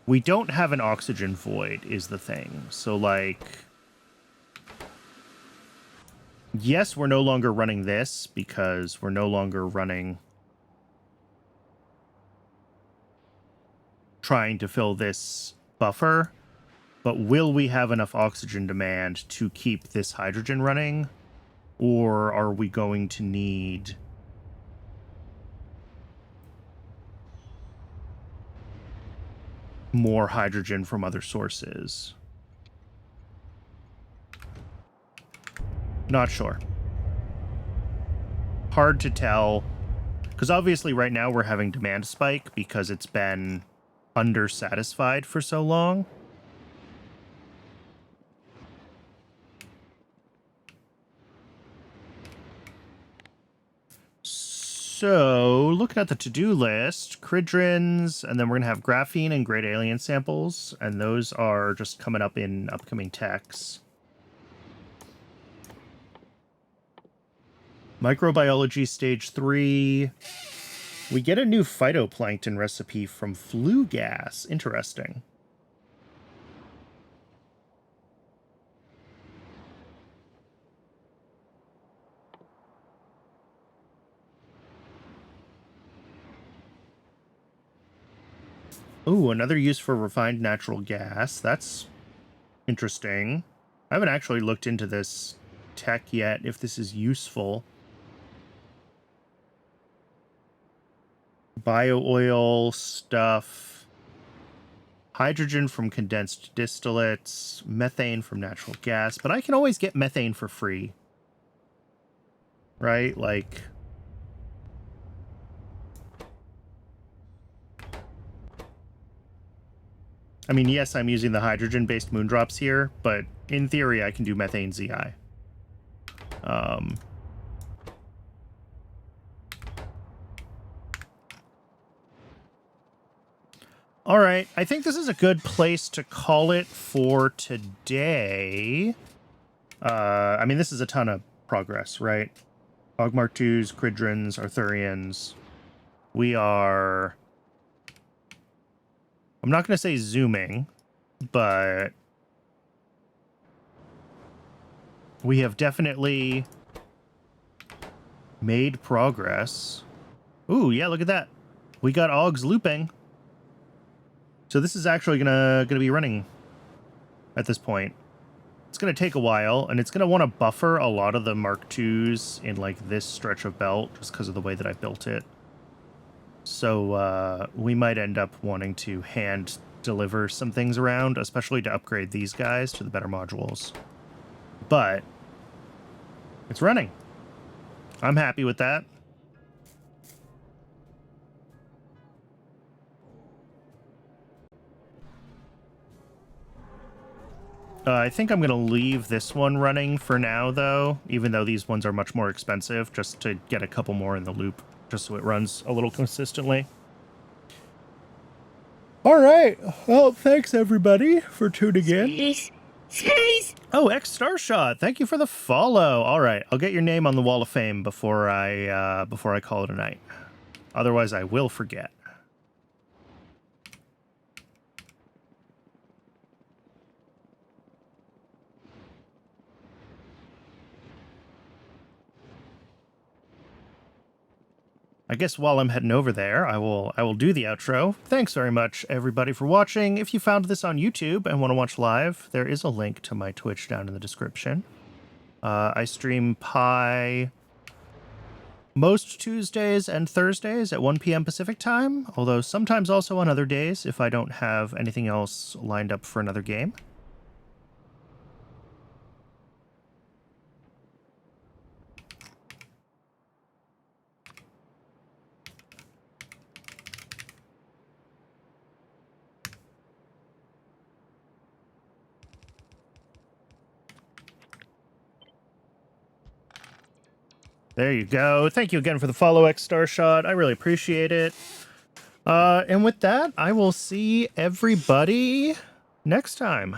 We don't have an oxygen void, is the thing. So, like... Yes, we're no longer running this, because we're no longer running... trying to fill this buffer. But will we have enough oxygen demand to keep this hydrogen running? Or are we going to need... more hydrogen from other sources? Not sure. Hard to tell. Because obviously right now we're having demand spike because it's been undersatisfied for so long. So, looking at the to-do list, Cridrins, and then we're going to have graphene and great alien samples, and those are just coming up in upcoming techs. Microbiology stage 3. We get a new phytoplankton recipe from flue gas. Interesting. Ooh, another use for refined natural gas. That's interesting. I haven't actually looked into this tech yet, if this is useful. Bio-oil stuff. Hydrogen from condensed distillates. Methane from natural gas. But I can always get methane for free. Right? Like... I mean, yes, I'm using the hydrogen-based moondrops here, but in theory, I can do methane ZI. All right, I think this is a good place to call it for today. I mean, this is a ton of progress, right? Ogmark 2s, Cridrins, Arthurians. We are... I'm not going to say zooming, but we have definitely made progress. Ooh, yeah, look at that. We got Augs looping. So this is actually gonna be running at this point. It's gonna take a while, and it's gonna want to buffer a lot of the Mark IIs in like this stretch of belt, just because of the way that I built it. So we might end up wanting to hand deliver some things around, especially to upgrade these guys to the better modules. But it's running. I'm happy with that. I think I'm going to leave this one running for now, though, even though these ones are much more expensive, just to get a couple more in the loop, just so it runs a little consistently. All right. Well, thanks, everybody, for tuning in. Space. Oh, X Starshot, thank you for the follow. All right, I'll get your name on the Wall of Fame before I call it a night. Otherwise, I will forget. I guess while I'm heading over there, I will do the outro. Thanks very much, everybody, for watching. If you found this on YouTube and want to watch live, there is a link to my Twitch down in the description. I stream Pi most Tuesdays and Thursdays at 1 p.m. Pacific time, although sometimes also on other days if I don't have anything else lined up for another game. There you go. Thank you again for the follow, X Starshot. I really appreciate it. And with that, I will see everybody next time.